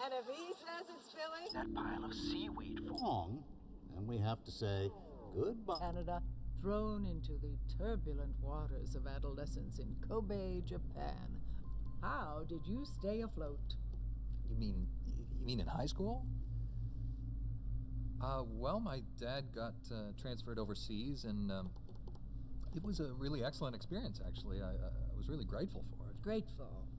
And if he says it's Philly, That pile of seaweed wrong, and we have to say goodbye. Canada, thrown into the turbulent waters of adolescence in Kobe, Japan. How did you stay afloat? You mean in high school? Well, my dad got transferred overseas, and it was a really excellent experience, actually. I was really grateful for it. Grateful.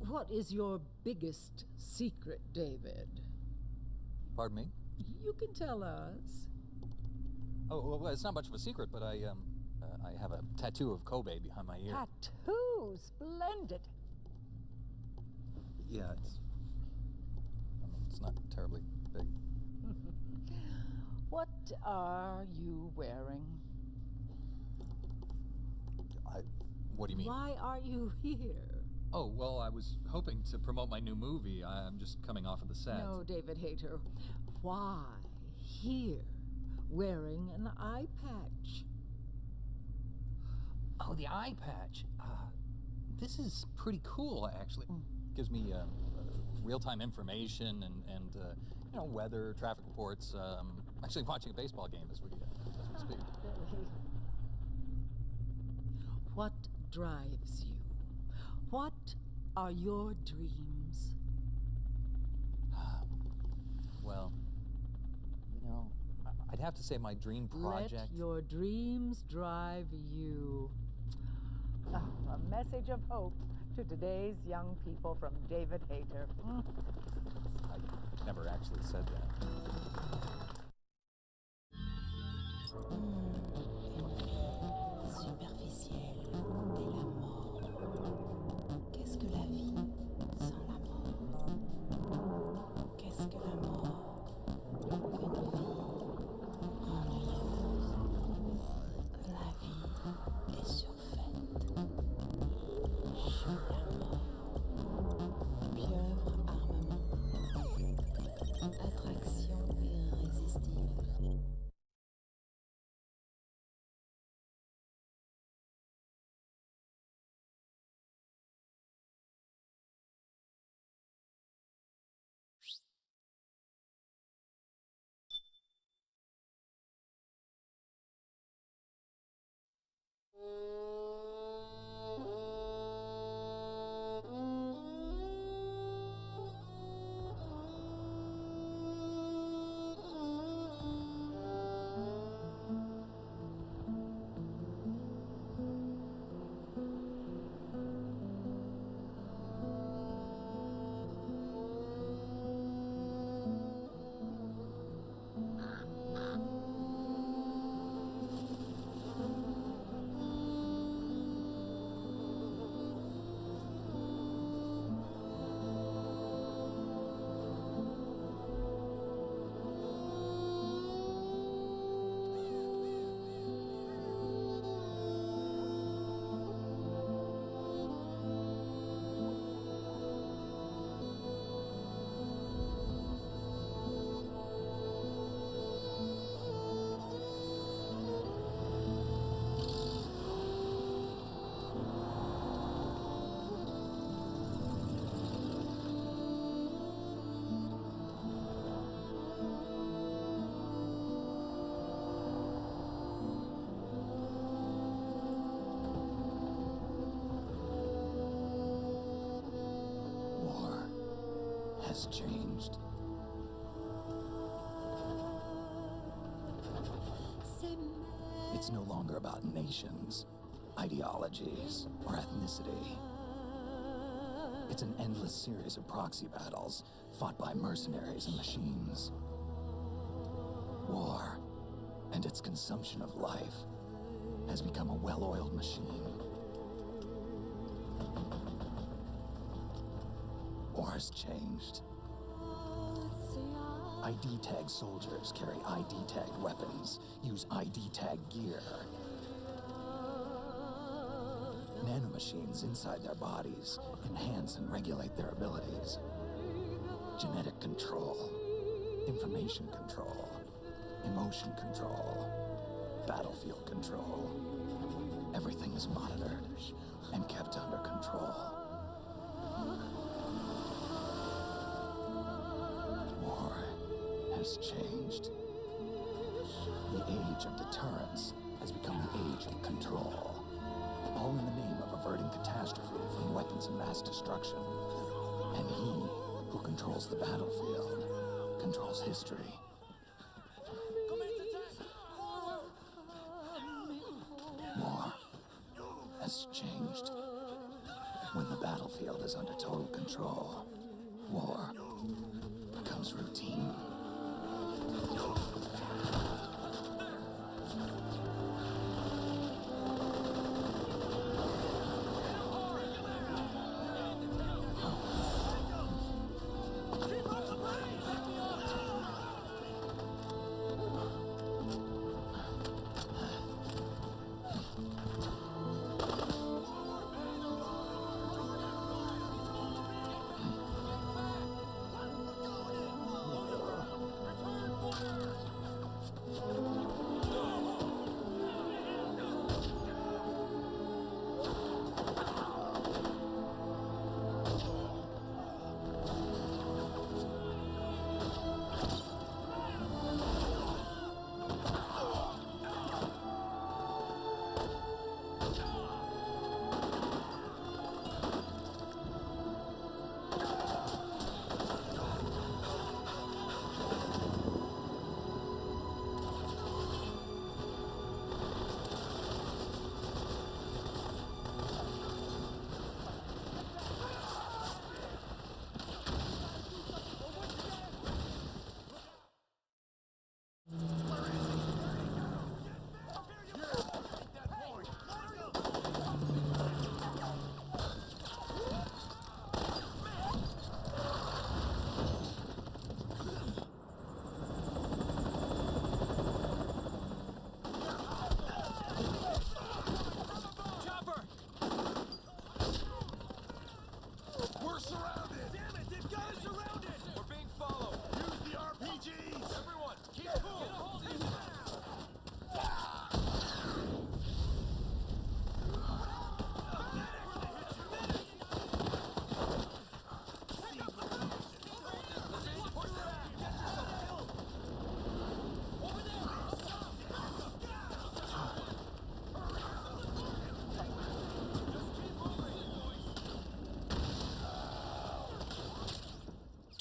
What is your biggest secret, David? Pardon me? You can tell us. Oh, well, it's not much of a secret, but I have a tattoo of Kobe behind my ear. Tattoo, splendid. Yeah, it's not terribly big. What are you wearing? What do you mean? Why are you here? Oh, well, I was hoping to promote my new movie. I'm just coming off of the set. No, David Hayter. Why here, wearing an eye patch? Oh, the eye patch. This is pretty cool, actually. Gives me real-time information and you know, weather, traffic reports. I'm actually watching a baseball game as we speak. Really? What drives you? What are your dreams? Well, you know, I'd have to say my dream project... Let your dreams drive you. A message of hope to today's young people from David Hayter. I never actually said that. Superficielle et la mort. Qu'est-ce que la vie sans la mort? Qu'est-ce que la mort? Une vie ennuyeuse. La vie est surfaite. Chou la mort. Pieuvre armement. Attraction irrésistible. Has changed. It's no longer about nations, ideologies, or ethnicity. It's an endless series of proxy battles fought by mercenaries and machines. War and its consumption of life has become a well-oiled machine. War's changed. ID tag soldiers carry ID tagged weapons, use ID tag gear. Nanomachines inside their bodies enhance and regulate their abilities. Genetic control, information control, emotion control, battlefield control. Everything is monitored and kept under control. times changed. The age of deterrence has become the age of control. All in the name of averting catastrophe from weapons of mass destruction. And he who controls the battlefield controls history. War has changed. When the battlefield is under total control, war becomes routine.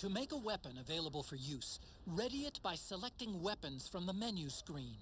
To make a weapon available for use, ready it by selecting weapons from the menu screen.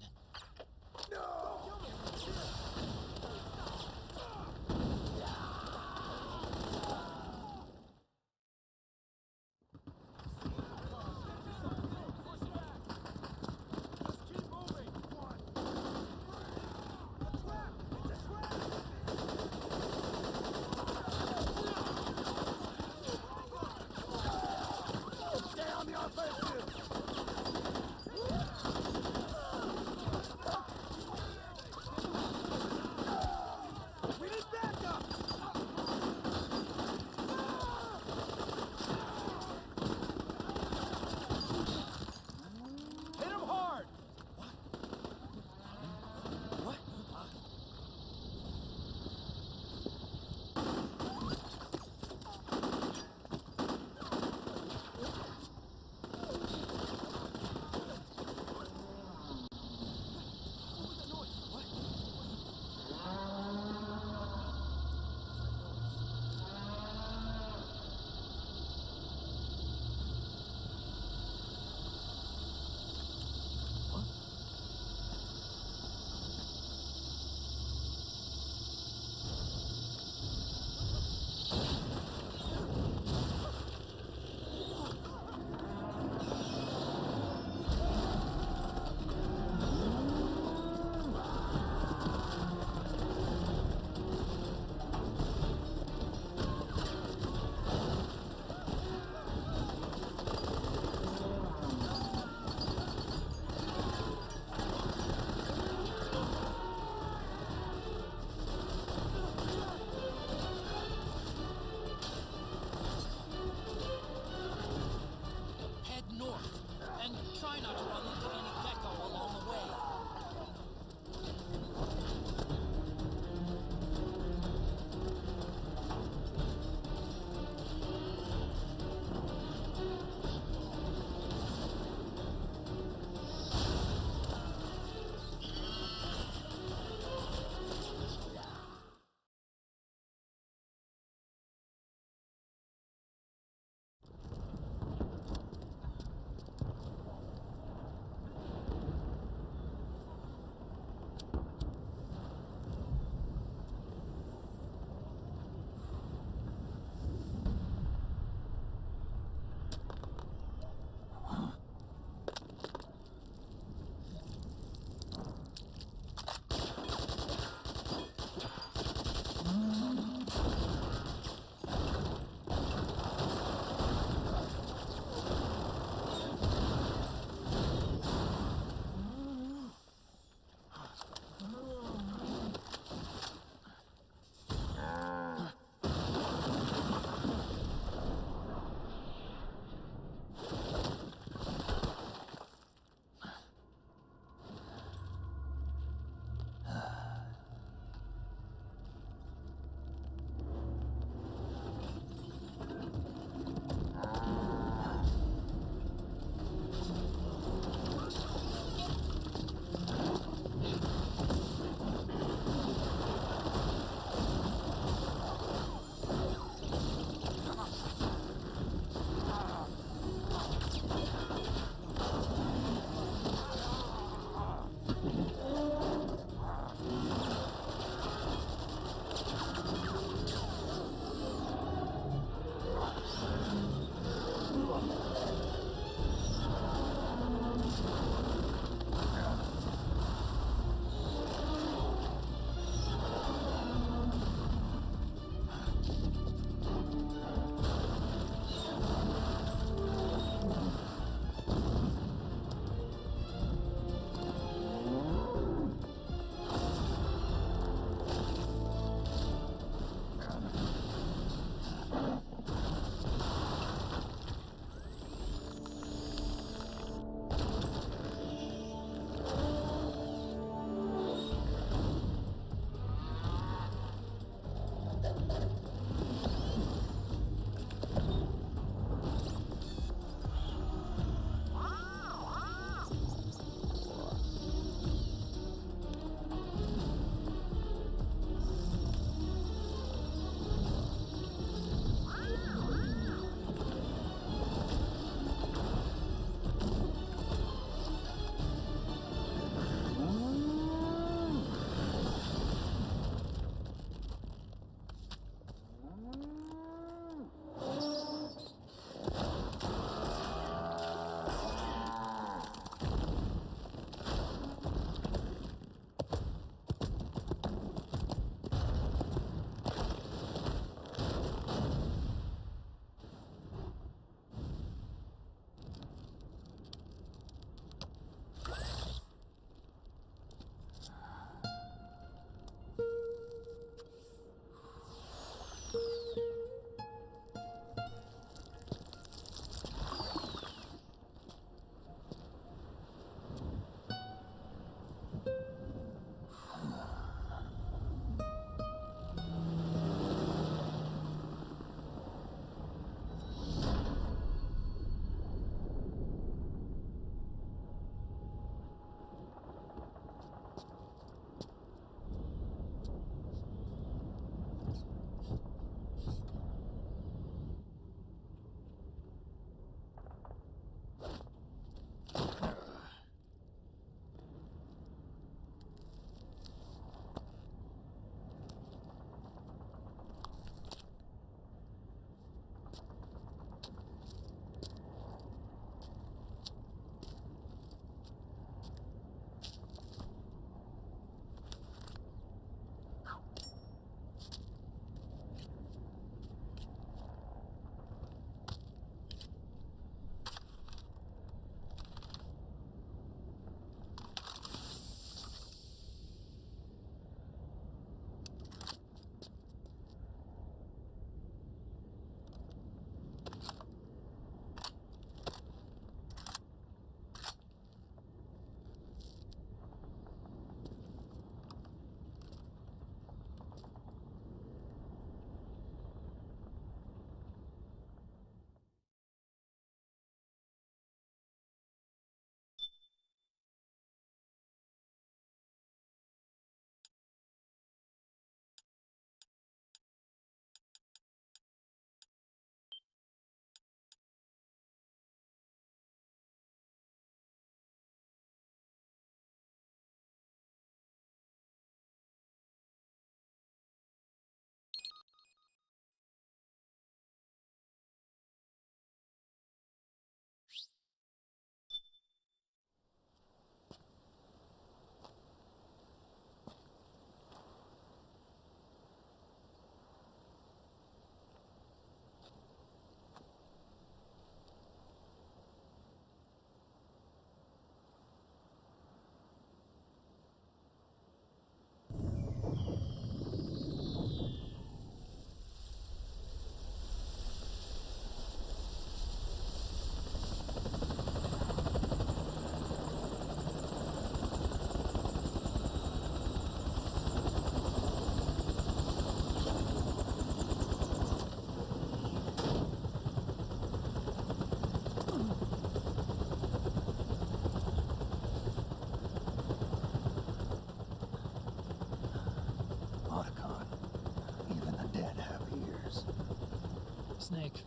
Snake,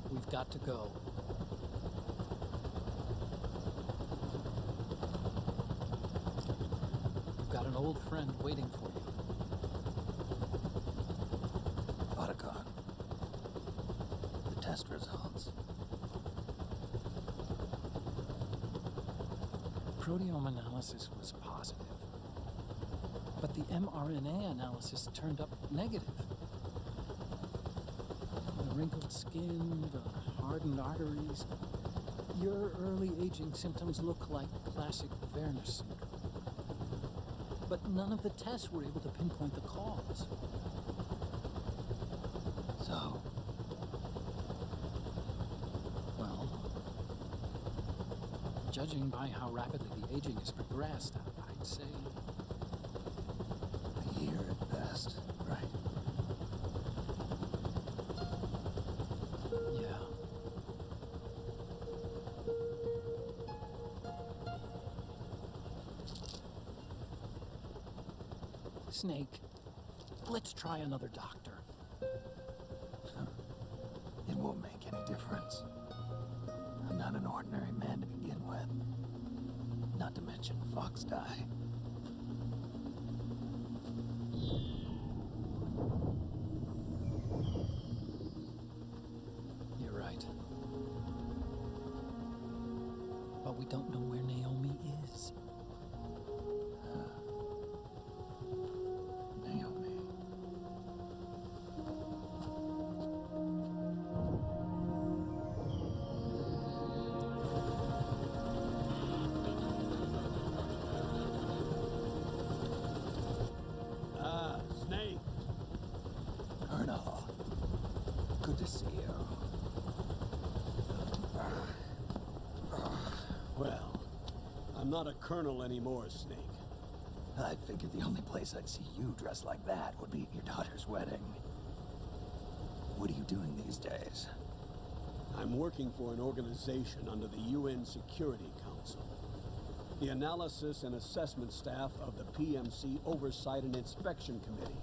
we've got to go. We've got an old friend waiting for you. Otacon. The test results. Proteome analysis was positive, but the mRNA analysis turned up negative. The wrinkled skin, the hardened arteries. Your early aging symptoms look like classic Werner syndrome. But none of the tests were able to pinpoint the cause. So, Well, judging by how rapidly the aging has progressed, I'd say a year at best, right? yeah. Snake, let's try another doctor. It won't make any difference. I'm not an ordinary man to begin with. Not to mention Fox die. You're right. But we don't know where Naomi is. Naomi. Snake. Colonel. Good to see you. Well, I'm not a colonel anymore, Snake. I figured the only place I'd see you dressed like that would be at your daughter's wedding. What are you doing these days? I'm working for an organization under the UN Security Council. The Analysis and Assessment Staff of the PMC Oversight and Inspection Committee.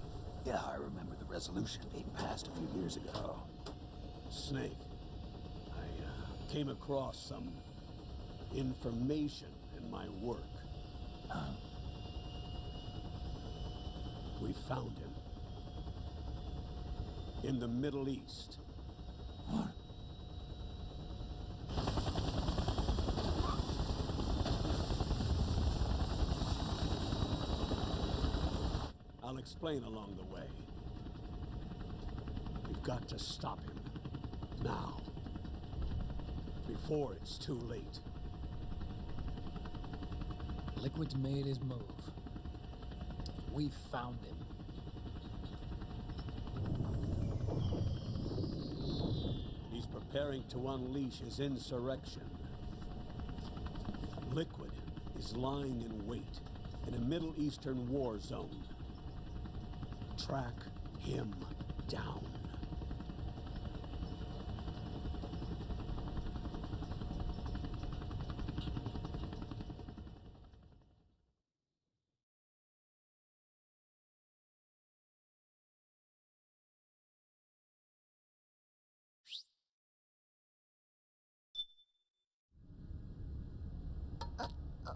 Yeah, I remember the resolution being passed a few years ago. Snake, I came across some information in my work. We found him. In the Middle East. What? I'll explain along the way. We've got to stop him. Now. Before it's too late. Liquid's made his move. We found him. He's preparing to unleash his insurrection. Liquid is lying in wait in a Middle Eastern war zone. Track him down.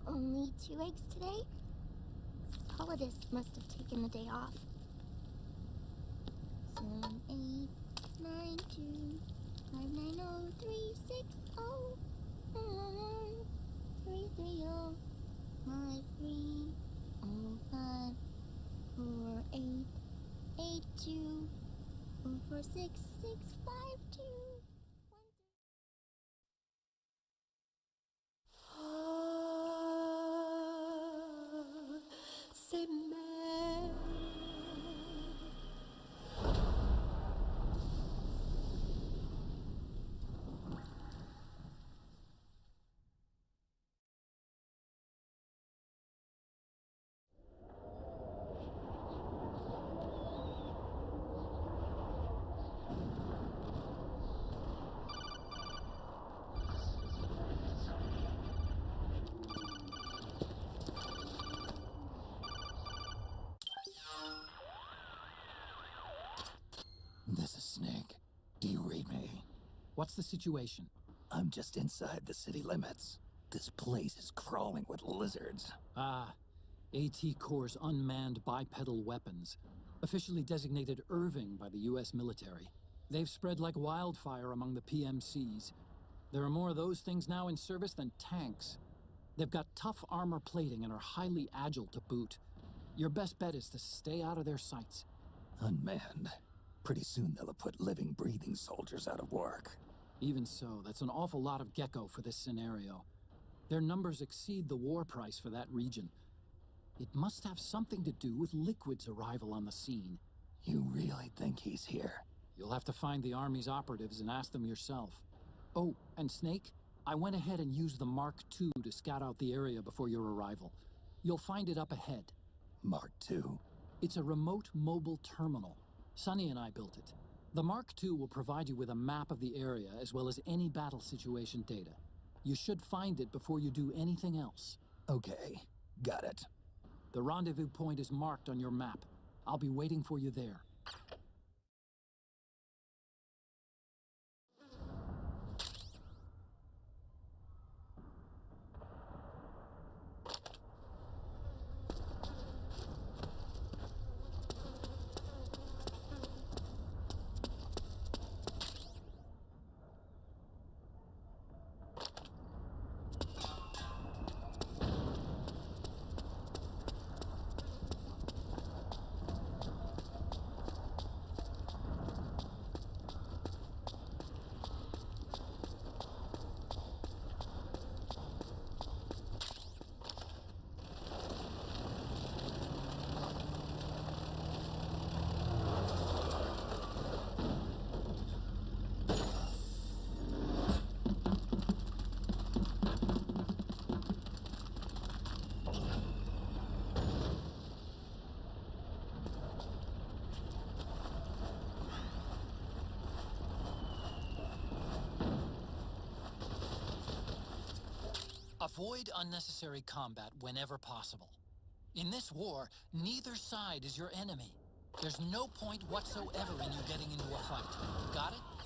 Only 2 eggs today? Solidus must have taken the day off. 7, 8, 9, 2, 5, 9, 0, 3, 6, 0, 3, 3, 0, 5, 3, 0, 5, 4, 8, 8, 2, 4, 4, 6, 6, 5, 2. This is Snake. Do you read What's the situation? I'm just inside the city limits. This place is crawling with lizards. Ah, AT Corps' unmanned bipedal weapons, officially designated Irving by the U.S. military. They've spread like wildfire among the PMCs. There are more of those things now in service than tanks. They've got tough armor plating and are highly agile to boot. Your best bet is to stay out of their sights. Unmanned. Pretty soon they'll have put living, breathing soldiers out of work. Even so, that's an awful lot of gecko for this scenario. Their numbers exceed the war price for that region. It must have something to do with Liquid's arrival on the scene. You really think he's here? You'll have to find the Army's operatives and ask them yourself. Oh, and Snake, I went ahead and used the Mark II to scout out the area before your arrival. You'll find it up ahead. Mark II? It's a remote mobile terminal. Sonny and I built it. The Mark II will provide you with a map of the area as well as any battle situation data. You should find it before you do anything else. Okay, got it. The rendezvous point is marked on your map. I'll be waiting for you there. Avoid unnecessary combat whenever possible. In this war, neither side is your enemy. There's no point whatsoever in you getting into a fight. Got it?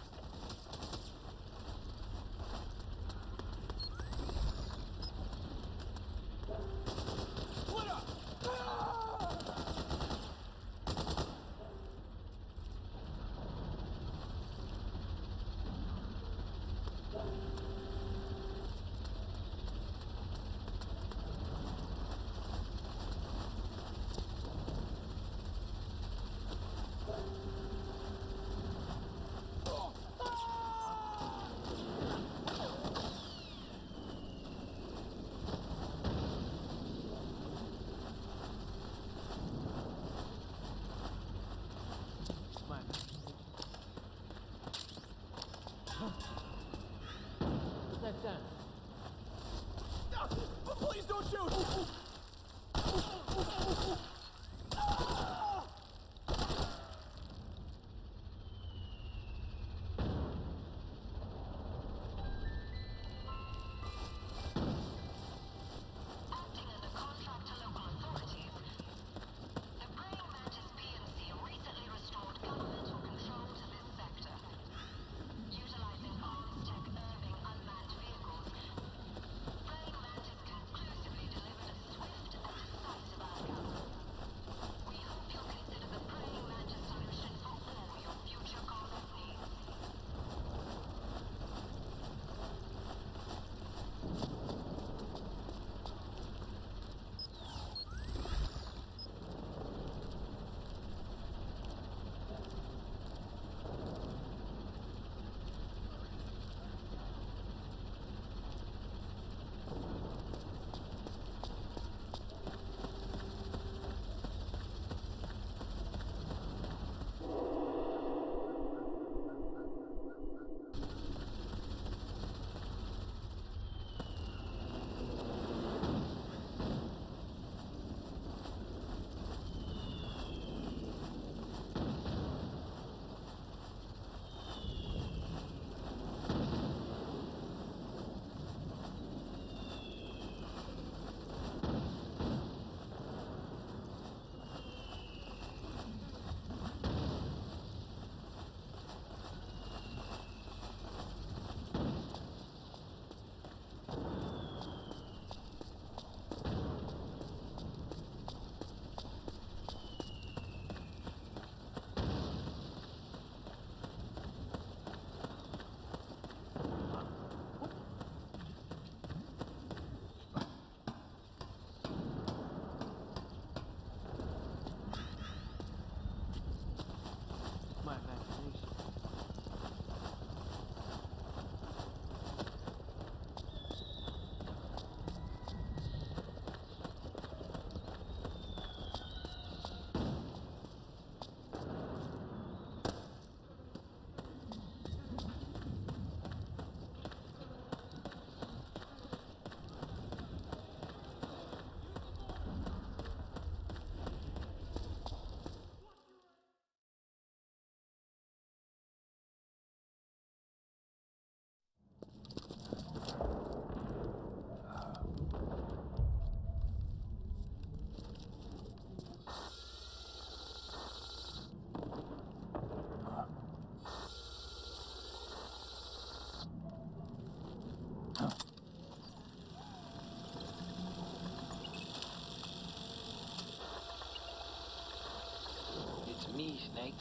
Me, Snake.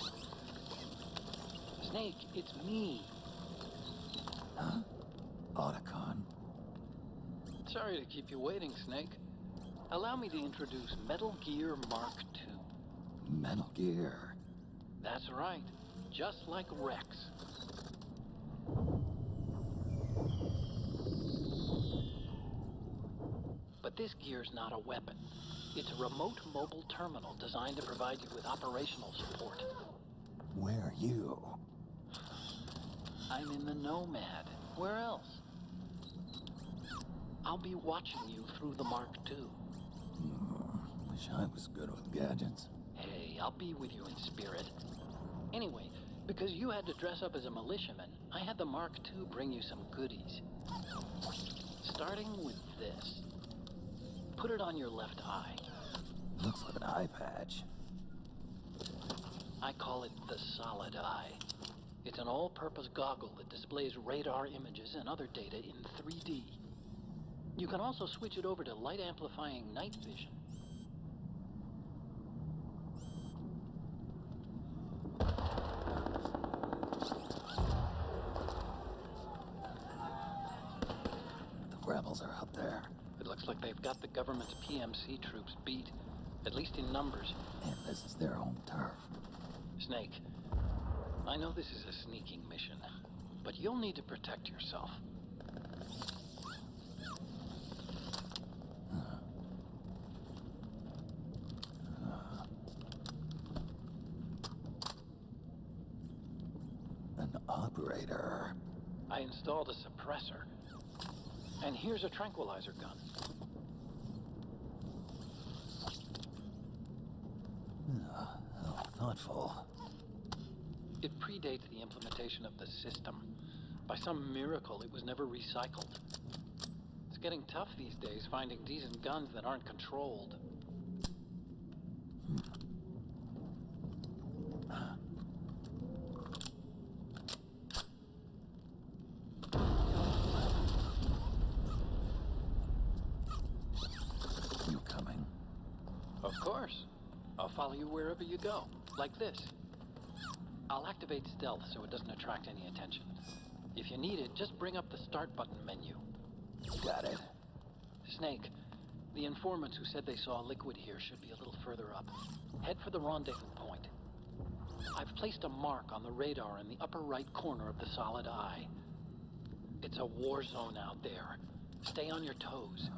Snake, it's me. Huh? Otacon. Sorry to keep you waiting, Snake. Allow me to introduce Metal Gear Mark II. Metal Gear. That's right. Just like Rex. But this gear's not a weapon. It's a remote mobile terminal designed to provide you with operational support. Where are you? I'm in the Nomad. Where else? I'll be watching you through the Mark II. Wish I was good with gadgets. Hey, I'll be with you in spirit. Anyway, because you had to dress up as a militiaman, I had the Mark II bring you some goodies. Starting with this. Put it on your left eye. Looks like an eye patch. I call it the Solid Eye. It's an all-purpose goggle that displays radar images and other data in 3D. You can also switch it over to light-amplifying night vision. The rebels are out there. It looks like they've got the government's PMC troops beat, at least in numbers. And this is their home turf. Snake, I know this is a sneaking mission, but you'll need to protect yourself. An operator. I installed a suppressor. And here's a tranquilizer gun. How thoughtful. It predates the implementation of the system. By some miracle, it was never recycled. It's getting tough these days finding decent guns that aren't controlled. You coming? Of course. I'll follow you wherever you go, like this. I'll activate stealth so it doesn't attract any attention. If you need it, just bring up the start button menu. Got it. Snake, the informants who said they saw liquid here should be a little further up. Head for the rendezvous point. I've placed a mark on the radar in the upper right corner of the Solid Eye. It's a war zone out there. Stay on your toes.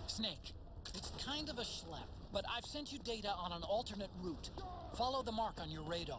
Snake, it's kind of a schlep, but I've sent you data on an alternate route. Follow the mark on your radar.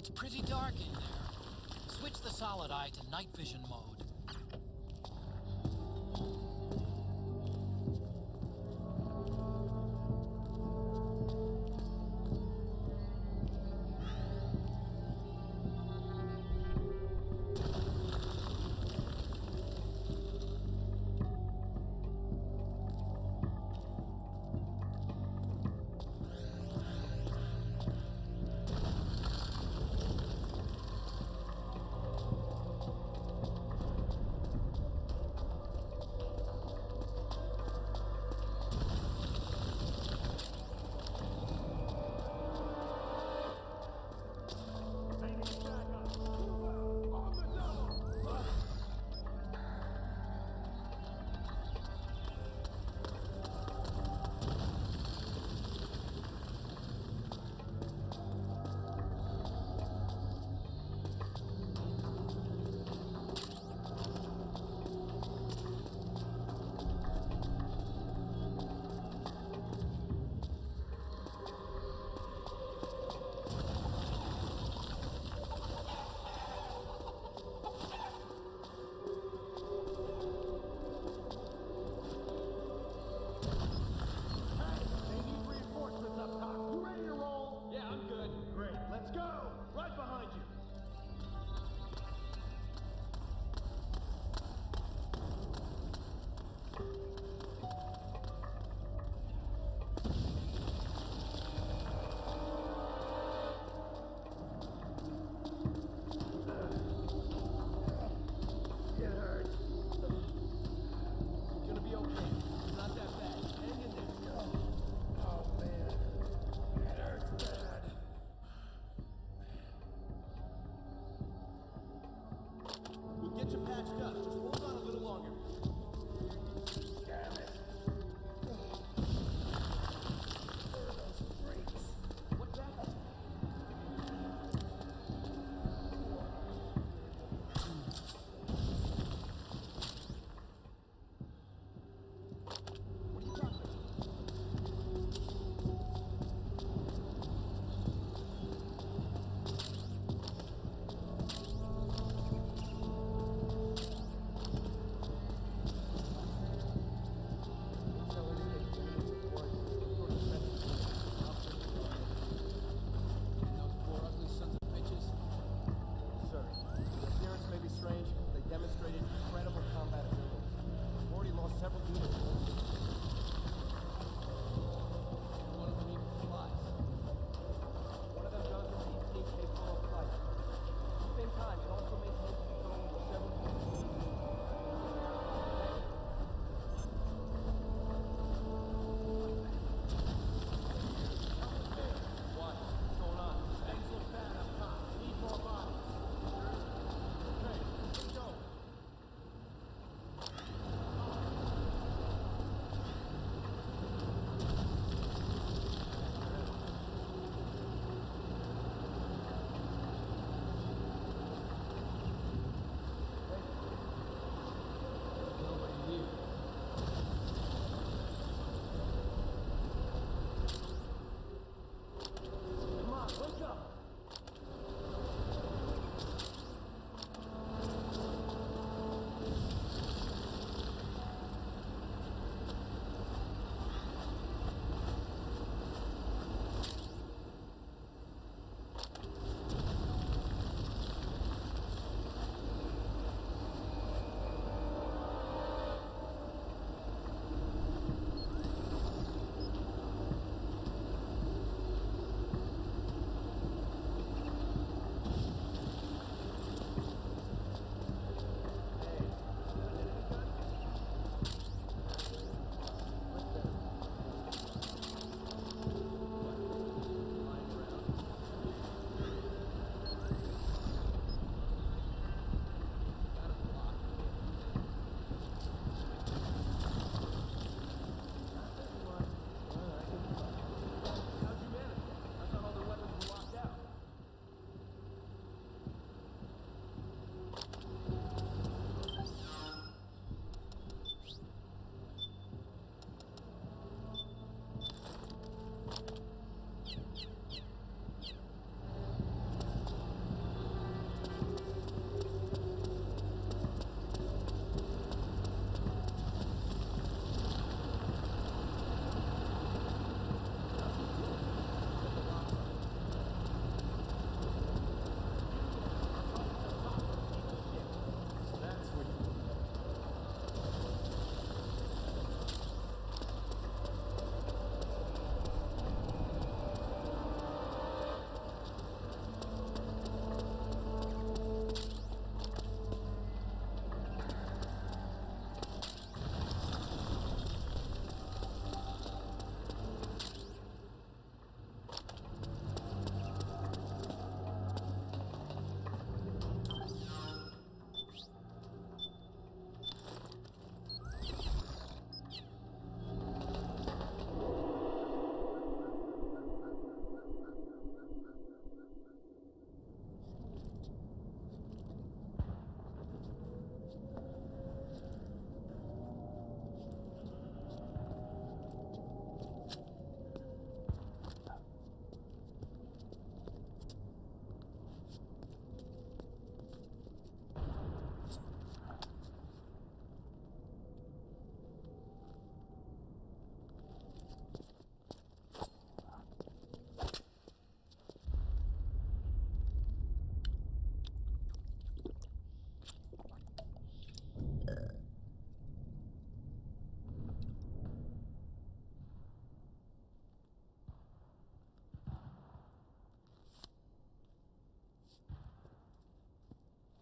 It's pretty dark in there. Switch the solid eye to night vision mode.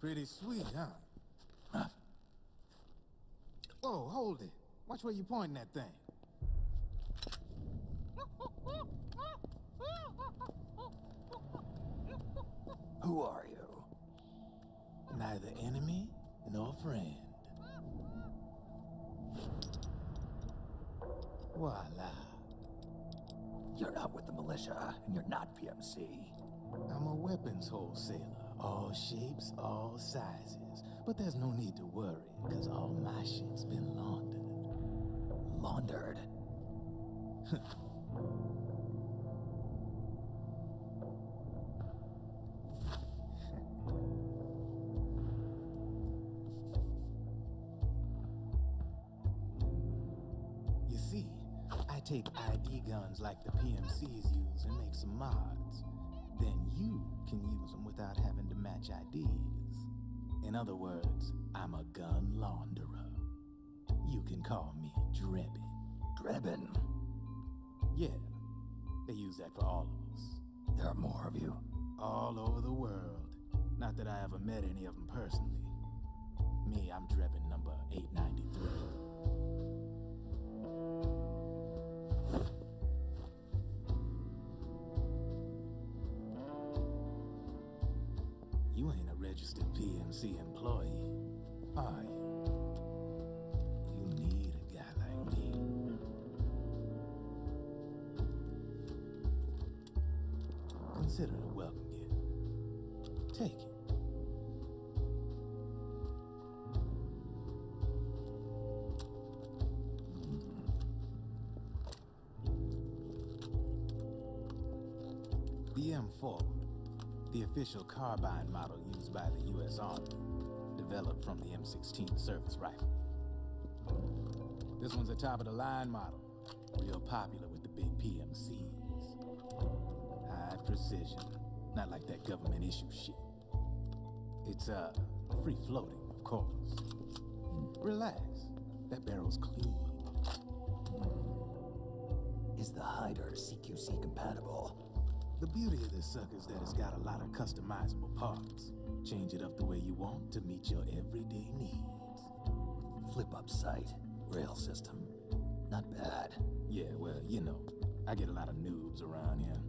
Pretty sweet, huh? Whoa, hold it. Watch where you pointing that thing. Who are you? Neither enemy nor friend. Voila. You're not with the militia, and you're not PMC. I'm a weapons wholesaler. All shapes, all sizes. But there's no need to worry, because all my shit's been laundered. Laundered? You see, I take ID guns like the PMCs use and make some mods. Then you can use them without having to match IDs. In other words, I'm a gun launderer. You can call me Drebin. Drebin? Yeah, they use that for all of us. There are more of you. All over the world. Not that I ever met any of them personally. Me, I'm Drebin number 893. You ain't a registered PMC employee, are you? You need a guy like me. Consider it a welcome gift. Take it. The M4, the official carbine model used by the U.S. Army, developed from the M16 service rifle. This one's a top-of-the-line model, real popular with the big PMCs. High precision, not like that government-issue shit. It's, free-floating, of course. Relax, that barrel's clean. Is the hider CQC compatible? The beauty of this sucker is that it's got a lot of customizable parts. Change it up the way you want to meet your everyday needs. Flip-up sight, rail system. Not bad. Yeah, well, you know, I get a lot of noobs around here.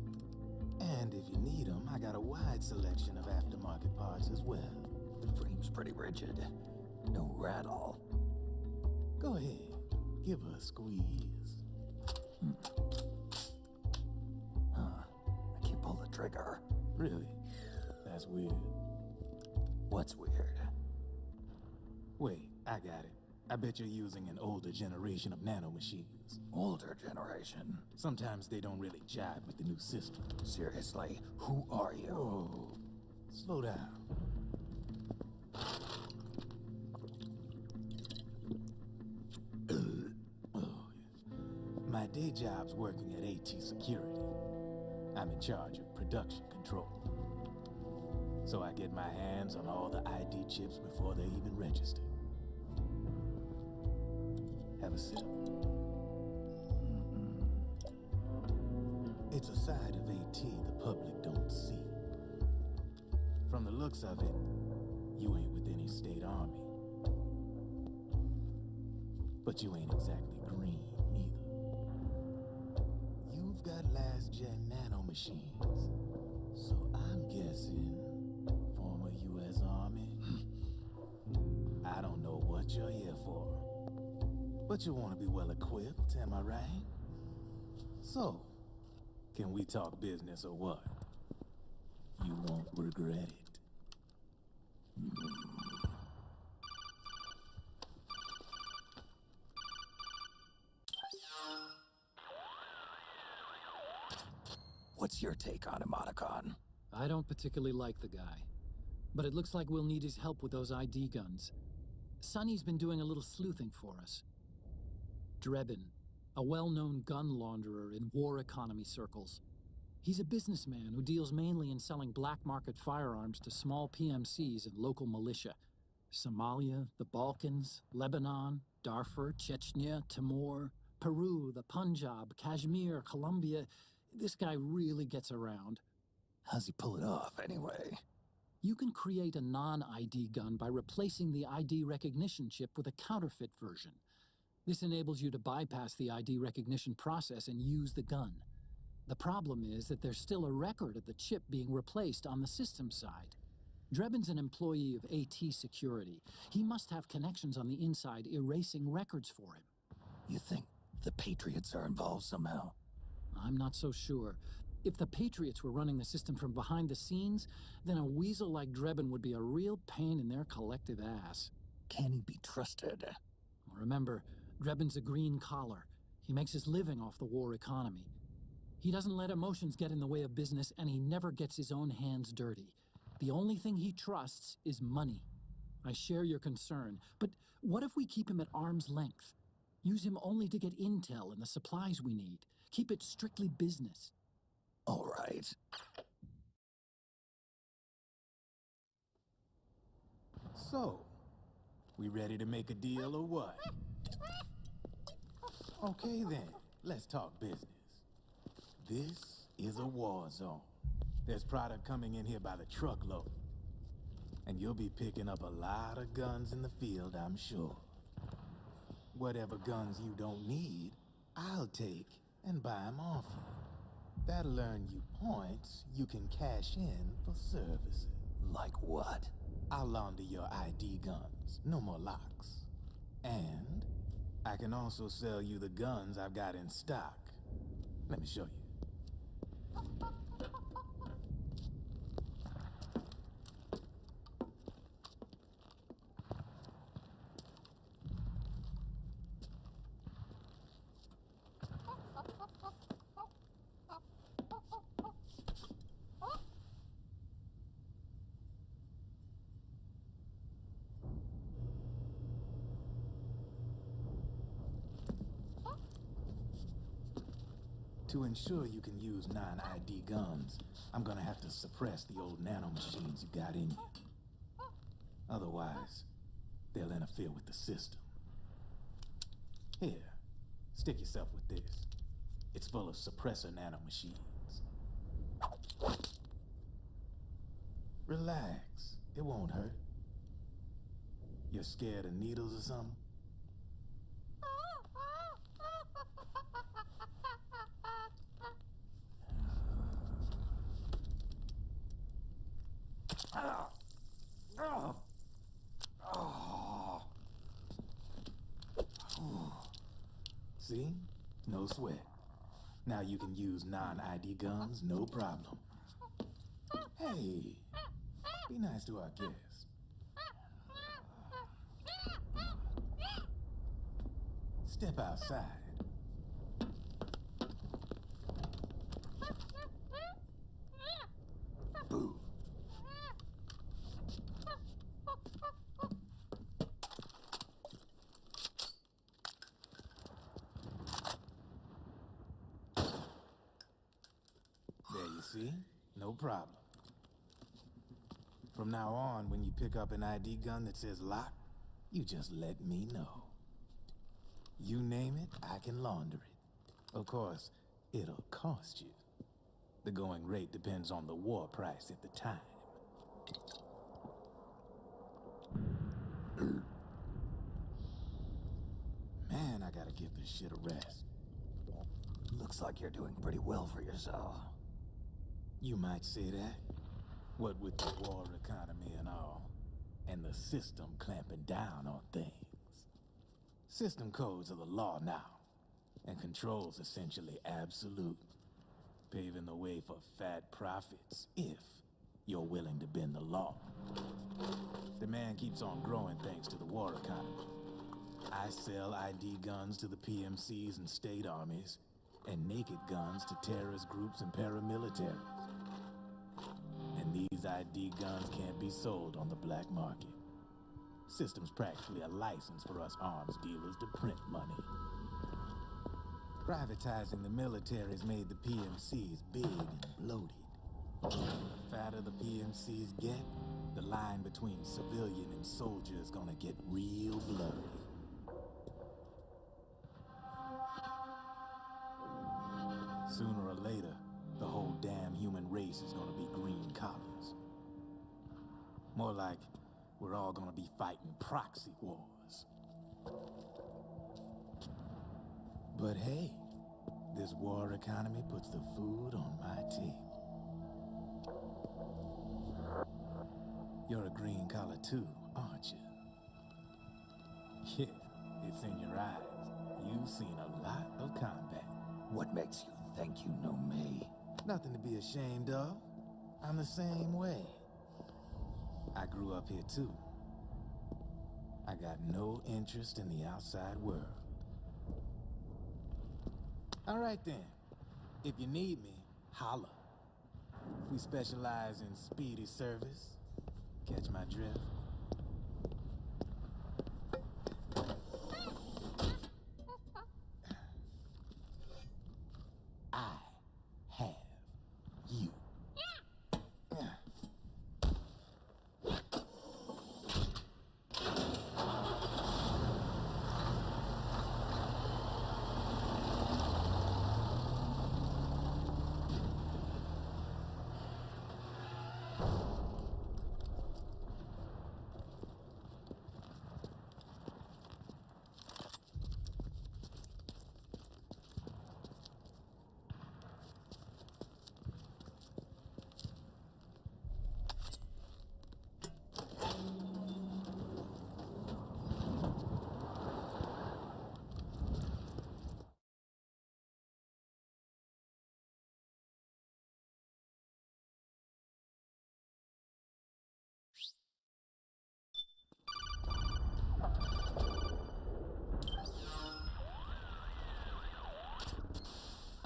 And if you need them, I got a wide selection of aftermarket parts as well. The frame's pretty rigid. No rattle. Go ahead, give her a squeeze. I can't pull the trigger. Really? That's weird. What's weird? Wait, I got it. I bet you're using an older generation of nanomachines. Older generation? Sometimes they don't really jive with the new system. Seriously, who are you? Whoa, slow down. My day job's working at AT Security. I'm in charge of production control. So I get my hands on all the ID chips before they even register. Have a sip. It's a side of AT the public don't see. From the looks of it, you ain't with any state army. But you ain't exactly green either. You've got last-gen nanomachines. So I'm guessing former U.S. Army. I don't know what you're here for. But you want to be well equipped, am I right? So, can we talk business or what? You won't regret it. What's your take on Emoticon? I don't particularly like the guy. But it looks like we'll need his help with those ID guns. Sonny's been doing a little sleuthing for us. Drebin, a well-known gun launderer in war economy circles. He's a businessman who deals mainly in selling black market firearms to small PMCs and local militia. Somalia, the Balkans, Lebanon, Darfur, Chechnya, Timor, Peru, the Punjab, Kashmir, Colombia. This guy really gets around. How's he pull it off, anyway? You can create a non-ID gun by replacing the ID recognition chip with a counterfeit version. This enables you to bypass the ID recognition process and use the gun. The problem is that there's still a record of the chip being replaced on the system side. Drebin's an employee of AT Security. He must have connections on the inside erasing records for him. You think the Patriots are involved somehow? I'm not so sure. If the Patriots were running the system from behind the scenes, then a weasel like Drebin would be a real pain in their collective ass. Can he be trusted? Remember, Drebin's a green collar. He makes his living off the war economy. He doesn't let emotions get in the way of business, and he never gets his own hands dirty. The only thing he trusts is money. I share your concern, but what if we keep him at arm's length? Use him only to get intel and the supplies we need. Keep it strictly business. All right. So, we ready to make a deal or what? Okay then, let's talk business. This is a war zone. There's product coming in here by the truckload. And you'll be picking up a lot of guns in the field, I'm sure. Whatever guns you don't need, I'll take and buy them off you. That'll earn you points you can cash in for services. Like what? I'll launder your ID guns, no more locks. And I can also sell you the guns I've got in stock. Let me show you. To ensure you can use non-ID guns, I'm gonna have to suppress the old nanomachines you got in you. Otherwise, they'll interfere with the system. Here, stick yourself with this. It's full of suppressor nanomachines. Relax, it won't hurt. You're scared of needles or something? See? No sweat. Now you can use non-ID guns, no problem. Hey, be nice to our guest. Step outside. Boo. There you see? No problem. From now on, when you pick up an ID gun that says lock, you just let me know. You name it, I can launder it. Of course, it'll cost you. The going rate depends on the war price at the time. Man, I gotta give this shit a rest. Looks like you're doing pretty well for yourself. You might say that. What with the war economy and all, and the system clamping down on things. System codes are the law now, and control's essentially absolute, paving the way for fat profits if you're willing to bend the law. Demand keeps on growing thanks to the war economy. I sell ID guns to the PMCs and state armies, and naked guns to terrorist groups and paramilitaries. And these ID guns can't be sold on the black market. System's practically a license for us arms dealers to print money. Privatizing the military's made the PMCs big and bloated. The fatter the PMCs get, the line between civilian and soldier is gonna get real blurry. Sooner or later, the whole damn human race is gonna be green collars. we're all gonna be fighting proxy wars. But hey, this war economy puts the food on my table. You're a green collar too, aren't you? Yeah, it's in your eyes. You've seen a lot of combat. What makes you think you know me? Nothing to be ashamed of. I'm the same way. I grew up here too. I got no interest in the outside world. All right then. If you need me, holla. We specialize in speedy service. Catch my drift? I have you.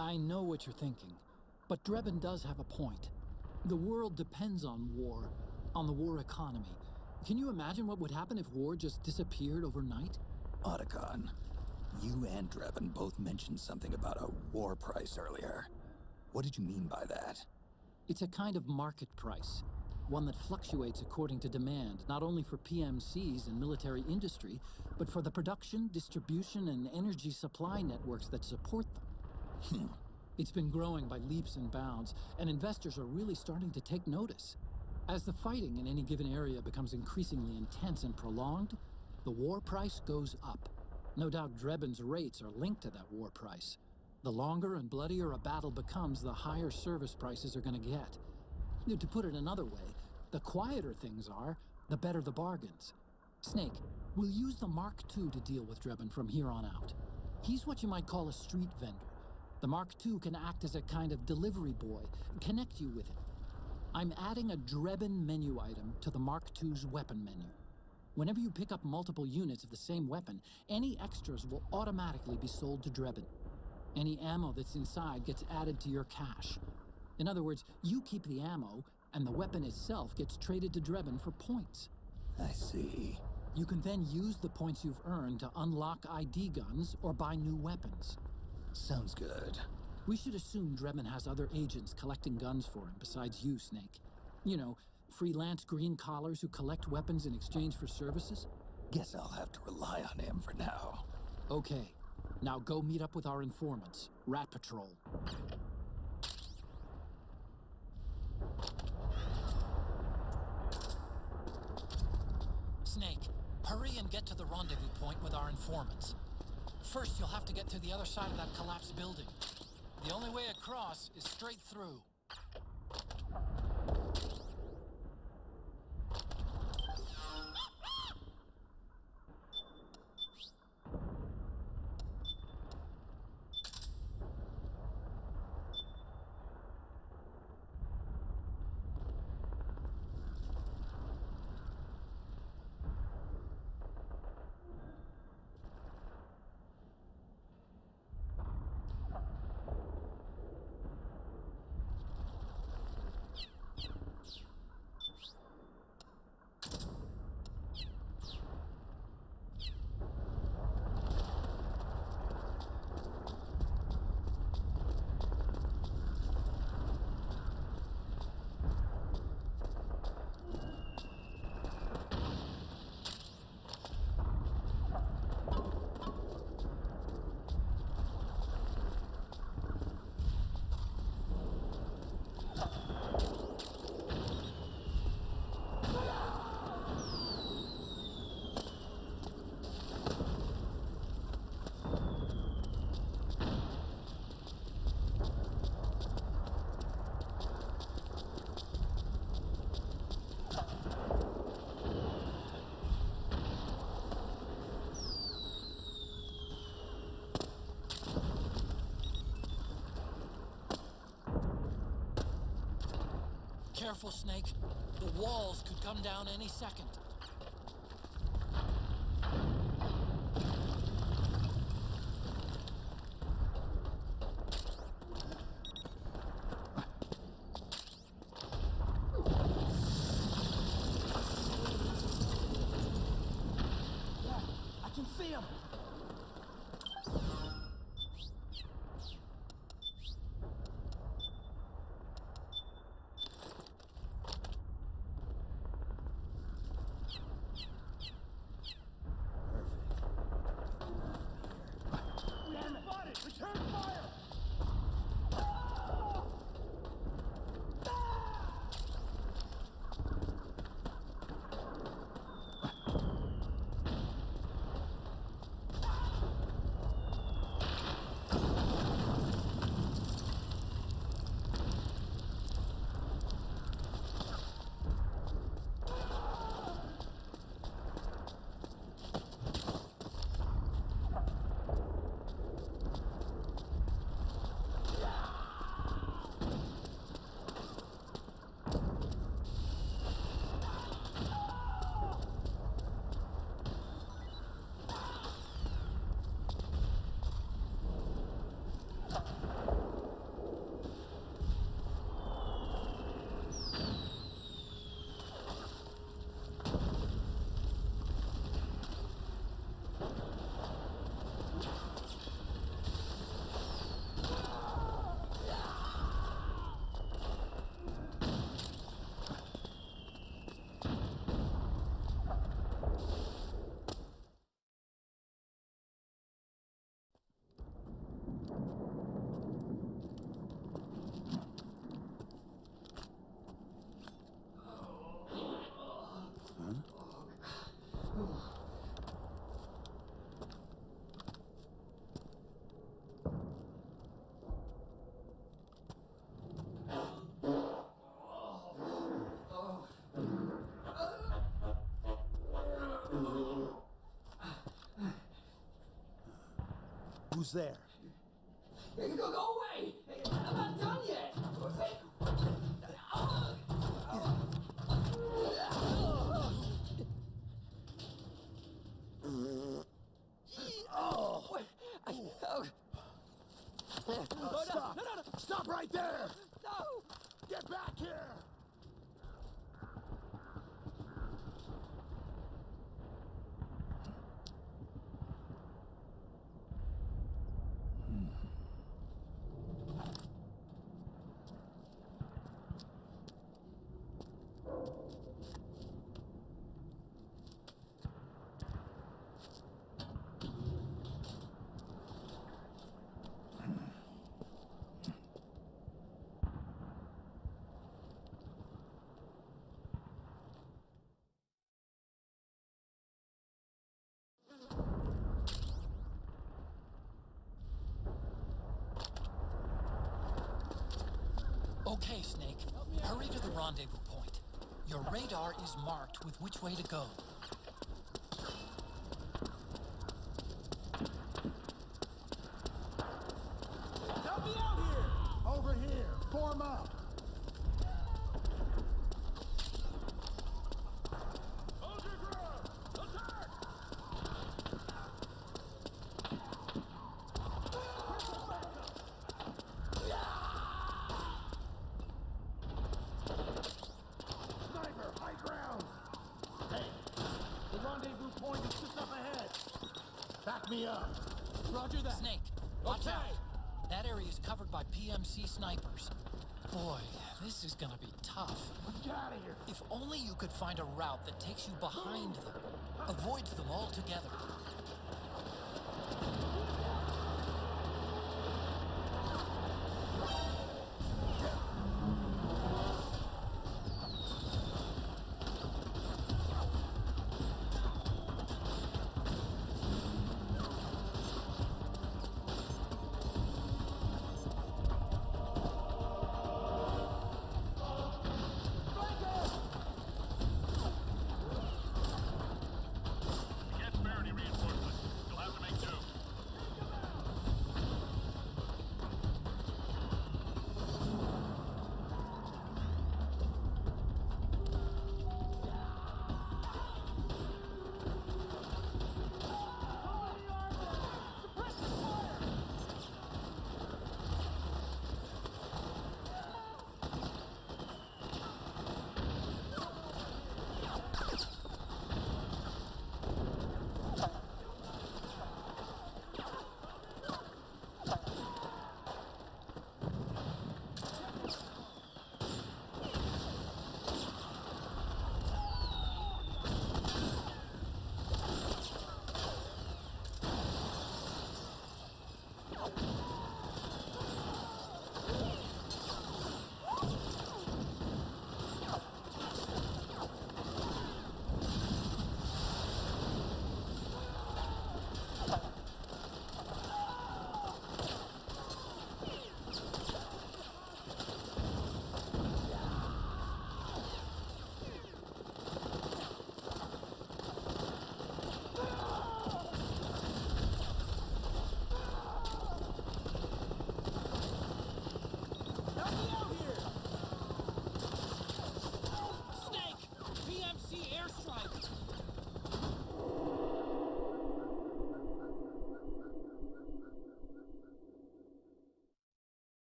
I know what you're thinking, but Drebin does have a point. The world depends on war, on the war economy. Can you imagine what would happen if war just disappeared overnight? Otacon, you and Drebin both mentioned something about a war price earlier. What did you mean by that? It's a kind of market price, one that fluctuates according to demand, not only for PMCs and military industry, but for the production, distribution, and energy supply networks that support them. It's been growing by leaps and bounds, and investors are really starting to take notice. As the fighting in any given area becomes increasingly intense and prolonged, the war price goes up. No doubt Drebin's rates are linked to that war price. The longer and bloodier a battle becomes, the higher service prices are going to get. To put it another way, the quieter things are, the better the bargains. Snake, we'll use the Mark II to deal with Drebin from here on out. He's what you might call a street vendor. The Mark II can act as a kind of delivery boy, connect you with him. I'm adding a Drebin menu item to the Mark II's weapon menu. Whenever you pick up multiple units of the same weapon, any extras will automatically be sold to Drebin. Any ammo that's inside gets added to your cache. In other words, you keep the ammo, and the weapon itself gets traded to Drebin for points. I see. You can then use the points you've earned to unlock ID guns or buy new weapons. Sounds good. We should assume Drebin has other agents collecting guns for him besides you, Snake. You know, freelance green collars who collect weapons in exchange for services? Guess I'll have to rely on him for now. Okay. Now go meet up with our informants, Rat Patrol. Snake, hurry and get to the rendezvous point with our informants. First, you'll have to get to the other side of that collapsed building. The only way across is straight through. careful, Snake. The walls could come down any second. I can see him! Who's there? Go away! I'm not done yet! Stop! No. Stop right there! No! Get back here! Okay, Snake. Hurry to the rendezvous point. Your radar is marked with which way to go. Help me out here! Over here! Form up! Hold your ground! Attack! Sniper, high ground! Hey, the rendezvous point is just up ahead. Back me up. Roger that. Snake, watch Okay. out. That area is covered by PMC snipers. Boy, this is gonna be tough. Get out of here. If only you could find a route that takes you behind them. Avoids them altogether.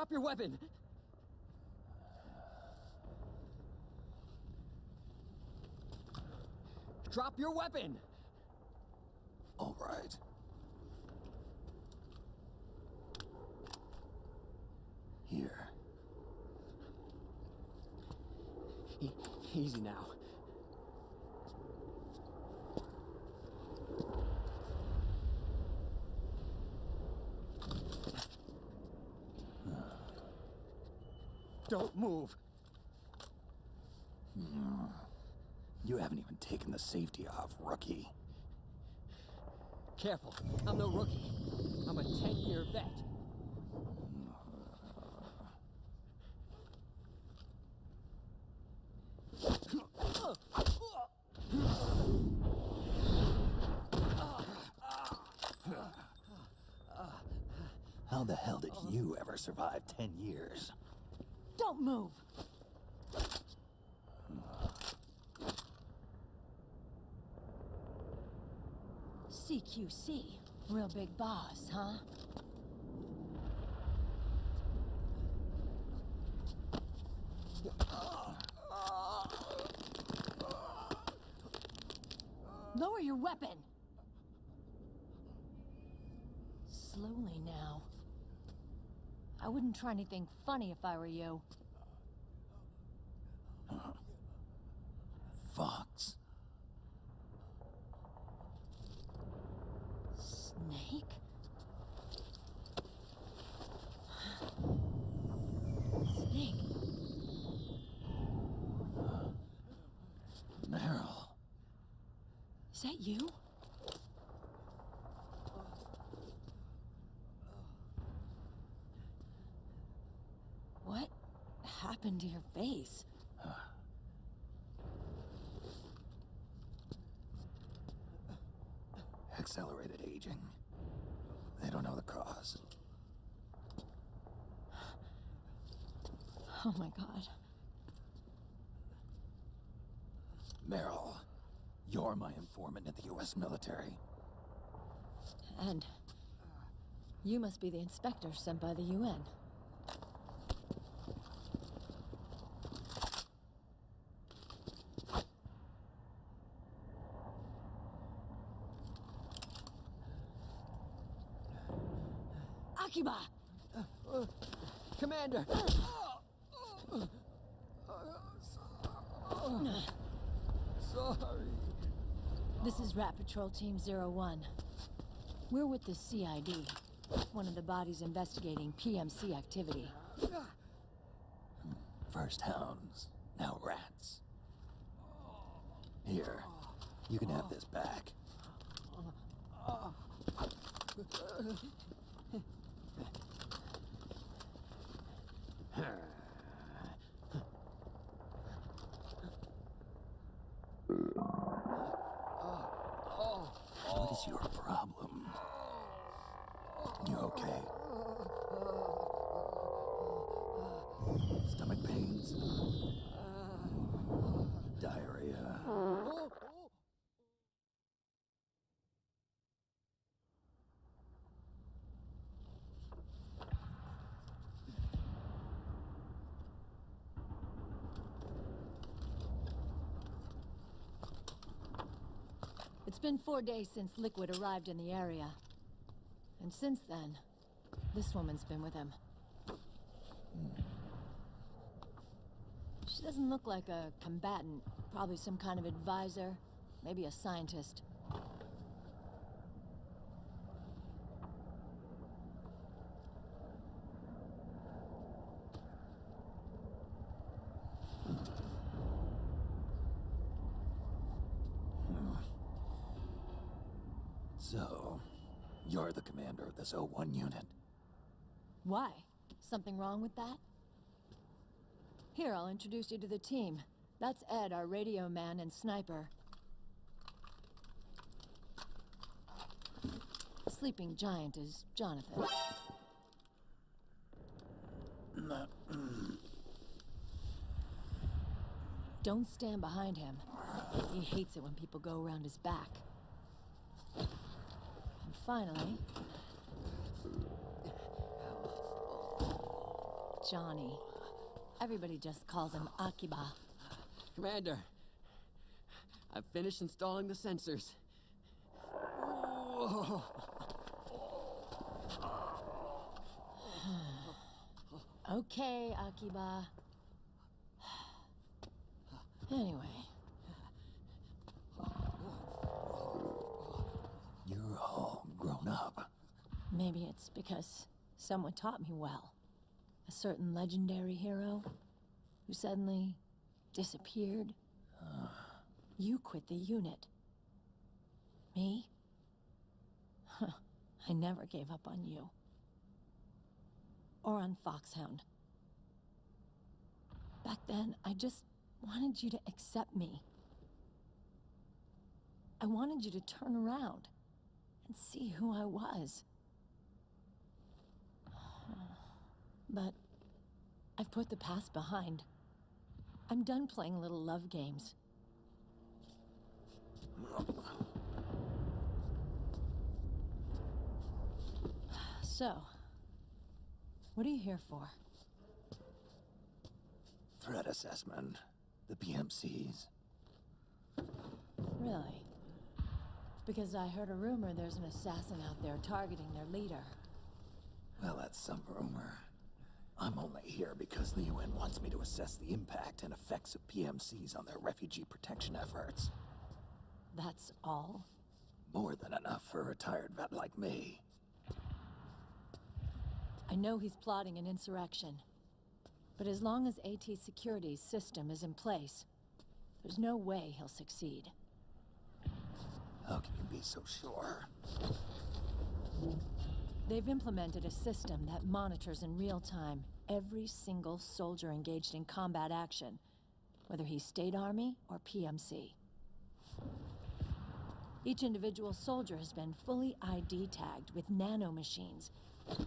Drop your weapon! Drop your weapon! All right. Here. Easy now. Don't move. You haven't even taken the safety off, rookie. Careful, I'm no rookie. I'm a 10-year vet. How the hell did you ever survive 10 years? Don't move! CQC. Real big boss, huh? Lower your weapon! Slowly now. I wouldn't try anything funny if I were you. Fox. Snake? Snake? Meryl. Is that you? What happened to your face? Accelerated aging. They don't know the cause. Oh my god. Meryl, you're my informant in the U.S. military. And you must be the inspector sent by the UN. Akiba! Commander! Sorry. This is Rat Patrol Team 01. We're with the CID, one of the bodies investigating PMC activity. First hounds, now rats. Here, you can have this back. What is your problem? You okay? Stomach pains? Diarrhea? It's been 4 days since Liquid arrived in the area. And since then, this woman's been with him. She doesn't look like a combatant. Probably some kind of advisor, maybe a scientist. So, you're the commander of this O1 unit. Why? Something wrong with that? Here, I'll introduce you to the team. That's Ed, our radio man and sniper. The sleeping giant is Jonathan. Don't stand behind him. He hates it when people go around his back. And finally... Johnny. Everybody just calls him Akiba. Commander, I've finished installing the sensors. Whoa. Okay, Akiba. Anyway. You're all grown up. Maybe it's because someone taught me well. A certain legendary hero who suddenly disappeared. You quit the unit. Me? I never gave up on you. Or on Foxhound. Back then, I just wanted you to accept me. I wanted you to turn around and see who I was. But I've put the past behind. I'm done playing little love games. So, what are you here for? Threat assessment. The PMCs. Really? Because I heard a rumor there's an assassin out there targeting their leader. Well, that's some rumor. I'm only here because the UN wants me to assess the impact and effects of PMCs on their refugee protection efforts. That's all? More than enough for a retired vet like me. I know he's plotting an insurrection. But as long as AT Security's system is in place, there's no way he'll succeed. How can you be so sure? They've implemented a system that monitors in real time every single soldier engaged in combat action, whether he's State Army or PMC. Each individual soldier has been fully ID tagged with nanomachines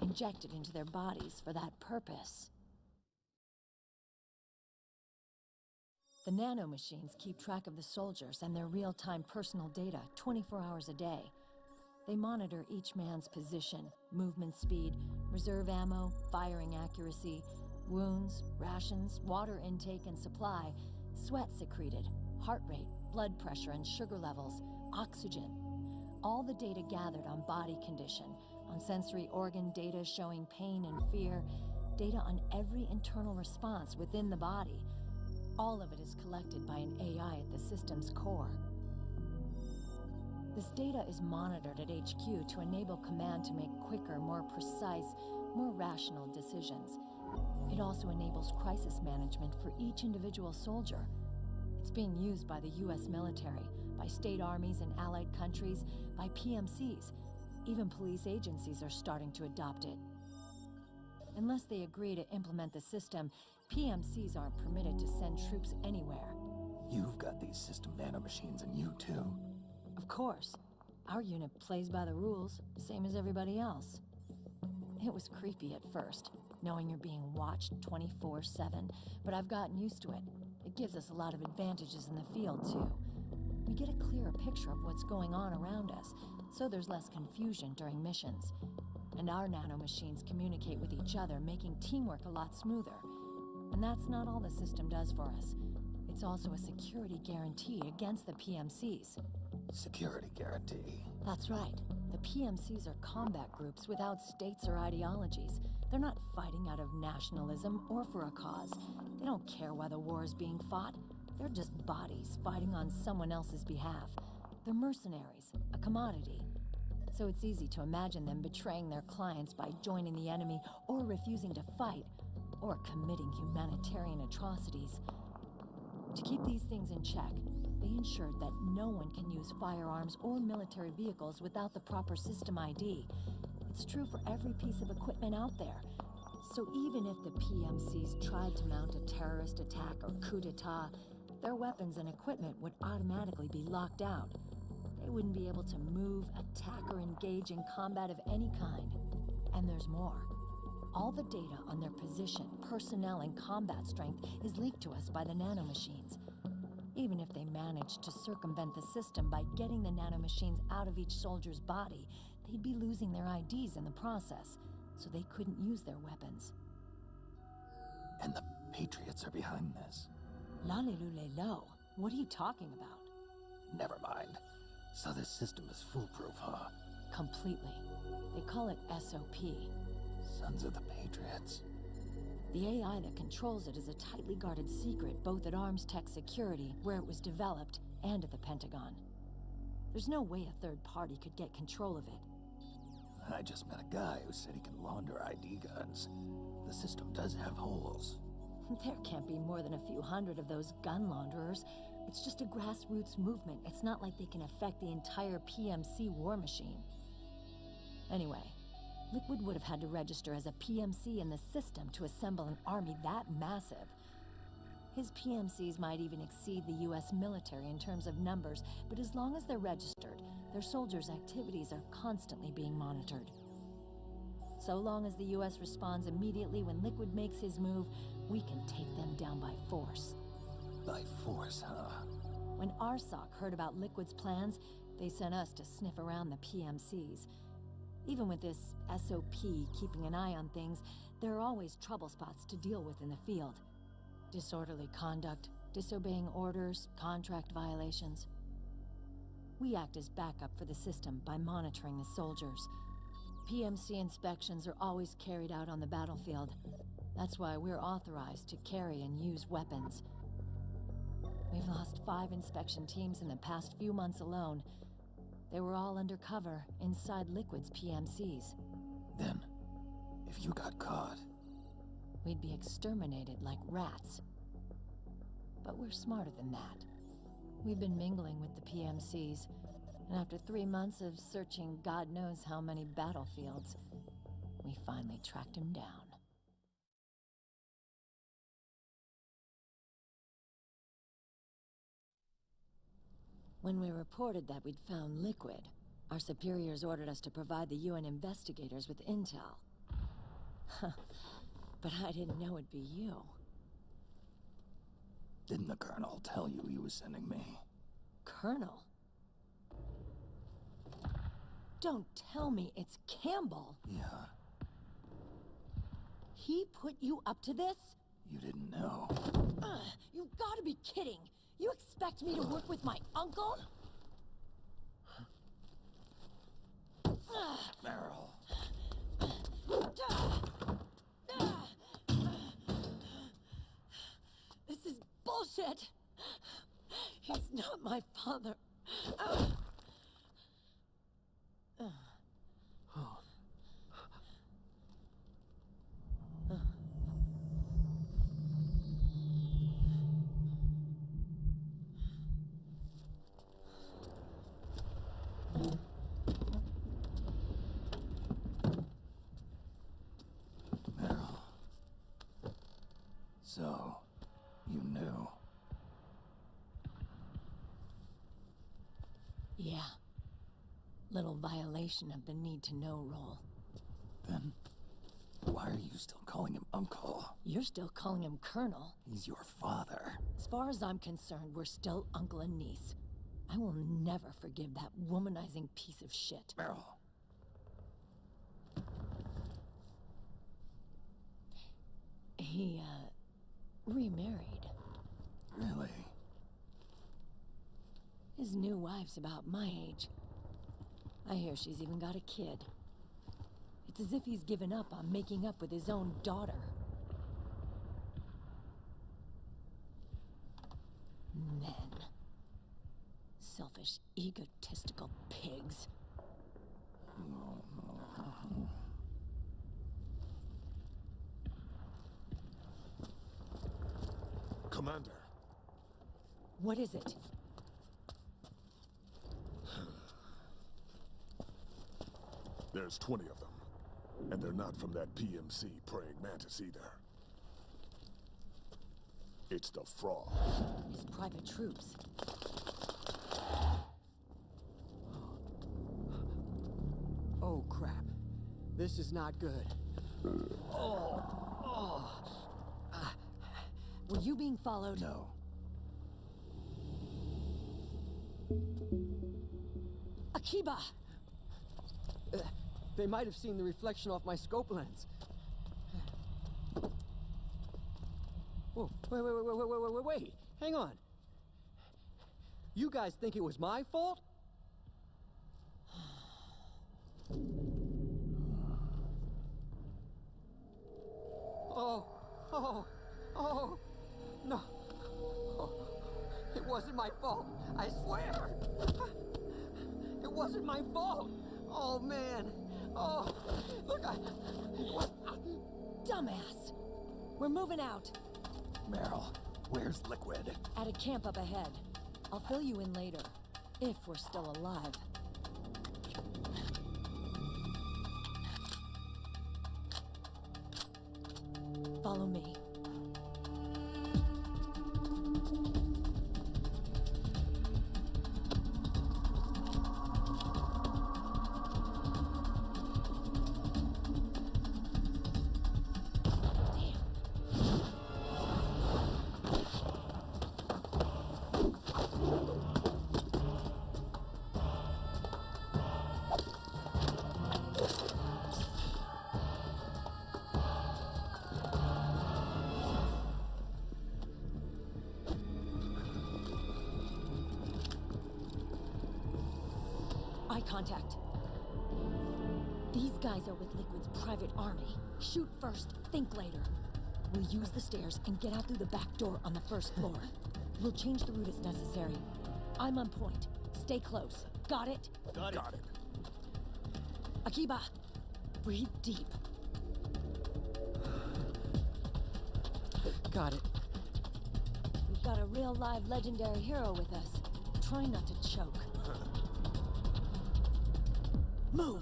injected into their bodies for that purpose. The nanomachines keep track of the soldiers and their real-time personal data 24 hours a day. They monitor each man's position, movement speed, reserve ammo, firing accuracy, wounds, rations, water intake and supply, sweat secreted, heart rate, blood pressure and sugar levels, oxygen. All the data gathered on body condition, on sensory organ data showing pain and fear, data on every internal response within the body. All of it is collected by an AI at the system's core. This data is monitored at HQ to enable command to make quicker, more precise, more rational decisions. It also enables crisis management for each individual soldier. It's being used by the US military, by state armies in allied countries, by PMCs. Even police agencies are starting to adopt it. Unless they agree to implement the system, PMCs aren't permitted to send troops anywhere. You've got these system nanomachines in you too. Of course. Our unit plays by the rules, same as everybody else. It was creepy at first, knowing you're being watched 24/7, but I've gotten used to it. It gives us a lot of advantages in the field, too. We get a clearer picture of what's going on around us, so there's less confusion during missions. And our nanomachines communicate with each other, making teamwork a lot smoother. And that's not all the system does for us. It's also a security guarantee against the PMCs. Security guarantee? That's right. The PMCs are combat groups without states or ideologies. They're not fighting out of nationalism or for a cause. They don't care why the war is being fought. They're just bodies fighting on someone else's behalf. They're mercenaries, a commodity. So it's easy to imagine them betraying their clients by joining the enemy or refusing to fight, or committing humanitarian atrocities. To keep these things in check, they ensured that no one can use firearms or military vehicles without the proper system ID. It's true for every piece of equipment out there. So even if the PMCs tried to mount a terrorist attack or coup d'etat, their weapons and equipment would automatically be locked out. They wouldn't be able to move, attack, or engage in combat of any kind. And there's more. All the data on their position, personnel, and combat strength is leaked to us by the nanomachines. Even if they managed to circumvent the system by getting the nanomachines out of each soldier's body, they'd be losing their IDs in the process, so they couldn't use their weapons. And the Patriots are behind this. Lalilulelo, what are you talking about? Never mind. So this system is foolproof, huh? Completely. They call it SOP. Sons of the Patriots. The AI that controls it is a tightly guarded secret both at Arms Tech Security, where it was developed, and at the Pentagon. There's no way a third party could get control of it. I just met a guy who said he can launder ID guns. The system does have holes. There can't be more than a few hundred of those gun launderers. It's just a grassroots movement. It's not like they can affect the entire PMC war machine. Anyway, Liquid would have had to register as a PMC in the system to assemble an army that massive. His PMCs might even exceed the US military in terms of numbers, but as long as they're registered, their soldiers' activities are constantly being monitored. So long as the US responds immediately when Liquid makes his move, we can take them down by force. By force, huh? When RSOC heard about Liquid's plans, they sent us to sniff around the PMCs. Even with this SOP keeping an eye on things, there are always trouble spots to deal with in the field. Disorderly conduct, disobeying orders, contract violations. We act as backup for the system by monitoring the soldiers. PMC inspections are always carried out on the battlefield. That's why we're authorized to carry and use weapons. We've lost 5 inspection teams in the past few months alone. They were all undercover inside Liquid's PMCs. Then, if you got caught... we'd be exterminated like rats. But we're smarter than that. We've been mingling with the PMCs, and after 3 months of searching God knows how many battlefields, we finally tracked him down. When we reported that we'd found Liquid, our superiors ordered us to provide the UN investigators with intel. But I didn't know it'd be you. Didn't the Colonel tell you he was sending me? Colonel? Don't tell me it's Campbell. Yeah. He put you up to this? You didn't know. You gotta be kidding! You expect me to work with my uncle? Meryl. This is bullshit! He's not my father. Meryl. So, you knew. Yeah. Little violation of the need-to-know rule. Then, why are you still calling him Uncle? You're still calling him Colonel. He's your father. As far as I'm concerned, we're still uncle and niece. I will never forgive that womanizing piece of shit. Meryl. He, remarried. Really? His new wife's about my age. I hear she's even got a kid. It's as if he's given up on making up with his own daughter. Men. Selfish, egotistical pigs. Commander. What is it? There's 20 of them. And they're not from that PMC praying mantis either. It's the Frog. His private troops. Oh, crap. This is not good. Were you being followed? No. Akiba! They might have seen the reflection off my scope lens. Whoa, wait. Hang on. You guys think it was my fault? Oh, no. Oh, it wasn't my fault, I swear. It wasn't my fault. Oh, man. Oh, look, Dumbass! We're moving out. Meryl, where's Liquid? At a camp up ahead. I'll fill you in later. If we're still alive. Follow me. Eye contact. These guys are with Liquid's private army. Shoot first, think later. We'll use the stairs and get out through the back door on the first floor. We'll change the route as necessary. I'm on point. Stay close. Got it? Got it. Akiba, breathe deep. got it. We've got a real live legendary hero with us. Try not to choke. Move!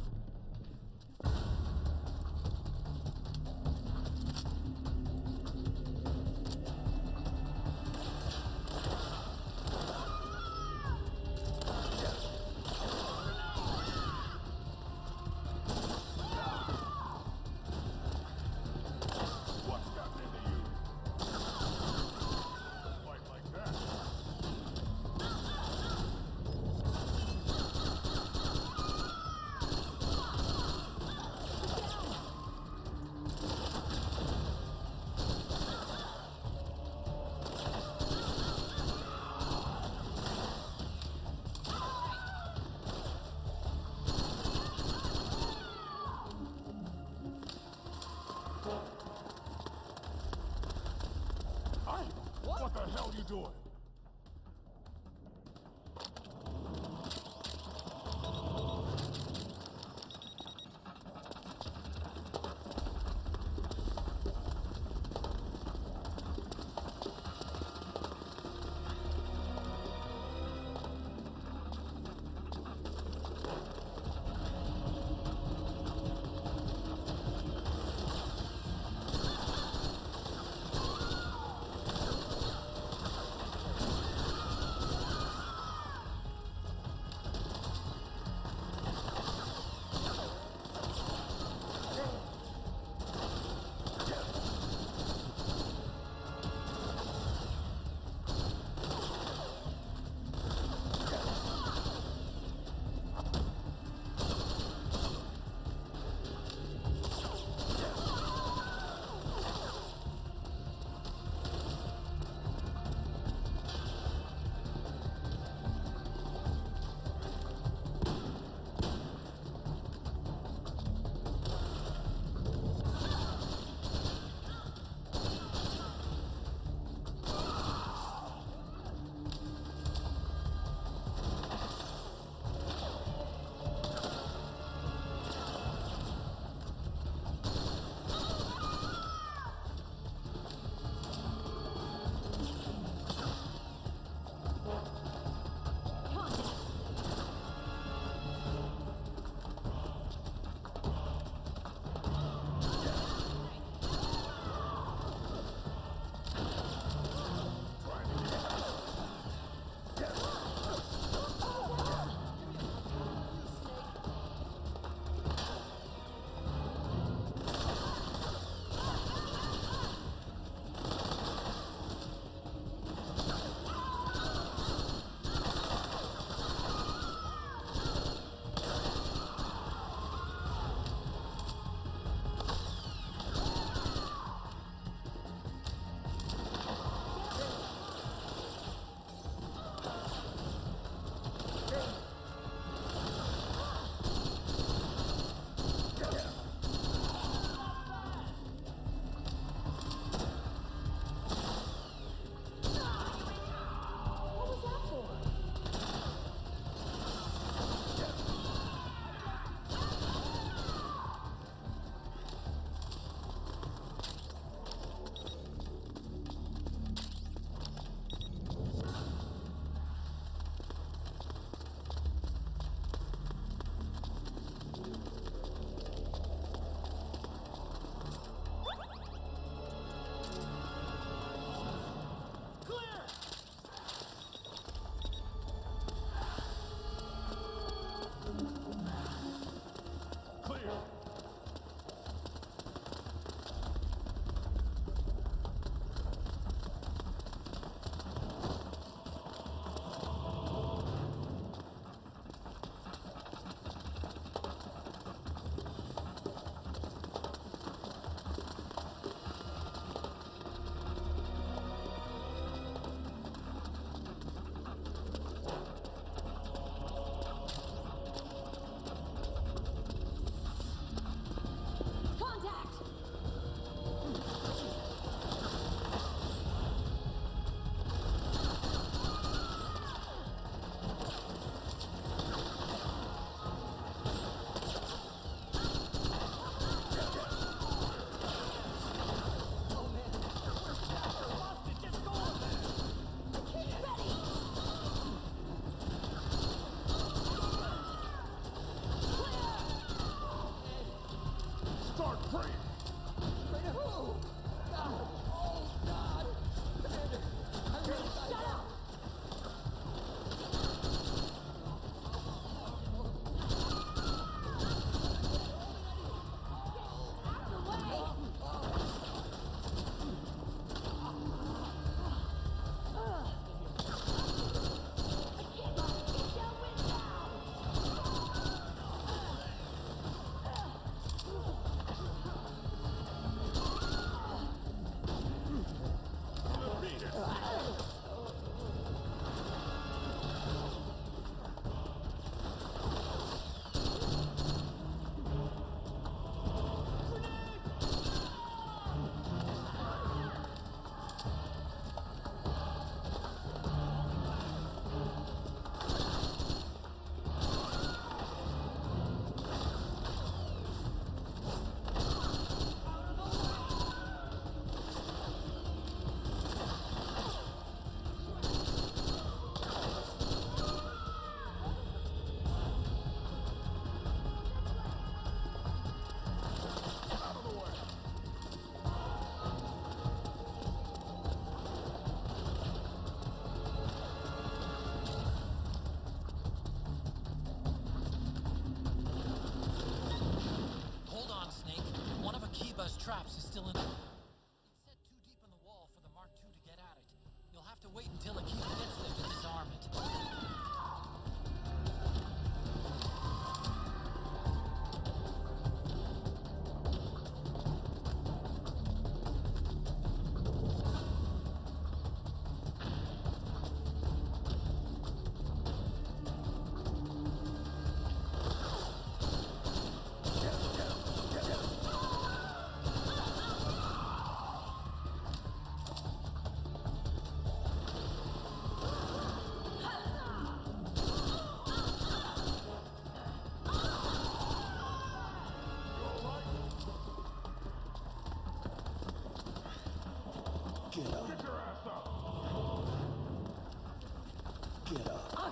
What the hell are you doing?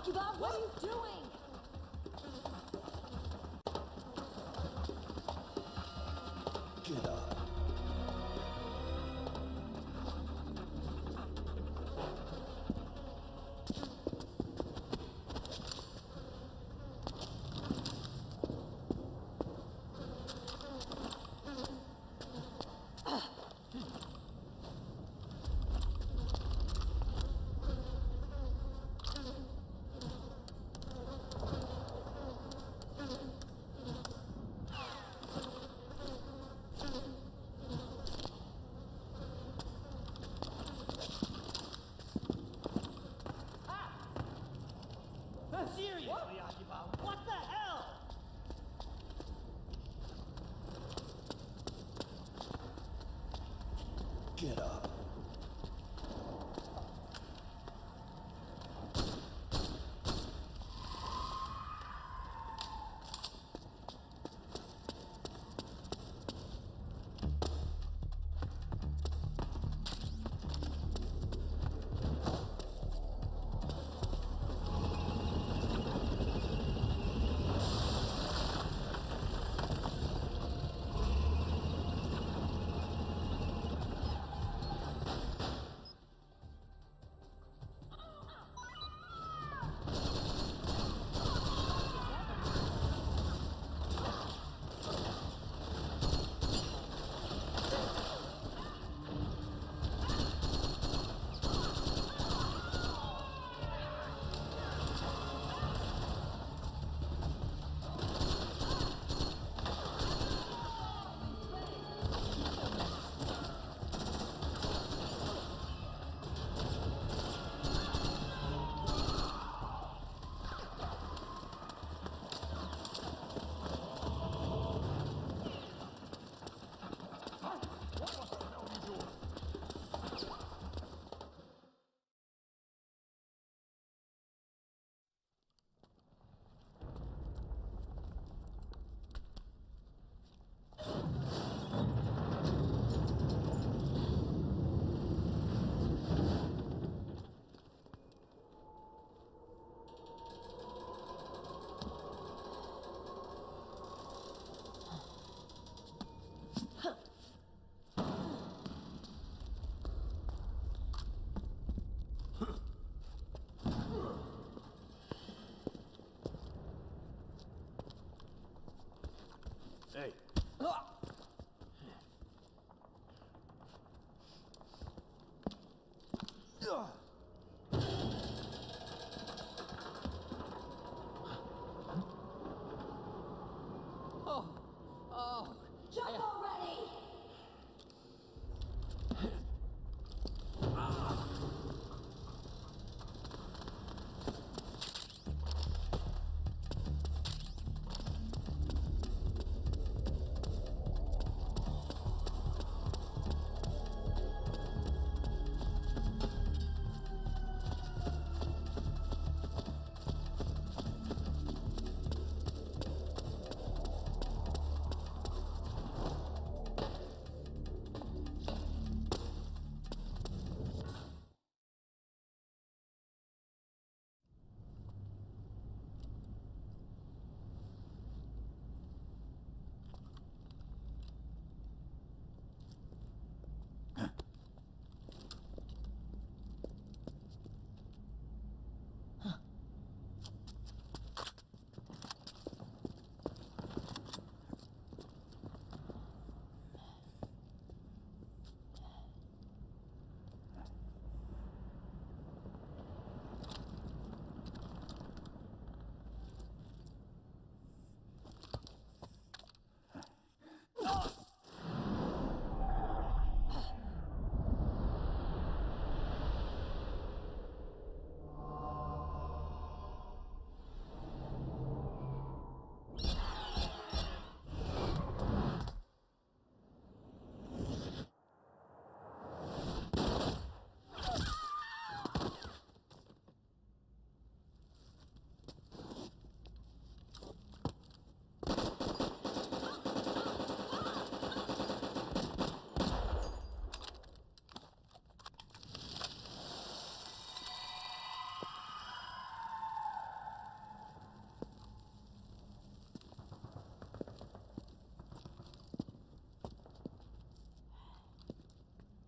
Akiba, what are you doing? Get up.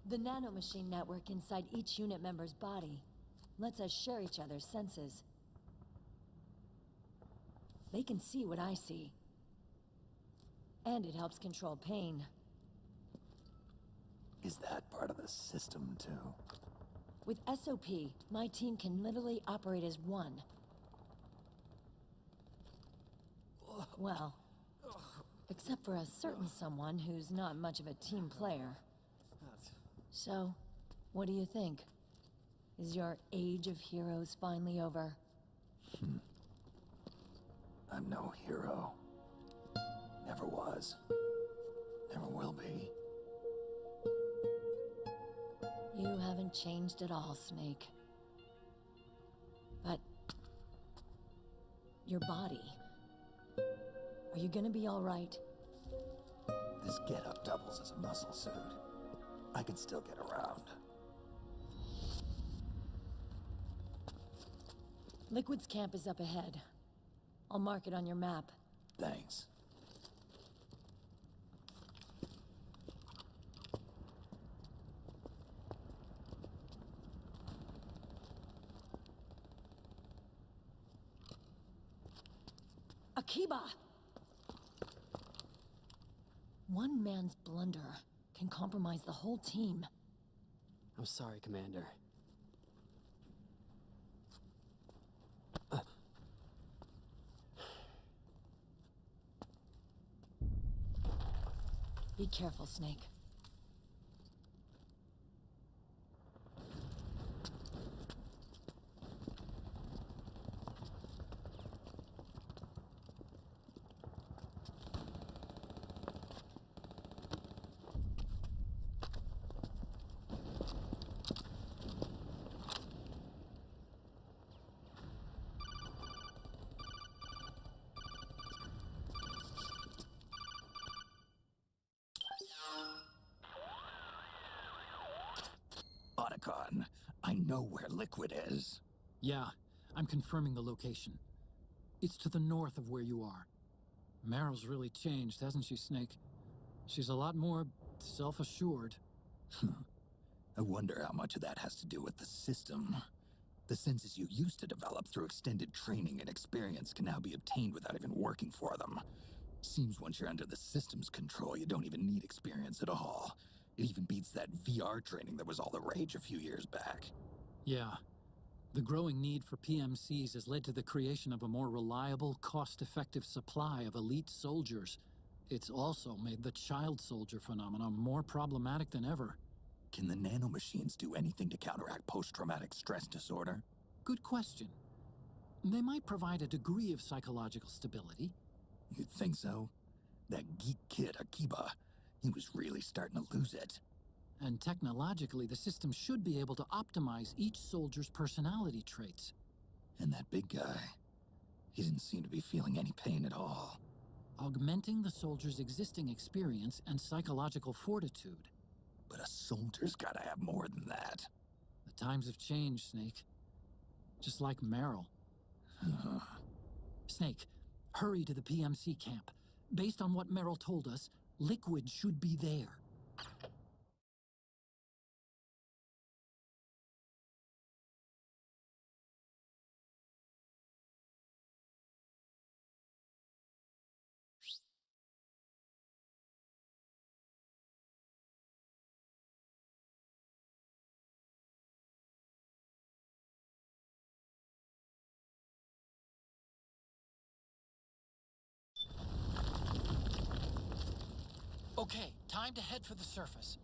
The nanomachine network inside each unit member's body lets us share each other's senses. They can see what I see. And it helps control pain. Is that part of the system, too? With SOP, my team can literally operate as one. Well, except for a certain someone who's not much of a team player. So, what do you think? Is your age of heroes finally over? I'm no hero. Never was. Never will be. You haven't changed at all, Snake. But... your body... are you gonna be alright? This getup doubles as a muscle suit. I can still get around. Liquid's camp is up ahead. I'll mark it on your map. Thanks. Akiba! One man's blunder can compromise the whole team. I'm sorry, Commander. Be careful, Snake. Otacon, I know where Liquid is. Yeah, I'm confirming the location. It's to the north of where you are. Meryl's really changed, hasn't she, Snake? She's a lot more self-assured. I wonder how much of that has to do with the system. The senses you used to develop through extended training and experience can now be obtained without even working for them. Seems once you're under the system's control, you don't even need experience at all. It even beats that VR training that was all the rage a few years back. Yeah. The growing need for PMCs has led to the creation of a more reliable, cost-effective supply of elite soldiers. It's also made the child soldier phenomenon more problematic than ever. Can the nanomachines do anything to counteract post-traumatic stress disorder? Good question. They might provide a degree of psychological stability. You'd think so? That geek kid, Akiba, he was really starting to lose it. And technologically, the system should be able to optimize each soldier's personality traits. And that big guy, he didn't seem to be feeling any pain at all. Augmenting the soldier's existing experience and psychological fortitude. But a soldier's gotta have more than that. The times have changed, Snake. Just like Meryl. Snake, hurry to the PMC camp. Based on what Meryl told us, Liquid should be there. Okay, time to head for the surface.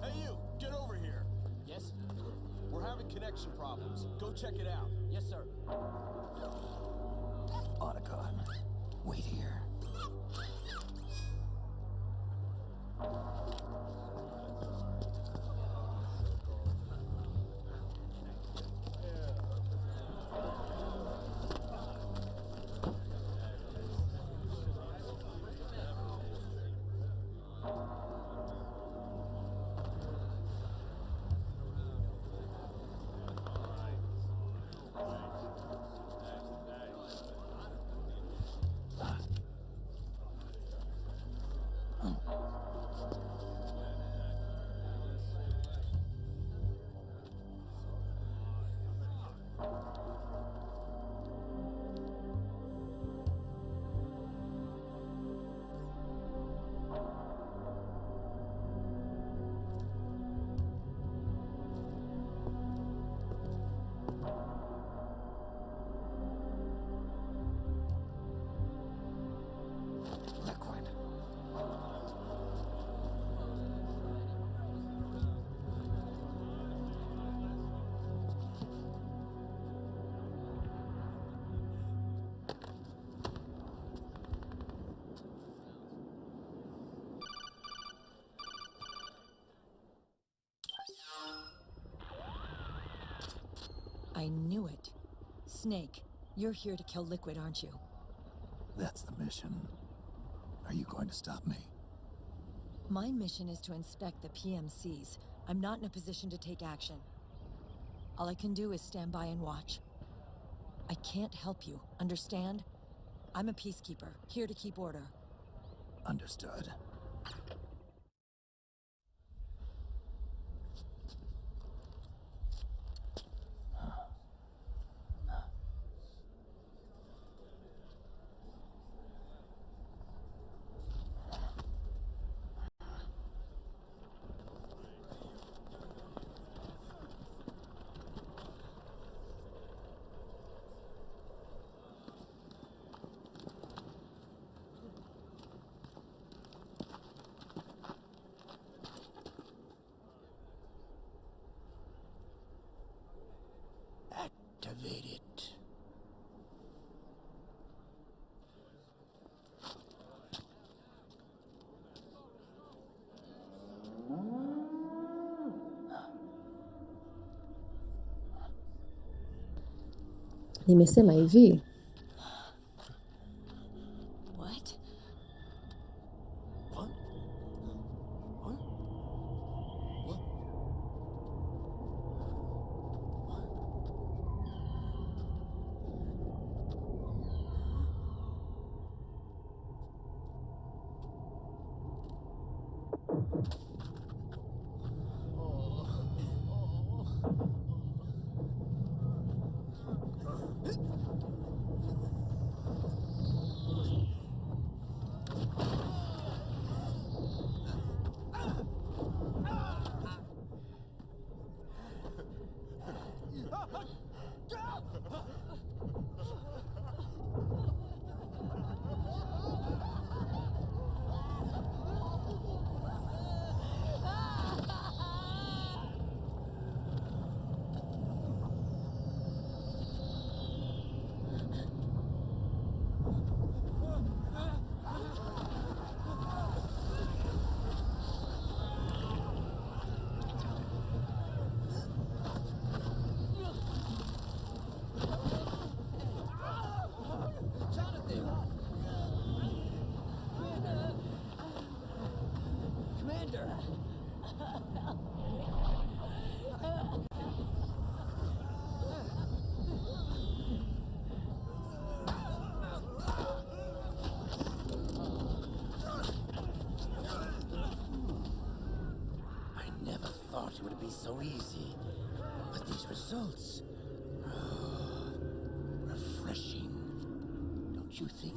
Hey you, get over here. Yes? We're having connection problems. Go check it out. Yes, sir. Otacon, wait here. Liquid. I knew it. Snake, you're here to kill Liquid, aren't you? That's the mission. Are you going to stop me? My mission is to inspect the PMCs. I'm not in a position to take action. All I can do is stand by and watch. I can't help you, understand? I'm a peacekeeper, here to keep order. Understood. Activate it. Nimesema hivi, What? What? What? What? It would be so easy. But these results... refreshing. refreshing, don't you think?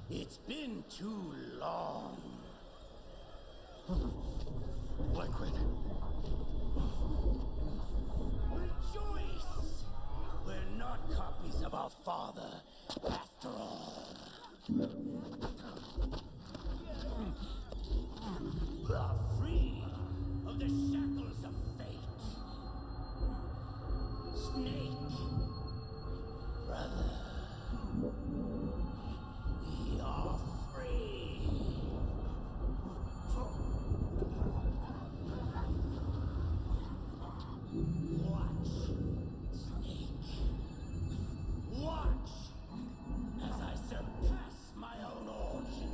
It's been too long. Liquid. Rejoice! We're not copies of our father, after all. We are free of the shackles of fate. Snake, brother. We are free. Watch, Snake. Watch as I surpass my own origin.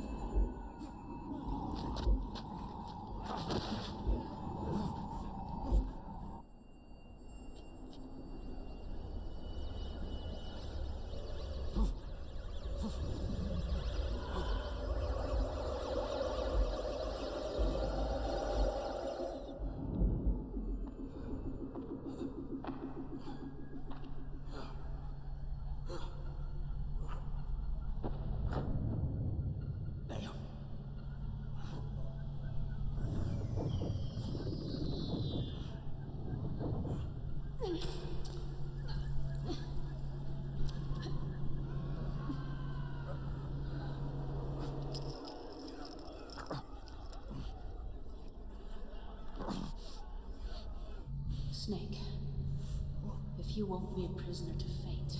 Snake, if you won't be a prisoner to fate,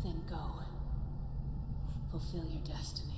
then go. Fulfill your destiny.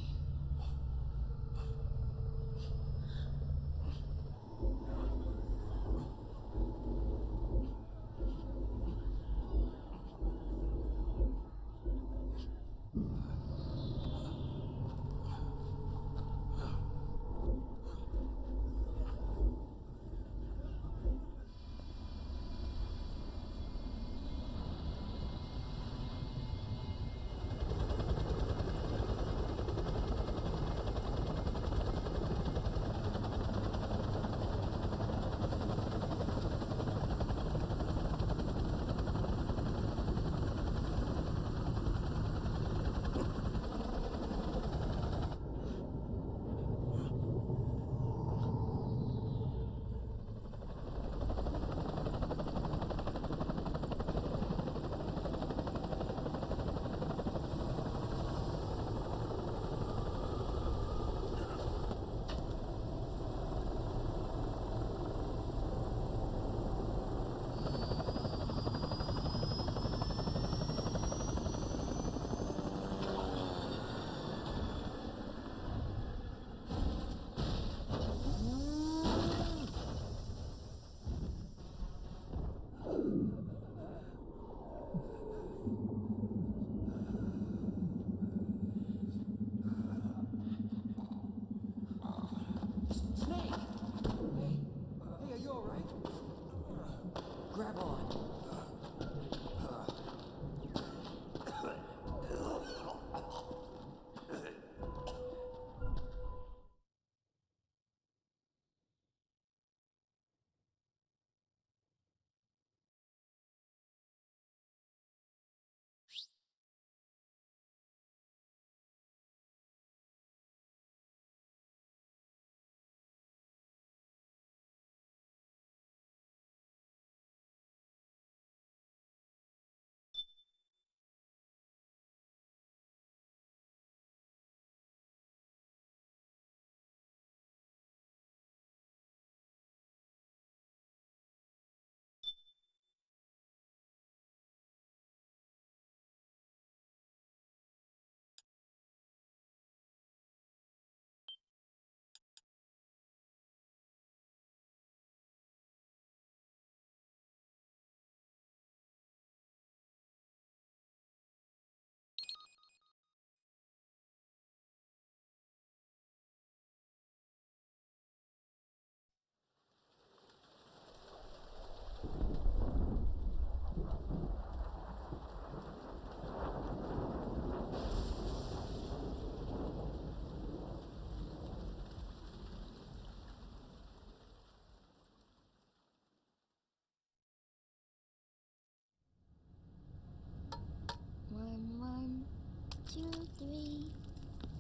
2, 3,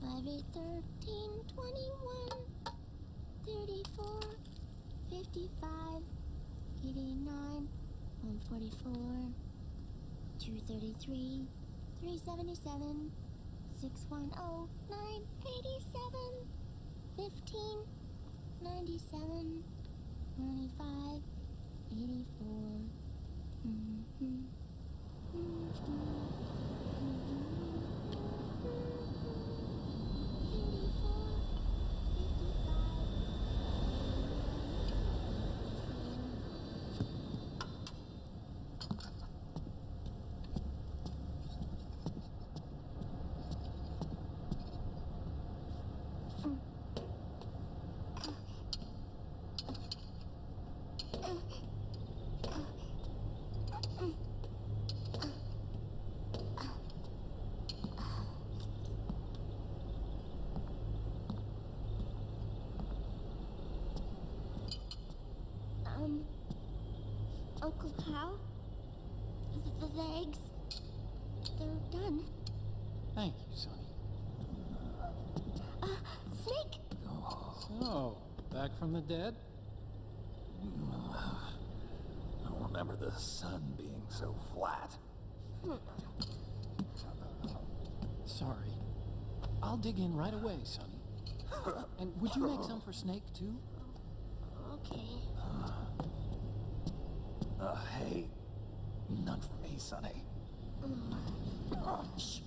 5, 8, 13, 21, 34, 55, 89, 144, 233, 377, 610, 987, 15, 97, 95, 84. Uncle Hal? The eggs? They're done. Thank you, Sonny. Snake? So, back from the dead? I don't remember the sun being so flat. Sorry. I'll dig in right away, Sonny. And would you make some for Snake, too? Okay. Hey, none for me, Sonny. Shh.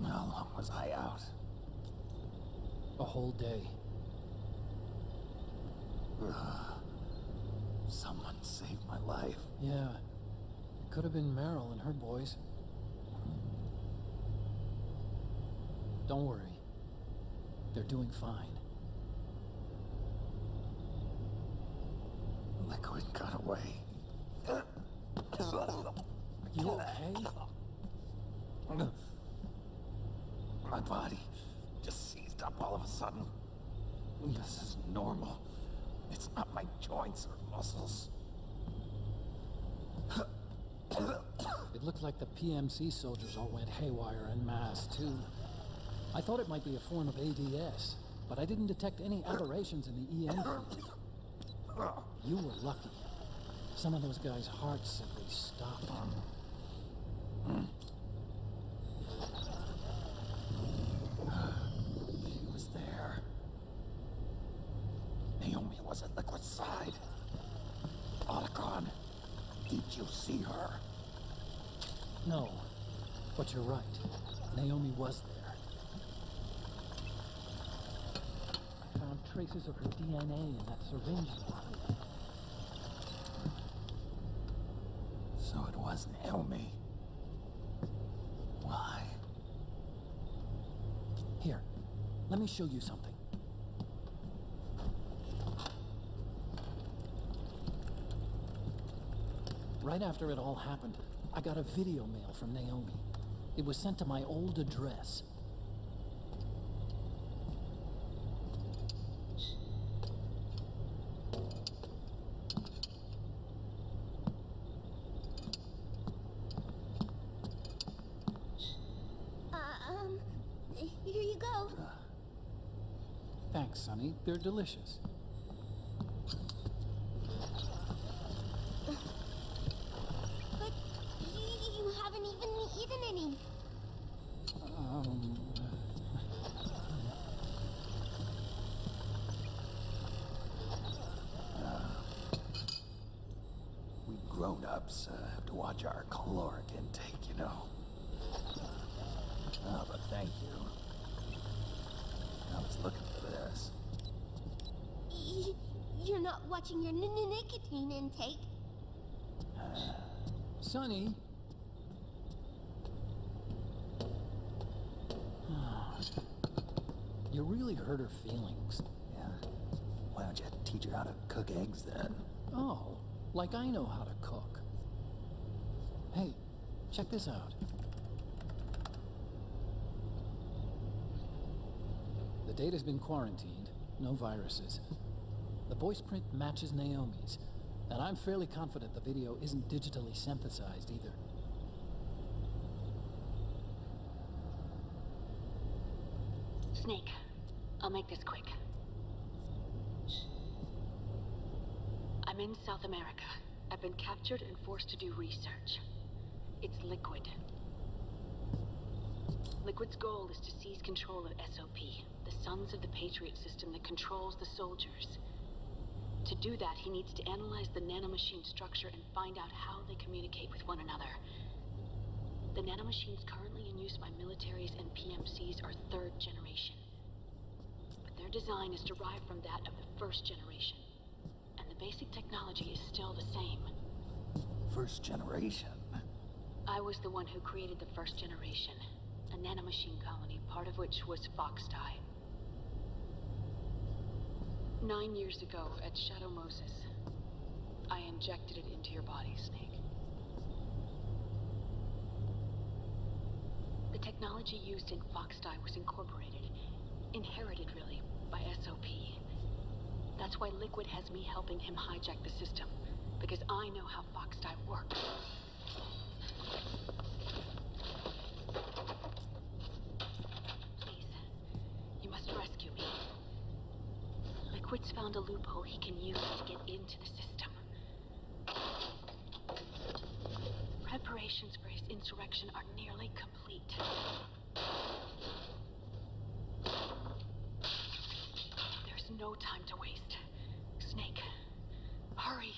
How long was I out? A whole day. Someone saved my life. Yeah. It could have been Meryl and her boys. Don't worry. They're doing fine. Liquid got away. Are you okay? My body just seized up all of a sudden. This is normal. It's not my joints or muscles. It looked like the PMC soldiers all went haywire en masse, too. I thought it might be a form of ADS, but I didn't detect any aberrations in the EM field. You were lucky. Some of those guys' hearts simply stopped. She was there. Naomi was at Liquid's side. Otacon, did you see her? No, but you're right. Naomi was there. I found traces of her DNA in that syringe. So it was Naomi. Why? Here, let me show you something. Right after it all happened, I got a video mail from Naomi. It was sent to my old address. Here you go. Thanks, Sonny. They're delicious. But you haven't even eaten any. We grown-ups have to watch our caloric intake, you know. Oh, but thank you. I was looking for this. You're not watching your nicotine intake. Sonny. You really hurt her feelings. Yeah. Why don't you teach her how to cook eggs then? Oh, like I know how to cook. Hey, check this out. The data's been quarantined, no viruses. The voice print matches Naomi's, and I'm fairly confident the video isn't digitally synthesized either. Snake, I'll make this quick. I'm in South America. I've been captured and forced to do research. It's Liquid. Liquid's goal is to seize control of SOP, the Sons of the Patriot system that controls the soldiers. To do that, he needs to analyze the nanomachine structure and find out how they communicate with one another. The nanomachines currently in use by militaries and PMCs are 3rd generation. But their design is derived from that of the 1st generation. And the basic technology is still the same. 1st generation? I was the one who created the 1st generation. A nanomachine colony, part of which was Foxdie. 9 years ago, at Shadow Moses, I injected it into your body, Snake. The technology used in Foxdie was incorporated, inherited really, by SOP. That's why Liquid has me helping him hijack the system, because I know how Foxdie works. Rescue me. Liquid's found a loophole he can use to get into the system. Preparations for his insurrection are nearly complete. There's no time to waste. Snake, hurry.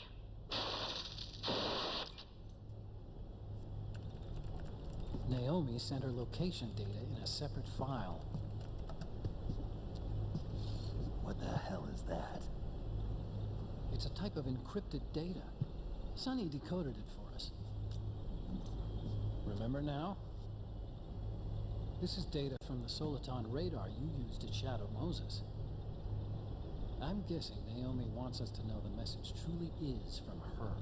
Naomi sent her location data in a separate file. What the hell is that? It's a type of encrypted data. Sonny decoded it for us. Remember now? This is data from the Soliton radar you used at Shadow Moses. I'm guessing Naomi wants us to know the message truly is from her.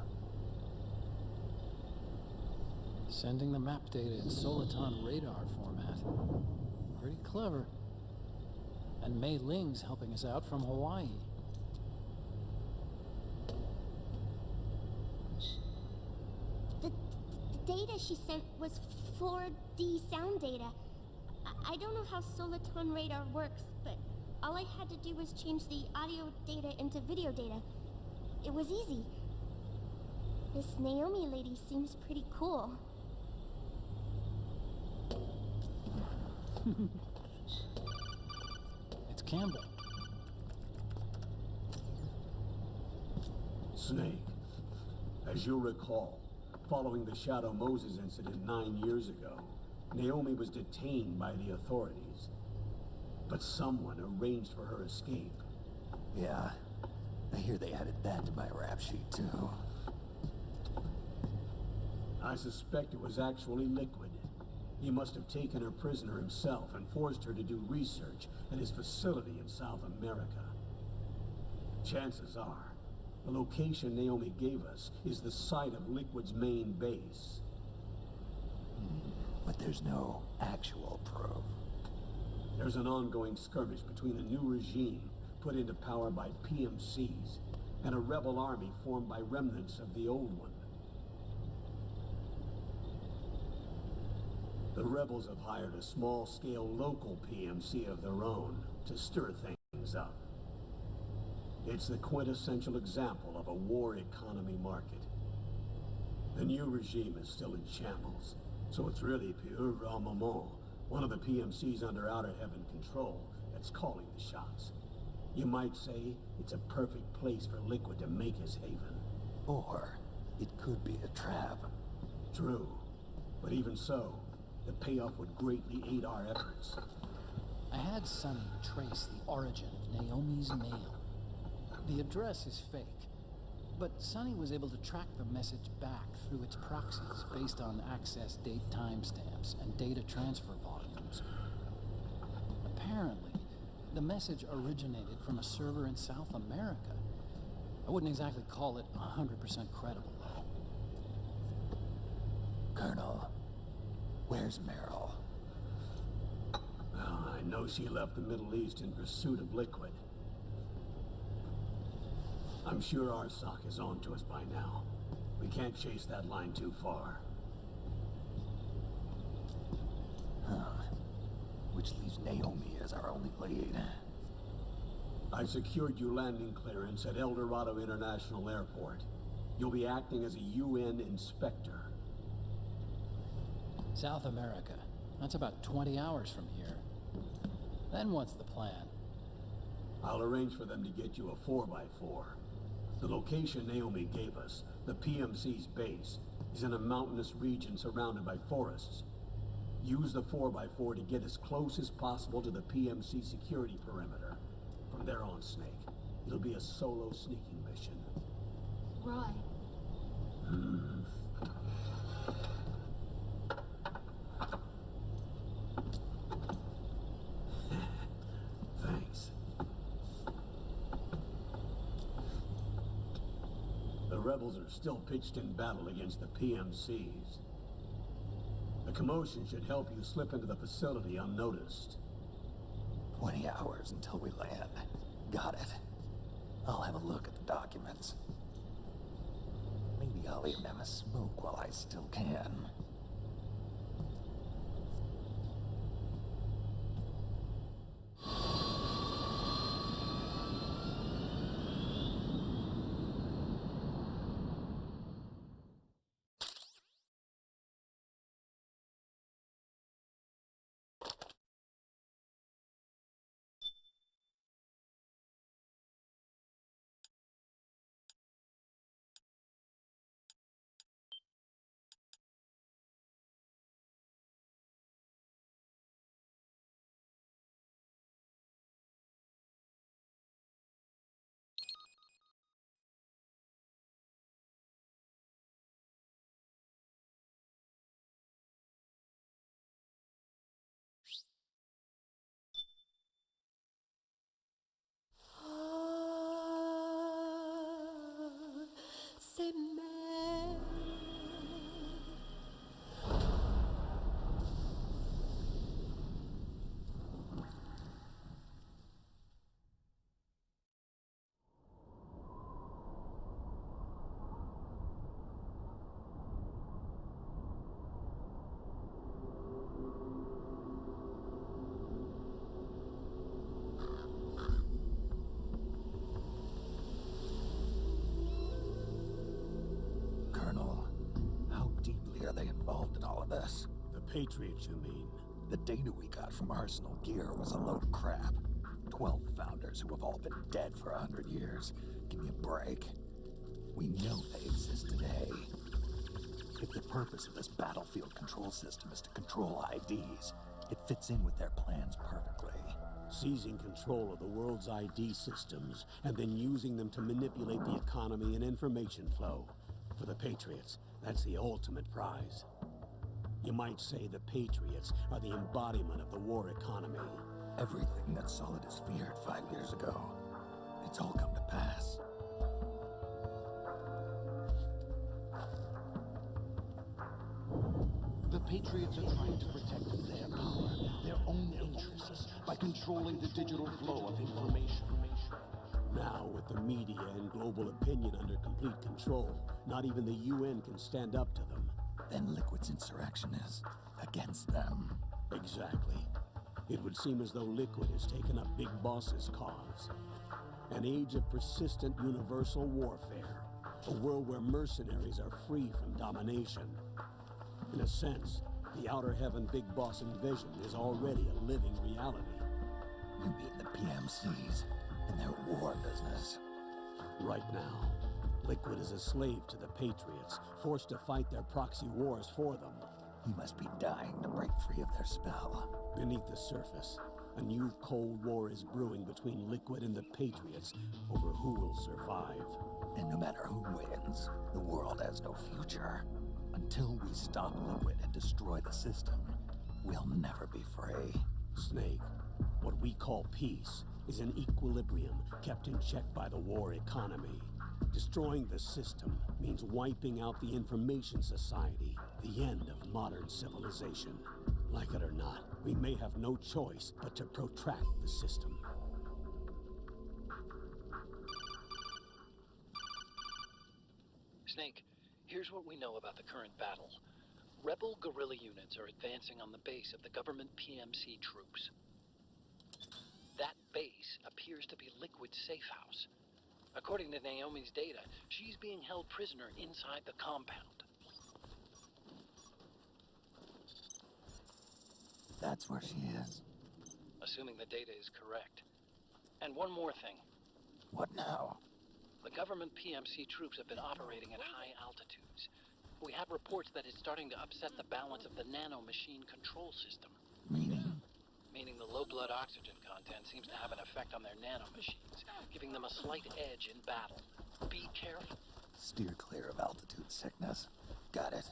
Sending the map data in Soliton radar format. Pretty clever. And Mei Ling's helping us out from Hawaii. The data she sent was 4D sound data. I don't know how Soliton radar works, but all I had to do was change the audio data into video data. It was easy. This Naomi lady seems pretty cool. It's Campbell. Snake, as you'll recall, following the Shadow Moses incident 9 years ago, Naomi was detained by the authorities. But someone arranged for her escape. Yeah, I hear they added that to my rap sheet too. I suspect it was actually Liquid. He must have taken her prisoner himself and forced her to do research at his facility in South America. Chances are, the location Naomi gave us is the site of Liquid's main base. But there's no actual proof. There's an ongoing skirmish between a new regime put into power by PMCs and a rebel army formed by remnants of the old one. The rebels have hired a small-scale local PMC of their own to stir things up. It's the quintessential example of a war economy market. The new regime is still in shambles, so it's really Pure Moment, one of the PMCs under Outer Heaven control, that's calling the shots. You might say it's a perfect place for Liquid to make his haven. Or it could be a trap. True, but even so, the payoff would greatly aid our efforts. I had Sonny trace the origin of Naomi's mail. The address is fake, but Sonny was able to track the message back through its proxies based on access date timestamps and data transfer volumes. Apparently, the message originated from a server in South America. I wouldn't exactly call it 100% credible, though. Colonel, where's Meryl? Well, I know she left the Middle East in pursuit of Liquid. I'm sure our sock is on to us by now. We can't chase that line too far. Which leaves Naomi as our only lead. I've secured you landing clearance at El Dorado International Airport. You'll be acting as a UN inspector. South America. That's about 20 hours from here. Then what's the plan? I'll arrange for them to get you a 4x4. The location Naomi gave us, the PMC's base, is in a mountainous region surrounded by forests. Use the 4x4 to get as close as possible to the PMC security perimeter. From there on, Snake, it'll be a solo sneaking mission. Roy. Thanks. The rebels are still pitched in battle against the PMCs. The commotion should help you slip into the facility unnoticed. 20 hours until we land. Got it. I'll have a look at the documents. Maybe I'll even have a smoke while I still can. Are they involved in all of this? The Patriots, you mean? The data we got from Arsenal Gear was a load of crap. 12 founders who have all been dead for 100 years. Give me a break. We know they exist today. If the purpose of this battlefield control system is to control IDs, it fits in with their plans perfectly. Seizing control of the world's ID systems, and then using them to manipulate the economy and information flow. For the Patriots, that's the ultimate prize. You might say the Patriots are the embodiment of the war economy. Everything that Solidus feared 5 years ago, it's all come to pass. The Patriots are trying to protect their power, their own interests, by controlling the digital flow of information. Now, with the media and global opinion under complete control, not even the UN can stand up to them. Then Liquid's insurrection is against them. Exactly. It would seem as though Liquid has taken up Big Boss's cause. An age of persistent universal warfare. A world where mercenaries are free from domination. In a sense, the Outer Heaven Big Boss envision is already a living reality. You mean the PMCs and their war business? Right now, Liquid is a slave to the Patriots, forced to fight their proxy wars for them. He must be dying to break free of their spell. Beneath the surface, a new Cold War is brewing between Liquid and the Patriots over who will survive. And no matter who wins, the world has no future. Until we stop Liquid and destroy the system, we'll never be free. Snake, what we call peace is an equilibrium kept in check by the war economy. Destroying the system means wiping out the information society, the end of modern civilization. Like it or not, we may have no choice but to protract the system. Snake, here's what we know about the current battle. Rebel guerrilla units are advancing on the base of the government PMC troops. That base appears to be Liquid's safe house. According to Naomi's data, she's being held prisoner inside the compound. That's where she is. Assuming the data is correct. And one more thing. What now? The government PMC troops have been operating at high altitudes. We have reports that it's starting to upset the balance of the nanomachine control system. Meaning? Meaning the low blood oxygen content seems to have an effect on their nanomachines, giving them a slight edge in battle. Be careful. Steer clear of altitude sickness. Got it.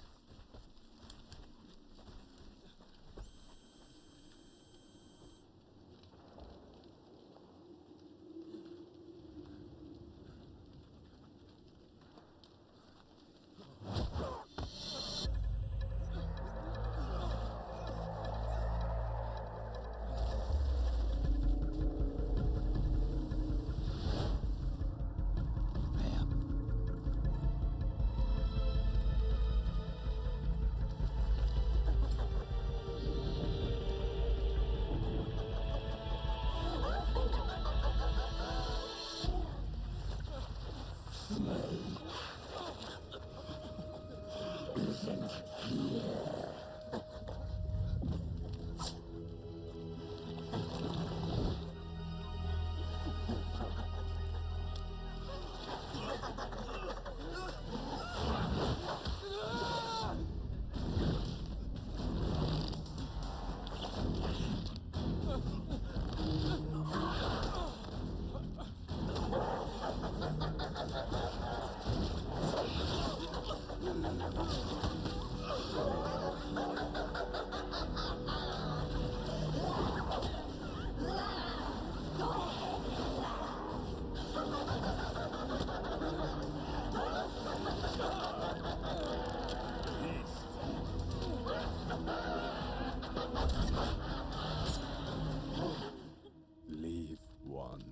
Leave one.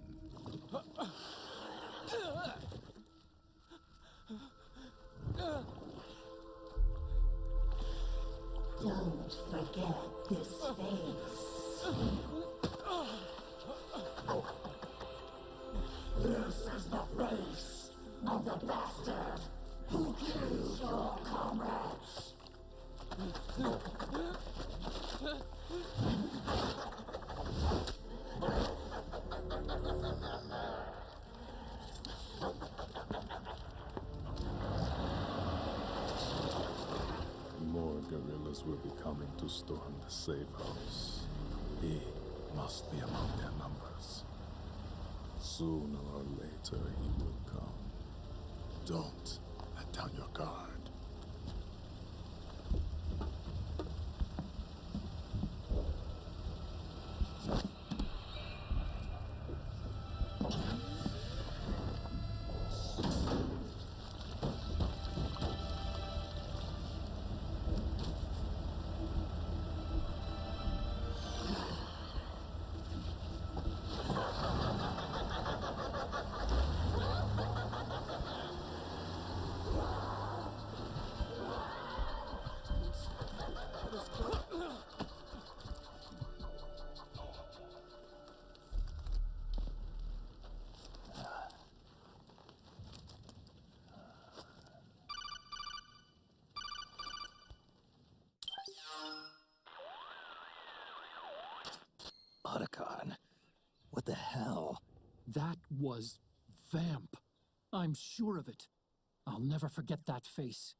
Don't forget this face. This is the face of the bastard who killed your comrades. More guerrillas will be coming to storm the safe house. He must be among their numbers. Sooner or later he will come. Don't let down your guard. Otacon. What the hell? That was Vamp. I'm sure of it. I'll never forget that face.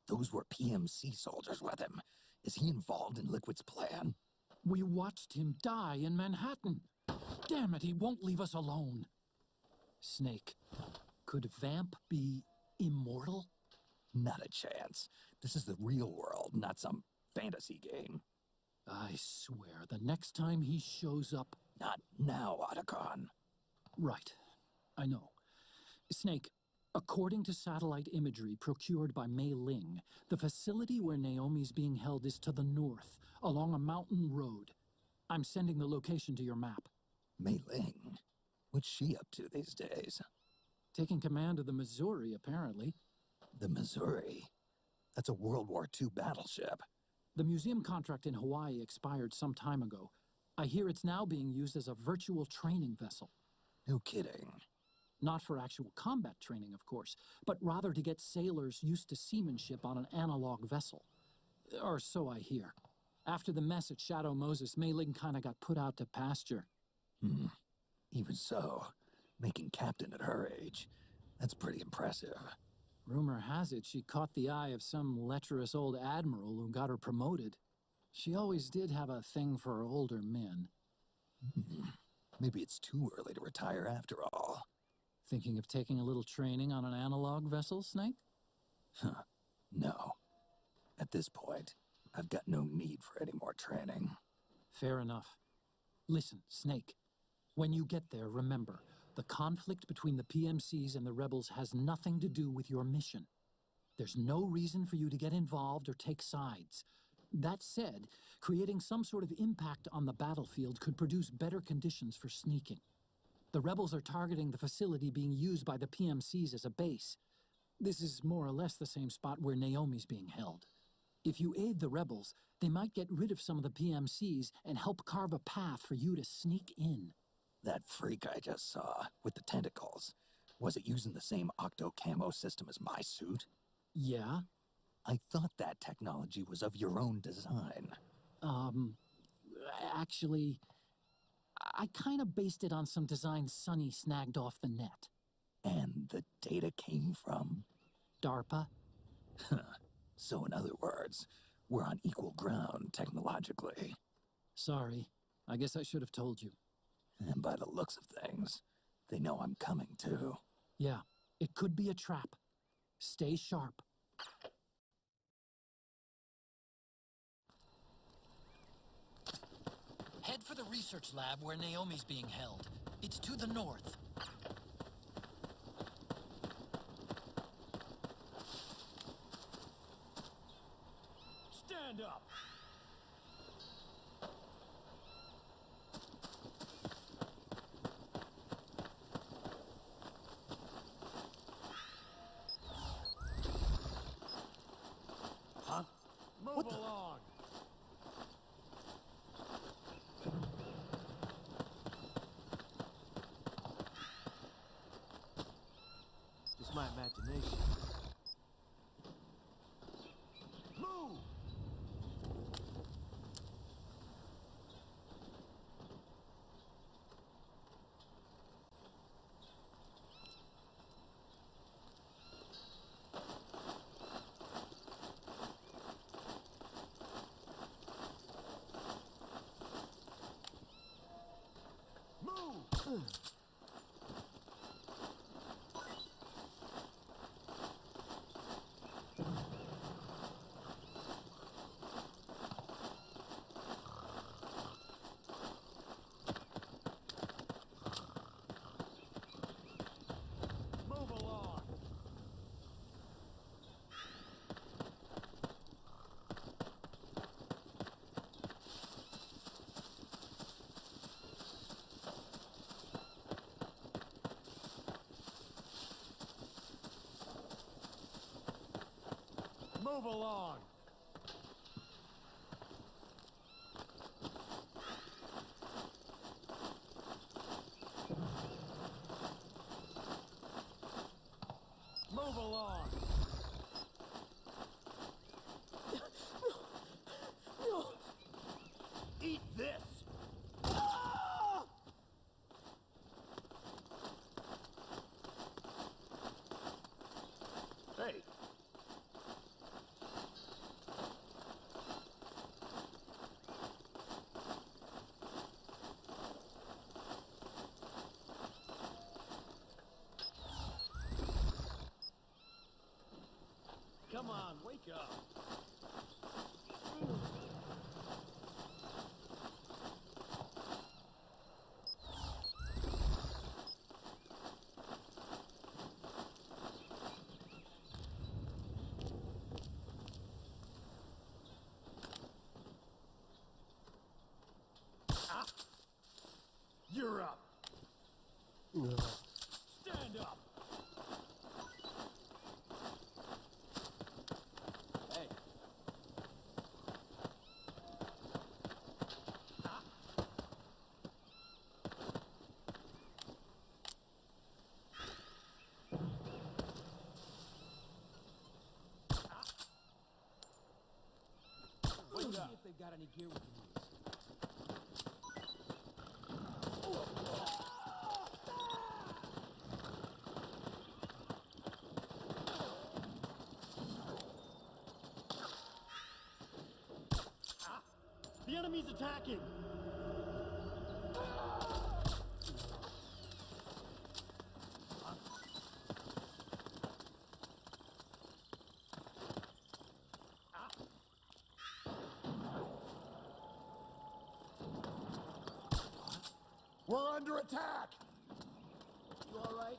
Those were PMC soldiers with him. Is he involved in Liquid's plan? We watched him die in Manhattan. Damn it, he won't leave us alone. Snake, could Vamp be immortal? Not a chance. This is the real world, not some fantasy game. I swear, the next time he shows up... Not now, Otacon. Right. I know. Snake, according to satellite imagery procured by Mei Ling, the facility where Naomi's being held is to the north, along a mountain road. I'm sending the location to your map. Mei Ling? What's she up to these days? Taking command of the Missouri, apparently. The Missouri? That's a World War II battleship. The museum contract in Hawaii expired some time ago. I hear it's now being used as a virtual training vessel. No kidding. Not for actual combat training, of course, but rather to get sailors used to seamanship on an analog vessel. Or so I hear. After the mess at Shadow Moses, Mei Ling kinda got put out to pasture. Even so, making captain at her age, that's pretty impressive. Rumor has it she caught the eye of some lecherous old admiral who got her promoted. She always did have a thing for older men. Maybe it's too early to retire after all. Thinking of taking a little training on an analog vessel, Snake? No. At this point, I've got no need for any more training. Fair enough. Listen, Snake. When you get there, remember, the conflict between the PMCs and the rebels has nothing to do with your mission. There's no reason for you to get involved or take sides. That said, creating some sort of impact on the battlefield could produce better conditions for sneaking. The rebels are targeting the facility being used by the PMCs as a base. This is more or less the same spot where Naomi's being held. If you aid the rebels, they might get rid of some of the PMCs and help carve a path for you to sneak in. That freak I just saw, with the tentacles, was it using the same octo-camo system as my suit? Yeah? I thought that technology was of your own design. Actually, I kinda based it on some designs Sonny snagged off the net. And the data came from? DARPA. So in other words, we're on equal ground technologically. Sorry. I guess I should have told you. And by the looks of things, they know I'm coming too. Yeah, it could be a trap. Stay sharp. Head for the research lab where Naomi's being held. It's to the north. Stand up! Huh? Move along! Just my imagination. Move! Move! Move along! Move along! Move along! No! Eat this! Hey! Come on, wake up! Ah. You're up! Stand up! got any gear we can use. The enemy's attacking! We're under attack! You alright?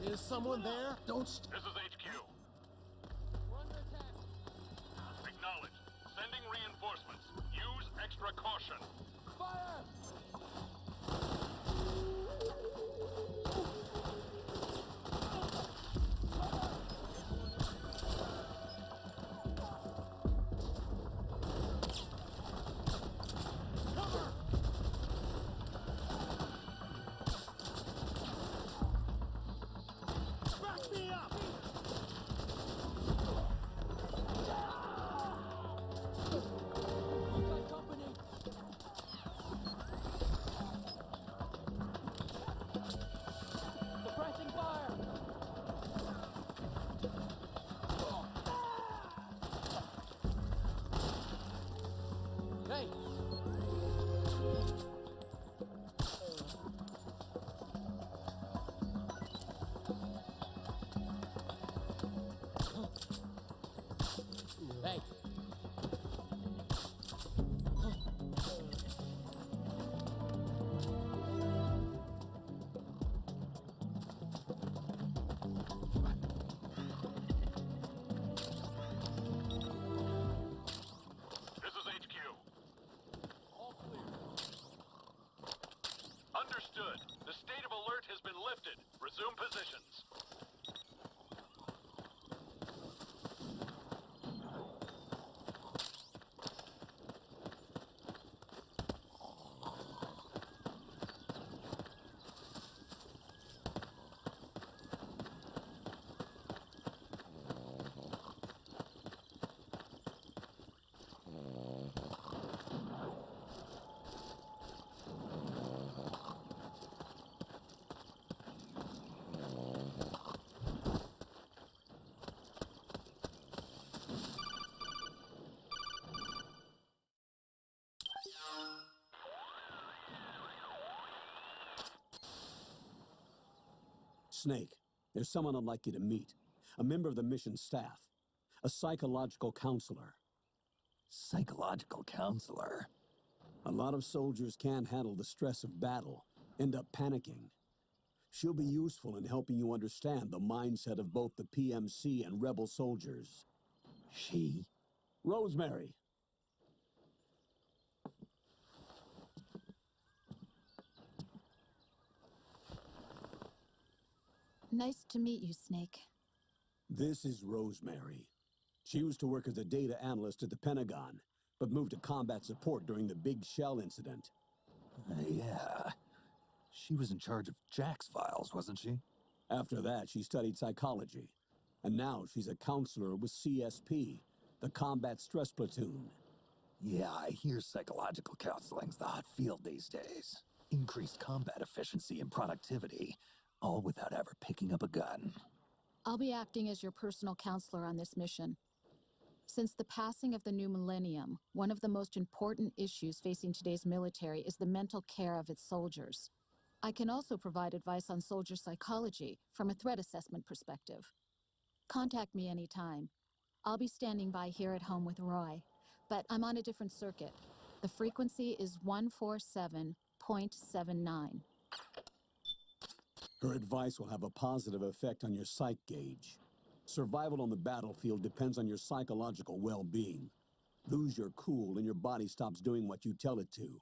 Is someone there? Don't This is HQ. We're under attack. Acknowledged. Sending reinforcements. Use extra caution. Fire! Back me up! We got company! Suppressing fire! Hey! Hey! This is HQ. All clear. Understood. The state of alert has been lifted. Resume positions. Snake, there's someone I'd like you to meet. A member of the mission staff. A psychological counselor. Psychological counselor? A lot of soldiers can't handle the stress of battle, end up panicking. She'll be useful in helping you understand the mindset of both the PMC and rebel soldiers. She? Rosemary. Nice to meet you, Snake. This is Rosemary. She used to work as a data analyst at the Pentagon, but moved to combat support during the Big Shell incident. Yeah. She was in charge of Jack's files, wasn't she? After that, she studied psychology. And now she's a counselor with CSP, the Combat Stress Platoon. Yeah, I hear psychological counseling's the hot field these days. Increased combat efficiency and productivity, all without ever picking up a gun. I'll be acting as your personal counselor on this mission. Since the passing of the new millennium, one of the most important issues facing today's military is the mental care of its soldiers. I can also provide advice on soldier psychology from a threat assessment perspective. Contact me anytime. I'll be standing by here at home with Roy, but I'm on a different circuit. The frequency is 147.79. Her advice will have a positive effect on your psych gauge. Survival on the battlefield depends on your psychological well-being. Lose your cool and your body stops doing what you tell it to.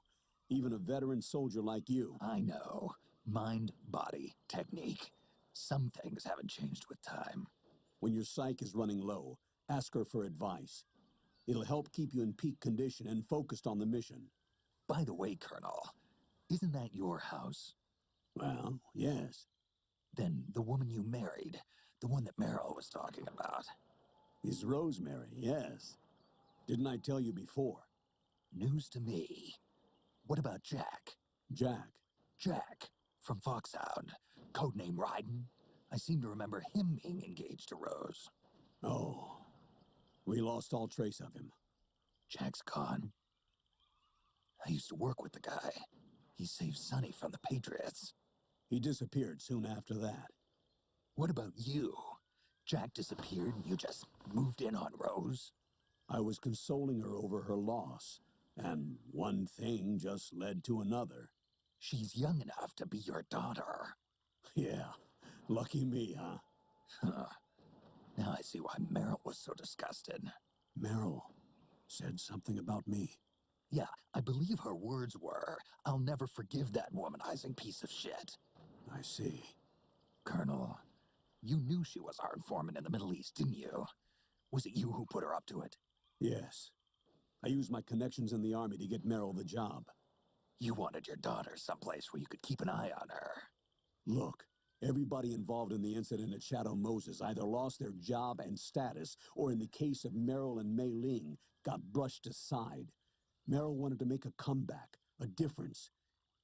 Even a veteran soldier like you. I know. Mind, body, technique. Some things haven't changed with time. When your psyche is running low, ask her for advice. It'll help keep you in peak condition and focused on the mission. By the way, Colonel, isn't that your house? Well, yes. Then the woman you married, The one that Meryl was talking about. Is Rosemary, yes. Didn't I tell you before? News to me. What about Jack? Jack? Jack, from Foxhound. Codename Ryden. I seem to remember him being engaged to Rose. Oh. We lost all trace of him. Jack's gone. I used to work with the guy. He saved Sonny from the Patriots. He disappeared soon after that. What about you? Jack disappeared and you just moved in on Rose? I was consoling her over her loss, and one thing just led to another. She's young enough to be your daughter. Yeah, lucky me, huh? Now I see why Meryl was so disgusted. Meryl said something about me. Yeah, I believe her words were, "I'll never forgive that womanizing piece of shit." I see. Colonel, you knew she was our informant in the Middle East, didn't you? Was it you who put her up to it? Yes. I used my connections in the army to get Meryl the job. You wanted your daughter someplace where you could keep an eye on her. Look, everybody involved in the incident at Shadow Moses either lost their job and status, or in the case of Meryl and Mei Ling, got brushed aside. Meryl wanted to make a comeback, a difference.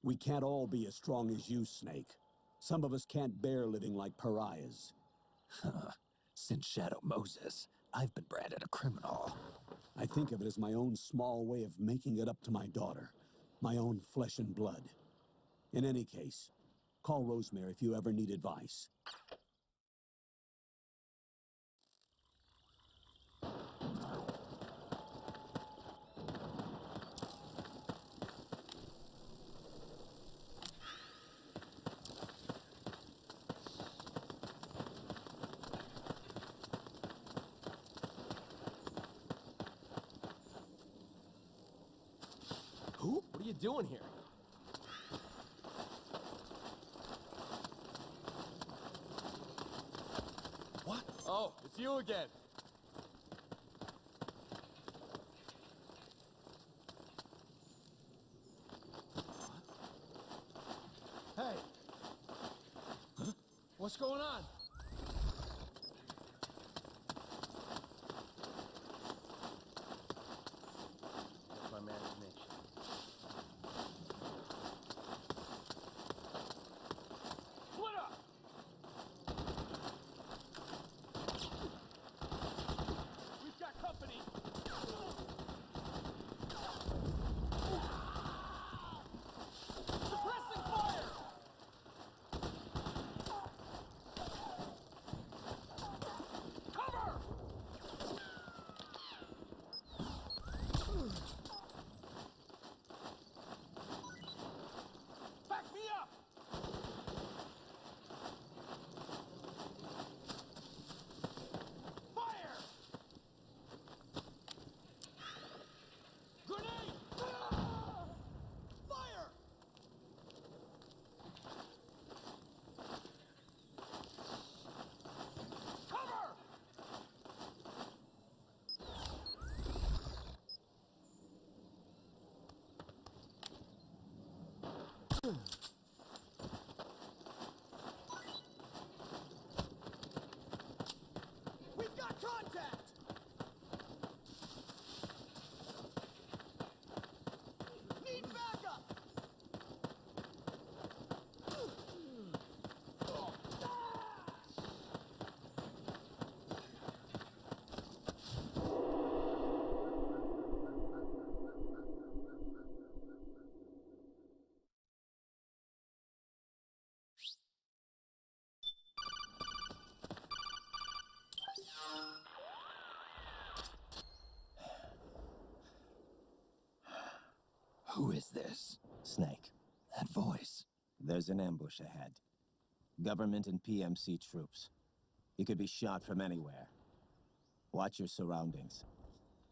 We can't all be as strong as you, Snake. Some of us can't bear living like pariahs. Since Shadow Moses, I've been branded a criminal. I think of it as my own small way of making it up to my daughter. My own flesh and blood. In any case, call Rosemary if you ever need advice. Who? What are you doing here? What? Oh, it's you again. Hey. Huh? What's going on? That's my imagination. Split up! We've got company! Suppressing fire! Cover! Back me up! Fire! Grenade! Fire! Cover! We've got contact! Need backup! Who is this? Snake. That voice. There's an ambush ahead. Government and PMC troops. You could be shot from anywhere. Watch your surroundings.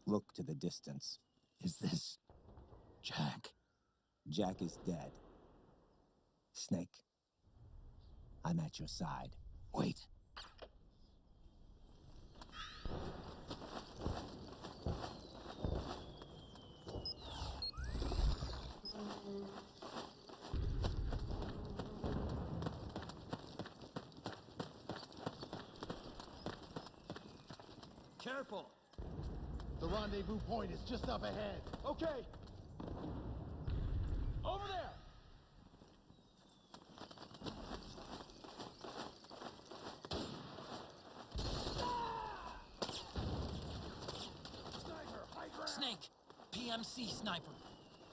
Look to the distance. Is this Jack? Jack is dead. Snake, I'm at your side. Wait. Careful! The rendezvous point is just up ahead. Okay. Over there! Snake! PMC sniper.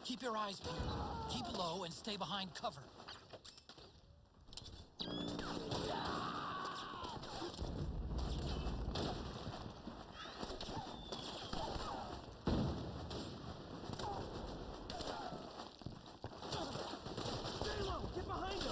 Keep your eyes peeled. Keep low and stay behind cover. Stay low! Get behind him!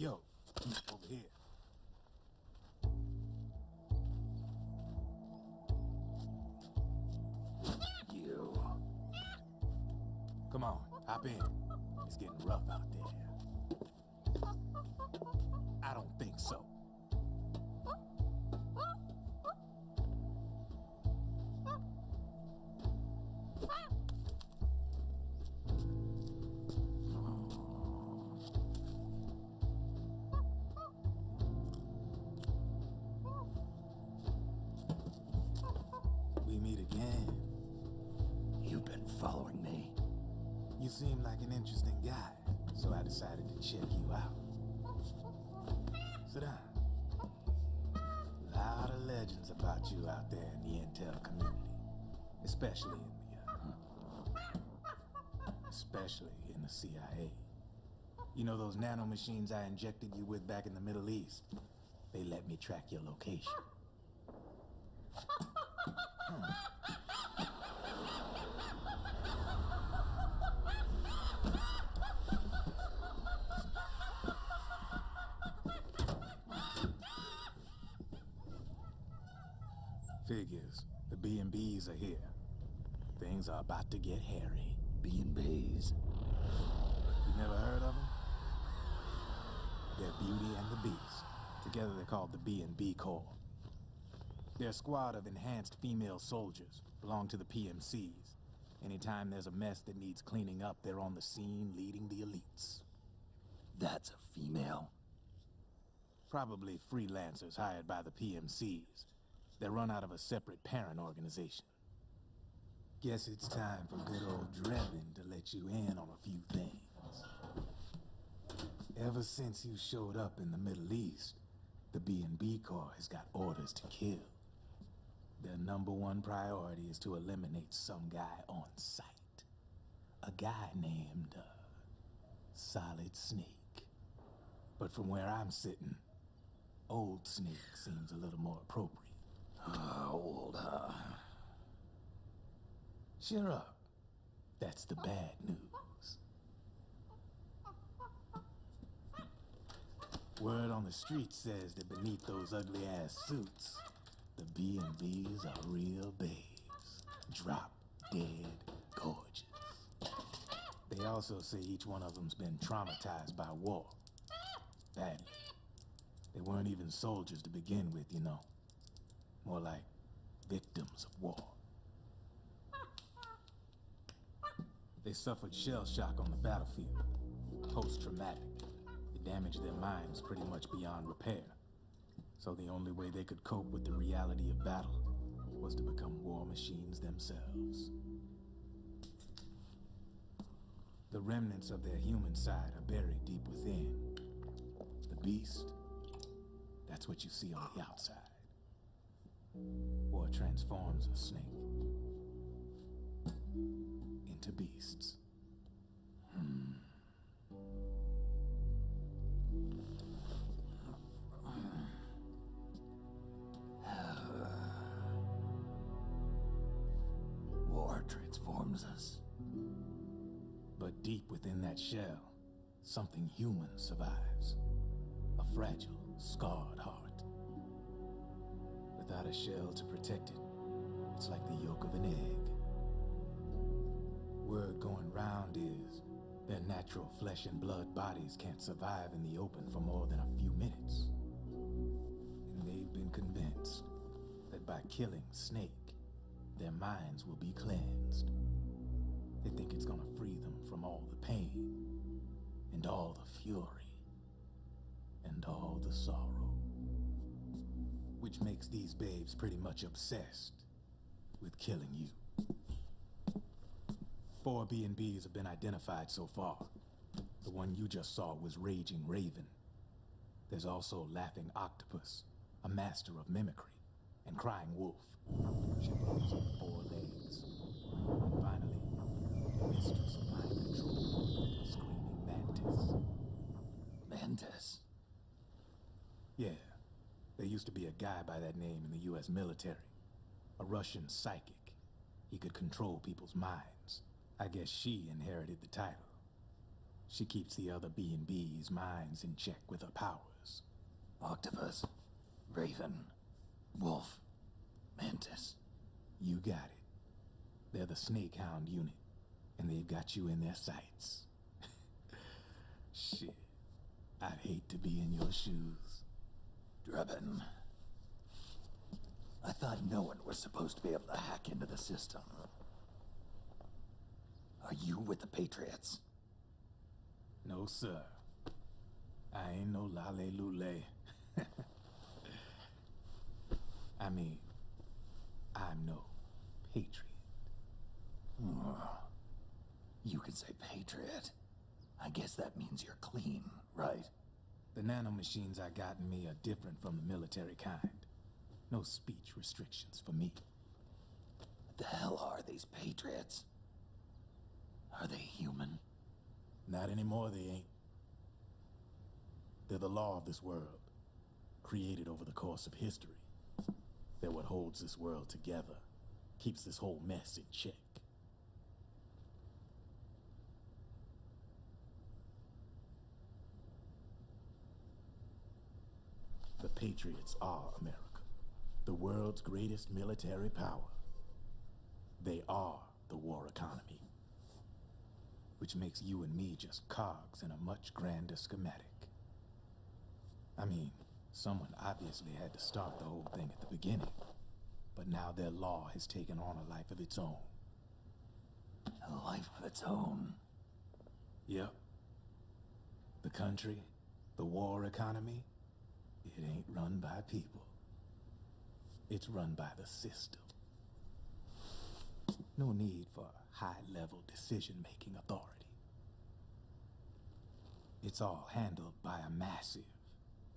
Yo, over here. You. Come on, hop in. It's getting rough out there. I don't think so. You've been following me. You seem like an interesting guy, so I decided to check you out. Sit down. A lot of legends about you out there in the intel community, especially in the CIA. You know those nanomachines I injected you with back in the Middle East? They let me track your location. Figures. The B&Bs are here. Things are about to get hairy. B&Bs. You never heard of them? They're Beauty and the Beast. Together they're called the B&B Corps. They're a squad of enhanced female soldiers, belong to the PMCs. Anytime there's a mess that needs cleaning up, they're on the scene leading the elites. That's a female? Probably freelancers hired by the PMCs. They're run out of a separate parent organization. Guess it's time for good old Drebin to let you in on a few things. Ever since you showed up in the Middle East, the B&B Corps has got orders to kill. Their #1 priority is to eliminate some guy on sight. A guy named, Solid Snake. But from where I'm sitting, Old Snake seems a little more appropriate. Old, huh? Cheer up. That's the bad news. Word on the street says that beneath those ugly-ass suits, the B&Bs are real babes. Drop dead gorgeous. They also say each one of them's been traumatized by war. Badly. They weren't even soldiers to begin with, you know. More like victims of war. They suffered shell shock on the battlefield. Post-traumatic. It damaged their minds pretty much beyond repair. So the only way they could cope with the reality of battle was to become war machines themselves. The remnants of their human side are buried deep within. The beast, that's what you see on the outside. War transforms a snake into beasts. War transforms us. But deep within that shell, something human survives. A fragile, scarred heart. Without a shell to protect it, it's like the yolk of an egg. Word going round is their natural flesh and blood bodies can't survive in the open for more than a few minutes. And they've been convinced that by killing Snake, their minds will be cleansed. They think it's gonna free them from all the pain, and all the fury, and all the sorrow. Which makes these babes pretty much obsessed with killing you. 4 B&Bs have been identified so far. The one you just saw was Raging Raven. There's also Laughing Octopus, a master of mimicry, and Crying Wolf. She runs on 4 legs. And finally, the mistress of mind control, Screaming Mantis. Mantis? Yeah. There used to be a guy by that name in the US military. A Russian psychic. He could control people's minds. I guess she inherited the title. She keeps the other B&B's minds in check with her powers. Octopus, Raven, Wolf, Mantis. You got it. They're the Snake Hound unit, and they've got you in their sights. Shit. I'd hate to be in your shoes. Drebin. I thought no one was supposed to be able to hack into the system. Are you with the Patriots? No, sir. I ain't no lale-lule. I mean, I'm no patriot. You could say Patriot. I guess that means you're clean, right? The nanomachines I got in me are different from the military kind. No speech restrictions for me. What the hell are these Patriots? Are they human? Not anymore, they ain't. They're the law of this world, created over the course of history. They're what holds this world together, keeps this whole mess in check. The Patriots are America, the world's greatest military power. They are the war economy, which makes you and me just cogs in a much grander schematic. I mean, someone obviously had to start the whole thing at the beginning, but now their law has taken on a life of its own. A life of its own? Yep. The country, the war economy, it ain't run by people. It's run by the system. No need for high-level decision-making authority. It's all handled by a massive,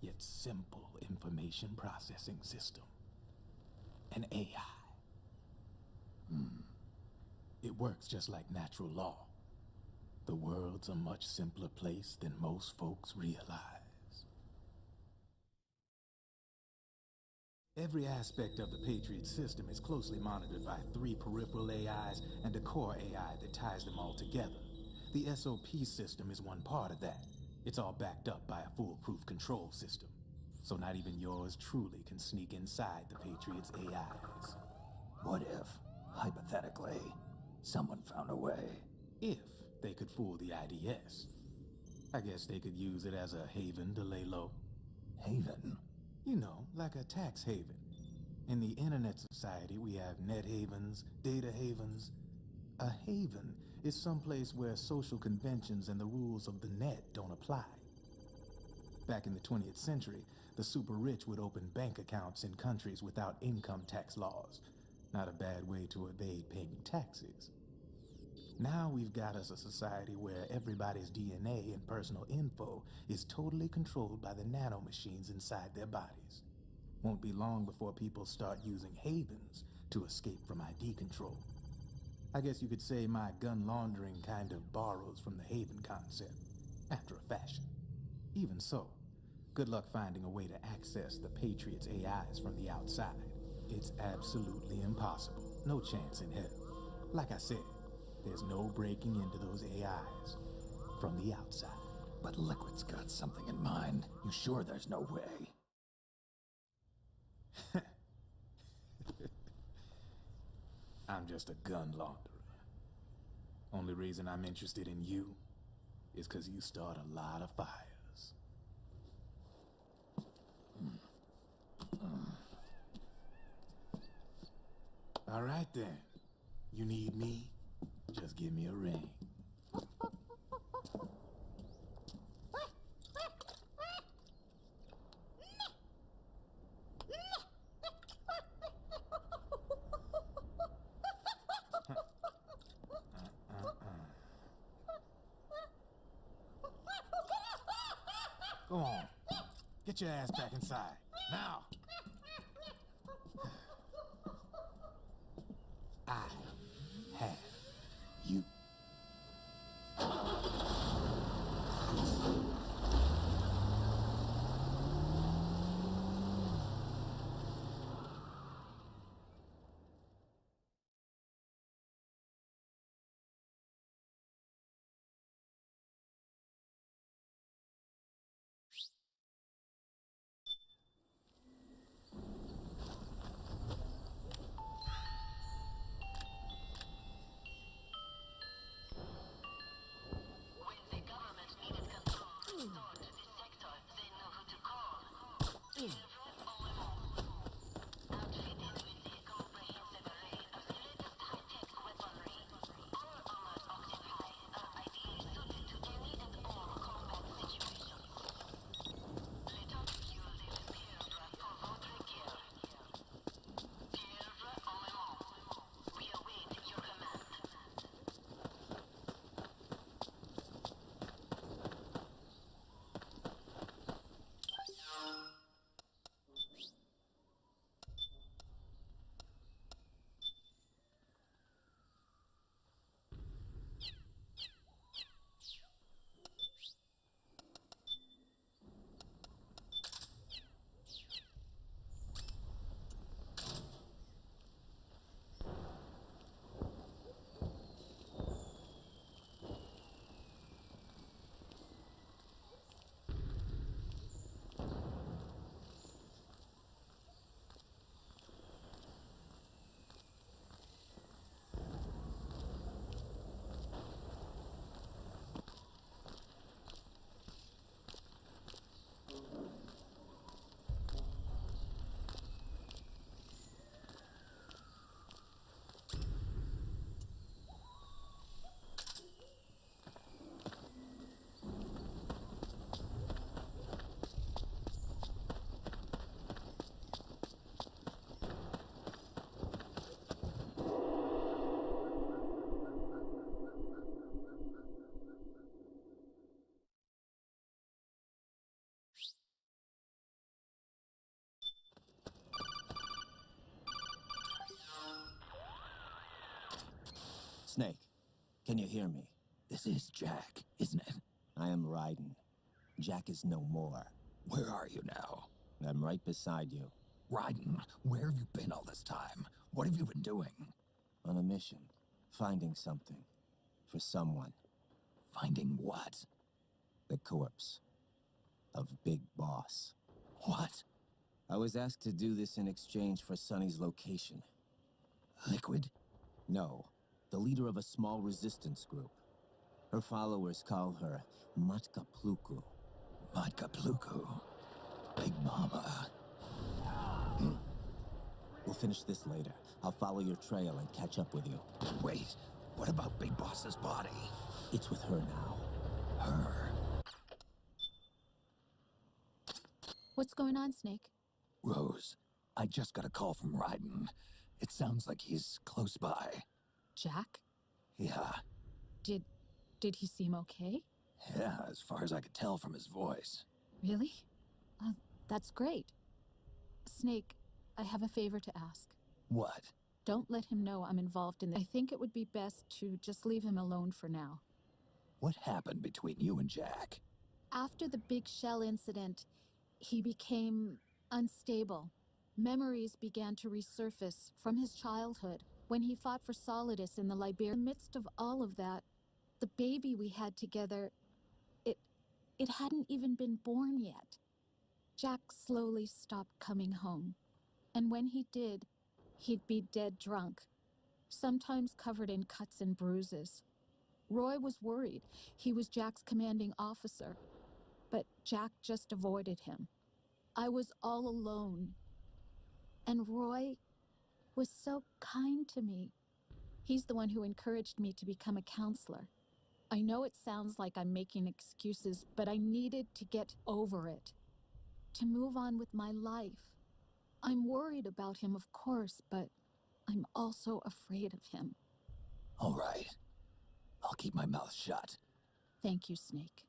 yet simple information processing system. An AI. It works just like natural law. The world's a much simpler place than most folks realize. Every aspect of the Patriot system is closely monitored by 3 peripheral AIs and a core AI that ties them all together. The SOP system is one part of that. It's all backed up by a foolproof control system. So not even yours truly can sneak inside the Patriots' AIs. What if, hypothetically, someone found a way? If they could fool the IDS. I guess they could use it as a haven to lay low. Haven? You know, like a tax haven. In the internet society, we have net havens, data havens. A haven is someplace where social conventions and the rules of the net don't apply. Back in the 20th century, the super rich would open bank accounts in countries without income tax laws. Not a bad way to evade paying taxes. Now we've got us a society where everybody's DNA and personal info is totally controlled by the nanomachines inside their bodies. Won't be long before people start using havens to escape from ID control. I guess you could say my gun laundering kind of borrows from the haven concept, after a fashion. Even so, good luck finding a way to access the Patriots' AIs from the outside. It's absolutely impossible. No chance in hell. Like I said, there's no breaking into those AIs from the outside. But Liquid's got something in mind. You sure there's no way? I'm just a gun launderer. Only reason I'm interested in you is because you start a lot of fires. All right then. You need me? Just give me a ring. Go on. Get your ass back inside. Now. I have you. Snake, can you hear me? This is Jack, isn't it? I am Raiden. Jack is no more. Where are you now? I'm right beside you. Raiden, where have you been all this time? What have you been doing? On a mission. Finding something. For someone. Finding what? The corpse. Of Big Boss. What? I was asked to do this in exchange for Sonny's location. Liquid? No. The leader of a small resistance group. Her followers call her Matka Pluku. Matka Pluku? Big Mama. We'll finish this later. I'll follow your trail and catch up with you. Wait, what about Big Boss's body? It's with her now. Her? What's going on, Snake? Rose, I just got a call from Raiden. It sounds like he's close by. Jack? Yeah. Did he seem okay? Yeah, as far as I could tell from his voice. Really? That's great. Snake, I have a favor to ask. What? Don't let him know I'm involved in this. I think it would be best to just leave him alone for now. What happened between you and Jack? After the Big Shell incident, he became unstable. Memories began to resurface from his childhood when he fought for Solidus in the Liberian. In the midst of all of that, the baby we had together, it hadn't even been born yet. Jack slowly stopped coming home. And when he did, he'd be dead drunk, sometimes covered in cuts and bruises. Roy was worried. He was Jack's commanding officer, but Jack just avoided him. I was all alone. And Roy was so kind to me. He's the one who encouraged me to become a counselor. I know it sounds like I'm making excuses, but I needed to get over it, to move on with my life. I'm worried about him, of course, but I'm also afraid of him. All right. I'll keep my mouth shut. Thank you, Snake.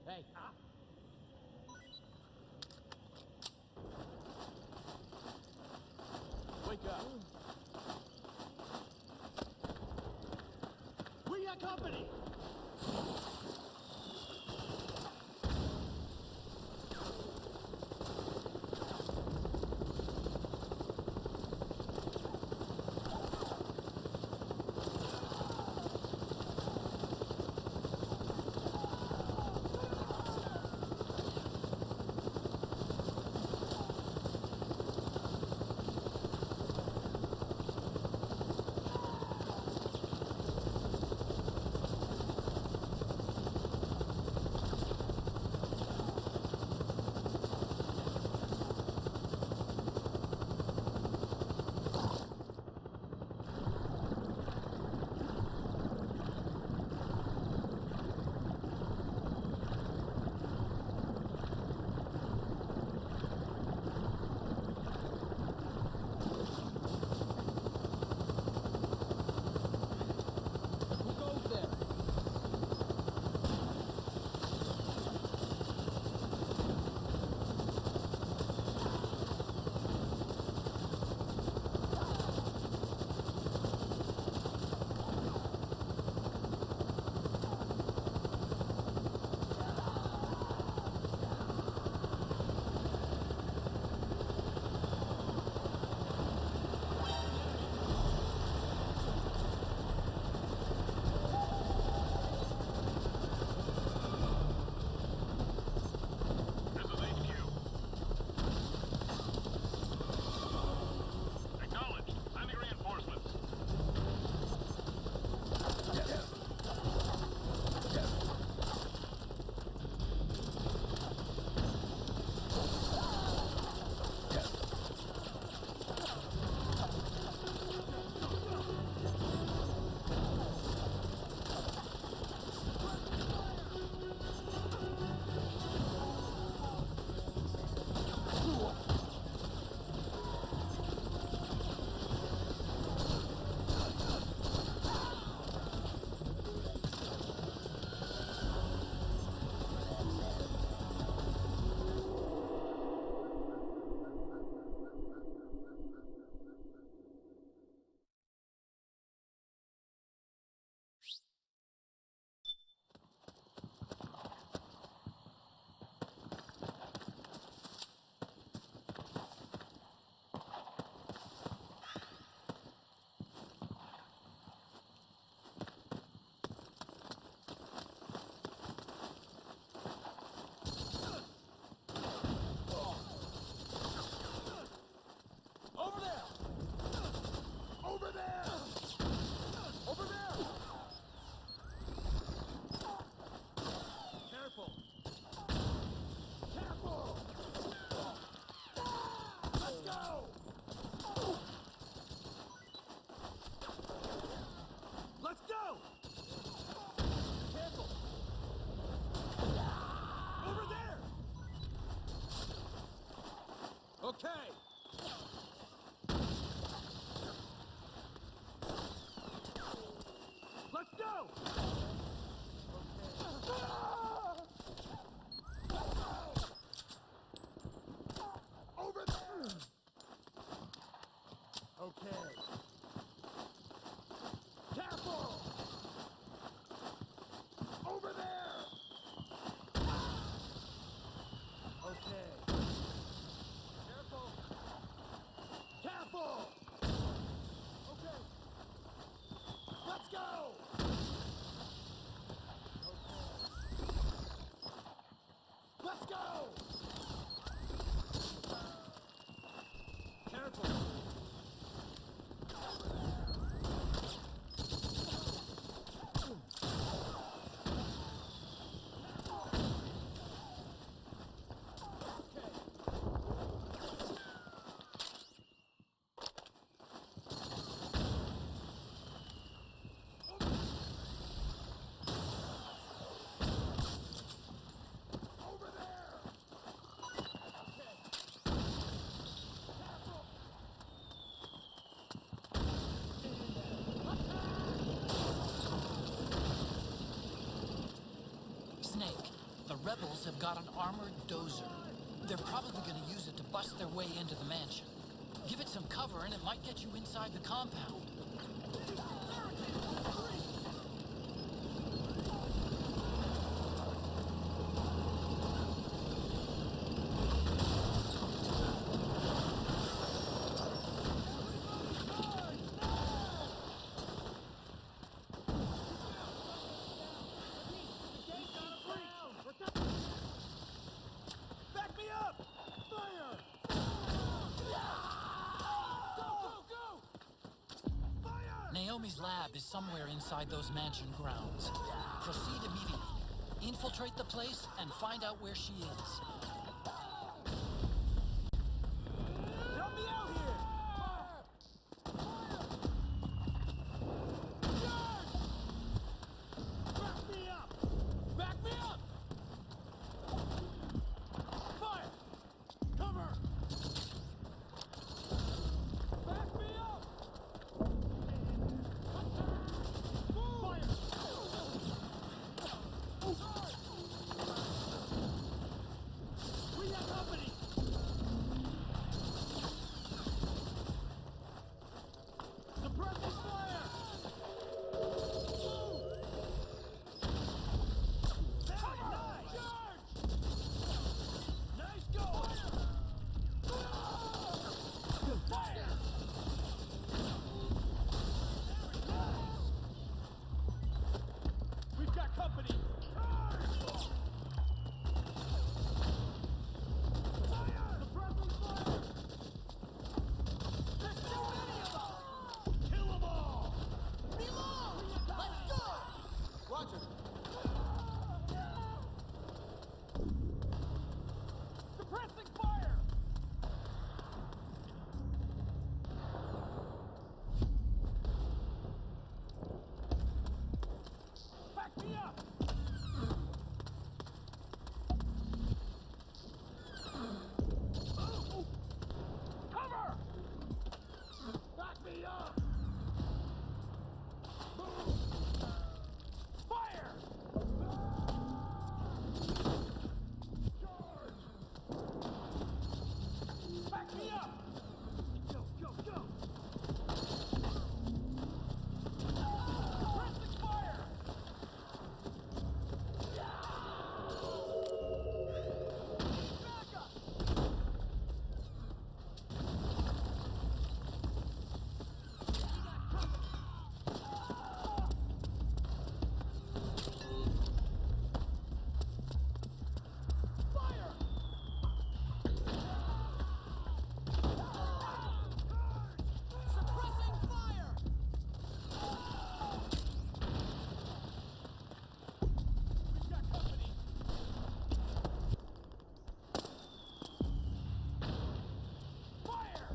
Hey. Wake up. We got company. Snake. The rebels have got an armored dozer. They're probably going to use it to bust their way into the mansion. Give it some cover and it might get you inside the compound. Naomi's lab is somewhere inside those mansion grounds. Proceed immediately. Infiltrate the place and find out where she is. Help me out here! Back me up! Back me up! Fire! Cover! Back me up! We got company! Suppressing fire! Hey, nice! Charge! Nice going! Fire! We've got company! Charge! Fire! Suppressing fire! There's too many of them! Kill them all! Reload! Let's go! Roger. Suppressing fire! Back me up! Cover! Back me up! Fire! Charge! Back me up! Go, go, go! Suppressing fire! Back up! Fire! Suppressing fire! We've got company! Fire!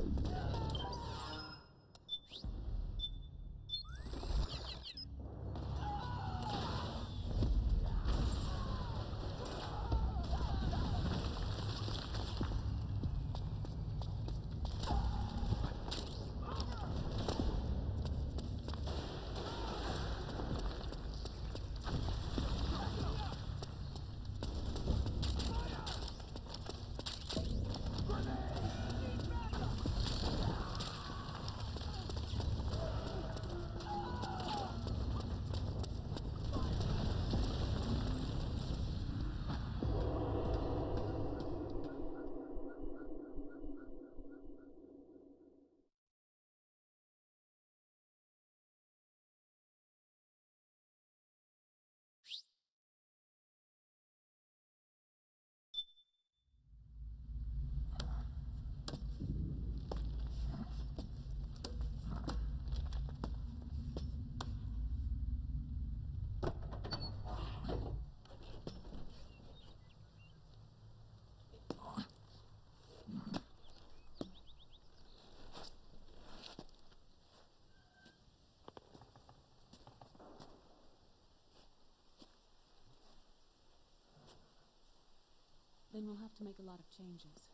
Then we'll have to make a lot of changes.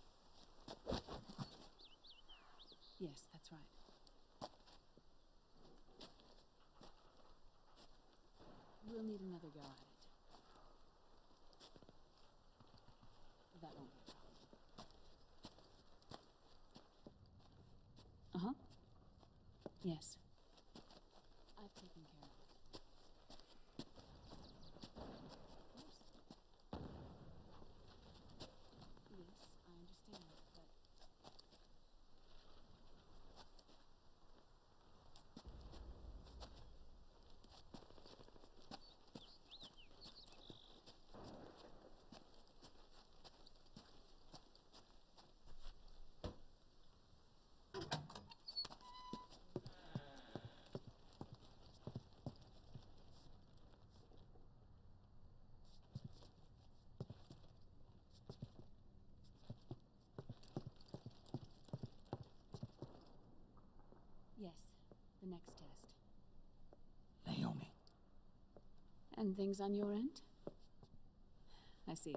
Yes, that's right. We'll need another go at it. the next test? Naomi. And things on your end? I see.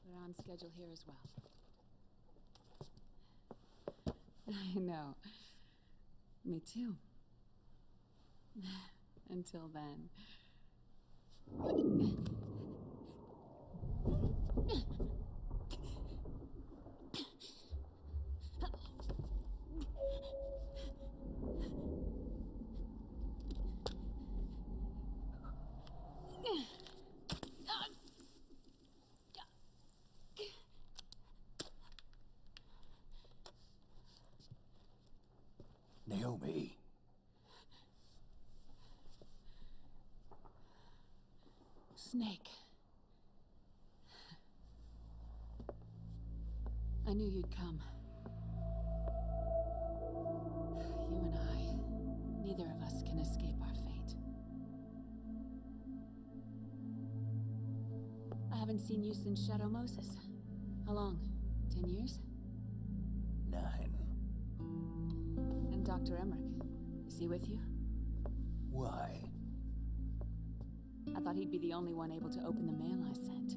We're on schedule here as well. I know. Me too. Until then. Naomi. Snake. I knew you'd come. You and I, neither of us can escape our fate. I haven't seen you since Shadow Moses. How long? 10 years? 9. And Dr. Emmerich, is he with you? Why? I thought he'd be the only one able to open the mail I sent.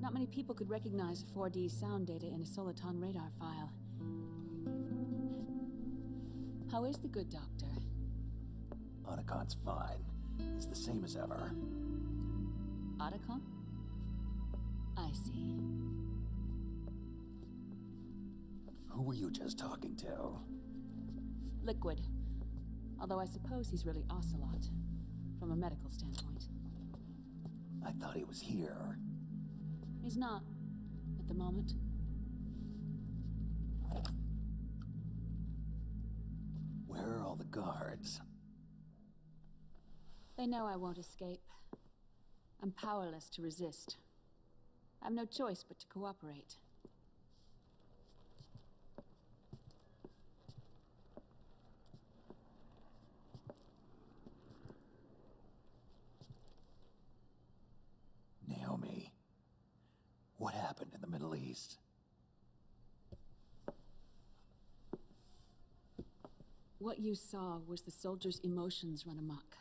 Not many people could recognize 4D sound data in a Soliton radar file. How is the good doctor? Otacon's fine. He's the same as ever. Otacon? I see. Who were you just talking to? Liquid. Although I suppose he's really Ocelot, from a medical standpoint. I thought he was here. He's not, at the moment. Where are all the guards? They know I won't escape. I'm powerless to resist. I have no choice but to cooperate. Naomi, what happened in the Middle East? What you saw was the soldiers' emotions run amok.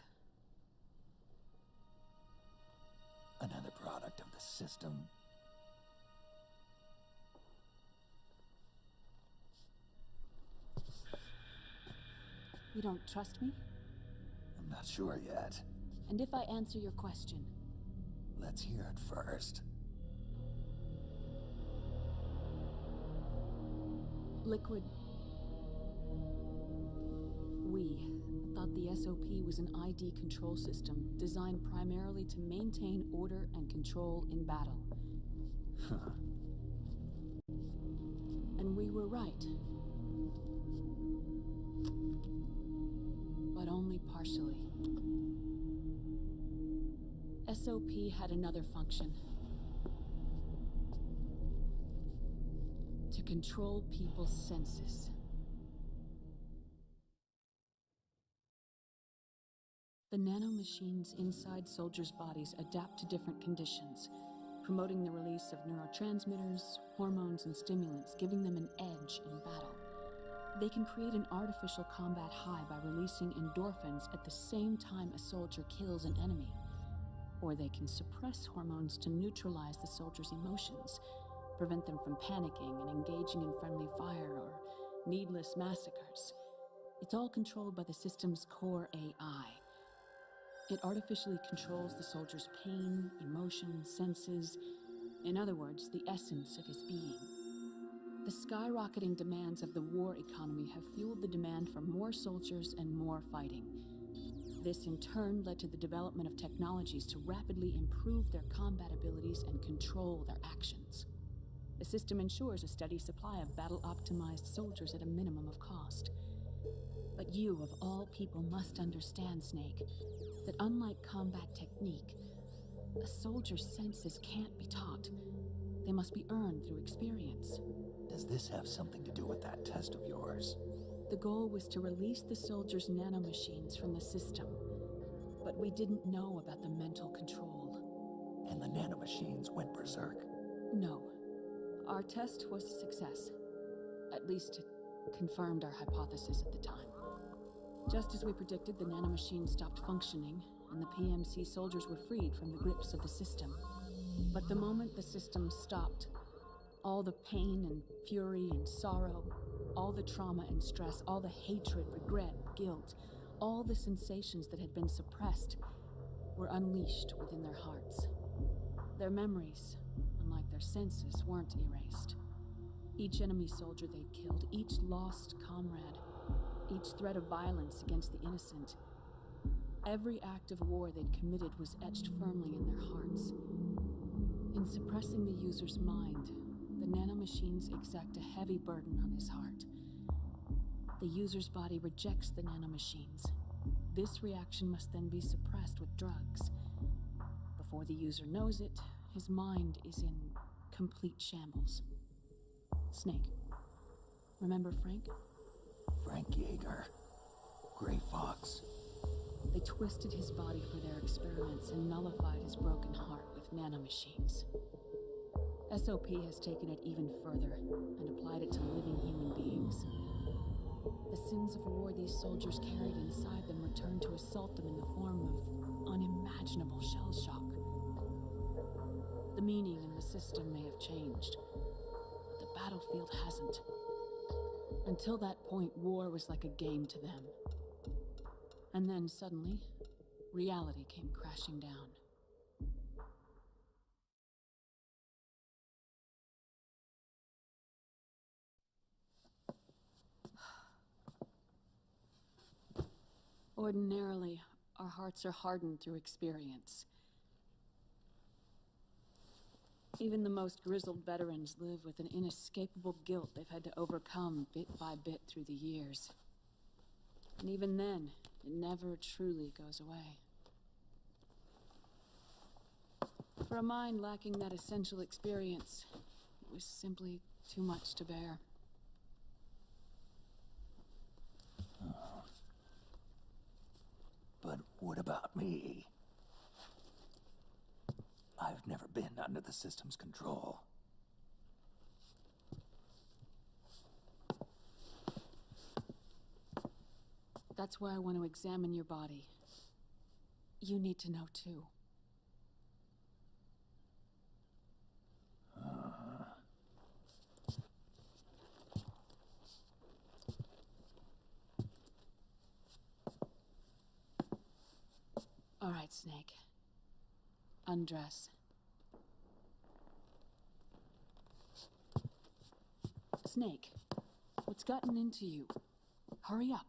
Another product of the system. You don't trust me? I'm not sure yet. And if I answer your question? Let's hear it first. Liquid. We thought the SOP was an ID control system designed primarily to maintain order and control in battle. Huh. And we were right. But only partially. SOP had another function. To control people's senses. The nanomachines inside soldiers' bodies adapt to different conditions, promoting the release of neurotransmitters, hormones, and stimulants, giving them an edge in battle. They can create an artificial combat high by releasing endorphins at the same time a soldier kills an enemy. Or they can suppress hormones to neutralize the soldier's emotions, prevent them from panicking and engaging in friendly fire or needless massacres. It's all controlled by the system's core AI. It artificially controls the soldier's pain, emotion, senses, in other words, the essence of his being. The skyrocketing demands of the war economy have fueled the demand for more soldiers and more fighting. This in turn led to the development of technologies to rapidly improve their combat abilities and control their actions. The system ensures a steady supply of battle-optimized soldiers at a minimum of cost. But you, of all people, must understand, Snake, that unlike combat technique, a soldier's senses can't be taught. They must be earned through experience. Does this have something to do with that test of yours? The goal was to release the soldiers' nanomachines from the system, but we didn't know about the mental control. And the nanomachines went berserk? No. Our test was a success. At least it confirmed our hypothesis at the time. Just as we predicted, the nanomachine stopped functioning, and the PMC soldiers were freed from the grips of the system. But the moment the system stopped, all the pain and fury and sorrow, all the trauma and stress, all the hatred, regret, guilt, all the sensations that had been suppressed were unleashed within their hearts. Their memories, unlike their senses, weren't erased. Each enemy soldier they'd killed, each lost comrade, each threat of violence against the innocent, every act of war they'd committed was etched firmly in their hearts. In suppressing the user's mind, the nanomachines exact a heavy burden on his heart. The user's body rejects the nanomachines. This reaction must then be suppressed with drugs. Before the user knows it, his mind is in complete shambles. Snake. Remember Frank? Frank Yeager. Gray Fox. They twisted his body for their experiments and nullified his broken heart with nanomachines. SOP has taken it even further and applied it to living human beings. The sins of war these soldiers carried inside them returned to assault them in the form of unimaginable shell shock. The meaning in the system may have changed, but the battlefield hasn't. Until that point, war was like a game to them. And then suddenly, reality came crashing down. Ordinarily, our hearts are hardened through experience. Even the most grizzled veterans live with an inescapable guilt they've had to overcome bit by bit through the years. And even then, it never truly goes away. For a mind lacking that essential experience, it was simply too much to bear. But what about me? I've never been under the system's control. That's why I want to examine your body. You need to know too. All right, Snake. Undress. Snake, what's gotten into you? Hurry up.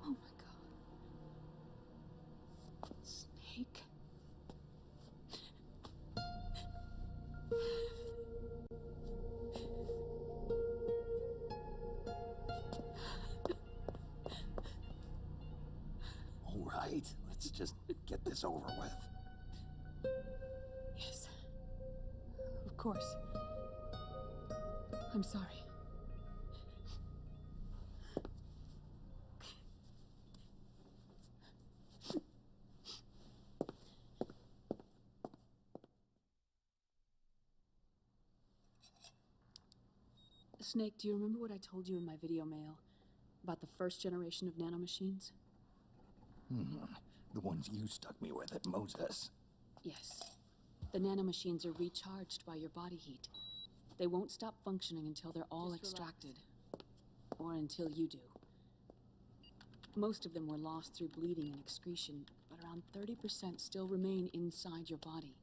Oh my God. Snake. All right, let's just get this over with. Yes. Of course. I'm sorry. Snake, do you remember what I told you in my video mail about the first generation of nanomachines? The ones you stuck me with at Moses. Yes. The nanomachines are recharged by your body heat. They won't stop functioning until they're all extracted. Or until you do. Most of them were lost through bleeding and excretion, but around 30% still remain inside your body,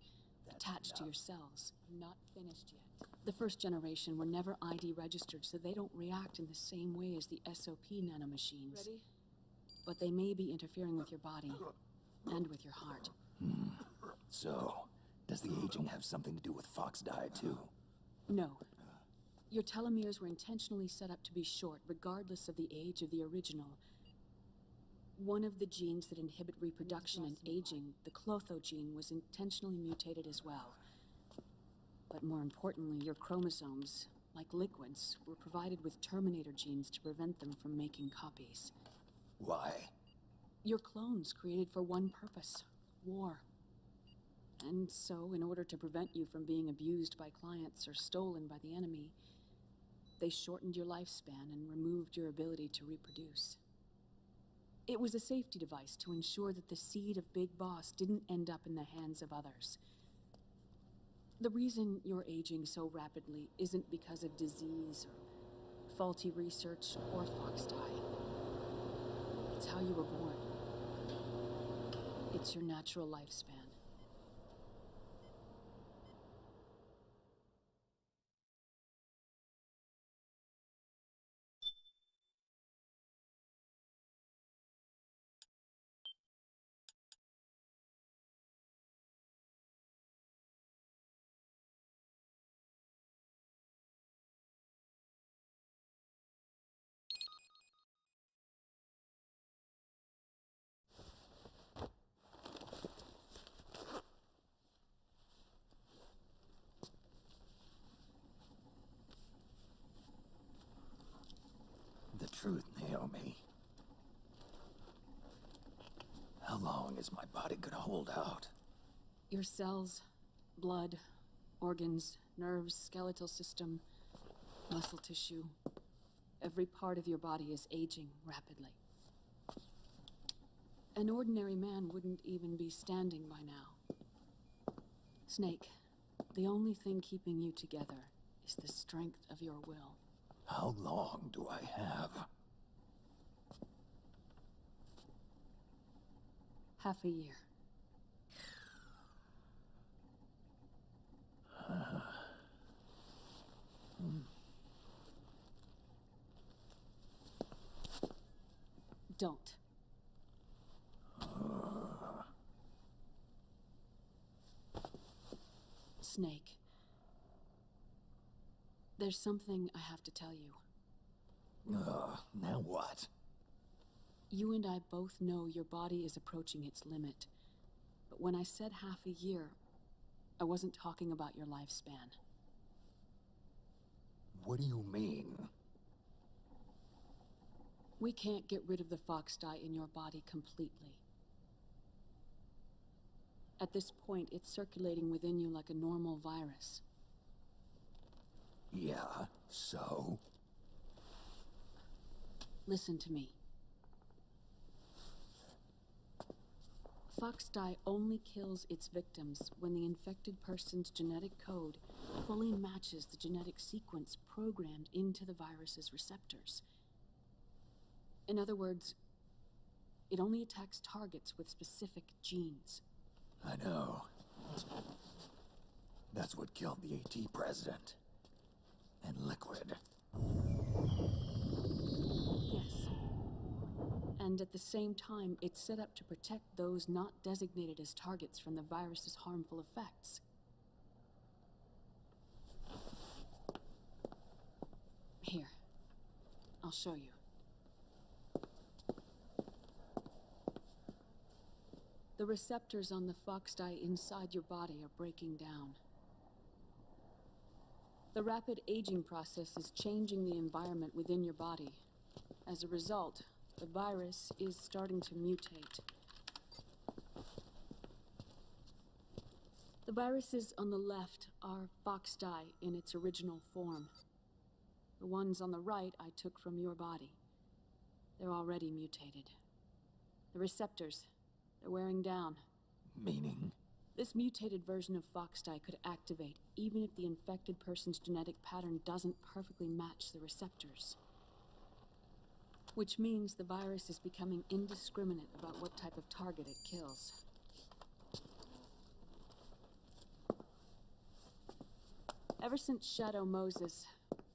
attached to your cells, not finished yet. The first generation were never ID registered, so they don't react in the same way as the SOP nanomachines. Ready? But they may be interfering with your body, and with your heart. So, does the aging have something to do with Fox diet too? No. Your telomeres were intentionally set up to be short, regardless of the age of the original. One of the genes that inhibit reproduction and aging, the Clotho gene, was intentionally mutated as well. But more importantly, your chromosomes, like liquids, were provided with Terminator genes to prevent them from making copies. Why? Your clones created for one purpose: war. And so, in order to prevent you from being abused by clients or stolen by the enemy, they shortened your lifespan and removed your ability to reproduce. It was a safety device to ensure that the seed of Big Boss didn't end up in the hands of others. The reason you're aging so rapidly isn't because of disease or faulty research or fox dye. It's how you were born. It's your natural lifespan. The truth, Naomi. How long is my body gonna hold out? Your cells, blood, organs, nerves, skeletal system, muscle tissue. Every part of your body is aging rapidly. An ordinary man wouldn't even be standing by now. Snake, the only thing keeping you together is the strength of your will. How long do I have? Half a year. Don't. Snake. There's something I have to tell you. Now what? You and I both know your body is approaching its limit. But when I said half a year, I wasn't talking about your lifespan. What do you mean? We can't get rid of the fox dye in your body completely. At this point, it's circulating within you like a normal virus. Yeah, so? Listen to me. Fox dye only kills its victims when the infected person's genetic code fully matches the genetic sequence programmed into the virus's receptors. In other words, it only attacks targets with specific genes. I know. That's what killed the AT president. And Liquid. Yes. And at the same time, it's set up to protect those not designated as targets from the virus's harmful effects. Here, I'll show you. The receptors on the fox dye inside your body are breaking down. The rapid aging process is changing the environment within your body. As a result, the virus is starting to mutate. The viruses on the left are fox dye in its original form. The ones on the right I took from your body. They're already mutated. The receptors, they're wearing down. Meaning? This mutated version of fox dye could activate even if the infected person's genetic pattern doesn't perfectly match the receptors. Which means the virus is becoming indiscriminate about what type of target it kills. Ever since Shadow Moses,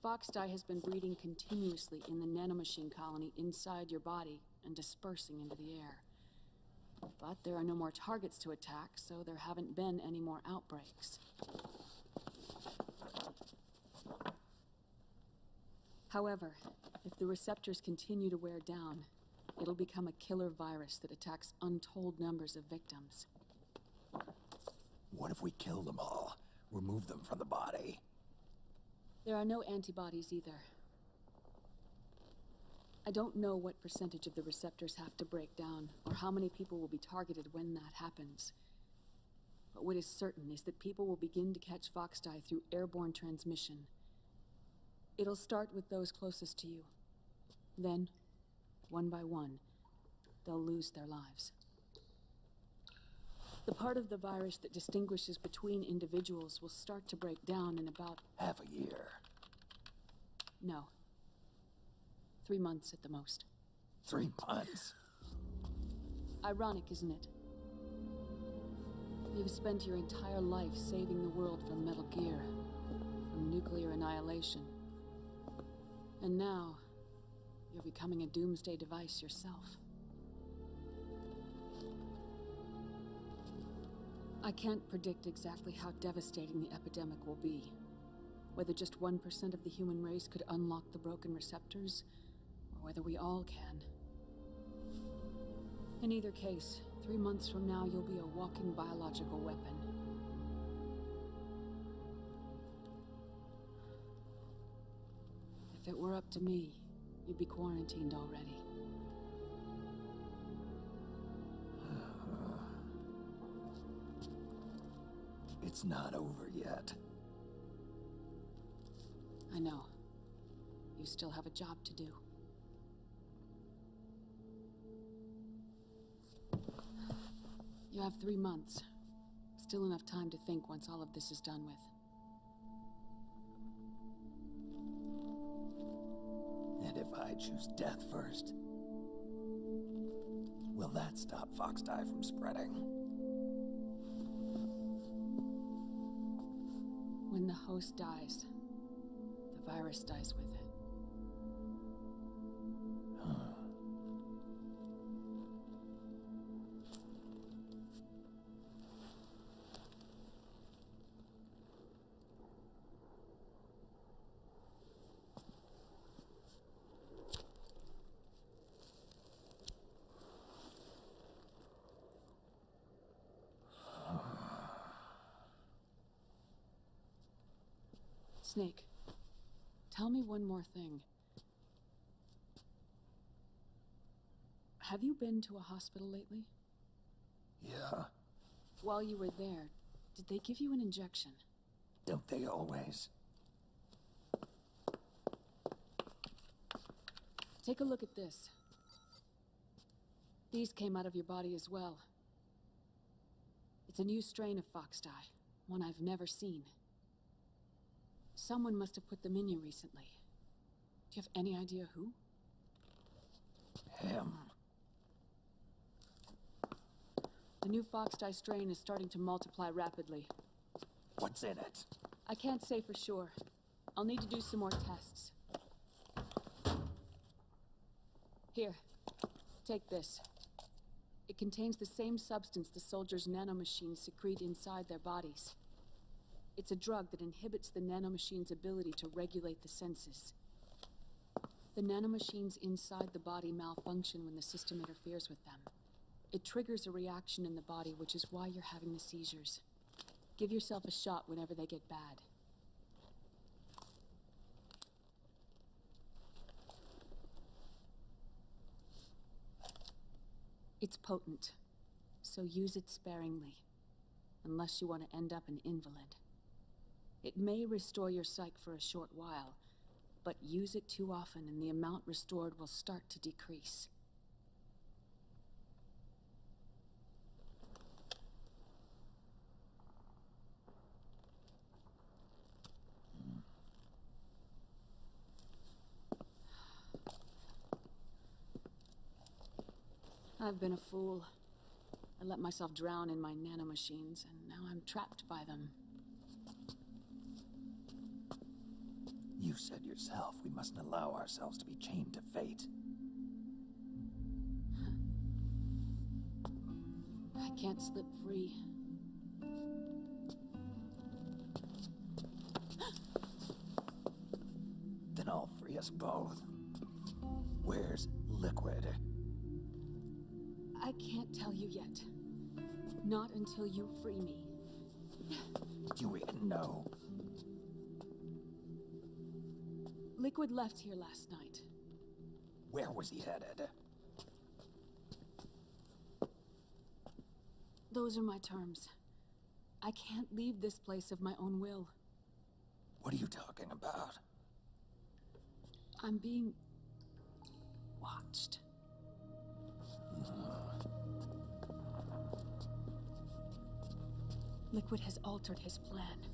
fox dye has been breeding continuously in the nanomachine colony inside your body and dispersing into the air. But there are no more targets to attack, so there haven't been any more outbreaks. However, if the receptors continue to wear down, it'll become a killer virus that attacks untold numbers of victims. What if we kill them all? Remove them from the body? There are no antibodies either. I don't know what percentage of the receptors have to break down, or how many people will be targeted when that happens. But what is certain is that people will begin to catch Foxdie through airborne transmission. It'll start with those closest to you. Then, one by one, they'll lose their lives. The part of the virus that distinguishes between individuals will start to break down in about... half a year. No. 3 months at the most. 3 months? Ironic, isn't it? You've spent your entire life saving the world from Metal Gear, from nuclear annihilation. And now, you're becoming a doomsday device yourself. I can't predict exactly how devastating the epidemic will be. Whether just 1% of the human race could unlock the broken receptors, or whether we all can. In either case, 3 months from now, you'll be a walking biological weapon. If it were up to me, you'd be quarantined already. It's not over yet. I know. You still have a job to do. You have 3 months. Still enough time to think once all of this is done with. And if I choose death first, will that stop Foxdie from spreading? When the host dies, the virus dies with it. Snake, tell me one more thing. Have you been to a hospital lately? Yeah. While you were there, did they give you an injection? Don't they always? Take a look at this. These came out of your body as well. It's a new strain of Foxdie, one I've never seen. Someone must have put them in you recently. Do you have any idea who? Him. The new Foxdie strain is starting to multiply rapidly. What's in it? I can't say for sure. I'll need to do some more tests. Here, take this. It contains the same substance the soldiers' nanomachines secrete inside their bodies. It's a drug that inhibits the nanomachine's ability to regulate the senses. The nanomachines inside the body malfunction when the system interferes with them. It triggers a reaction in the body, which is why you're having the seizures. Give yourself a shot whenever they get bad. It's potent, so use it sparingly, unless you want to end up an invalid. It may restore your psyche for a short while, but use it too often and the amount restored will start to decrease. I've been a fool. I let myself drown in my nanomachines, and now I'm trapped by them. You said yourself we mustn't allow ourselves to be chained to fate. I can't slip free. Then I'll free us both. Where's Liquid? I can't tell you yet. Not until you free me. Do you even know? Liquid left here last night. Where was he headed? Those are my terms. I can't leave this place of my own will. What are you talking about? I'm being watched. Liquid has altered his plan.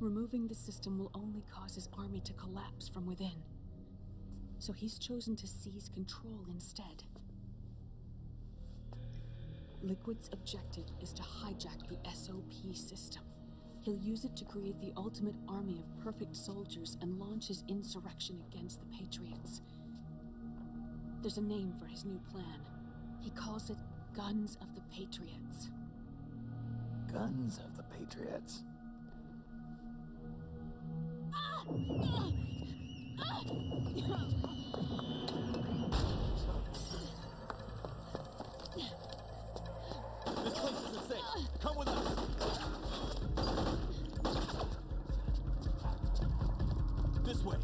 Removing the system will only cause his army to collapse from within. So he's chosen to seize control instead. Liquid's objective is to hijack the SOP system. He'll use it to create the ultimate army of perfect soldiers and launch his insurrection against the Patriots. There's a name for his new plan. He calls it Guns of the Patriots. Guns of the Patriots. This place isn't safe. Come with us. This way.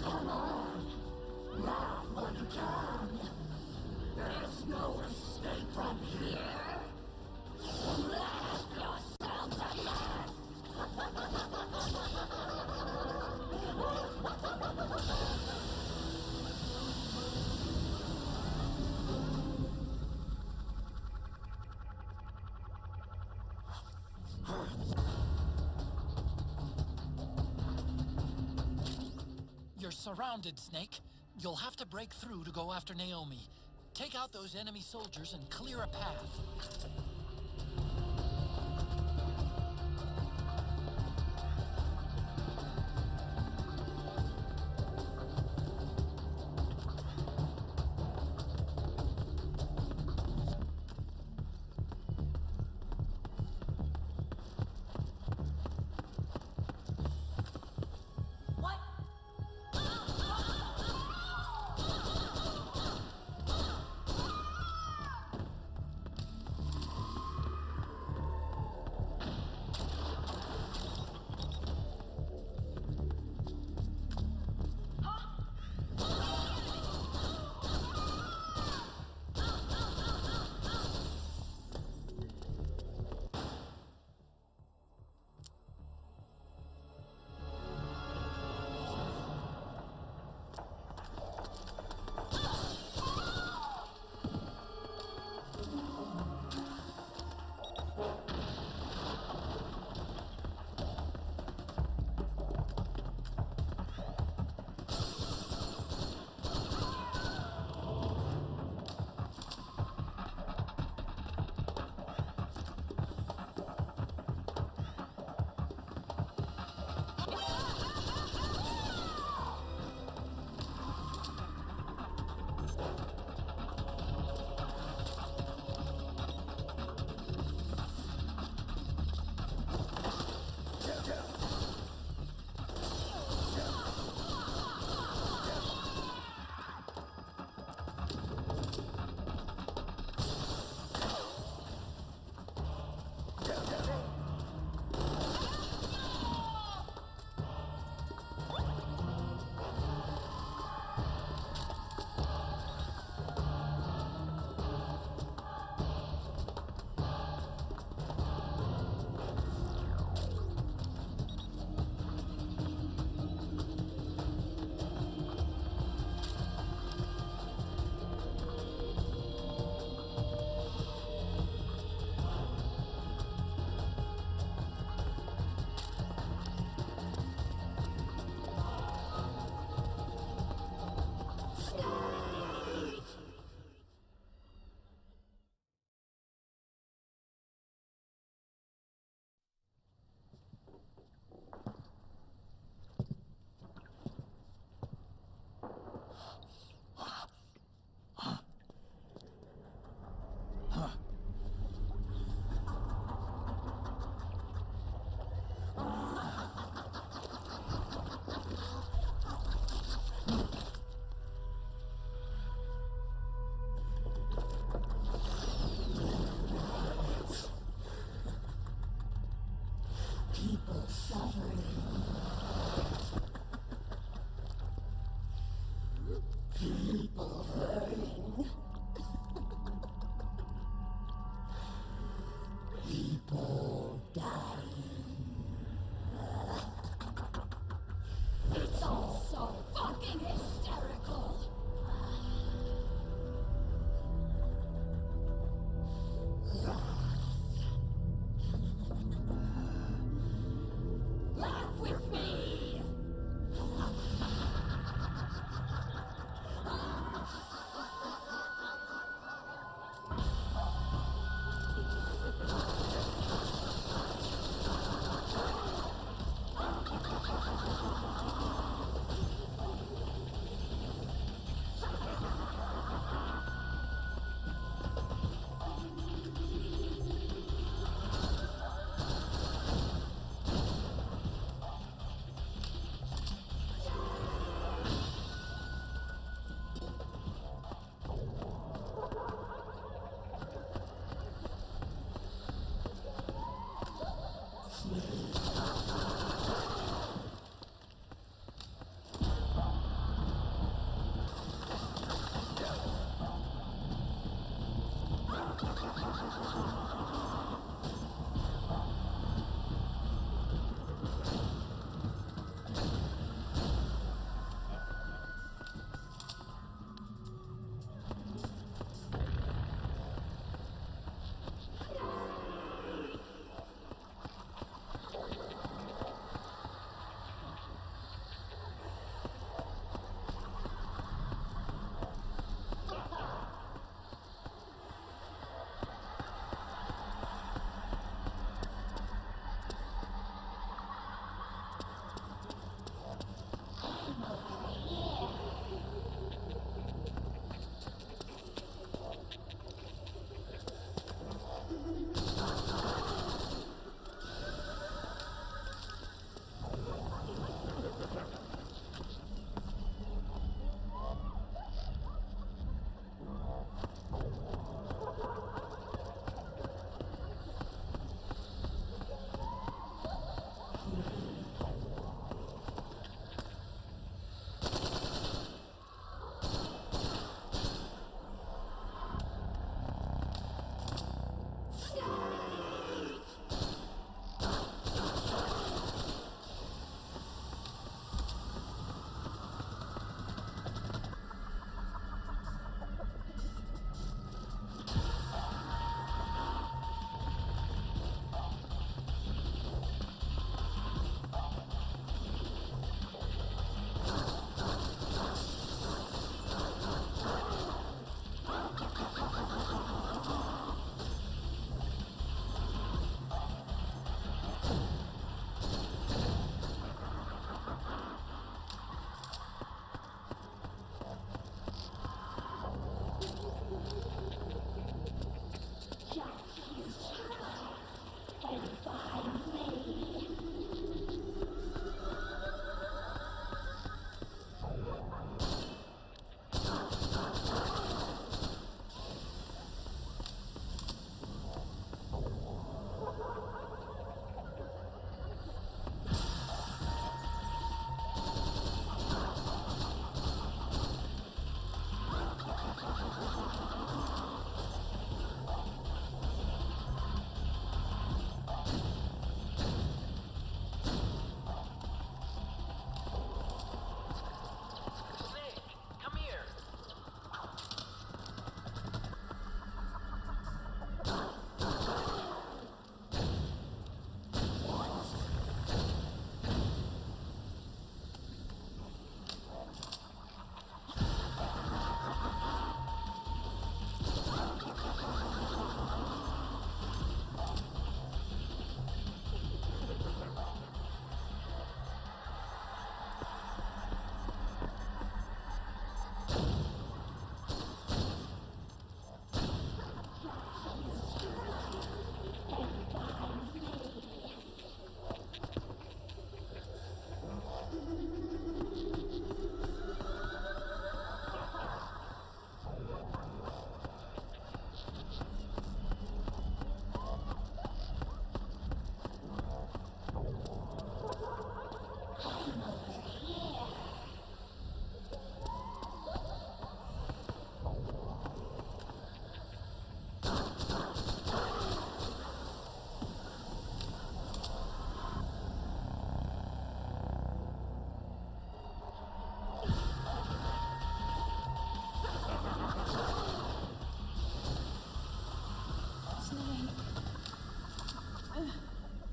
Come on! Laugh when you can! There's no escape from here! Laugh yourself alive! You're surrounded, Snake. You'll have to break through to go after Naomi. Take out those enemy soldiers and clear a path.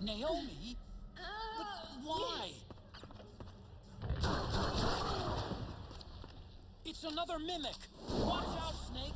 Naomi? But why? It's another mimic! Watch out, Snake!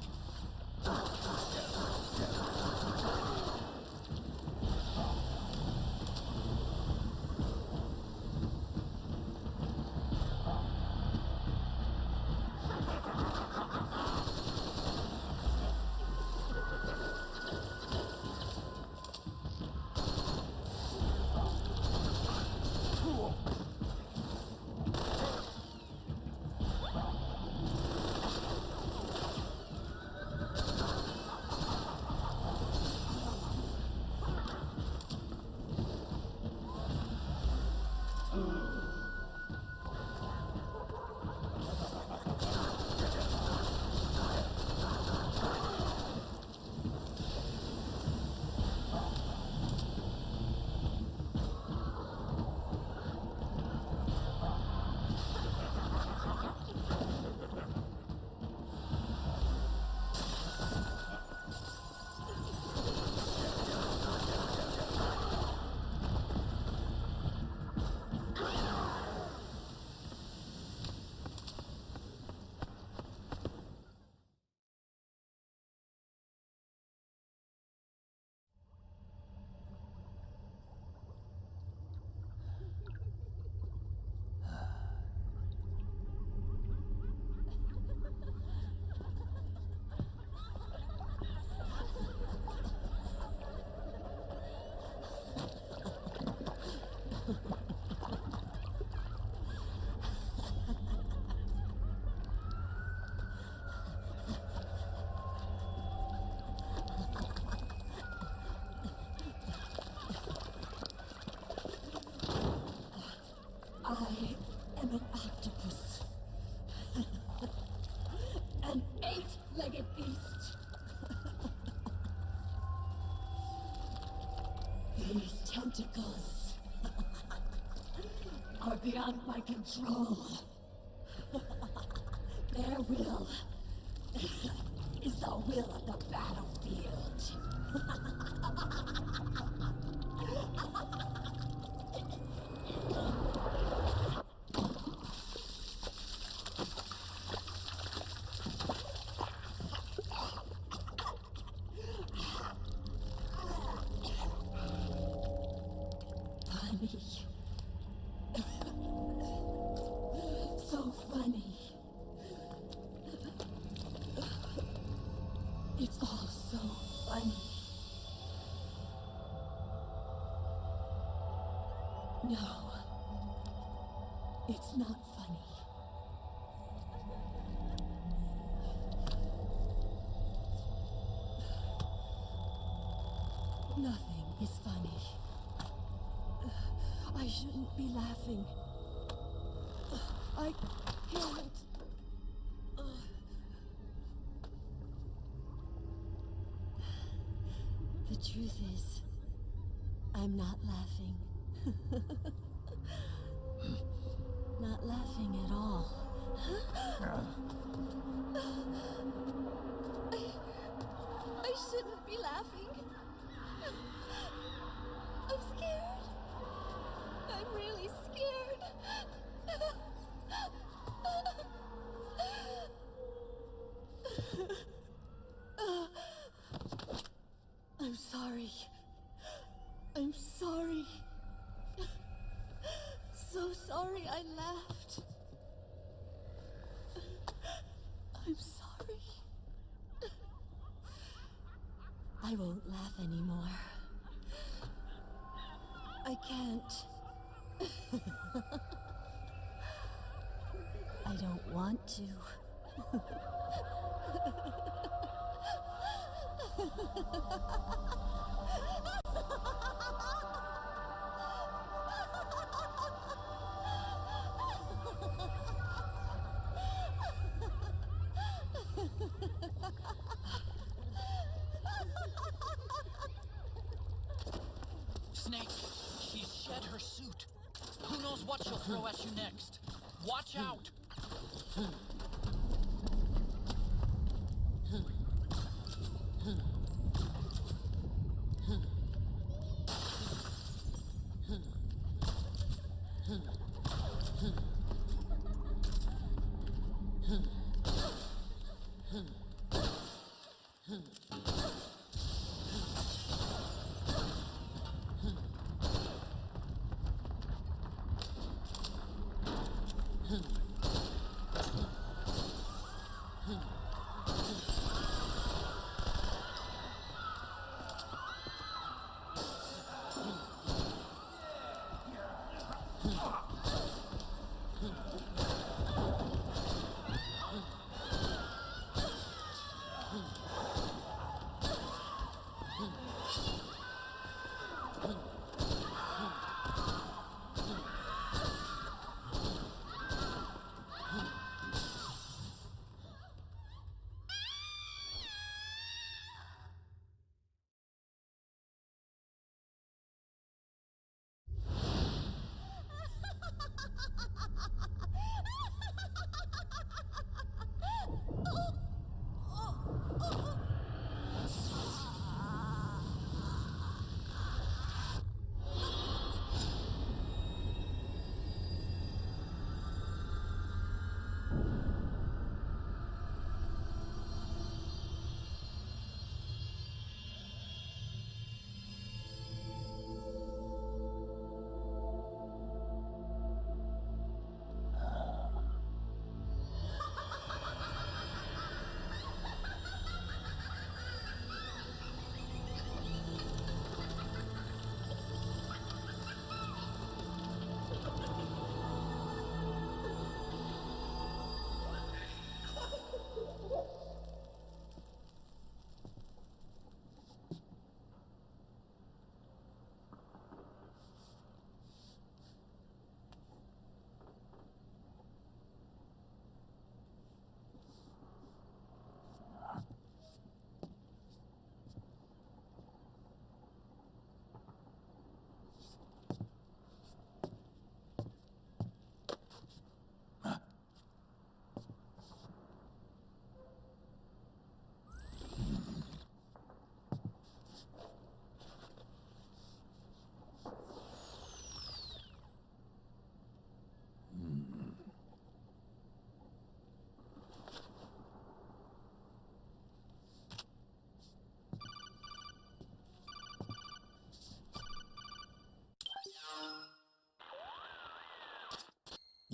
These tentacles are beyond my control. Their will is the will of the battlefield. Funny. So funny. It's all so funny. No, it's not funny. Nothing is funny. I shouldn't be laughing. I can't. The truth is, I'm not laughing. Not laughing at all. I shouldn't be laughing. I'm scared. I'm really scared. I'm sorry. I'm sorry. So sorry I laughed. I'm sorry. I won't laugh anymore. I can't. I don't want to. Snake, she's shed her suit. Who knows what she'll throw at you next? Watch out!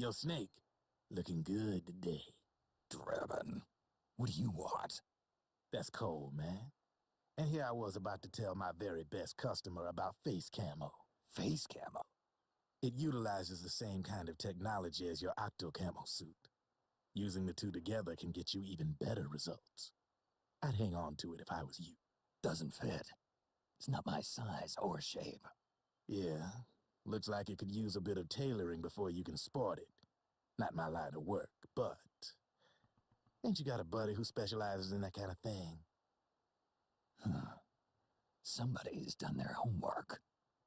Yo, Snake, looking good today. Driven. What do you want? That's cold, man. And here I was about to tell my very best customer about face camo. Face camo? It utilizes the same kind of technology as your octo camo suit. Using the two together can get you even better results. I'd hang on to it if I was you. Doesn't fit. It's not my size or shape. Yeah, looks like it could use a bit of tailoring before you can sport it. Not my line of work, but... ain't you got a buddy who specializes in that kind of thing? Huh. Somebody's done their homework.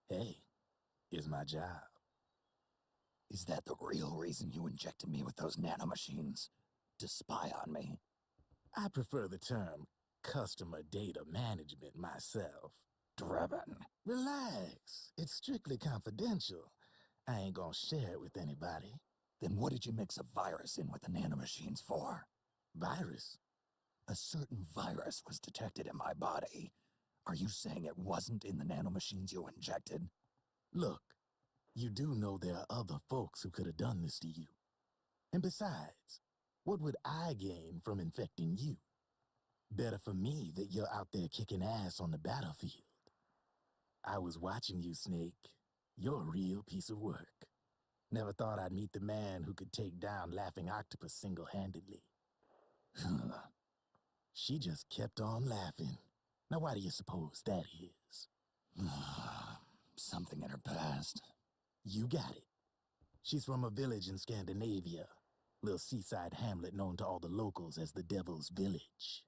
Hey, it's my job. Is that the real reason you injected me with those nanomachines? To spy on me? I prefer the term customer data management myself. Driven. Relax. It's strictly confidential. I ain't gonna share it with anybody. Then what did you mix a virus in with the nanomachines for? Virus? A certain virus was detected in my body. Are you saying it wasn't in the nanomachines you injected? Look, you do know there are other folks who could have done this to you. And besides, what would I gain from infecting you? Better for me that you're out there kicking ass on the battlefield. I was watching you, Snake. You're a real piece of work. Never thought I'd meet the man who could take down Laughing Octopus single-handedly. She just kept on laughing. Now why do you suppose that is? Something in her past. You got it. She's from a village in Scandinavia. Little seaside hamlet known to all the locals as the Devil's Village.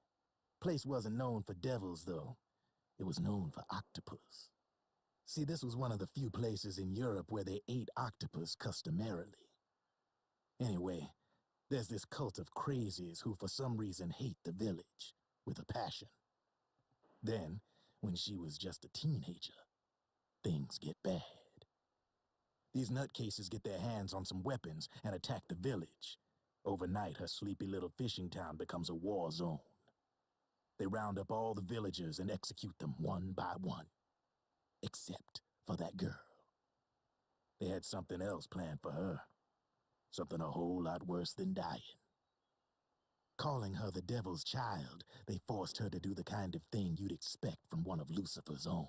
Place wasn't known for devils, though. It was known for octopus. See, this was one of the few places in Europe where they ate octopus customarily. Anyway, there's this cult of crazies who for some reason hate the village with a passion. Then, when she was just a teenager, things get bad. These nutcases get their hands on some weapons and attack the village. Overnight, her sleepy little fishing town becomes a war zone. They round up all the villagers and execute them one by one. Except for that girl. They had something else planned for her. Something a whole lot worse than dying. Calling her the devil's child, they forced her to do the kind of thing you'd expect from one of Lucifer's own.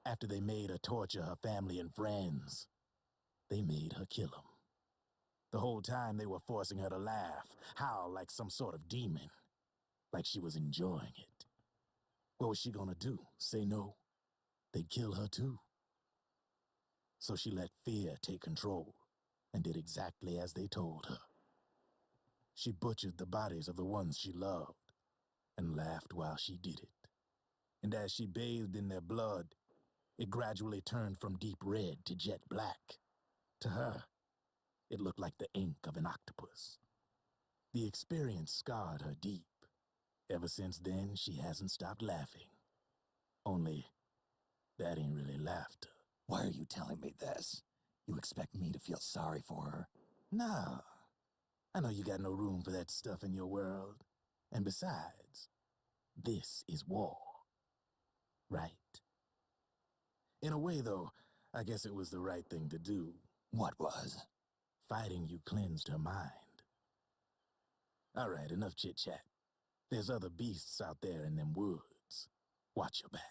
After they made her torture her family and friends, they made her kill them. The whole time they were forcing her to laugh, howl like some sort of demon. Like she was enjoying it. What was she gonna do? Say no? They'd kill her too. So she let fear take control and did exactly as they told her. She butchered the bodies of the ones she loved and laughed while she did it. And as she bathed in their blood, it gradually turned from deep red to jet black. To her, it looked like the ink of an octopus. The experience scarred her deep. Ever since then, she hasn't stopped laughing. Only, that ain't really laughter. Why are you telling me this? You expect me to feel sorry for her? Nah. I know you got no room for that stuff in your world. And besides, this is war. Right? In a way, though, I guess it was the right thing to do. What was? Fighting you cleansed her mind. All right, enough chit-chat. There's other beasts out there in them woods. Watch your back.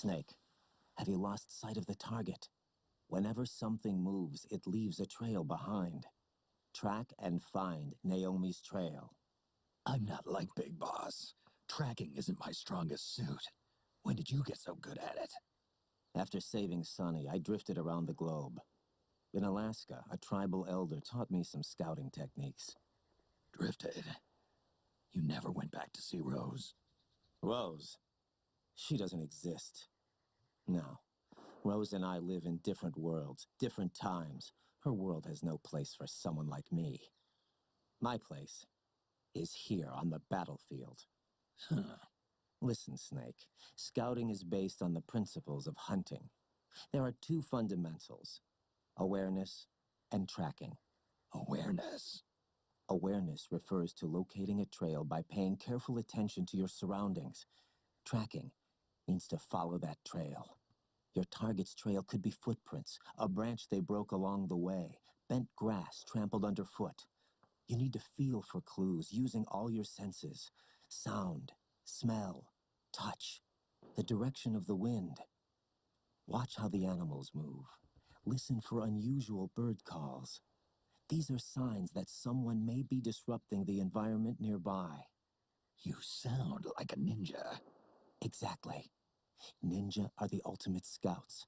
Snake, have you lost sight of the target? Whenever something moves, it leaves a trail behind. Track and find Naomi's trail. I'm not like Big Boss. Tracking isn't my strongest suit. When did you get so good at it? After saving Sonny, I drifted around the globe. In Alaska, a tribal elder taught me some scouting techniques. Drifted? You never went back to see Rose? Rose? She doesn't exist. No. Rose and I live in different worlds, different times. Her world has no place for someone like me. My place is here on the battlefield. Huh. Listen, Snake. Scouting is based on the principles of hunting. There are two fundamentals: awareness and tracking. Awareness? Awareness refers to locating a trail by paying careful attention to your surroundings. Tracking means to follow that trail. Your target's trail could be footprints, a branch they broke along the way, bent grass trampled underfoot. You need to feel for clues using all your senses: sound, smell, touch, the direction of the wind. Watch how the animals move. Listen for unusual bird calls. These are signs that someone may be disrupting the environment nearby. You sound like a ninja. Exactly. Ninja are the ultimate scouts.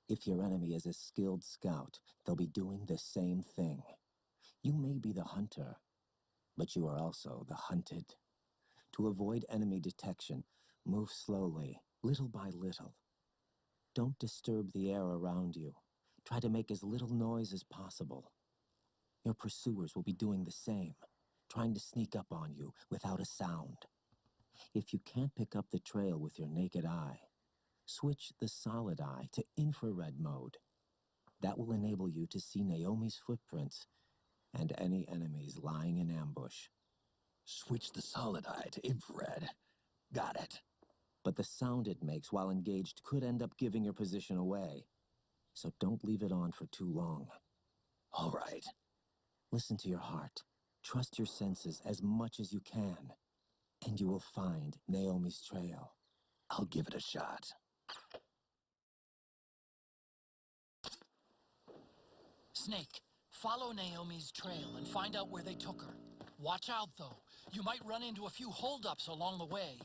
If your enemy is a skilled scout, they'll be doing the same thing. You may be the hunter, but you are also the hunted. To avoid enemy detection, move slowly, little by little. Don't disturb the air around you. Try to make as little noise as possible. Your pursuers will be doing the same, trying to sneak up on you without a sound. If you can't pick up the trail with your naked eye, switch the solid eye to infrared mode. That will enable you to see Naomi's footprints and any enemies lying in ambush. Switch the solid eye to infrared. Got it. But the sound it makes while engaged could end up giving your position away. So don't leave it on for too long. All right. Listen to your heart. Trust your senses as much as you can. And you will find Naomi's trail. I'll give it a shot. Snake, follow Naomi's trail and find out where they took her. Watch out, though. You might run into a few holdups along the way.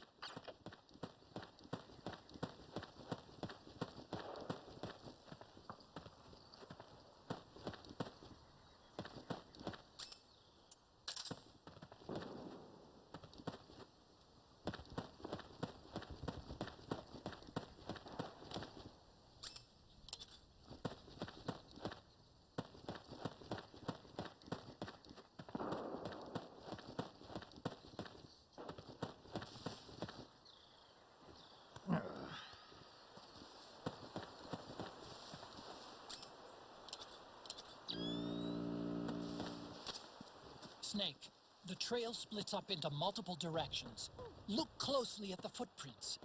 Snake, the trail splits up into multiple directions. Look closely at the footprints.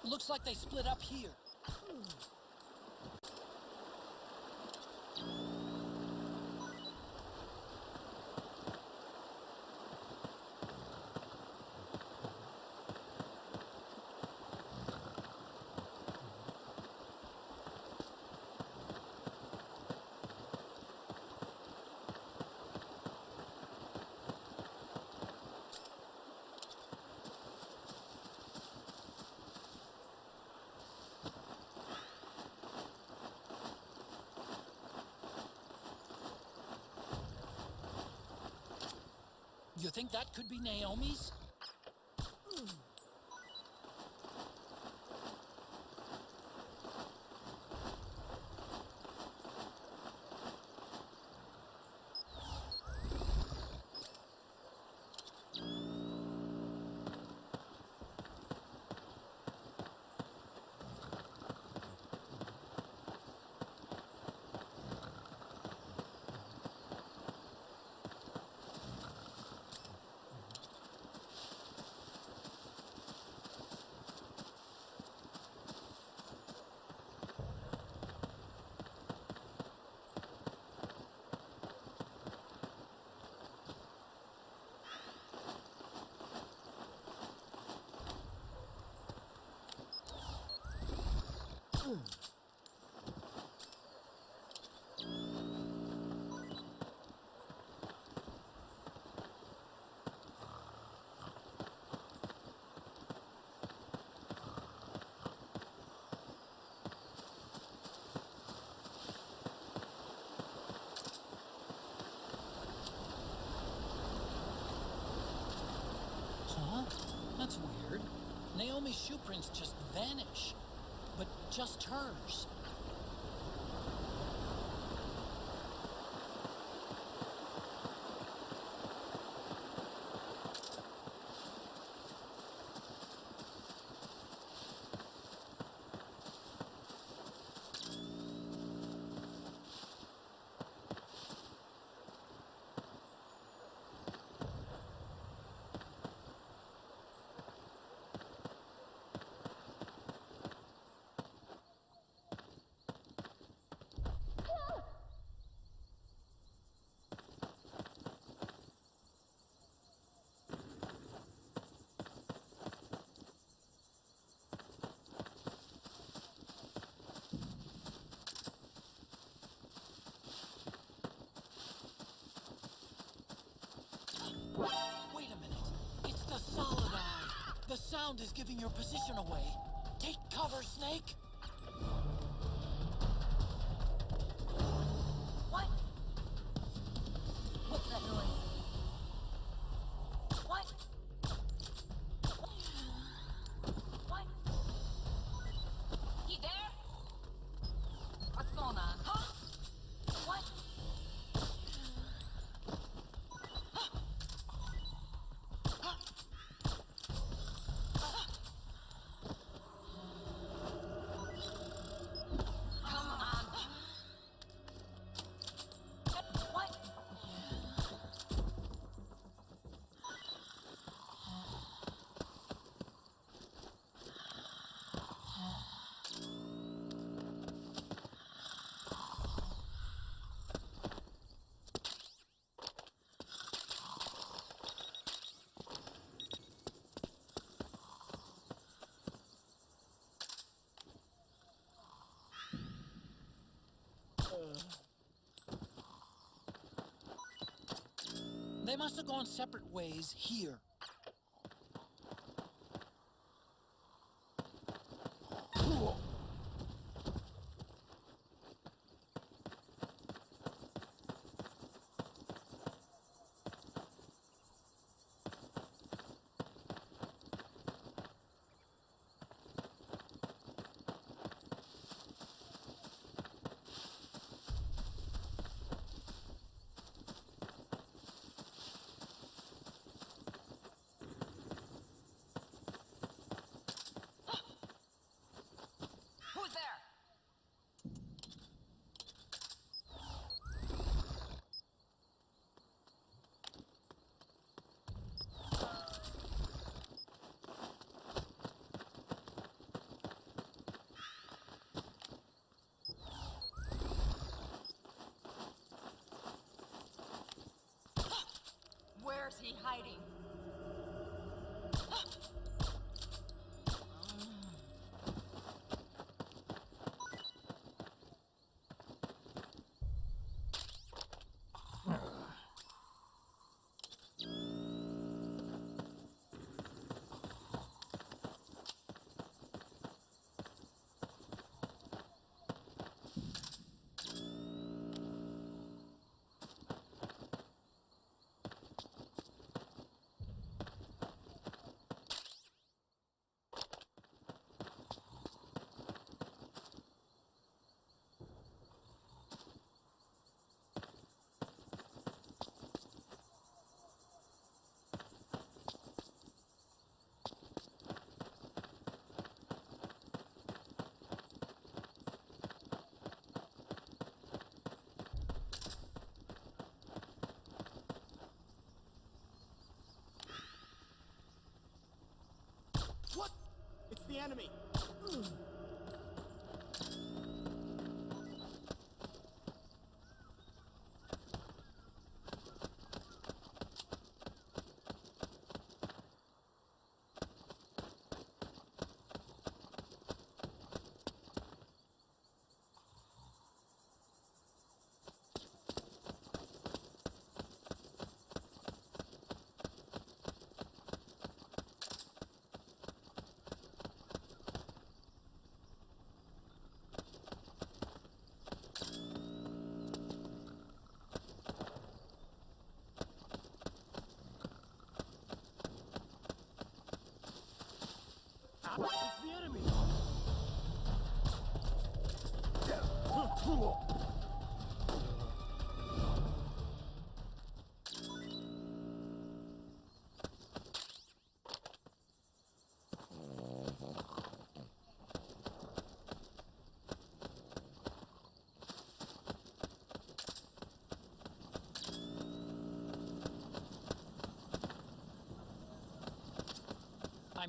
Looks like they split up here. You think that could be Naomi's? Huh? That's weird. Naomi's shoe prints just vanish. But just hers. Wait a minute. It's the solid eye. The sound is giving your position away. Take cover, Snake. What? What's that noise? What? What? You there? What's going on? Huh? What? They must have gone separate ways here. Who's there? Where's he hiding? What? It's the enemy.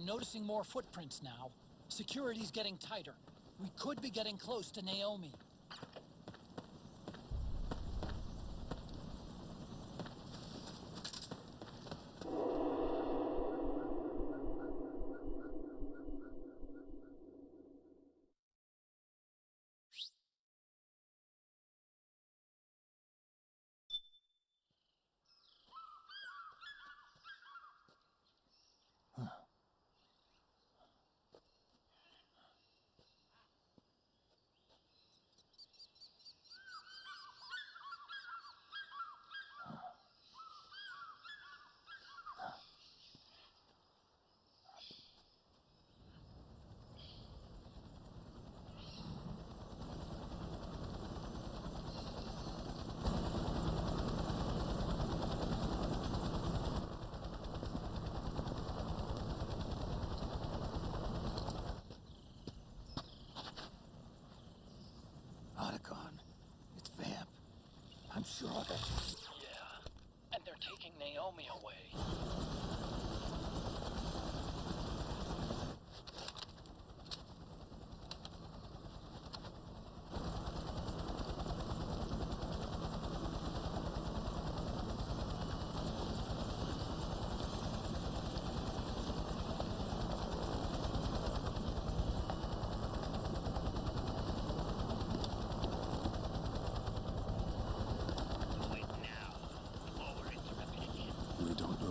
noticing more footprints now. Security's getting tighter. We could be getting close to Naomi. I'm sure of it. Yeah, and they're taking Naomi away.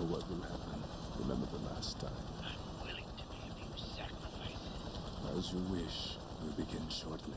What will happen? Remember the last time. I'm willing to make a few sacrifices. As you wish. We begin shortly.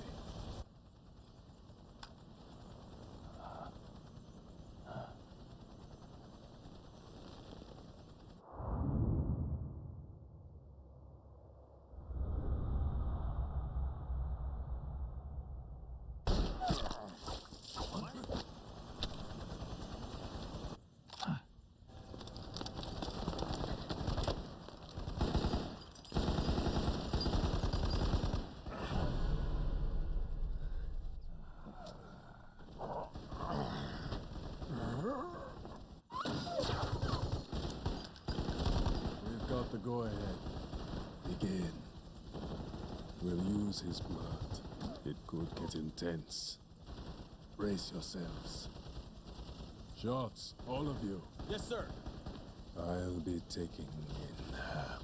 Go ahead. Begin. We'll use his blood. It could get intense. Brace yourselves. Shots, all of you. Yes, sir. I'll be taking in half.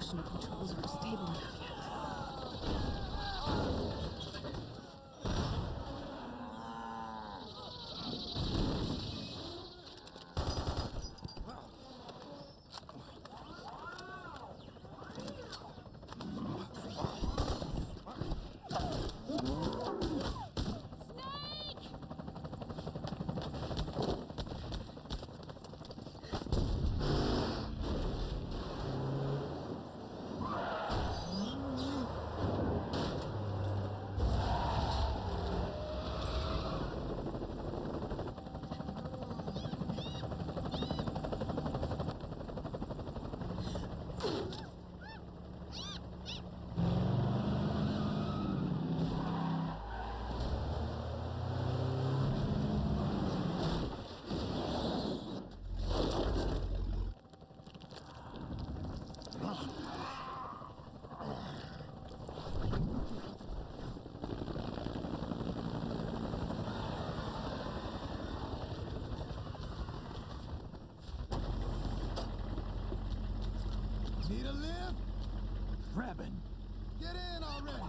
Controls aren't stable enough yet. to live? Revan! Get in already!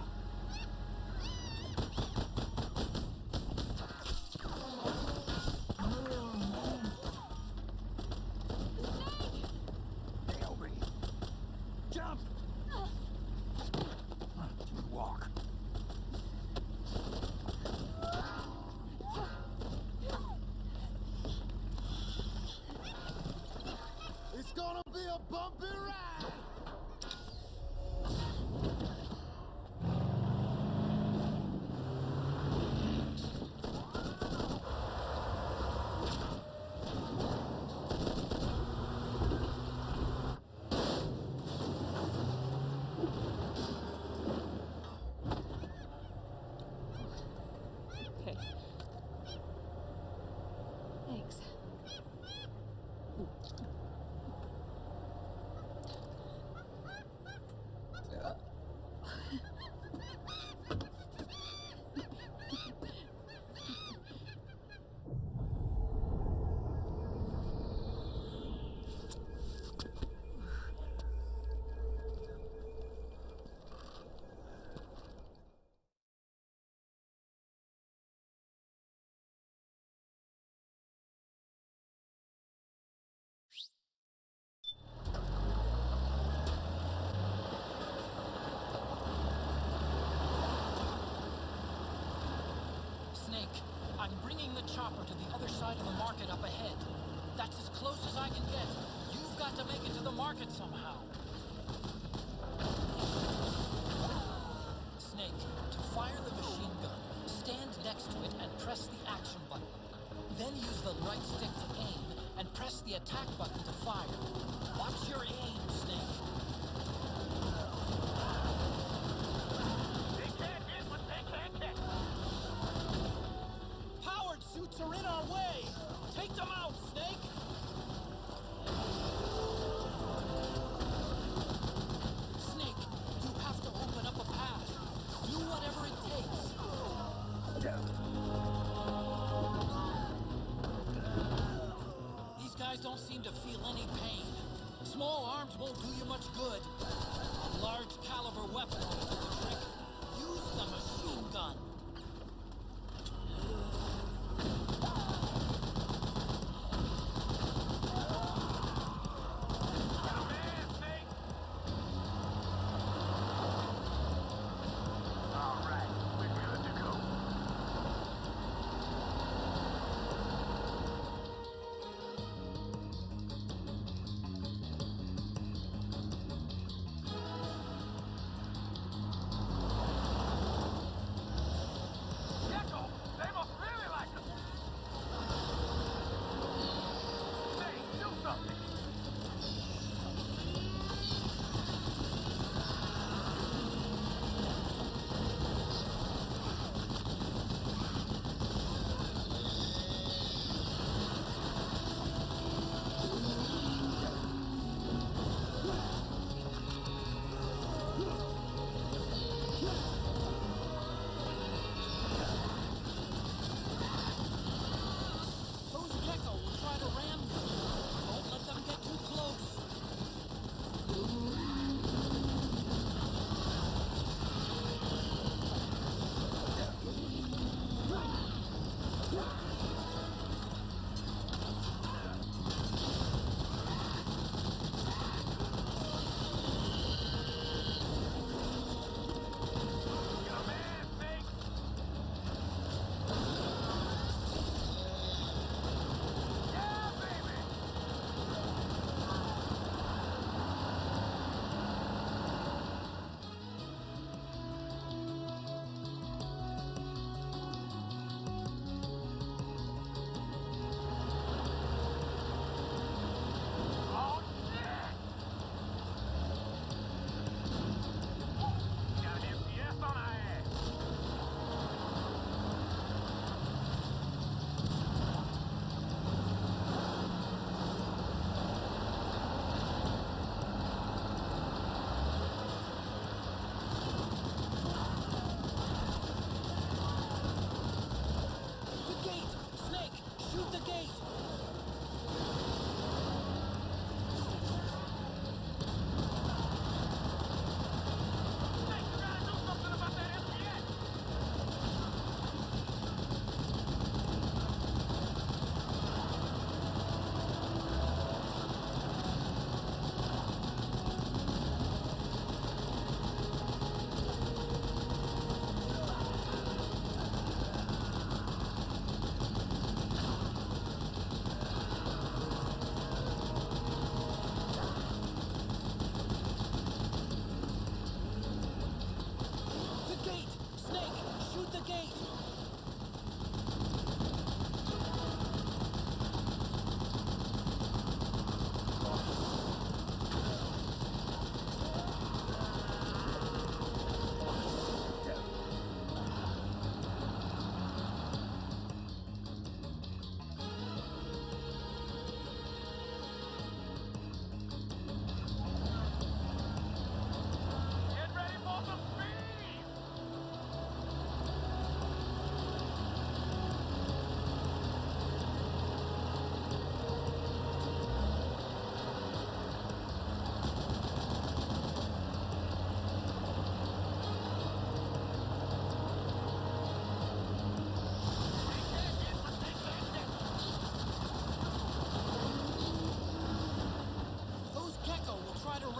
Naomi! Jump! Walk. It's gonna be a bumpy ride! Okay. Thanks. Snake, I'm bringing the chopper to the other side of the market up ahead. That's as close as I can get. You've got to make it to the market somehow. Snake, to fire the machine gun, stand next to it and press the action button. Then use the right stick to aim and press the attack button to fire. Watch your aim, Snake. They can't hit what they can't catch. Powered suits are in our way! Take them out, Snake! Snake, you have to open up a path. Do whatever it takes. These guys don't seem to feel any pain. Small arms won't do you much good. A large caliber weapon will do the trick. Use the machine gun.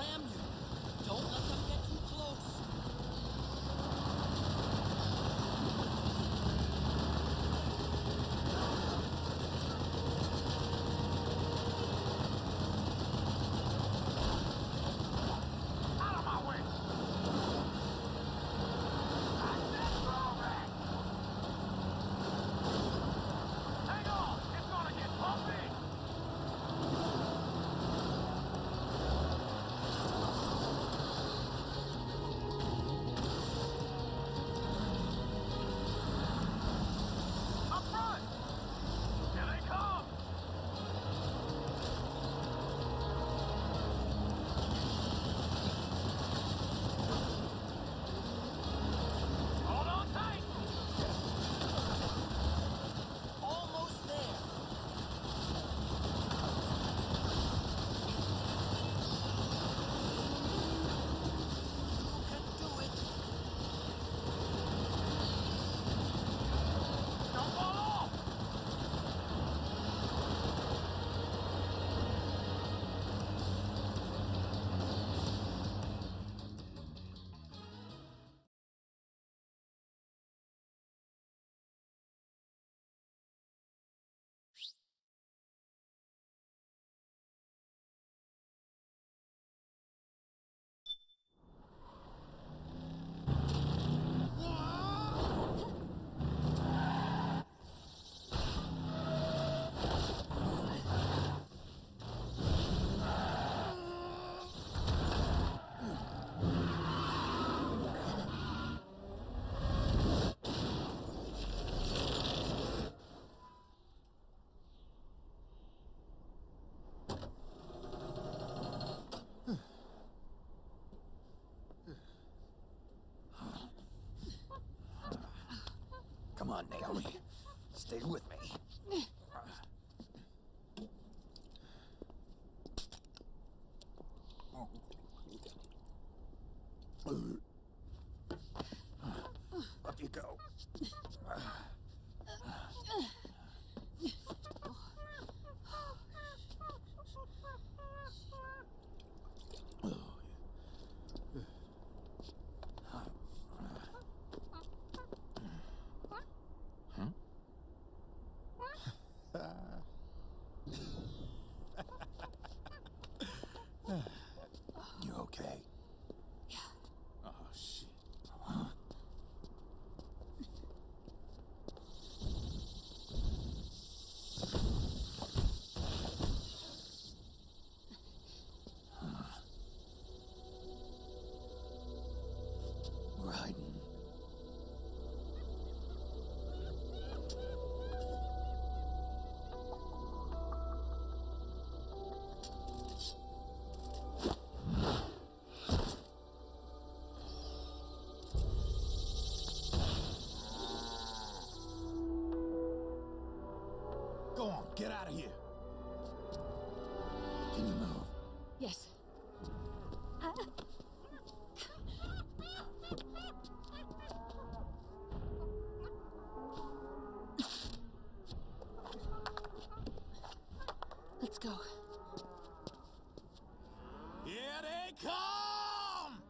ram you. Don't let them get too close. Out of my way! Hang on! It's gonna get bumpy! Up front! Here they come! Hold on tight! Almost there. You can do it. Don't fall off! Come on, Naomi. Stay with me. Up you go. You okay? Oh, shit. We're hiding. Go on, get out of here. Can you move? Yes. Let's go. Here they come!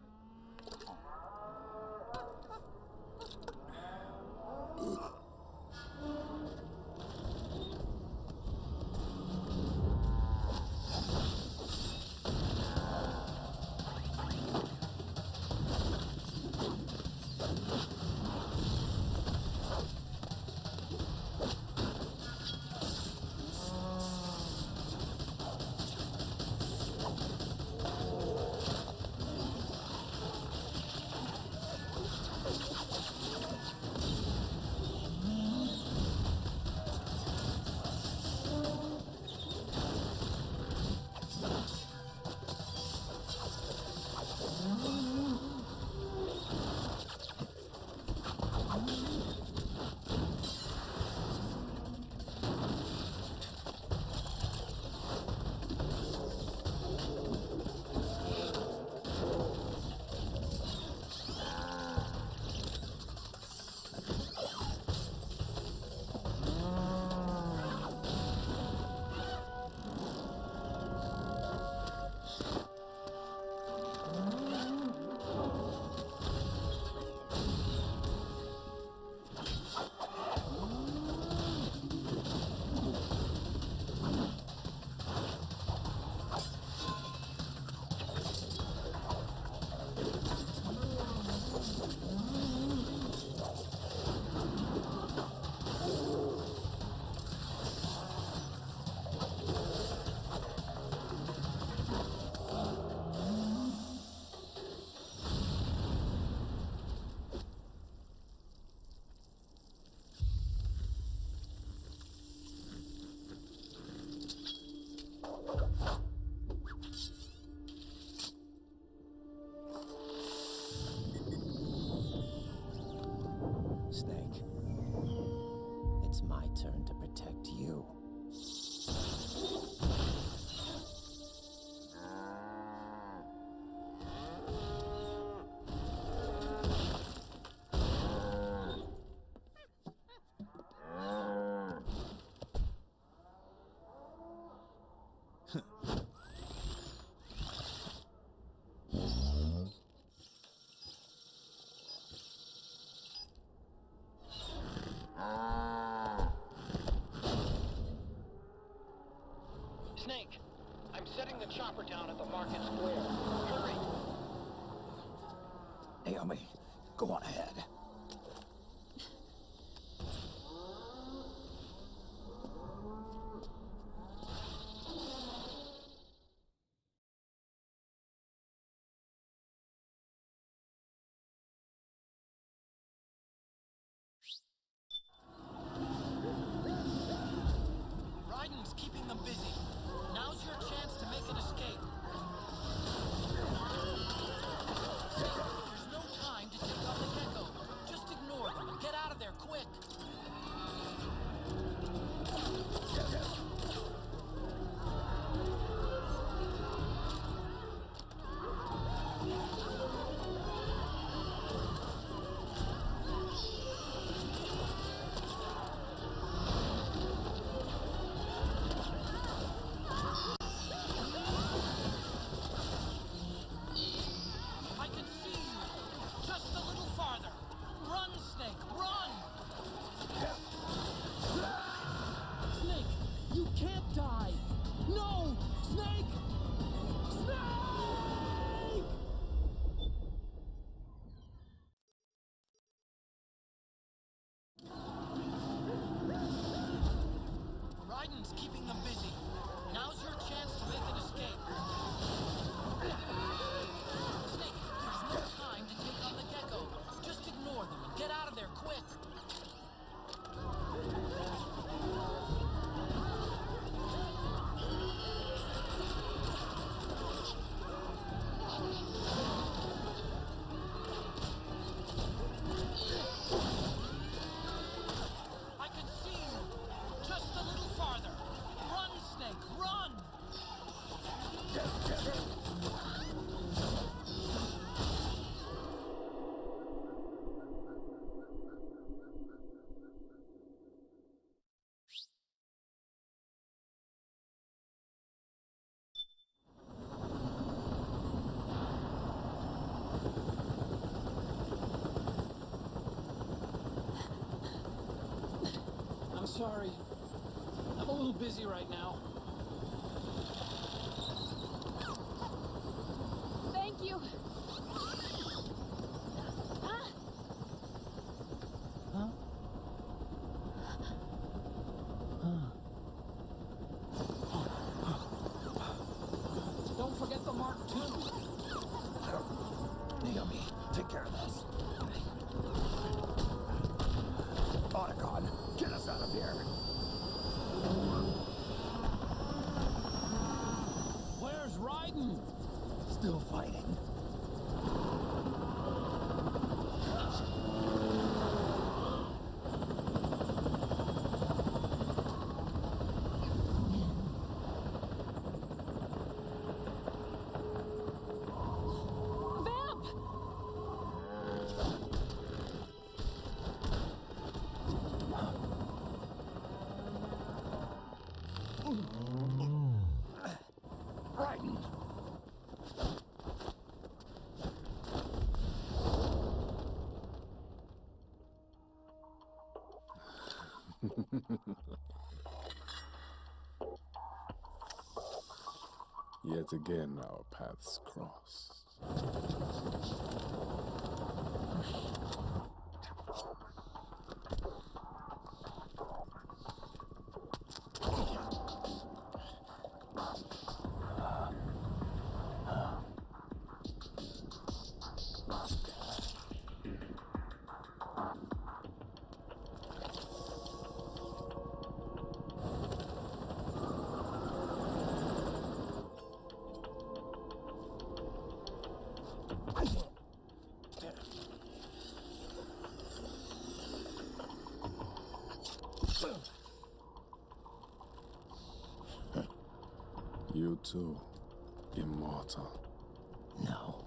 Snake, I'm setting the chopper down at the market square. Hurry! Naomi, go on ahead. Raiden's keeping them busy. Now's your chance to make an escape. There's no time to take on the gecko. Just ignore them and get out of there quick. I can see you. Just a little farther. Run, Snake, run! Snake, you can't die! No! Snake! Snake! Raiden's keeping them busy. Now's your chance to make an escape. Snake, there's no time to take on the gecko. Just ignore them and get out of there quick. I can see you. Just a little farther. Run, Snake, run! I'm sorry. I'm a little busy right now. Thank you. Huh? Don't forget the Mark II. Naomi, take care of this. Otacon, get us out of here. Where's Raiden? Still fighting. Vamp! Raiden! Yet again, our paths cross. You too, immortal. No.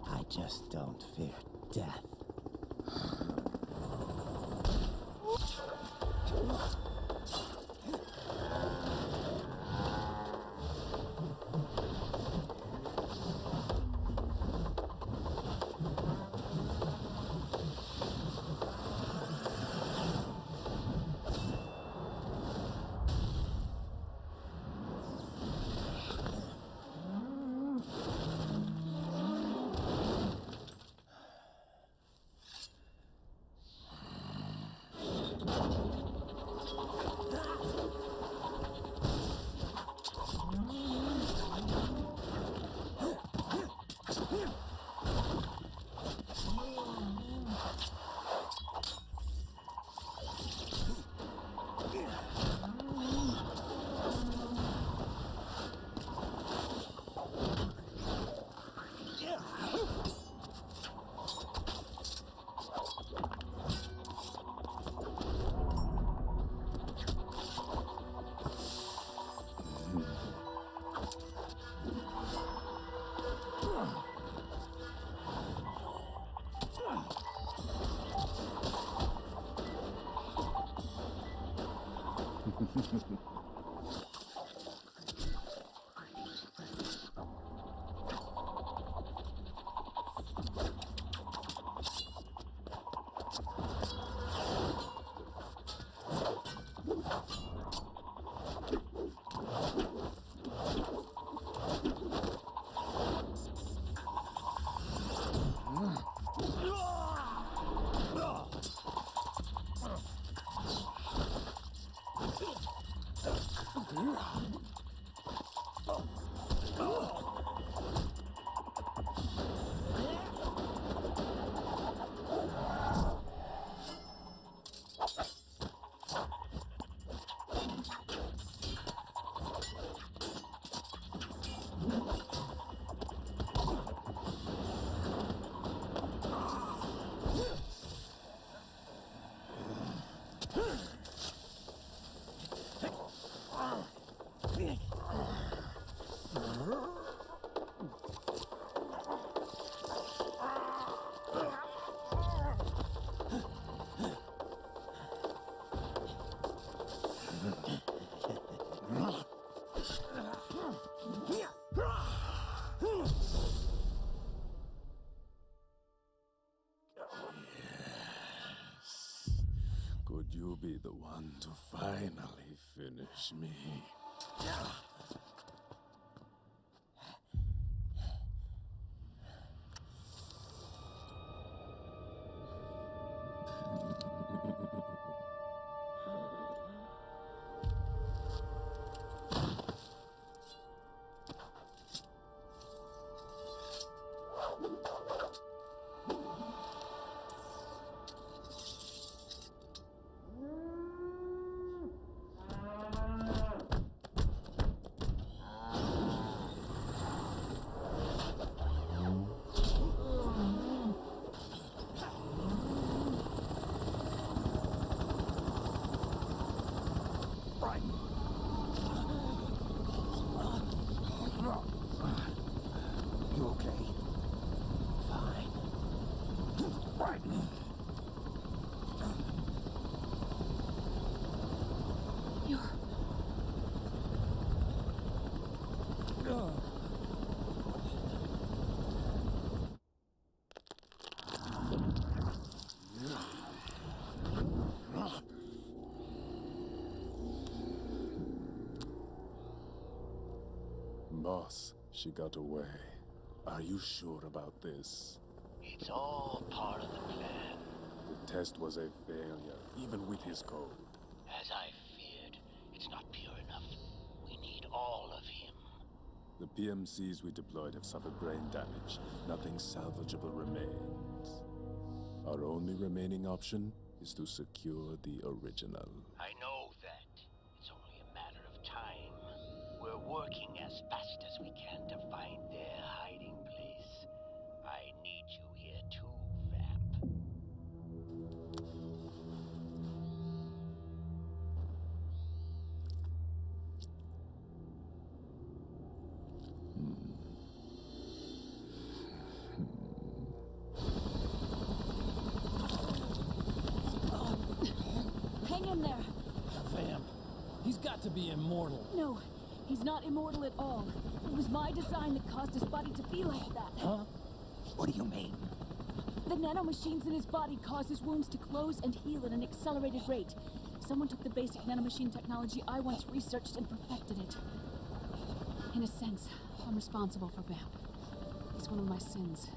I just don't fear death. Could you be the one to finally finish me? You okay? Fine. Right. You're... Boss, she got away. Are you sure about this? It's all part of the plan. The test was a failure, even with his code. As I feared, it's not pure enough. We need all of him. The PMCs we deployed have suffered brain damage. Nothing salvageable remains. Our only remaining option is to secure the original. I know that. It's only a matter of time. We're working as fast as we can to find their hiding place. I need you here too, Vamp. Hang in there. Vamp. He's got to be immortal. No, he's not immortal at all. It was my design that caused his body to be like that. Huh? What do you mean? The nanomachines in his body cause his wounds to close and heal at an accelerated rate. Someone took the basic nanomachine technology I once researched and perfected it. In a sense, I'm responsible for Vamp. It's one of my sins.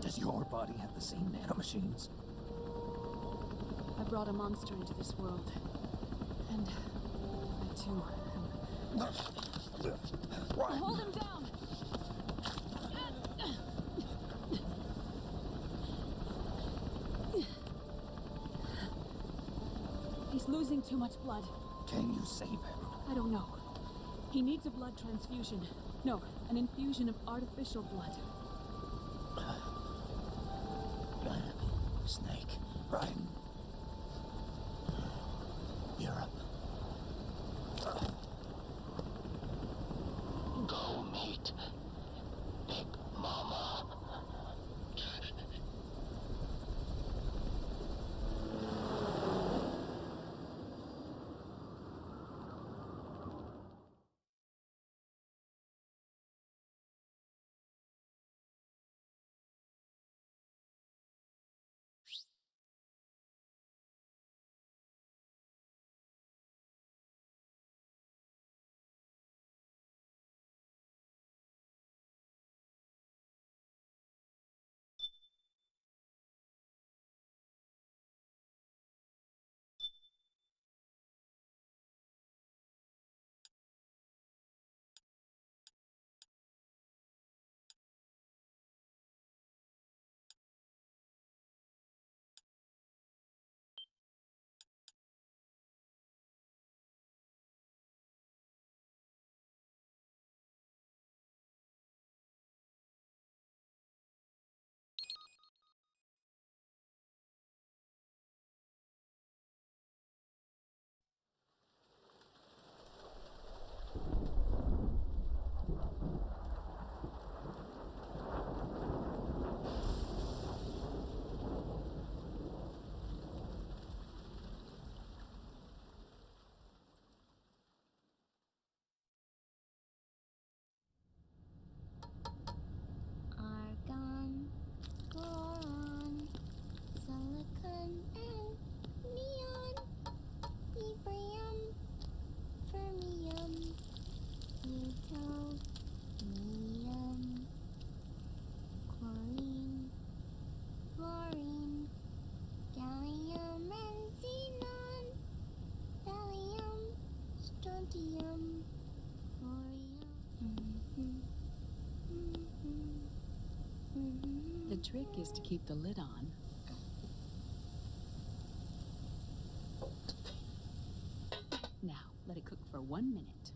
Does your body have the same nanomachines? I brought a monster into this world. And I too am... Hold him down! He's losing too much blood. Can you save him? I don't know. He needs a blood transfusion. No, an infusion of artificial blood. Snake, Ryan. Europe. Go meet Big Mama. trick is to keep the lid on. Now, let it cook for 1 minute.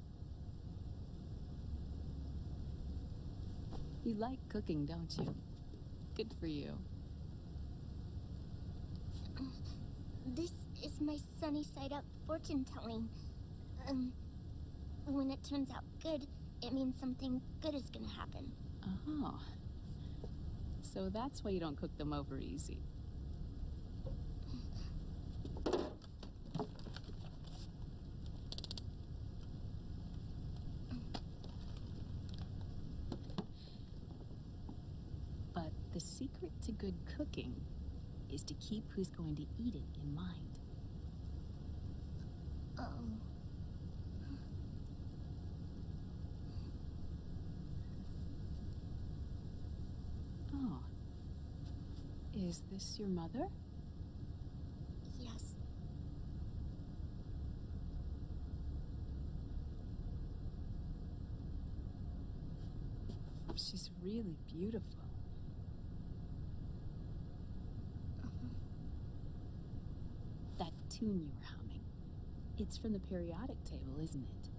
You like cooking, don't you? Good for you. This is my sunny side up fortune telling. When it turns out good, it means something good is gonna happen. Oh. So that's why you don't cook them over easy. But the secret to good cooking is to keep who's going to eat it in mind. Oh. Is this your mother? Yes. She's really beautiful. That tune you were humming, it's from the periodic table, isn't it?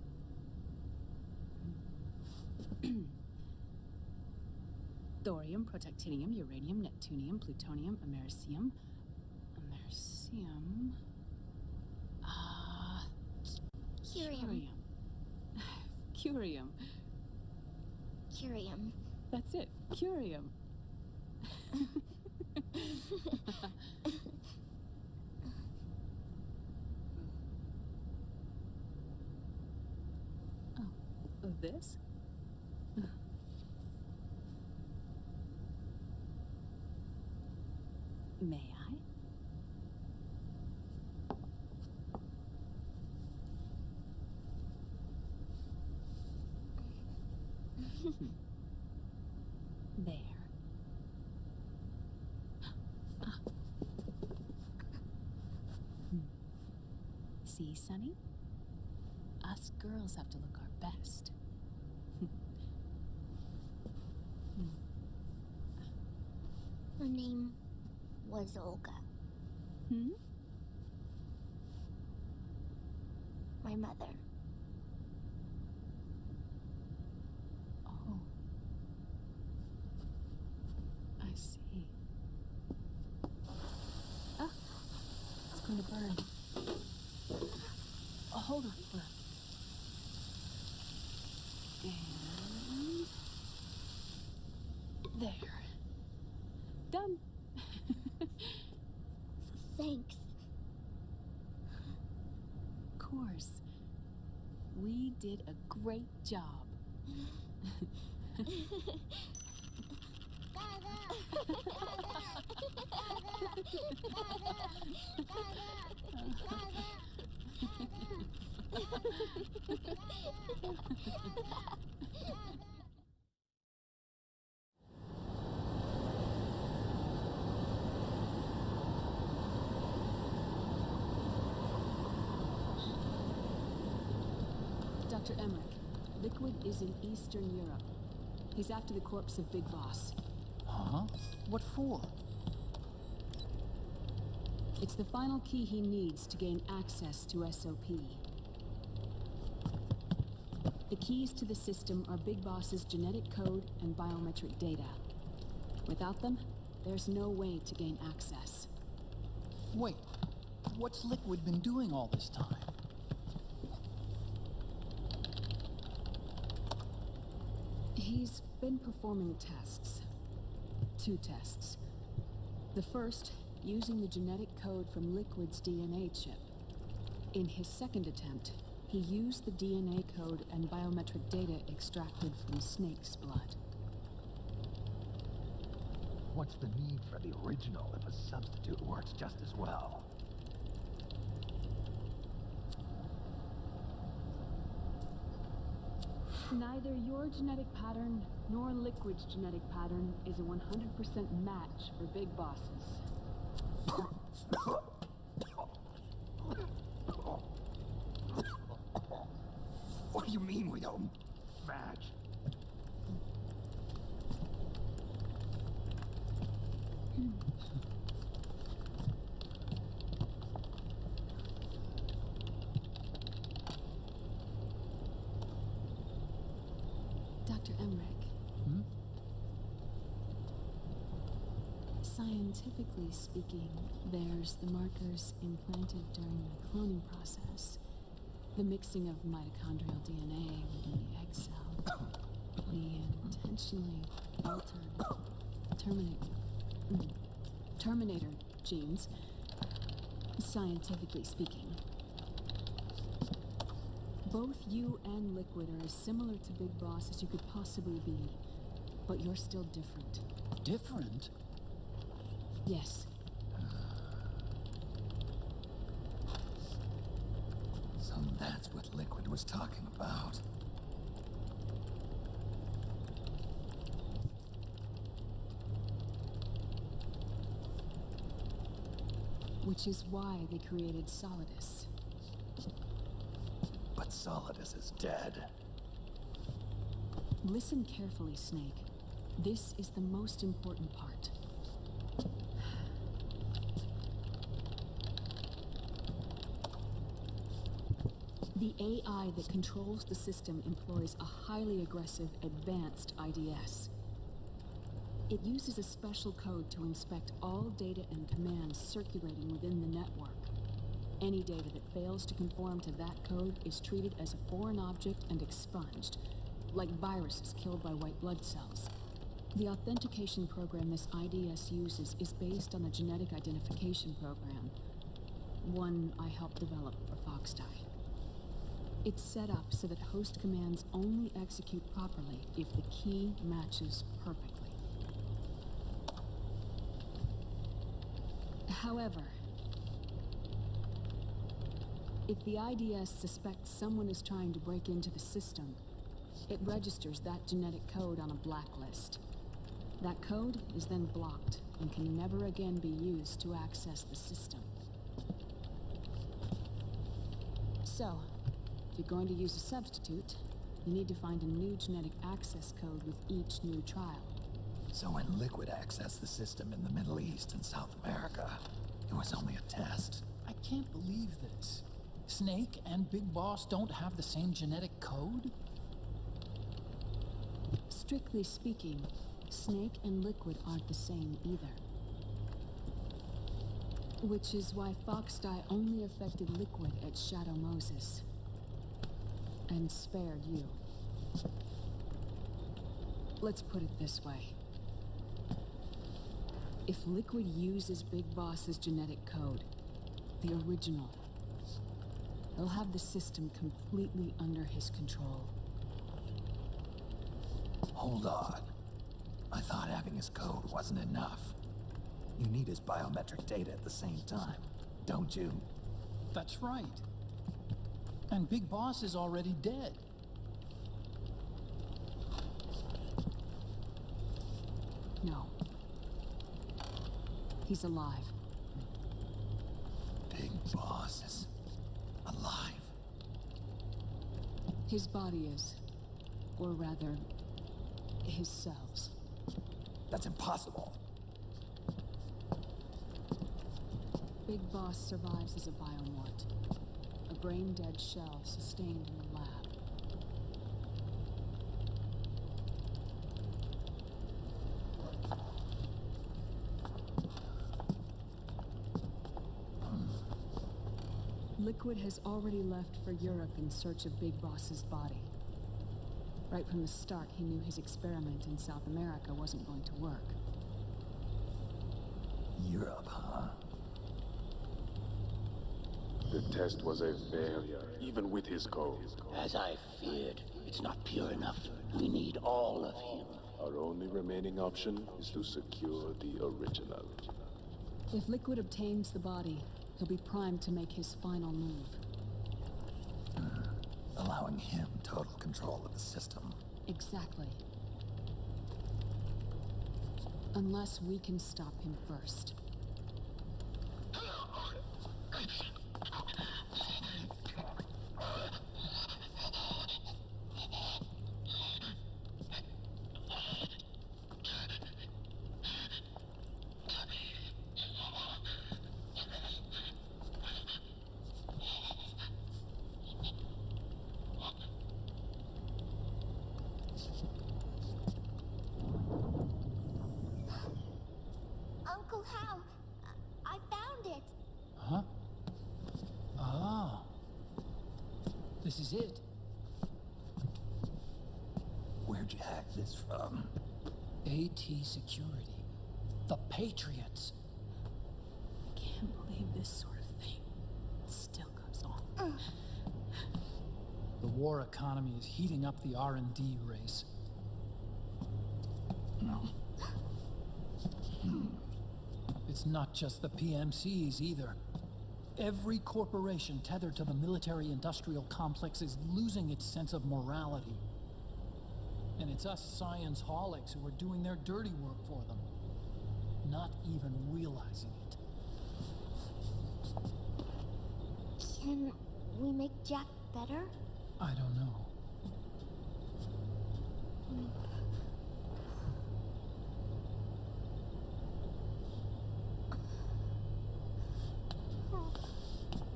Thorium, protactinium, uranium, neptunium, plutonium, americium. Curium. Curium. Curium. That's it, curium. Oh, this? May I? There. See, Sonny? Us girls have to look our best. Her name was Olga. Hmm? My mother. Oh. I see. Ah! It's going to burn. Oh, hold on. And... there. Done. Thanks. Of course. We did a great job. Dr. Emmerich, Liquid is in Eastern Europe. He's after the corpse of Big Boss. Huh? What for? It's the final key he needs to gain access to SOP. The keys to the system are Big Boss's genetic code and biometric data. Without them, there's no way to gain access. Wait, what's Liquid been doing all this time? He's been performing tests. 2 tests. The first, using the genetic code from Liquid's DNA chip. In his second attempt, he used the DNA code and biometric data extracted from Snake's blood. What's the need for the original if a substitute works just as well? Neither your genetic pattern nor Liquid's genetic pattern is a 100% match for Big Bosses. What do you mean we don't match? Dr. Emmerich. Hmm? Scientifically speaking, there's the markers implanted during the cloning process. The mixing of mitochondrial DNA within the egg cell. The intentionally altered terminator genes, scientifically speaking. Both you and Liquid are as similar to Big Boss as you could possibly be, but you're still different. Different? Yes. So that's what Liquid was talking about. Which is why they created Solidus. But Solidus is dead. Listen carefully, Snake. This is the most important part. The AI that controls the system employs a highly aggressive, advanced IDS. It uses a special code to inspect all data and commands circulating within the network. Any data that fails to conform to that code is treated as a foreign object and expunged, like viruses killed by white blood cells. The authentication program this IDS uses is based on a genetic identification program, one I helped develop for Foxdie. It's set up so that host commands only execute properly if the key matches perfectly. However, if the IDS suspects someone is trying to break into the system, it registers that genetic code on a blacklist. That code is then blocked and can never again be used to access the system. So, if you're going to use a substitute, you need to find a new genetic access code with each new trial. So when Liquid accessed the system in the Middle East and South America, it was only a test. I can't believe this. Snake and Big Boss don't have the same genetic code? Strictly speaking, Snake and Liquid aren't the same either. Which is why Foxdie only affected Liquid at Shadow Moses. And spared you. Let's put it this way. If Liquid uses Big Boss's genetic code, the original, he'll have the system completely under his control. Hold on. I thought having his code wasn't enough. You need his biometric data at the same time, don't you? That's right. And Big Boss is already dead. No. He's alive. Big Boss is alive. His body is. Or rather, his cells. That's impossible. Big Boss survives as a biomort. A brain-dead shell sustained in the lab. Liquid has already left for Europe in search of Big Boss's body. Right from the start, he knew his experiment in South America wasn't going to work. Europe, huh? The test was a failure, even with his code. As I feared, it's not pure enough. We need all of him. Our only remaining option is to secure the original. If Liquid obtains the body, he'll be primed to make his final move. Allowing him total control of the system. Exactly. Unless we can stop him first. is it. Where'd you hack this from? AT Security. The Patriots. Can't believe this sort of thing still goes on. The war economy is heating up the R&D race. It's not just the PMCs either. Every corporation tethered to the military-industrial complex is losing its sense of morality. And it's us science-holics who are doing their dirty work for them, not even realizing it. Can we make Jack better? I don't know.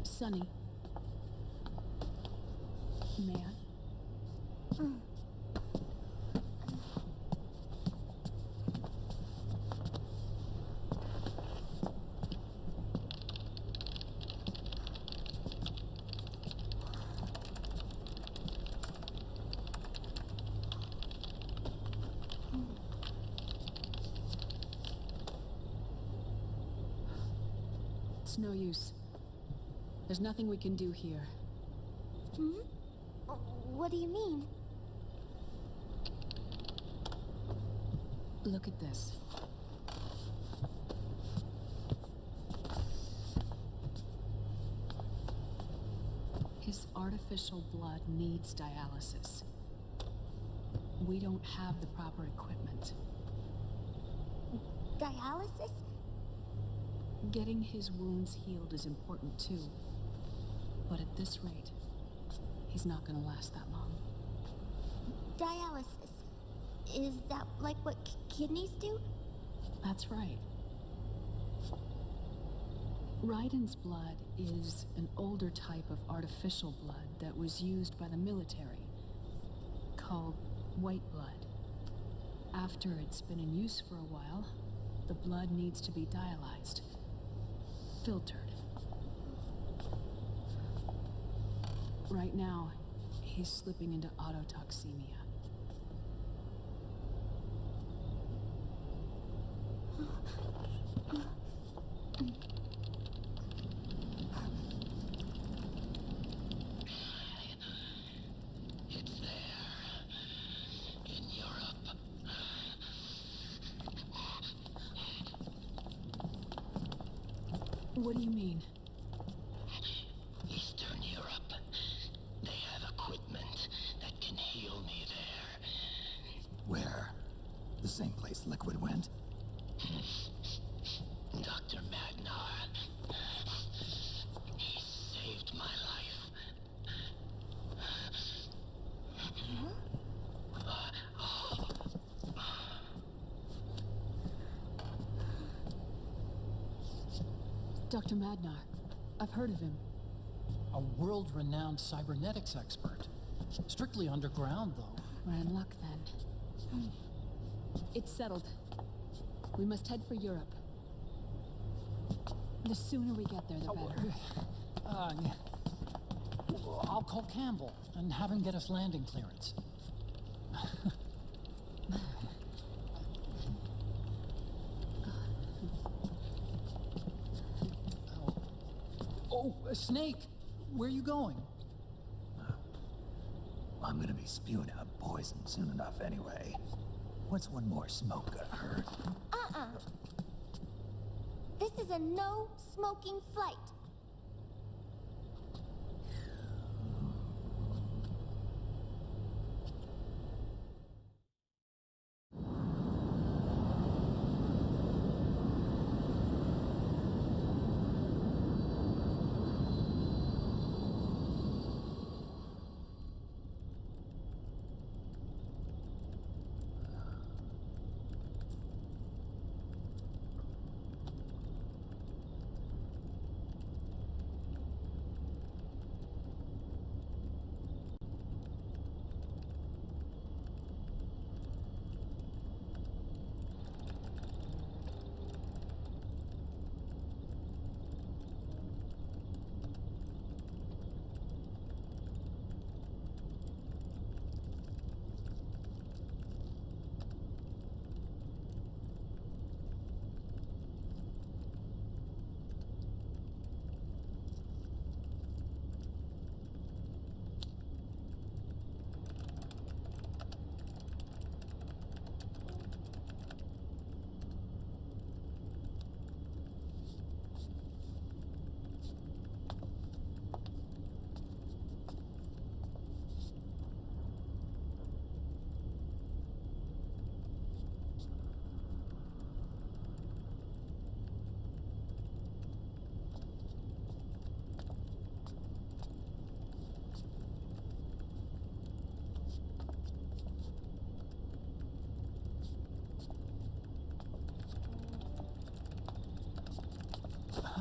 Sonny. May I? It's no use. There's nothing we can do here. Hmm? What do you mean? Look at this. His artificial blood needs dialysis. We don't have the proper equipment. Dialysis? Getting his wounds healed is important too. But at this rate, he's not gonna last that long. Dialysis. Is that like what kidneys do? That's right. Raiden's blood is an older type of artificial blood that was used by the military, called white blood. After it's been in use for a while, the blood needs to be dialyzed, filtered. Right now, he's slipping into autotoxemia. It's there. In Europe. What do you mean? Eastern Europe. They have equipment that can heal me there. Where? The same place Liquid went? Dr. Magnar. He saved my life. Dr. Magnar. I've heard of him. A world-renowned cybernetics expert. Strictly underground, though. We're in luck, then. It's settled. We must head for Europe. The sooner we get there, the better. I'll call Campbell and have him get us landing clearance. Oh, Snake! Where are you going? I'm gonna be spewing out poison soon enough anyway. What's one more smoke gonna hurt? This is a no-smoking flight.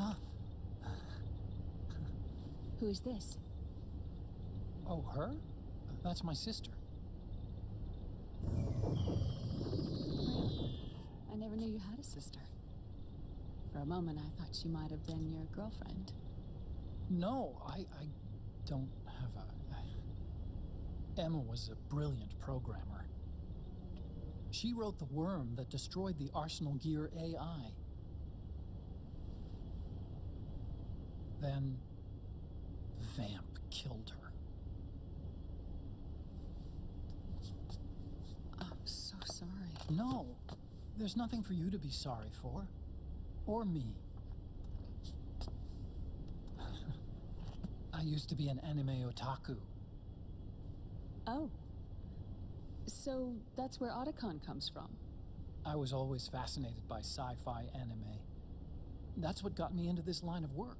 Huh? Who is this? Oh, her? That's my sister. I never knew you had a sister. For a moment, I thought she might have been your girlfriend. No, I don't have a... Emma was a brilliant programmer. She wrote the worm that destroyed the Arsenal Gear AI. Then, Vamp killed her. I'm so sorry. No, there's nothing for you to be sorry for. Or me. I used to be an anime otaku. Oh. So that's where Otacon comes from? I was always fascinated by sci-fi anime. That's what got me into this line of work.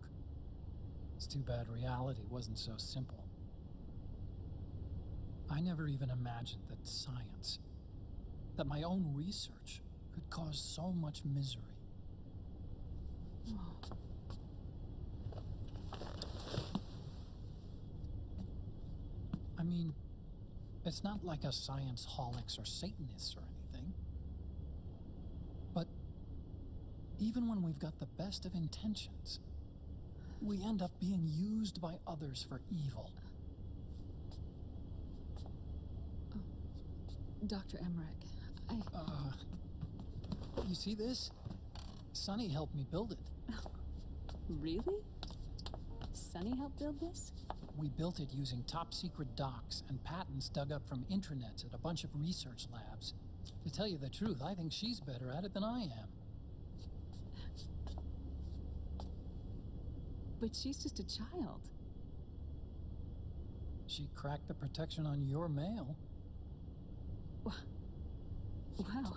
It's too bad reality wasn't so simple. I never even imagined that science, that my own research, could cause so much misery. Oh. I mean, it's not like us science holics or Satanists or anything. But even when we've got the best of intentions, we end up being used by others for evil. Oh. Dr. Emmerich, You see this? Sonny helped me build it. Really? Sonny helped build this? We built it using top-secret docs and patents dug up from intranets at a bunch of research labs. To tell you the truth, I think she's better at it than I am. But she's just a child. She cracked the protection on your mail. Wow.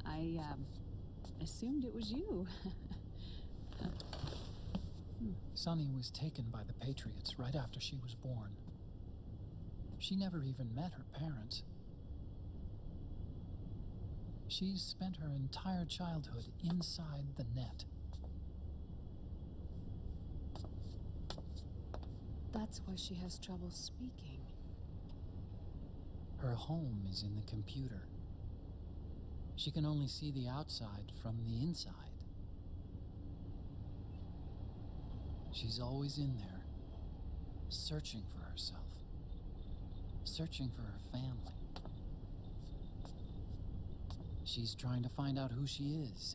I, assumed it was you. Sunny was taken by the Patriots right after she was born. She never even met her parents. She's spent her entire childhood inside the net. That's why she has trouble speaking. Her home is in the computer. She can only see the outside from the inside. She's always in there, searching for herself, searching for her family. She's trying to find out who she is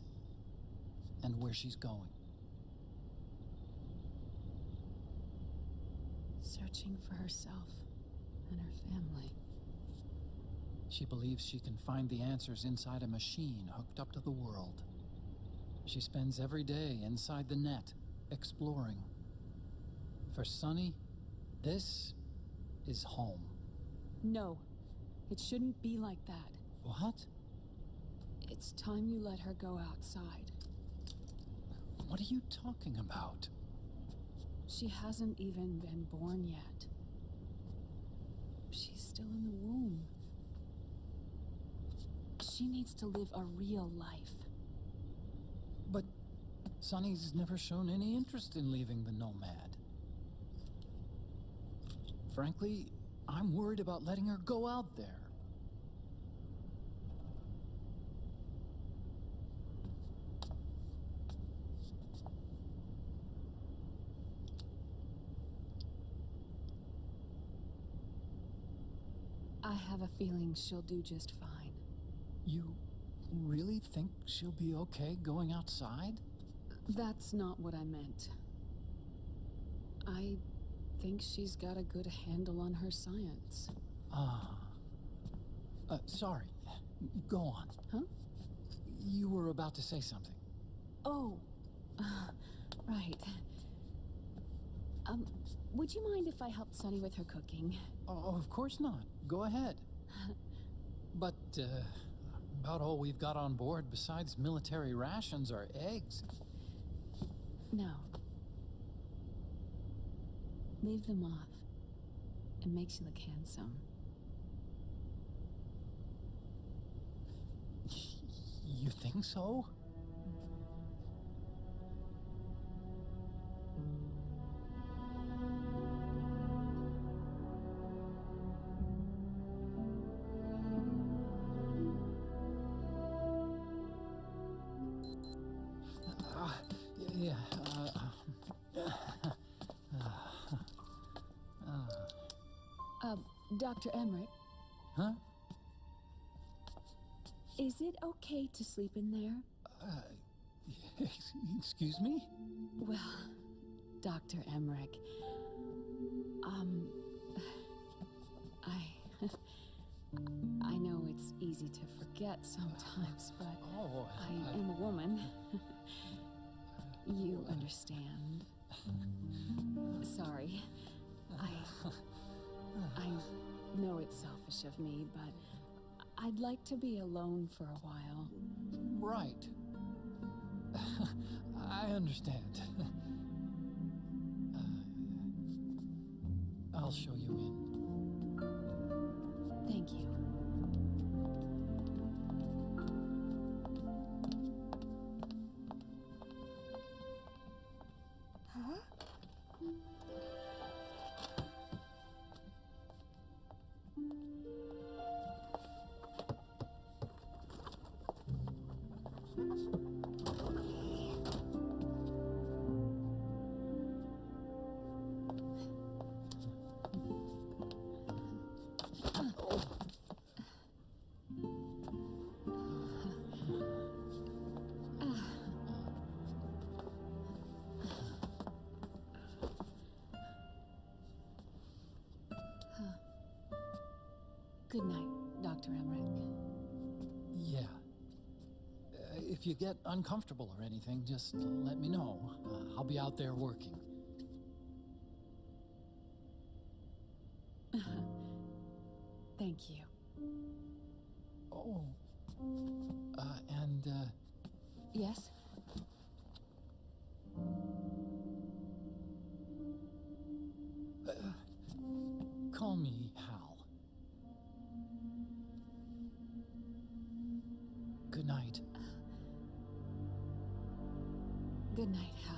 and where she's going. Searching for herself and her family. She believes she can find the answers inside a machine hooked up to the world. She spends every day inside the net, exploring. For Sunny, this is home. No, it shouldn't be like that. What? It's time you let her go outside. What are you talking about? She hasn't even been born yet. She's still in the womb. She needs to live a real life. But Sunny's never shown any interest in leaving the Nomad. Frankly, I'm worried about letting her go out there. I have a feeling she'll do just fine. You really think she'll be okay going outside? That's not what I meant. I think she's got a good handle on her science. Sorry. Go on. Huh? You were about to say something. Oh, right. Would you mind if I helped Sunny with her cooking? Oh, of course not. Go ahead. But, about all we've got on board besides military rations are eggs. No. Leave them off. It makes you look handsome. You think so? Dr. Emmerich? Huh? Is it okay to sleep in there? Excuse me? Well, Dr. Emmerich, I know it's easy to forget sometimes, but I am a woman. You understand. Sorry. I know it's selfish of me, but I'd like to be alone for a while. Right. I understand. I'll show you in. Thank you. Huh? Good night, Dr. Emmerich. Yeah. If you get uncomfortable or anything, just let me know. I'll be out there working. Thank you. Oh. Yes? Call me Hal. Good night. Good night, Hal.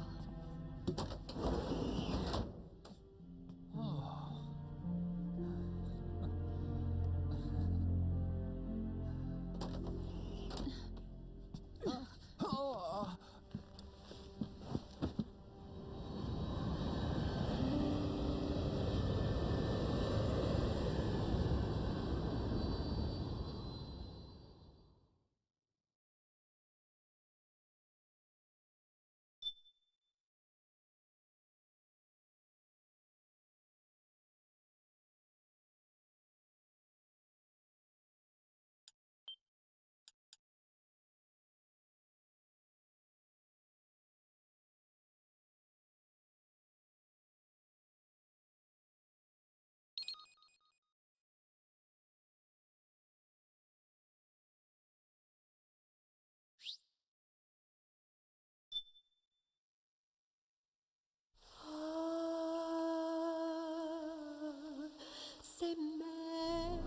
C'est mère.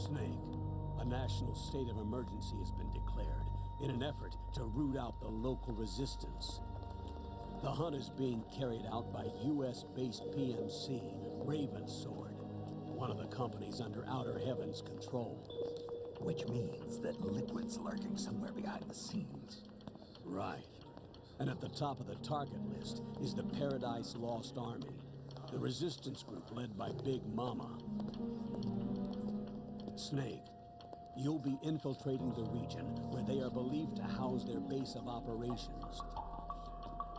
Snake, a national state of emergency has been declared in an effort to root out the local resistance. The hunt is being carried out by US-based PMC, Ravensword, one of the companies under Outer Heaven's control. Which means that Liquid's lurking somewhere behind the scenes. Right. And at the top of the target list is the Paradise Lost Army, the resistance group led by Big Mama. Snake, you'll be infiltrating the region where they are believed to house their base of operations.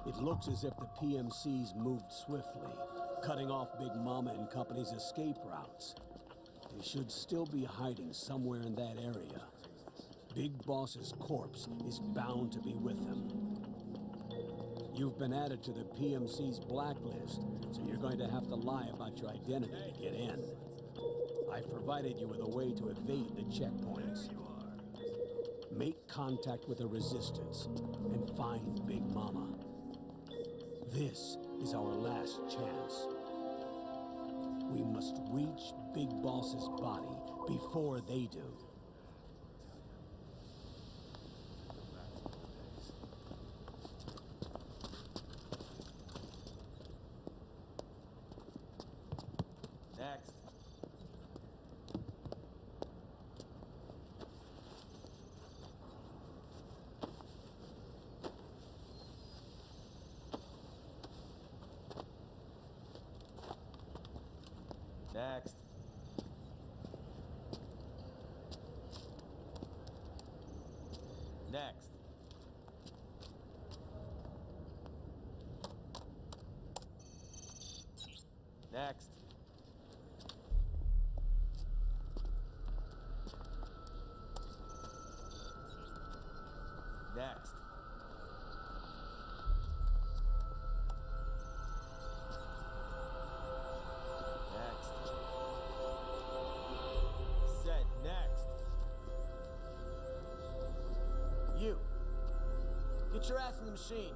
It looks as if the PMCs moved swiftly, cutting off Big Mama and company's escape routes. They should still be hiding somewhere in that area. Big Boss's corpse is bound to be with them. You've been added to the PMC's blacklist, so you're going to have to lie about your identity to get in. I've provided you with a way to evade the checkpoints. Make contact with the Resistance and find Big Mama. This is our last chance. We must reach Big Boss's body before they do. Next. Next. Next. Next. Next. Next. Said next. You. Get your ass in the machine.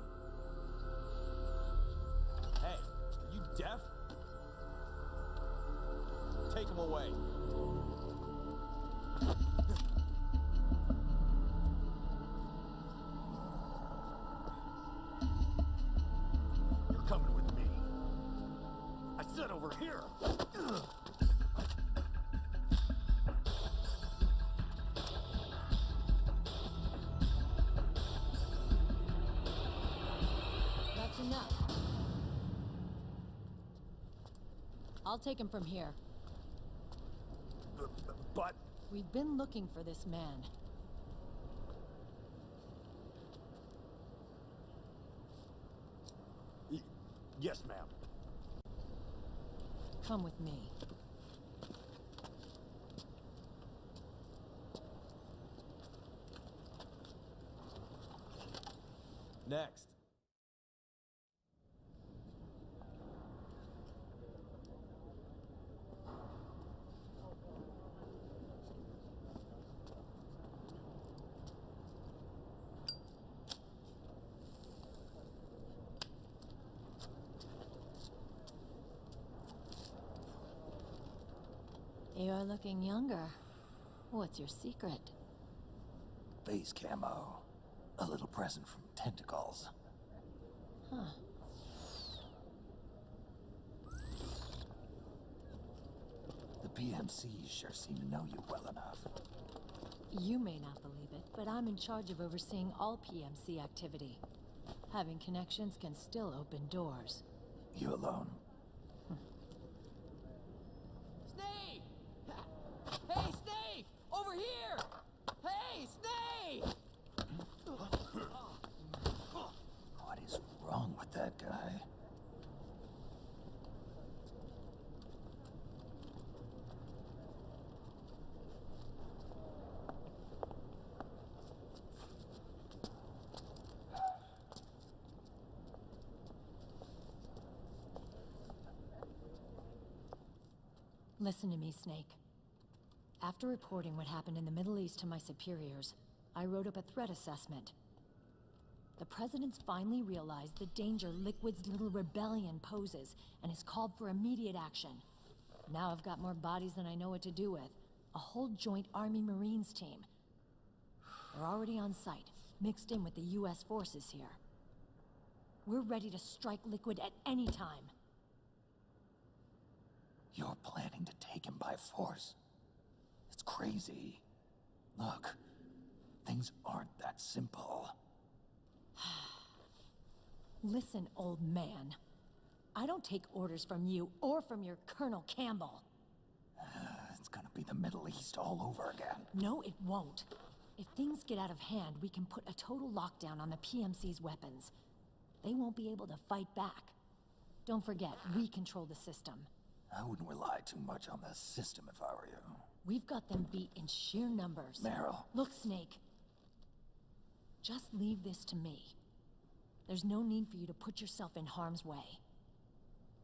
Hey, are you deaf? Take him away. You're coming with me. I said over here. That's enough. I'll take him from here. But... We've been looking for this man. Yes, ma'am. Come with me. Next. You're looking younger. What's your secret? Base camo. A little present from Tentacles. Huh. The PMCs sure seem to know you well enough. You may not believe it, but I'm in charge of overseeing all PMC activity. Having connections can still open doors. You alone? Snake! Hey, Snake! Over here! Hey, Snake! What is wrong with that guy? Listen to me, Snake. After reporting what happened in the Middle East to my superiors, I wrote up a threat assessment. The President's finally realized the danger Liquid's little rebellion poses and has called for immediate action. Now I've got more bodies than I know what to do with. A whole joint Army-Marines team. They're already on site, mixed in with the U.S. forces here. We're ready to strike Liquid at any time. You're planning to take him by force? It's crazy. Look, things aren't that simple. Listen, old man. I don't take orders from you or from your Colonel Campbell. It's gonna be the Middle East all over again. No, it won't. If things get out of hand, we can put a total lockdown on the PMC's weapons. They won't be able to fight back. Don't forget, we control the system. I wouldn't rely too much on the system if I were you. We've got them beat in sheer numbers. Meryl. Look, Snake. Just leave this to me. There's no need for you to put yourself in harm's way.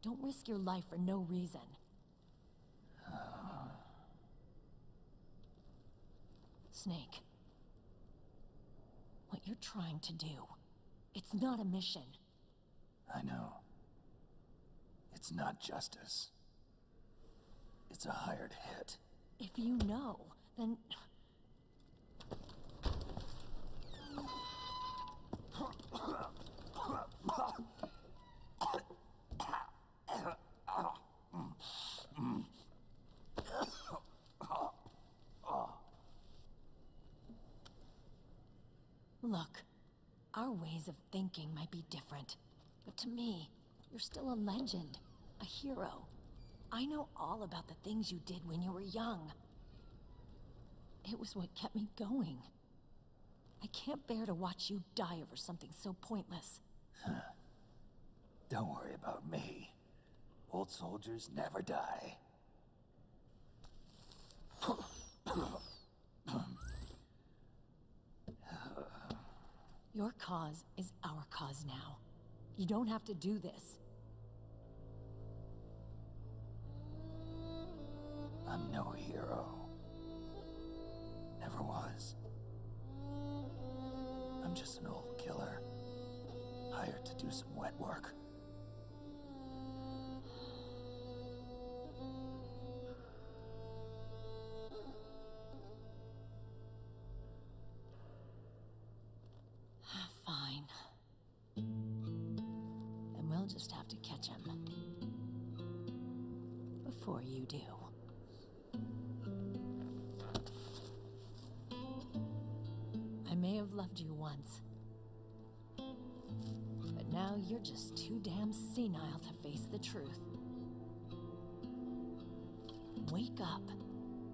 Don't risk your life for no reason. Snake. What you're trying to do, it's not a mission. I know. It's not justice. It's a hired hit. If you know, then... Look, our ways of thinking might be different, but to me, you're still a legend, a hero. I know all about the things you did when you were young. It was what kept me going. I can't bear to watch you die over something so pointless. Don't worry about me. Old soldiers never die. Your cause is our cause now. You don't have to do this. I'm no hero. Never was. I'm just an old killer, hired to do some wet work. Fine. And we'll just have to catch him. Before you do. I may have loved you once. But now you're just too damn senile to face the truth. Wake up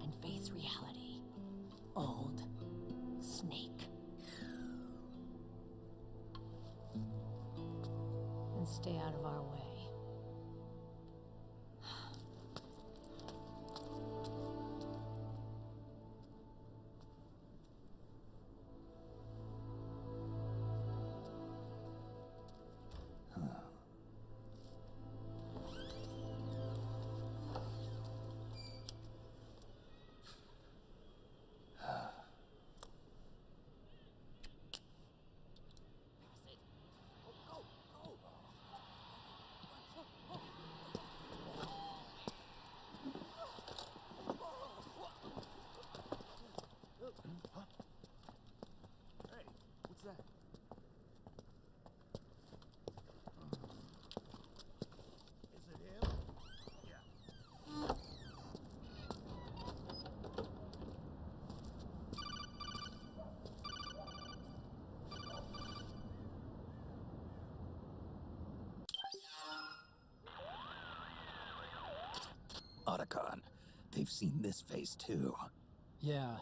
and face reality. Old Snake. And stay out of our way. Otacon, they've seen this face too. Yeah,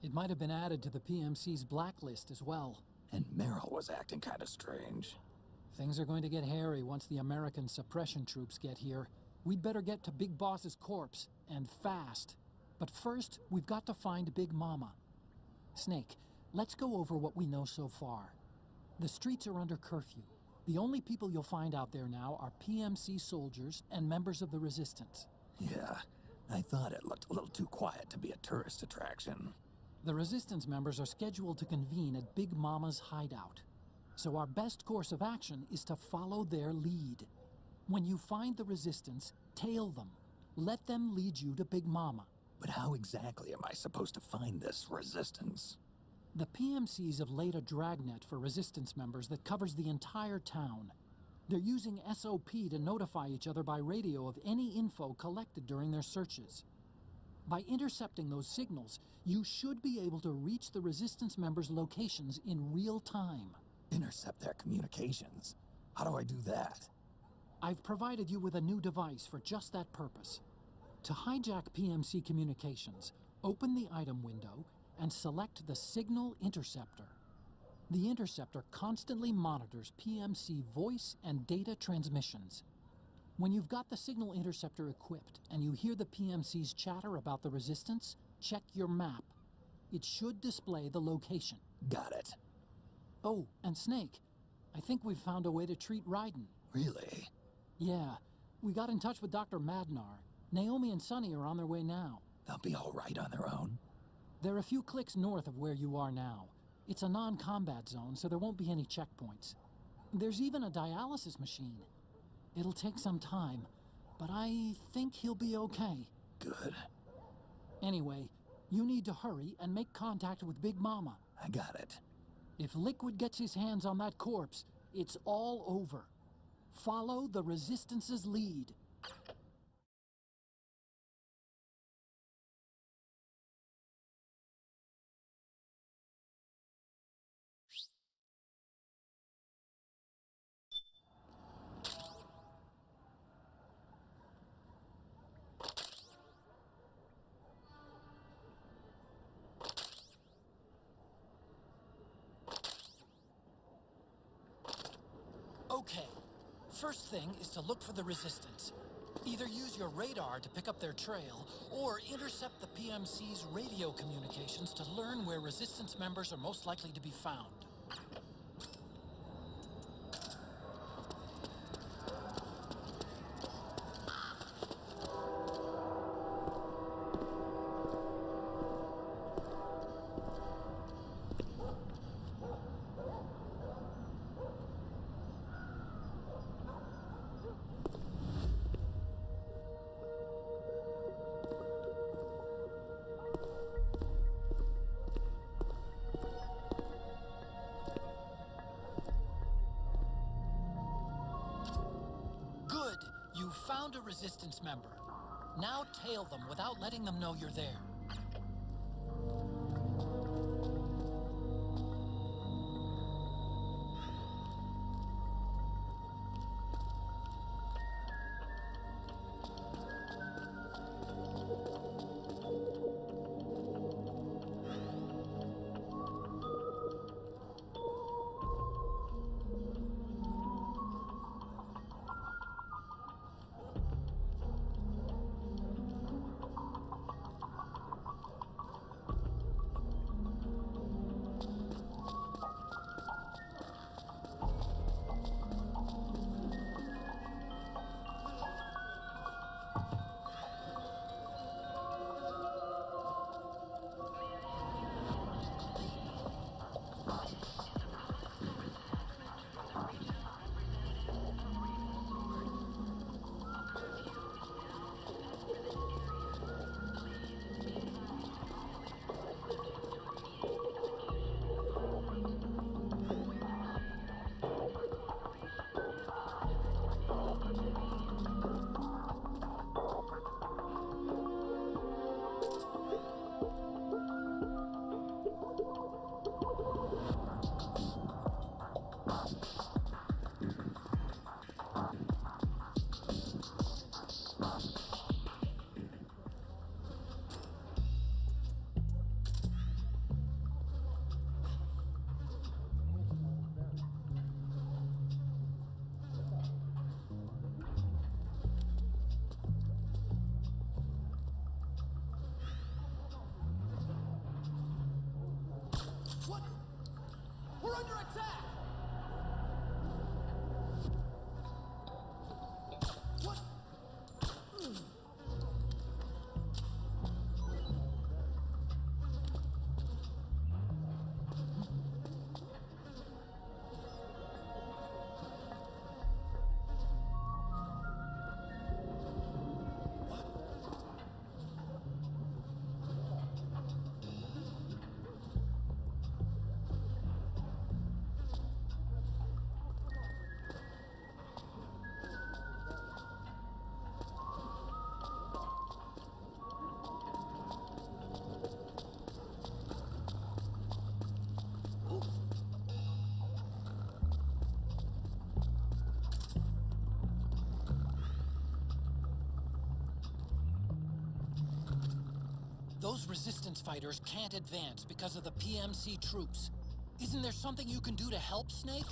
it might have been added to the PMC's blacklist as well. And Merrill was acting kind of strange. Things are going to get hairy once the American suppression troops get here. We'd better get to Big Boss's corpse, and fast. But first, we've got to find Big Mama. Snake, let's go over what we know so far. The streets are under curfew. The only people you'll find out there now are PMC soldiers and members of the Resistance. Yeah, I thought it looked a little too quiet to be a tourist attraction. The Resistance members are scheduled to convene at Big Mama's hideout. So our best course of action is to follow their lead. When you find the Resistance, tail them. Let them lead you to Big Mama. But how exactly am I supposed to find this Resistance? The PMCs have laid a dragnet for Resistance members that covers the entire town. They're using SOP to notify each other by radio of any info collected during their searches. By intercepting those signals, you should be able to reach the Resistance members' locations in real time. Intercept their communications? How do I do that? I've provided you with a new device for just that purpose. To hijack PMC communications, open the item window and select the Signal Interceptor. The interceptor constantly monitors PMC voice and data transmissions. When you've got the Signal Interceptor equipped and you hear the PMC's chatter about the Resistance, check your map. It should display the location. Got it. Oh, and Snake, I think we've found a way to treat Raiden. Really? Yeah, we got in touch with Dr. Madnar. Naomi and Sonny are on their way now. They'll be all right on their own? They're a few clicks north of where you are now. It's a non-combat zone, so there won't be any checkpoints. There's even a dialysis machine. It'll take some time, but I think he'll be okay. good. Anyway, you need to hurry and make contact with Big Mama. I got it. If Liquid gets his hands on that corpse, it's all over. Follow the Resistance's lead. Okay, first thing is to look for the Resistance. Either use your radar to pick up their trail, or intercept the PMC's radio communications to learn where Resistance members are most likely to be found. You found a Resistance member. Now tail them without letting them know you're there. Those Resistance fighters can't advance because of the PMC troops. Isn't there something you can do to help, Snake?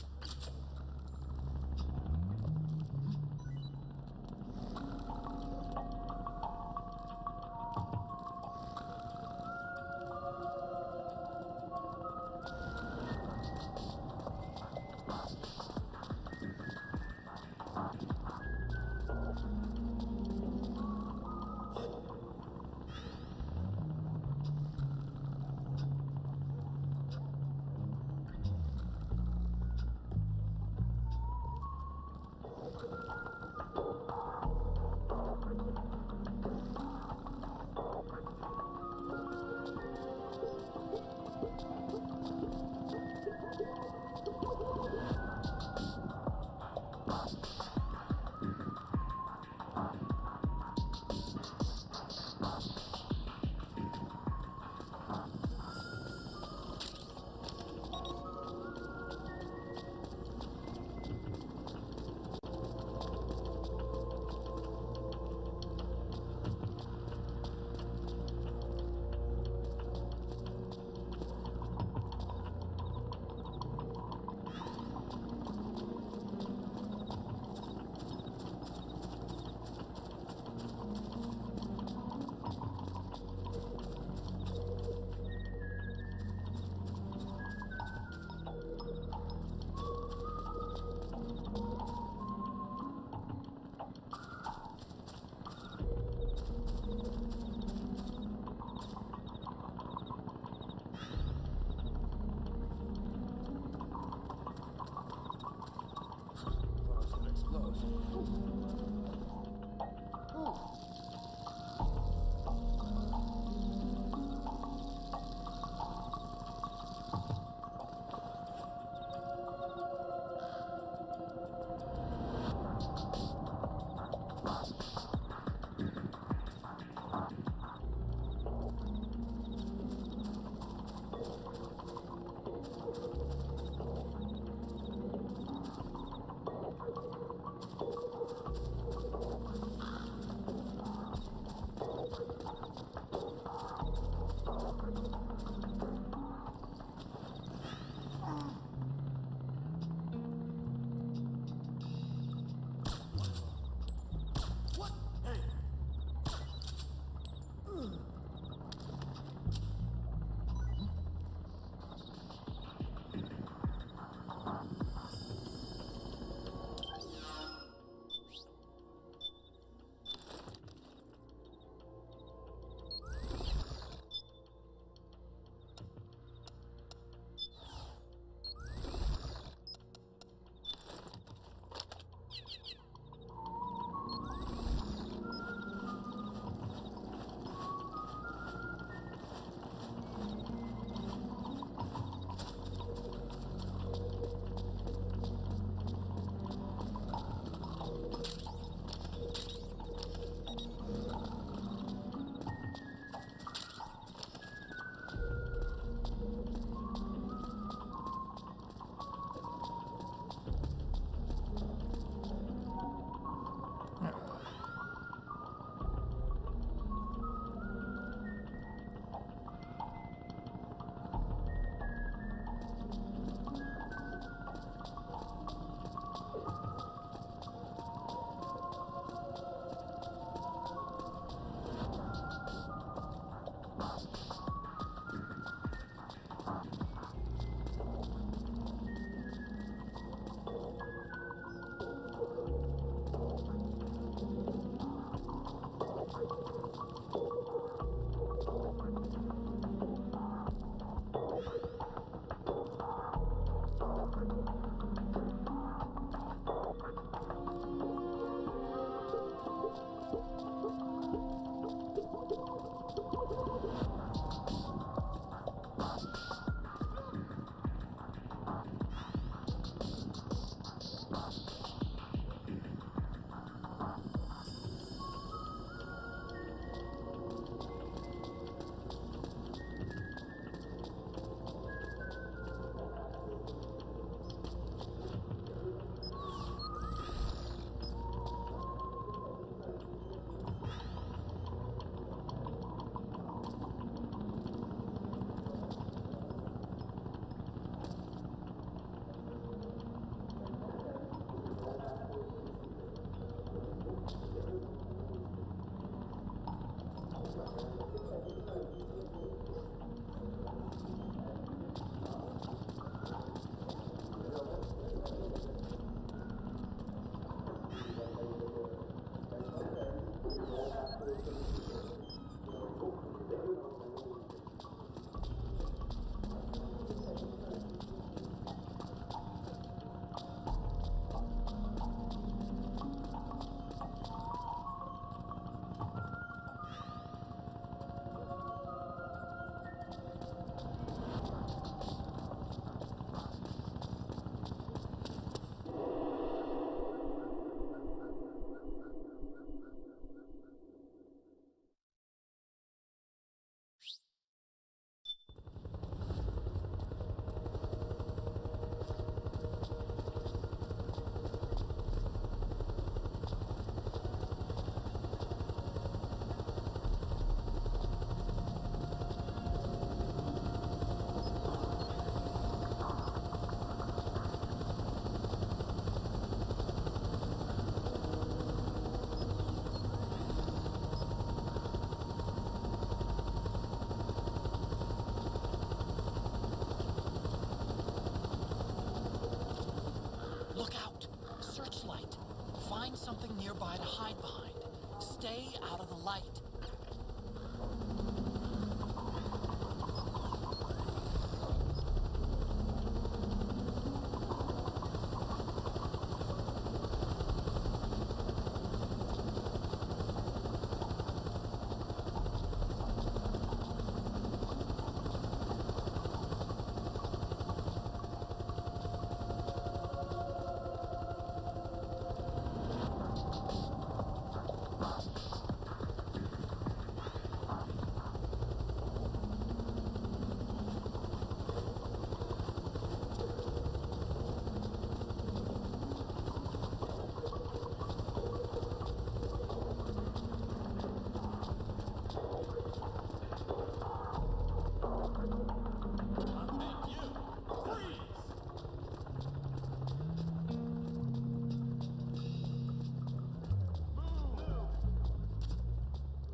nearby to hide behind. Stay out of the light.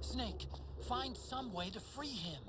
Snake, find some way to free him.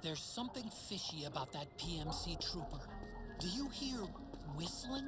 There's something fishy about that PMC trooper. Do you hear whistling?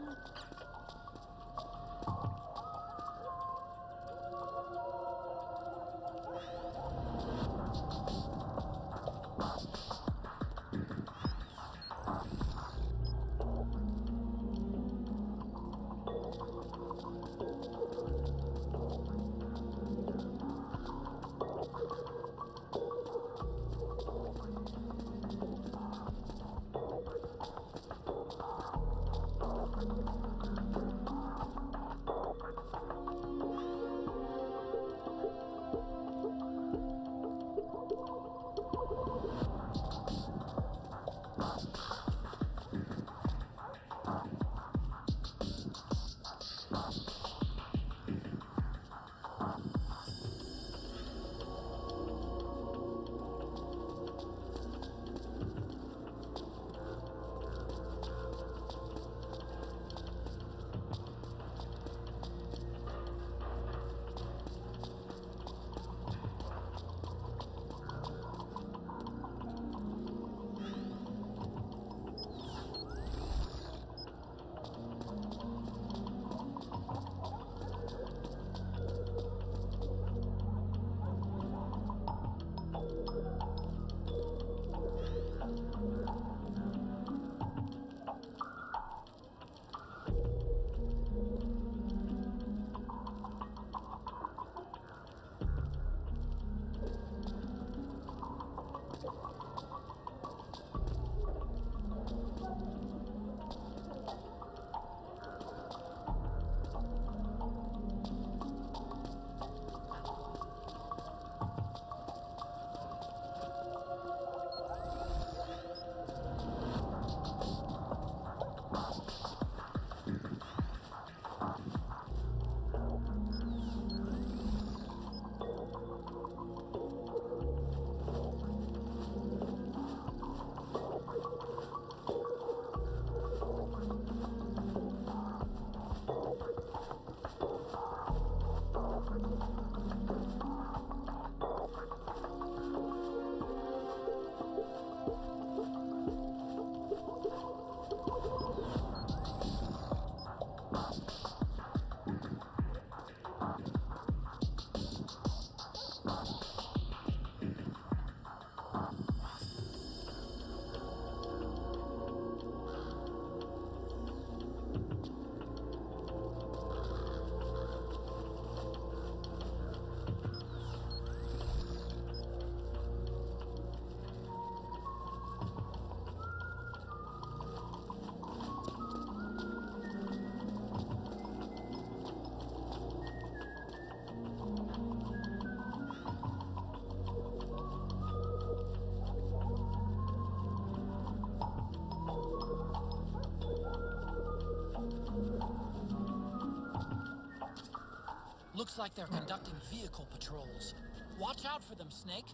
Looks like they're conducting vehicle patrols. Watch out for them, Snake.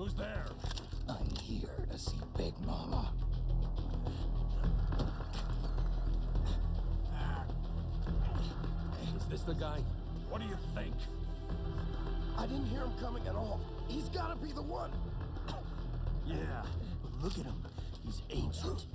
Who's there? I'm here to see Big Mama. Is this the guy? What do you think? I didn't hear him coming at all. He's gotta be the one. Yeah, but look at him. He's ancient.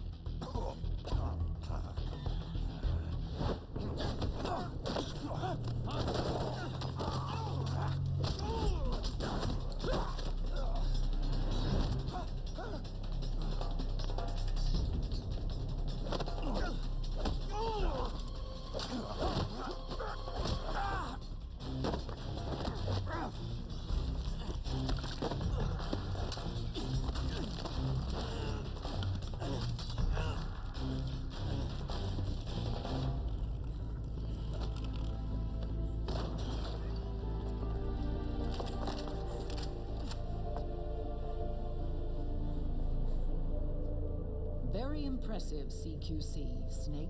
Very impressive, CQC, Snake.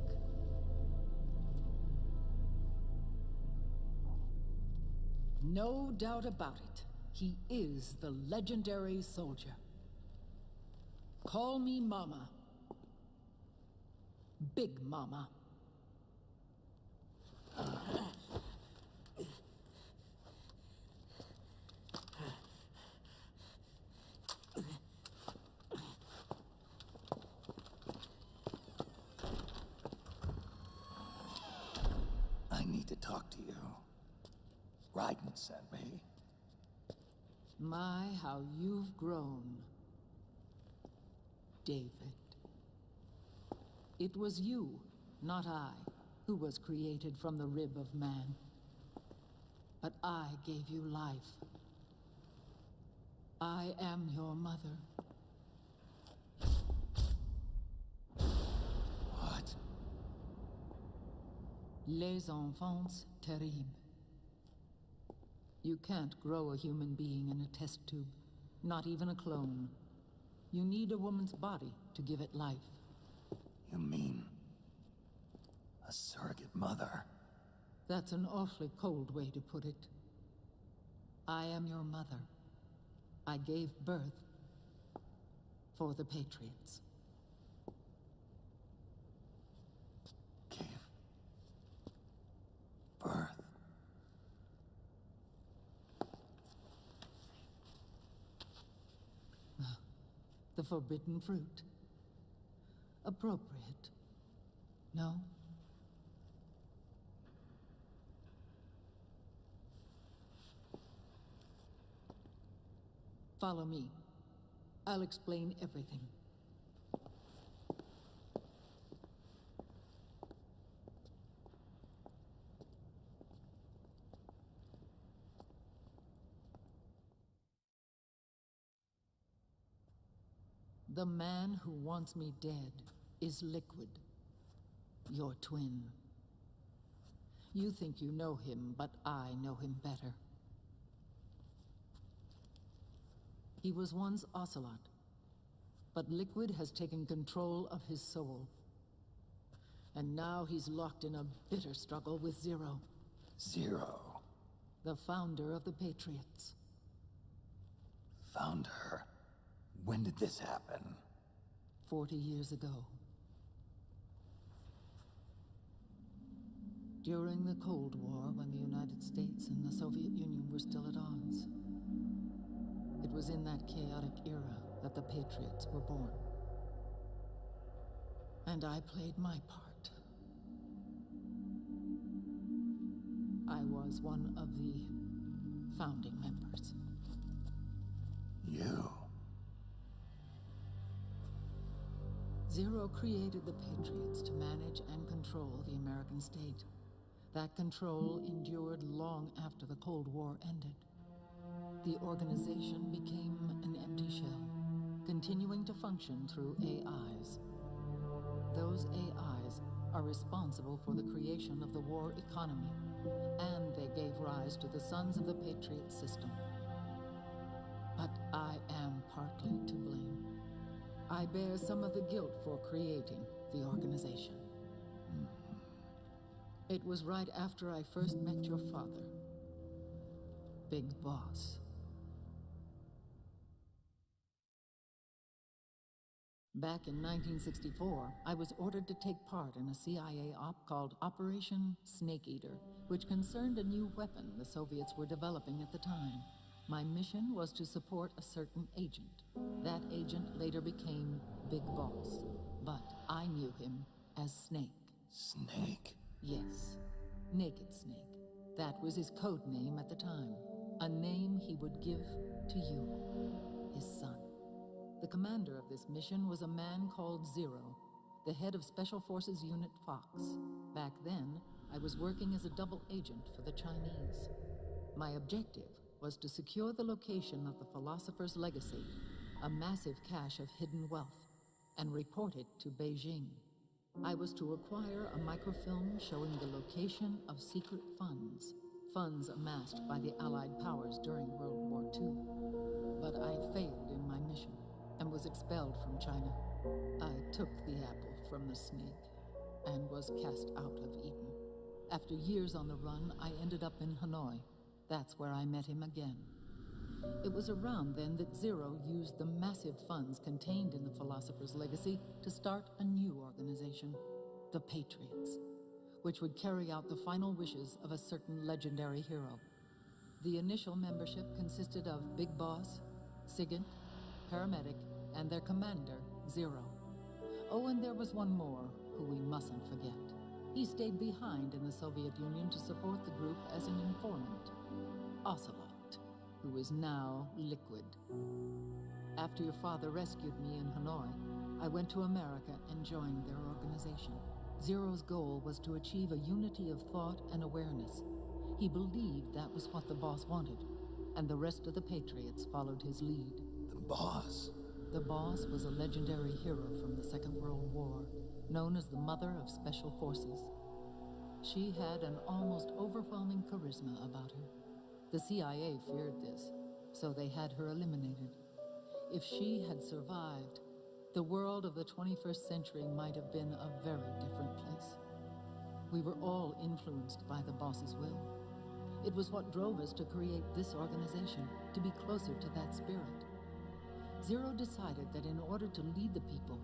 No doubt about it. He is the legendary soldier. Call me Mama. Big Mama. I need to talk to you. Raiden sent me. My, how you've grown, David. It was you, not I, who was created from the rib of man. But I gave you life. I am your mother. What? Les enfants terribles. You can't grow a human being in a test tube, not even a clone. You need a woman's body to give it life. You mean a surrogate mother? That's an awfully cold way to put it. I am your mother. I gave birth for the Patriots. Gave birth? The forbidden fruit. Appropriate. No? Follow me. I'll explain everything. The man who wants me dead is Liquid, your twin. You think you know him, but I know him better. He was once Ocelot, but Liquid has taken control of his soul. And now he's locked in a bitter struggle with Zero. Zero? The founder of the Patriots. Founder? When did this happen? 40 years ago. During the Cold War, when the United States and the Soviet Union were still at odds. It was in that chaotic era that the Patriots were born. And I played my part. I was one of the founding members. You? Zero created the Patriots to manage and control the American state. That control endured long after the Cold War ended. The organization became an empty shell, continuing to function through AIs. Those AIs are responsible for the creation of the war economy, and they gave rise to the Sons of the Patriot system. But I am partly to blame. I bear some of the guilt for creating the organization. It was right after I first met your father, Big Boss. Back in 1964, I was ordered to take part in a CIA op called Operation Snake Eater, which concerned a new weapon the Soviets were developing at the time. My mission was to support a certain agent. That agent later became Big Boss, but I knew him as Snake. Snake? Yes, Naked Snake. That was his code name at the time. A name he would give to you, his son. The commander of this mission was a man called Zero, the head of Special Forces Unit Fox. Back then, I was working as a double agent for the Chinese. My objective was to secure the location of the Philosopher's Legacy, a massive cache of hidden wealth, and report it to Beijing. I was to acquire a microfilm showing the location of secret funds, funds amassed by the Allied powers during World War II. But I failed in my mission and was expelled from China. I took the apple from the snake and was cast out of Eden. After years on the run, I ended up in Hanoi. That's where I met him again. It was around then that Zero used the massive funds contained in the Philosopher's Legacy to start a new organization, the Patriots, which would carry out the final wishes of a certain legendary hero. The initial membership consisted of Big Boss, Sigint, Paramedic, and their commander, Zero. Oh, and there was one more who we mustn't forget. He stayed behind in the Soviet Union to support the group as an informant, Ocelot, who is now Liquid. After your father rescued me in Hanoi, I went to America and joined their organization. Zero's goal was to achieve a unity of thought and awareness. He believed that was what the boss wanted, and the rest of the Patriots followed his lead. The boss? The boss was a legendary hero from the Second World War, known as the Mother of Special Forces. She had an almost overwhelming charisma about her. The CIA feared this, so they had her eliminated. If she had survived, the world of the 21st century might have been a very different place. We were all influenced by the boss's will. It was what drove us to create this organization, to be closer to that spirit. Zero decided that in order to lead the people,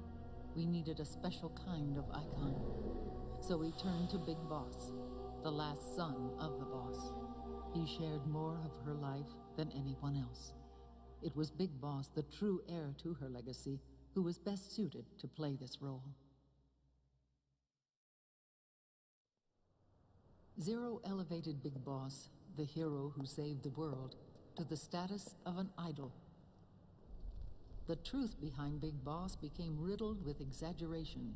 we needed a special kind of icon. So we turned to Big Boss, the last son of the boss. He shared more of her life than anyone else. It was Big Boss, the true heir to her legacy, who was best suited to play this role. Zero elevated Big Boss, the hero who saved the world, to the status of an idol. The truth behind Big Boss became riddled with exaggeration,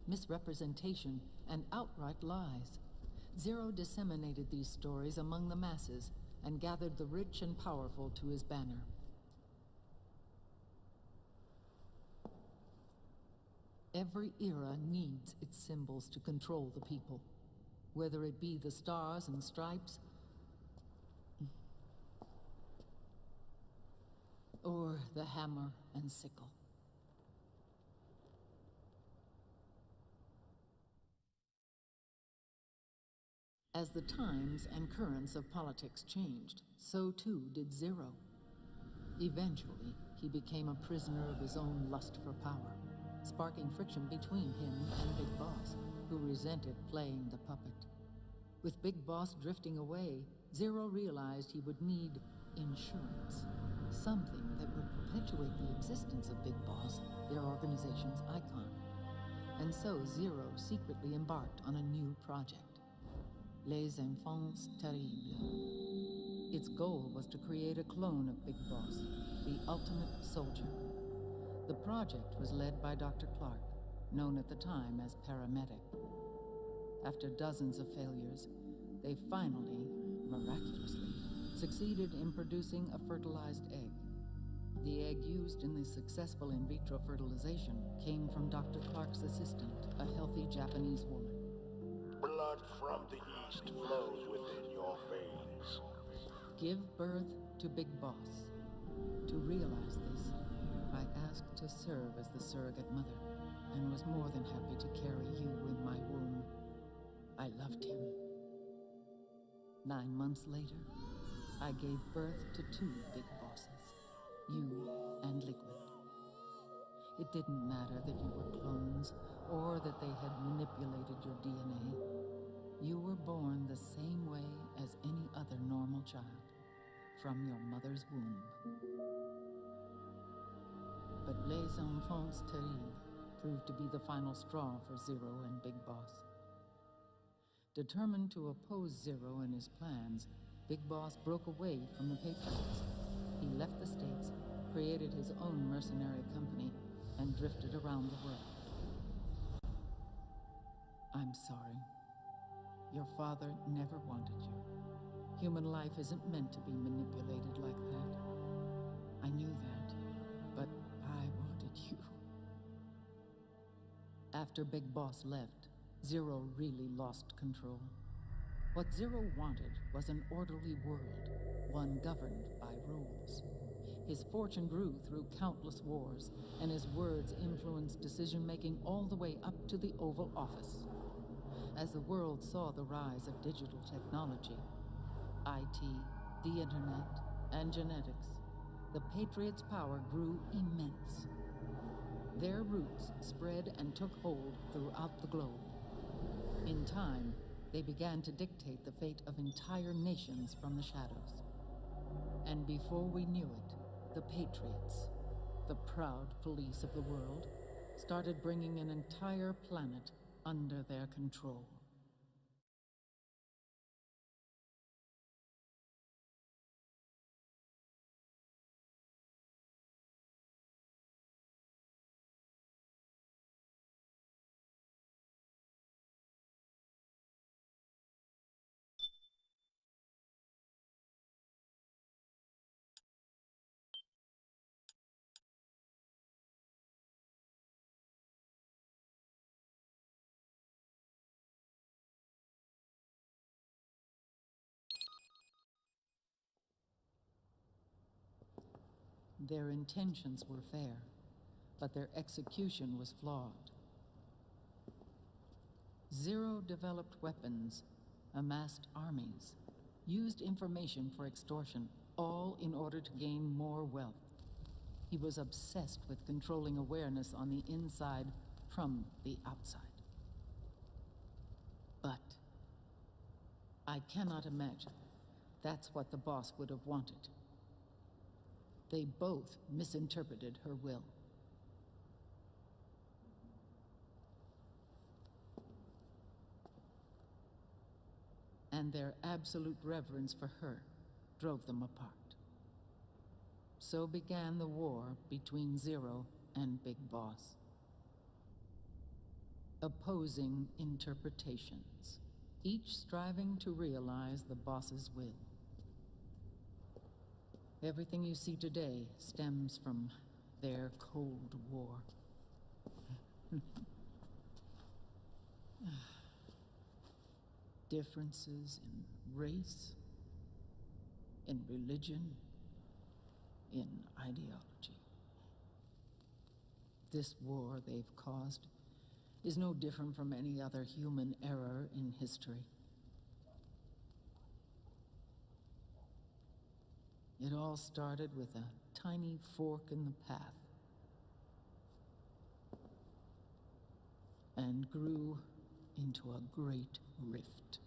misrepresentation, and outright lies. Zero disseminated these stories among the masses and gathered the rich and powerful to his banner. Every era needs its symbols to control the people, whether it be the stars and stripes, or the hammer and sickle. As the times and currents of politics changed, so too did Zero. Eventually, he became a prisoner of his own lust for power, sparking friction between him and Big Boss, who resented playing the puppet. With Big Boss drifting away, Zero realized he would need insurance. Something that would perpetuate the existence of Big Boss, their organization's icon. And so Zero secretly embarked on a new project, Les Enfants Terribles. Its goal was to create a clone of Big Boss, the ultimate soldier. The project was led by Dr. Clark, known at the time as Paramedic. After dozens of failures, they finally, miraculously, succeeded in producing a fertilized egg. The egg used in the successful in vitro fertilization came from Dr. Clark's assistant, a healthy Japanese woman. Blood from the east flows within your veins. Give birth to Big Boss. To realize this, I asked to serve as the surrogate mother, and was more than happy to carry you in my womb. I loved him. 9 months later, I gave birth to 2 Big Bosses, you and Liquid. It didn't matter that you were clones, or that they had manipulated your DNA. You were born the same way as any other normal child, from your mother's womb. But Les Enfants Terribles proved to be the final straw for Zero and Big Boss. Determined to oppose Zero and his plans, Big Boss broke away from the Patriots. He left the States, created his own mercenary company, and drifted around the world. I'm sorry. Your father never wanted you. Human life isn't meant to be manipulated like that. I knew that, but I wanted you. After Big Boss left, Zero really lost control. What Zero wanted was an orderly world, one governed by rules. His fortune grew through countless wars, and his words influenced decision-making all the way up to the Oval Office. As the world saw the rise of digital technology, IT, the internet, and genetics, the Patriots' power grew immense. Their roots spread and took hold throughout the globe. In time, they began to dictate the fate of entire nations from the shadows. And before we knew it, the Patriots, the proud police of the world, started bringing an entire planet under their control. Their intentions were fair, but their execution was flawed. Zero developed weapons, amassed armies, used information for extortion, all in order to gain more wealth. He was obsessed with controlling awareness on the inside from the outside. But I cannot imagine that's what the boss would have wanted. They both misinterpreted her will. And their absolute reverence for her drove them apart. So began the war between Zero and Big Boss. Opposing interpretations, each striving to realize the boss's will. Everything you see today stems from their Cold War. Differences in race, in religion, in ideology. This war they've caused is no different from any other human error in history. It all started with a tiny fork in the path and grew into a great rift.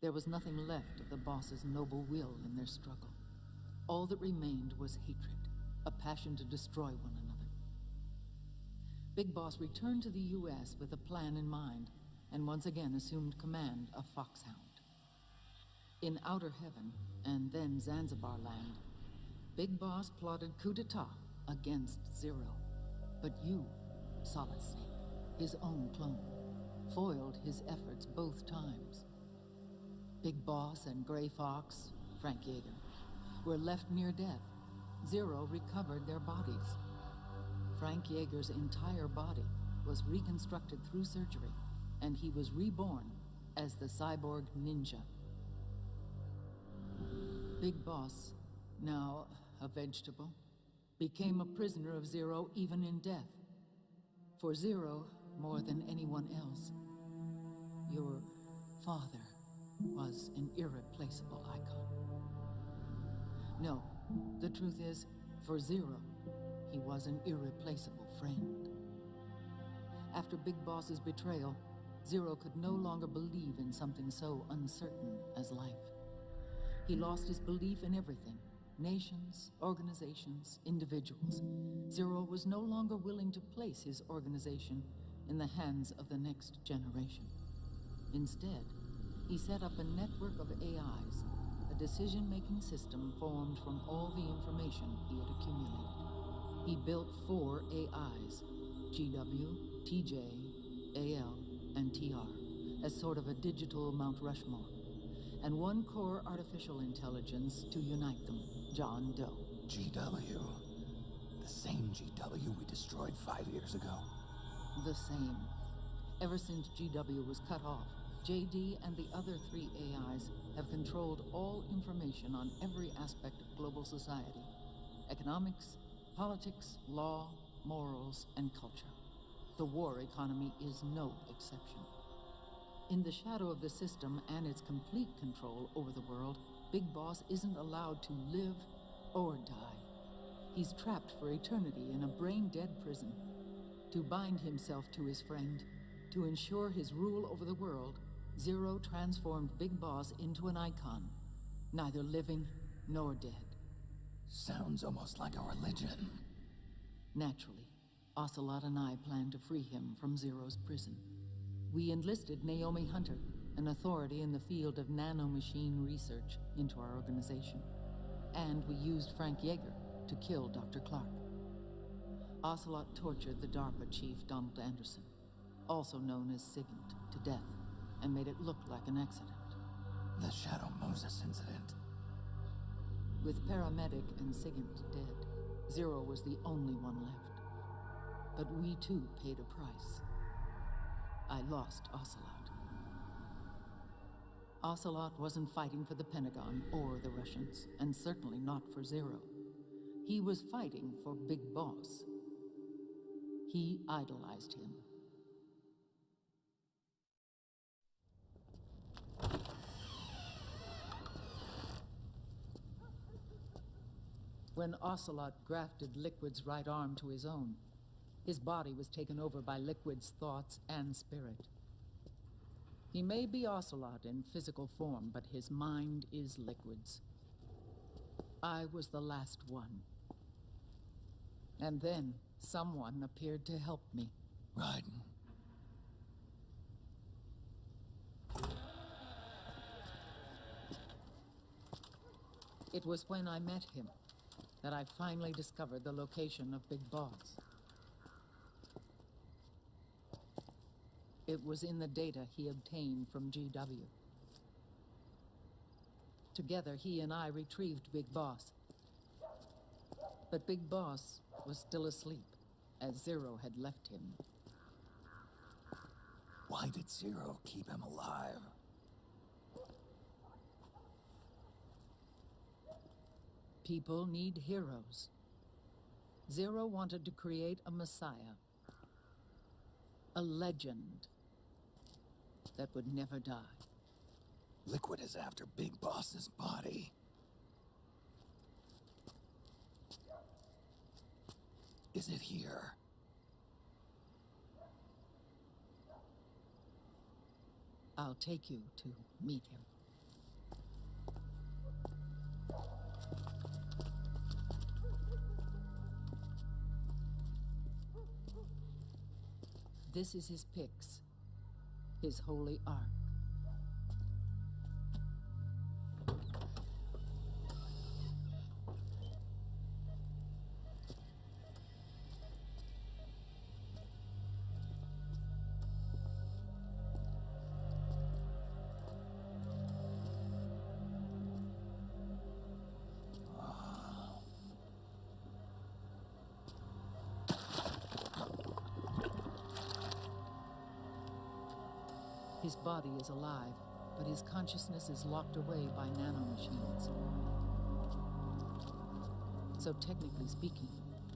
There was nothing left of the boss's noble will in their struggle. All that remained was hatred, a passion to destroy one another. Big Boss returned to the U.S. with a plan in mind, and once again assumed command of Foxhound. In Outer Heaven, and then Zanzibar Land, Big Boss plotted coup d'etat against Zero. But you, Solid Snake, his own clone, foiled his efforts both times. Big Boss and Gray Fox, Frank Yeager, were left near death. Zero recovered their bodies. Frank Yeager's entire body was reconstructed through surgery, and he was reborn as the cyborg ninja. Big Boss, now a vegetable, became a prisoner of Zero even in death. For Zero, more than anyone else, your father was an irreplaceable icon. No, the truth is, for Zero, he was an irreplaceable friend. After Big Boss's betrayal, Zero could no longer believe in something so uncertain as life. He lost his belief in everything. Nations, organizations, individuals. Zero was no longer willing to place his organization in the hands of the next generation. Instead, he set up a network of AIs, a decision-making system formed from all the information he had accumulated. He built 4 AIs, GW, TJ, AL, and TR, as sort of a digital Mount Rushmore, and 1 core artificial intelligence to unite them, John Doe. GW. The same GW we destroyed 5 years ago. The same. Ever since GW was cut off, JD and the other 3 AIs have controlled all information on every aspect of global society. Economics, politics, law, morals, and culture. The war economy is no exception. In the shadow of the system and its complete control over the world, Big Boss isn't allowed to live or die. He's trapped for eternity in a brain-dead prison. To bind himself to his friend, to ensure his rule over the world, Zero transformed Big Boss into an icon, neither living nor dead. Sounds almost like a religion. Naturally, Ocelot and I plan to free him from Zero's prison. We enlisted Naomi Hunter, an authority in the field of nanomachine research, into our organization. And we used Frank Yeager to kill Dr. Clark. Ocelot tortured the DARPA chief, Donald Anderson, also known as Sigint, to death, and made it look like an accident. The Shadow Moses incident. With Paramedic and Sigint dead, Zero was the only one left. But we too paid a price. I lost Ocelot. Ocelot wasn't fighting for the Pentagon or the Russians, and certainly not for Zero. He was fighting for Big Boss. He idolized him. When Ocelot grafted Liquid's right arm to his own, his body was taken over by Liquid's thoughts and spirit. He may be Ocelot in physical form, but his mind is Liquid's. I was the last one. And then someone appeared to help me. Raiden. It was when I met him that I finally discovered the location of Big Boss. It was in the data he obtained from GW. Together, he and I retrieved Big Boss. But Big Boss was still asleep, as Zero had left him. Why did Zero keep him alive? People need heroes. Zero wanted to create a messiah. A legend that would never die. Liquid is after Big Boss's body. Is it here? I'll take you to meet him. This is his pyx, his holy ark. His body is alive, but his consciousness is locked away by nanomachines. So technically speaking,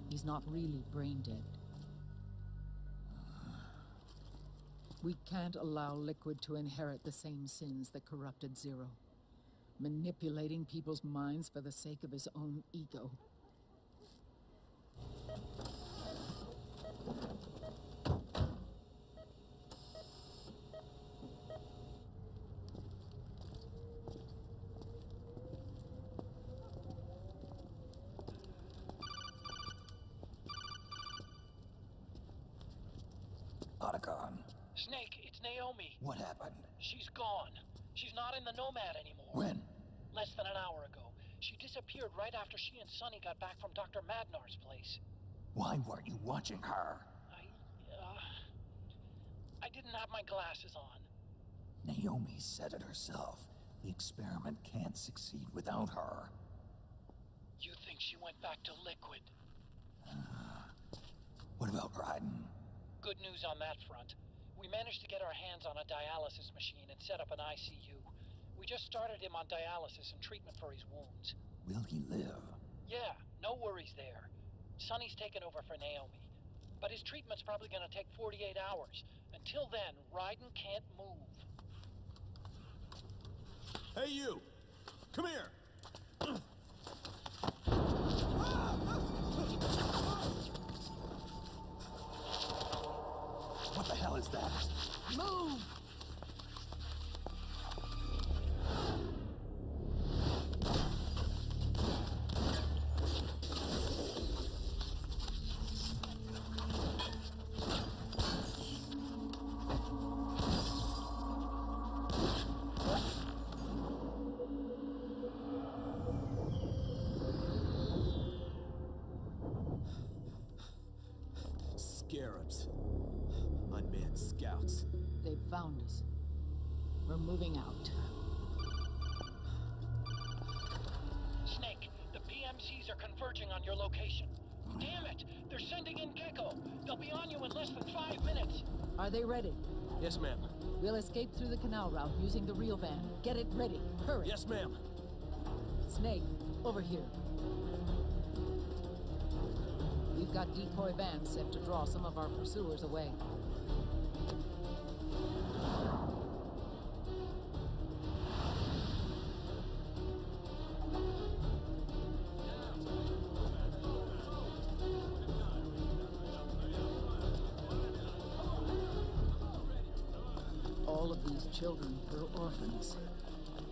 he's not really brain dead. We can't allow Liquid to inherit the same sins that corrupted Zero. Manipulating people's minds for the sake of his own ego. Snake, it's Naomi. What happened? She's gone. She's not in the Nomad anymore. When? Less than an hour ago. She disappeared right after she and Sonny got back from Dr. Madnar's place. Why weren't you watching her? I didn't have my glasses on. Naomi said it herself. The experiment can't succeed without her. You think she went back to Liquid? What about Raiden? Good news on that front. We managed to get our hands on a dialysis machine and set up an ICU. We just started him on dialysis and treatment for his wounds. Will he live? Yeah, no worries there. Sonny's taken over for Naomi. But his treatment's probably gonna take 48 hours. Until then, Raiden can't move. Hey, you! Come here! What the hell is that? Move! Scarabs. Unmanned scouts. They've found us. We're moving out. Snake, the PMCs are converging on your location. Damn it! They're sending in Gecko! They'll be on you in less than 5 minutes! Are they ready? Yes, ma'am. We'll escape through the canal route using the real van. Get it ready. Hurry. Yes, ma'am. Snake, over here. We've got decoy vans set to draw some of our pursuers away. All of these children are orphans.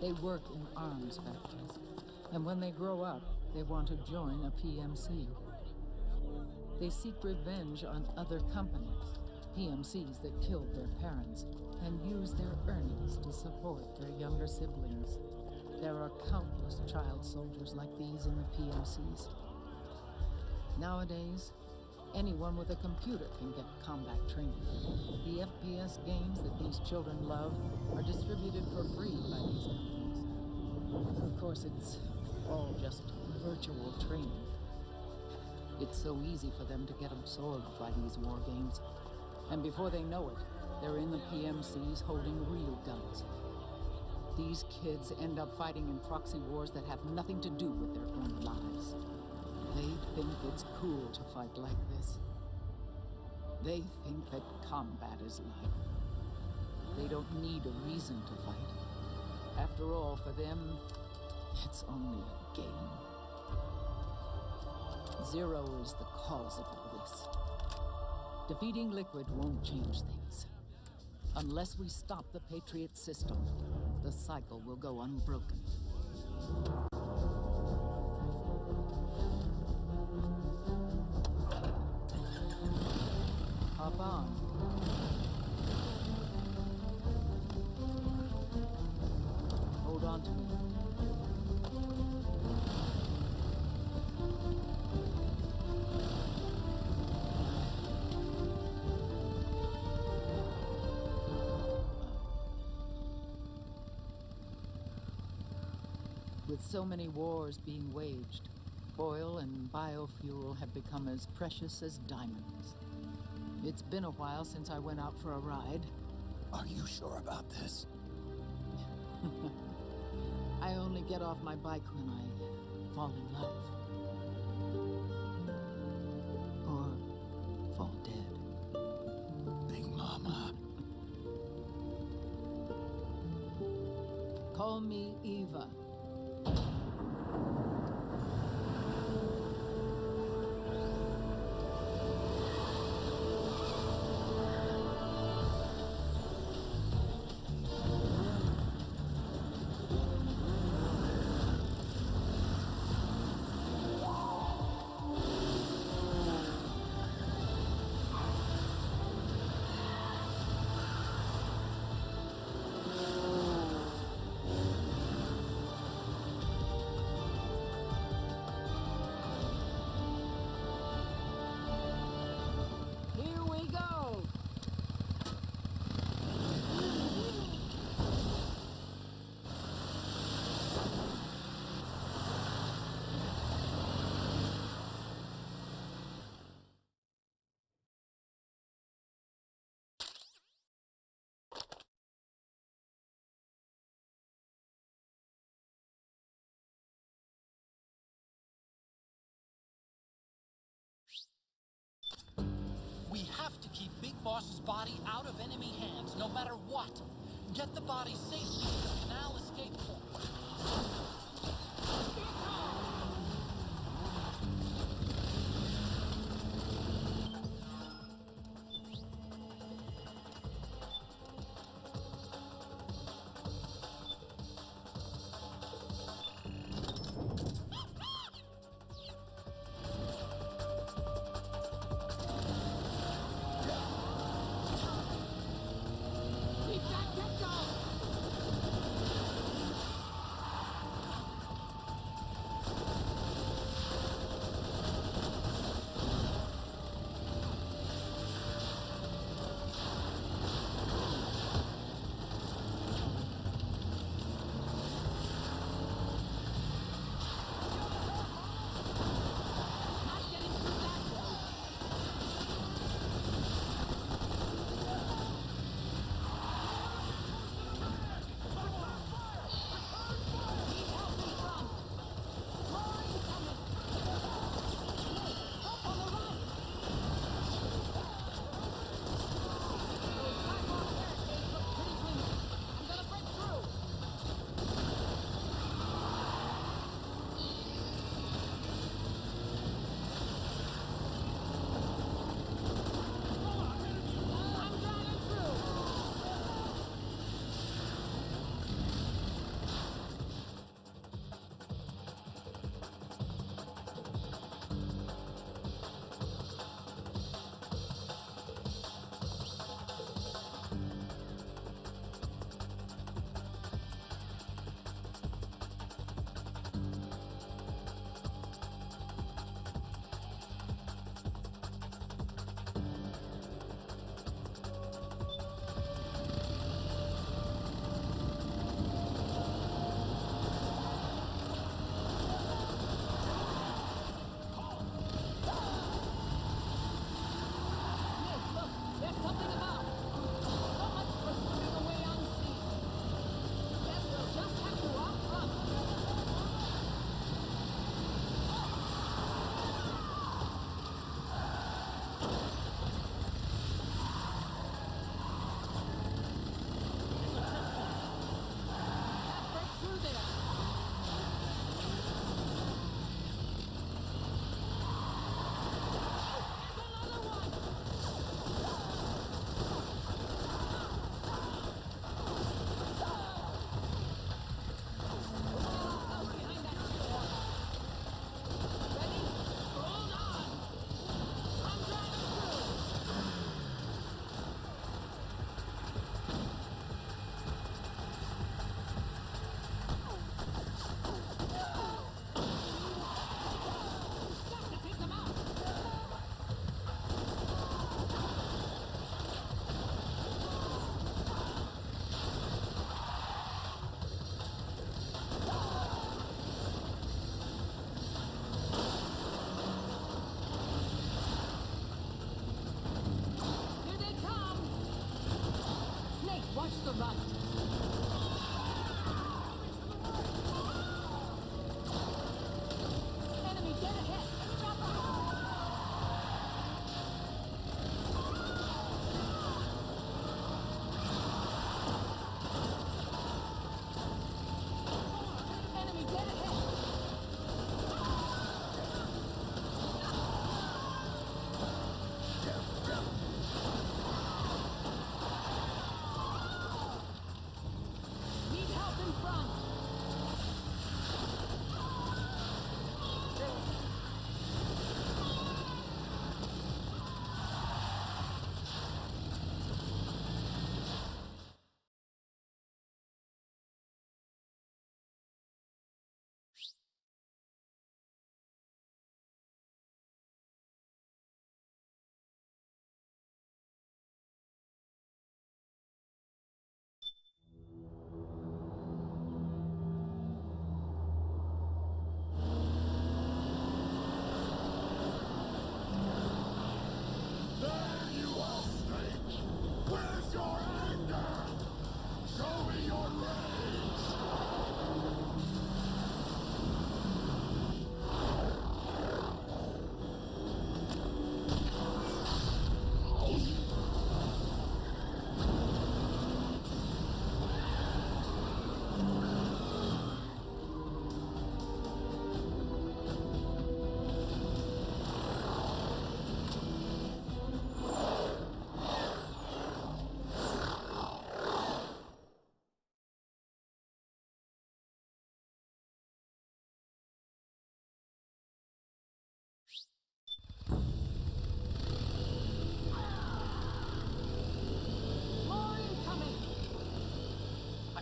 They work in arms factories. And when they grow up, they want to join a PMC. They seek revenge on other companies, PMCs that killed their parents, and use their earnings to support their younger siblings. There are countless child soldiers like these in the PMCs. Nowadays, anyone with a computer can get combat training. The FPS games that these children love are distributed for free by these companies. Of course, it's all just virtual training. It's so easy for them to get absorbed by these war games. And before they know it, they're in the PMCs holding real guns. These kids end up fighting in proxy wars that have nothing to do with their own lives. They think it's cool to fight like this. They think that combat is life. They don't need a reason to fight. After all, for them, it's only a game. Zero is the cause of all this. Defeating Liquid won't change things. Unless we stop the Patriot system, the cycle will go unbroken. Hop on. Hold on to me. With so many wars being waged, oil and biofuel have become as precious as diamonds. It's been a while since I went out for a ride. Are you sure about this? I only get off my bike when I fall in love. Or fall dead. Big Mama. Call me Eva. We have to keep Big Boss's body out of enemy hands, no matter what. Get the body safely to the canal escape point.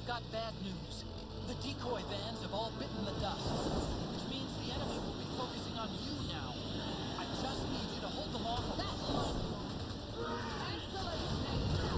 I've got bad news. The decoy vans have all bitten the dust, which means the enemy will be focusing on you now. I just need you to hold them off. That's one. Excellent, Snake.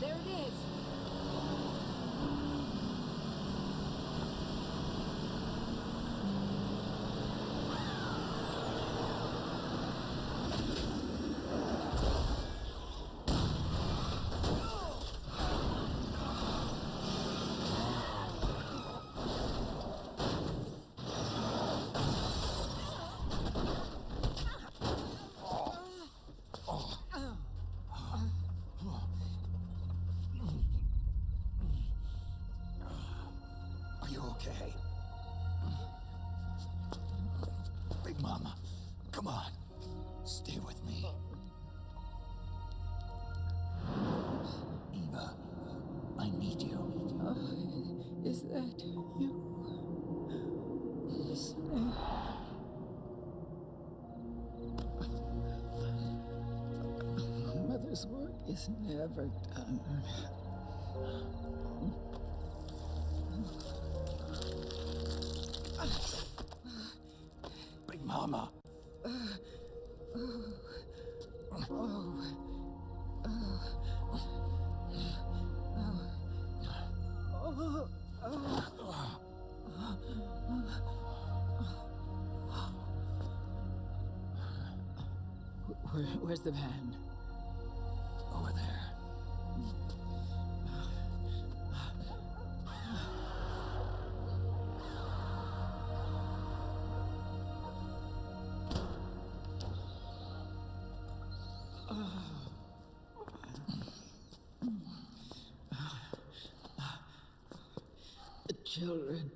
There it is. okay. Big Mama, come on. Stay with me. Eva, I need you. Is that you? Snake. Mother's work is never done. Big Mama. Where's the van? Over there. The children.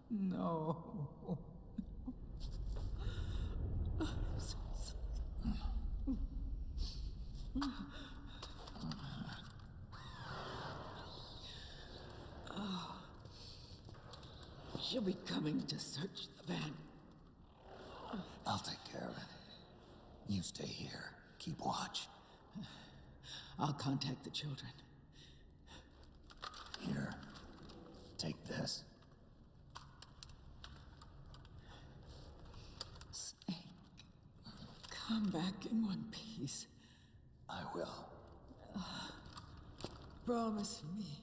No. I'm so sorry. She'll be coming to search the van. I'll take care of it. You stay here. Keep watch. I'll contact the children. Here. Take this. Snake, come back in one piece. I will. Promise me.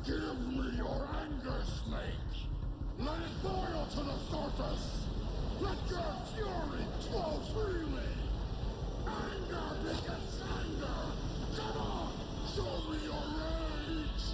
Give me your anger, Snake! Let it boil to the surface! Let your fury flow freely! Anger begets anger! Come on! Show me your rage!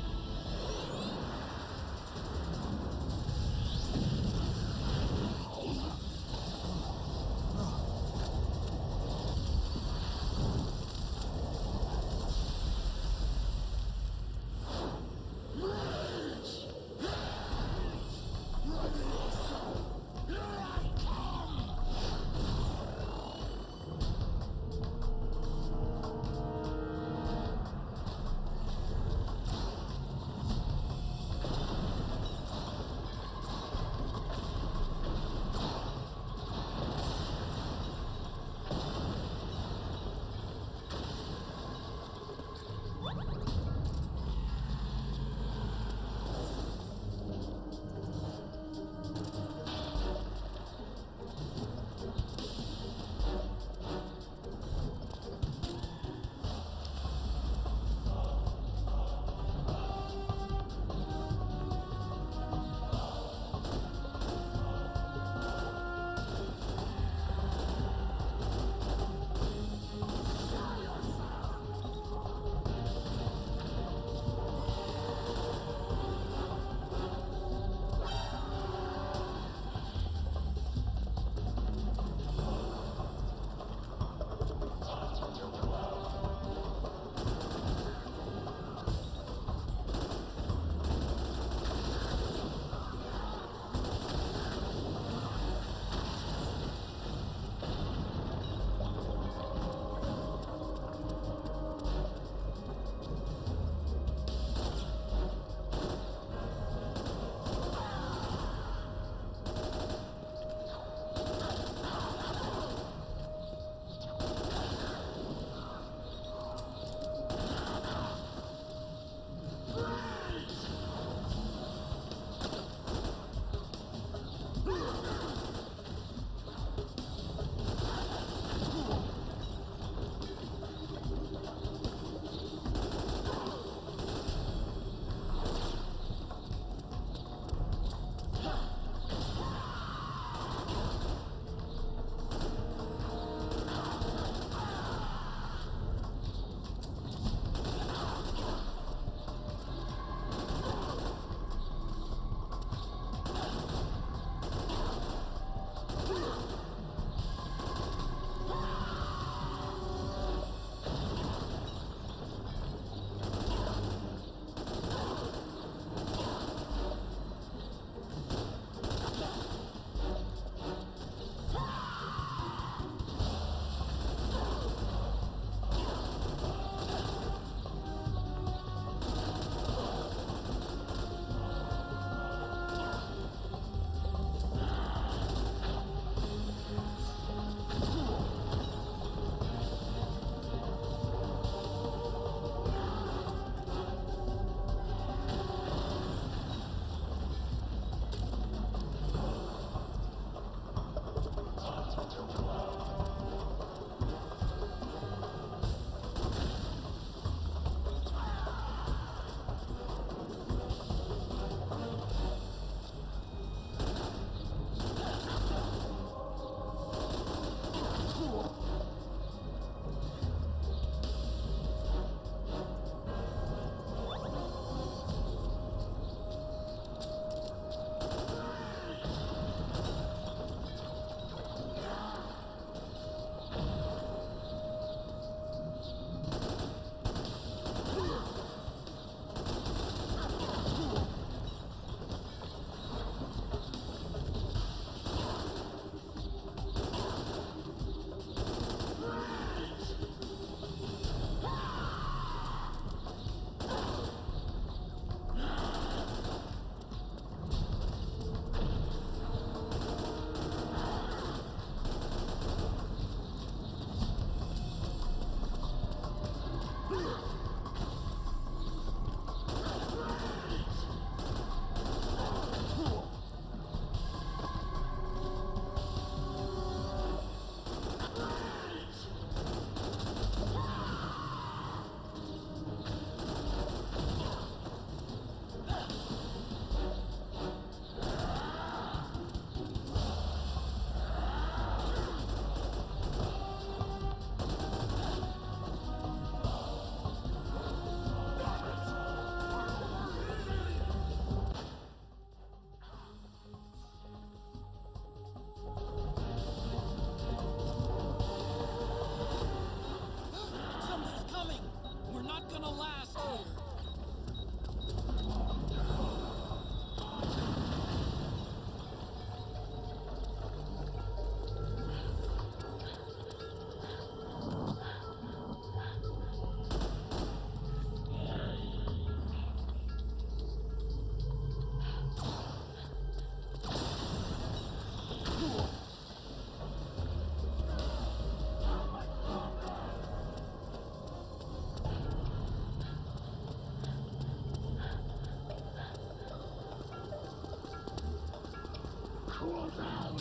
cool down.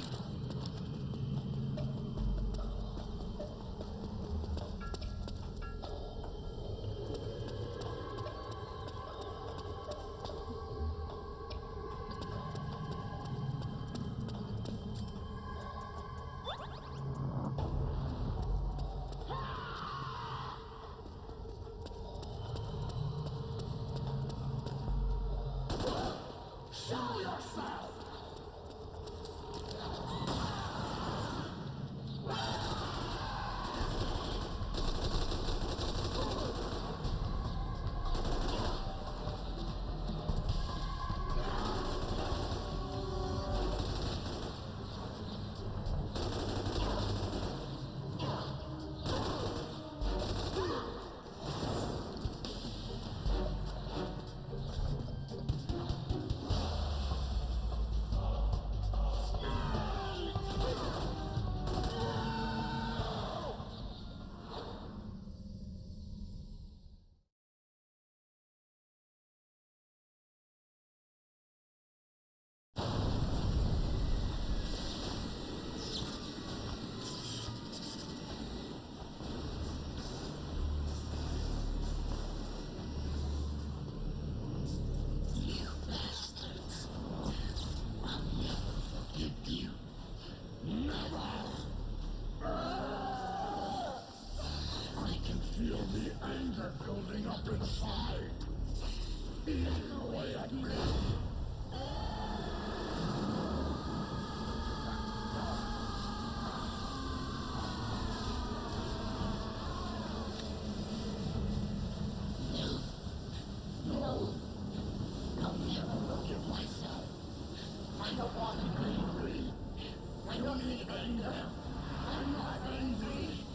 Show yourself! Feel the anger building up inside. Eating away at me. No. I'll never forgive myself. I don't want to be angry. I don't need anger. I'm not angry.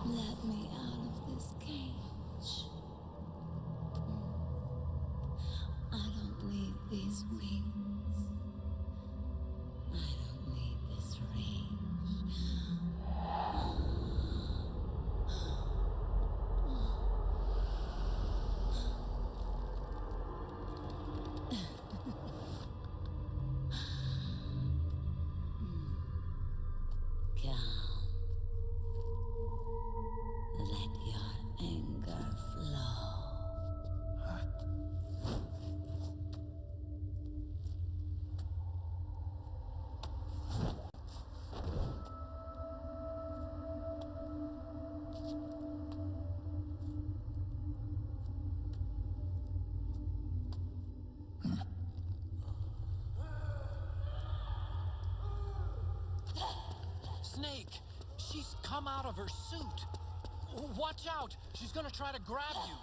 Let me out of this cage. I don't need these wings. I don't need this range. Calm. Let your anger flow. Snake! She's come out of her suit! Watch out! She's gonna try to grab you!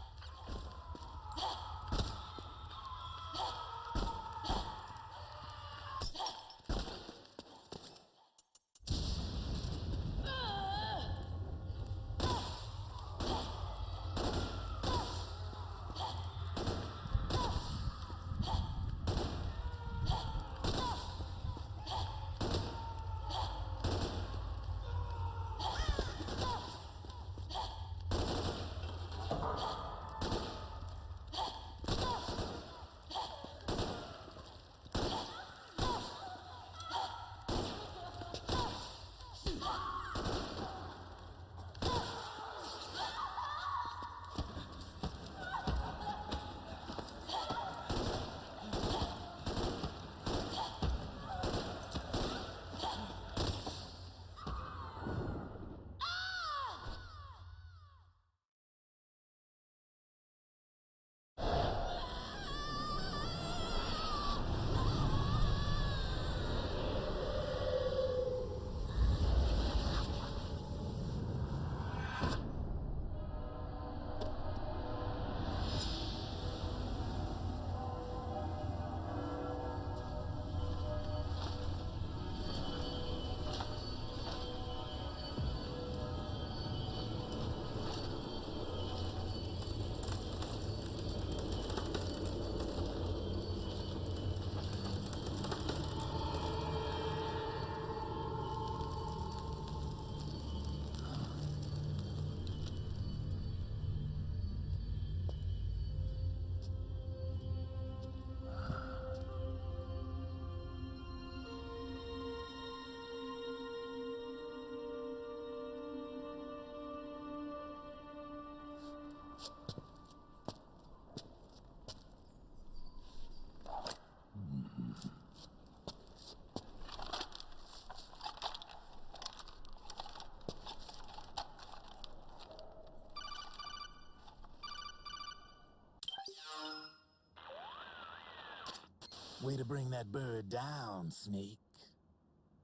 Way to bring that bird down, Snake.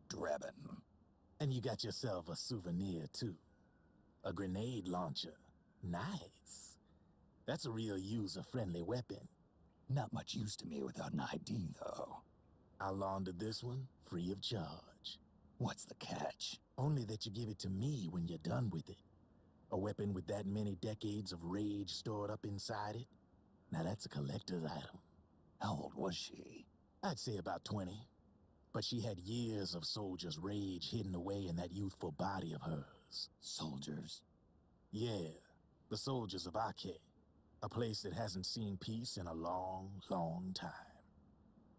Drebin. And you got yourself a souvenir, too. A grenade launcher. Nice. That's a real user-friendly weapon. Not much use to me without an ID, though. I'll launder this one free of charge. What's the catch? Only that you give it to me when you're done with it. A weapon with that many decades of rage stored up inside it? Now that's a collector's item. How old was she? I'd say about 20. But she had years of soldiers' rage hidden away in that youthful body of hers. Soldiers? Yeah, the soldiers of Ake. A place that hasn't seen peace in a long, long time.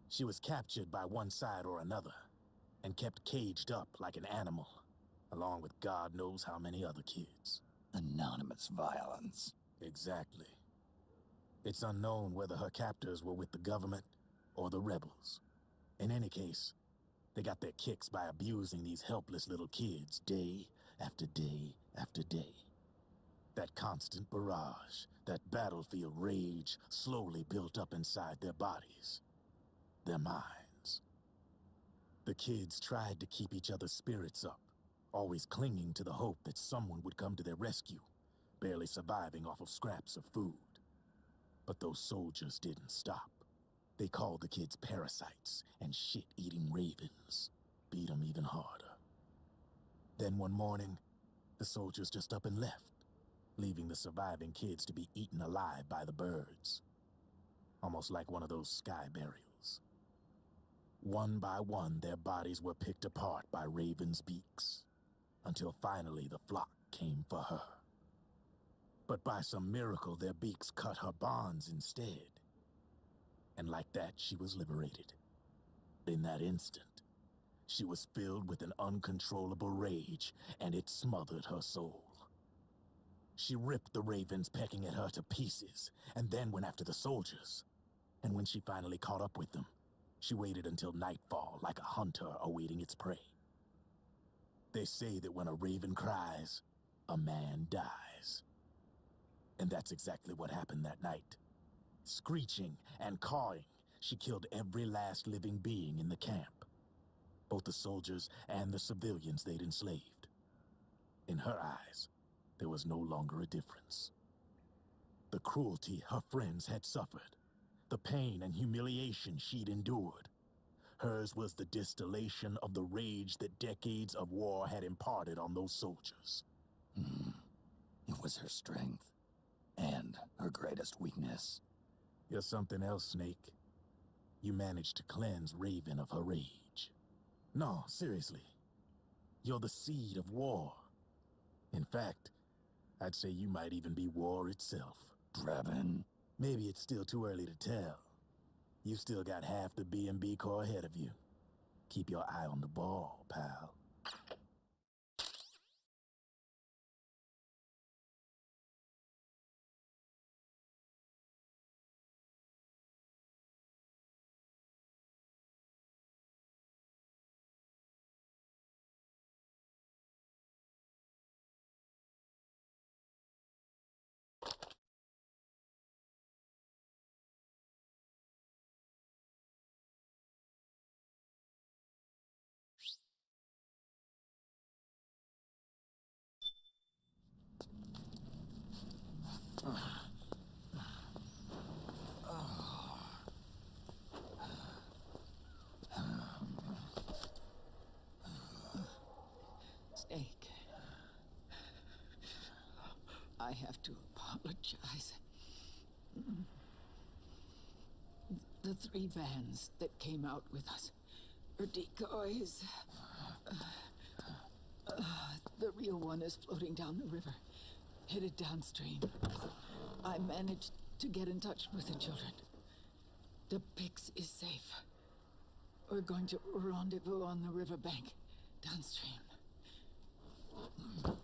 She was captured by one side or another, and kept caged up like an animal, along with God knows how many other kids. Anonymous violence. Exactly. It's unknown whether her captors were with the government or the rebels. In any case, they got their kicks by abusing these helpless little kids day after day after day. That constant barrage, that battlefield rage slowly built up inside their bodies, their minds. The kids tried to keep each other's spirits up, always clinging to the hope that someone would come to their rescue, barely surviving off of scraps of food. But those soldiers didn't stop. They called the kids parasites and shit-eating ravens, beat them even harder. Then one morning, the soldiers just up and left, leaving the surviving kids to be eaten alive by the birds. Almost like one of those sky burials. One by one, their bodies were picked apart by ravens' beaks, until finally the flock came for her. But by some miracle, their beaks cut her bonds instead. And like that, she was liberated. In that instant, she was filled with an uncontrollable rage, and it smothered her soul. She ripped the ravens pecking at her to pieces, and then went after the soldiers. And when she finally caught up with them, she waited until nightfall like a hunter awaiting its prey. They say that when a raven cries, a man dies. And that's exactly what happened that night. Screeching and cawing, she killed every last living being in the camp. Both the soldiers and the civilians they'd enslaved. In her eyes, there was no longer a difference. The cruelty her friends had suffered, the pain and humiliation she'd endured. Hers was the distillation of the rage that decades of war had imparted on those soldiers. It was her strength, and her greatest weakness. You're something else, Snake. You managed to cleanse Raven of her rage. No, seriously. You're the seed of war. In fact, I'd say you might even be war itself. Drebin? Maybe it's still too early to tell. You've still got half the B&B Corps ahead of you. Keep your eye on the ball, pal. Snake. I have to apologize. The 3 vans that came out with us are decoys. The real one is floating down the river, headed downstream. I managed to get in touch with the children. The Pix is safe. We're going to rendezvous on the riverbank, downstream.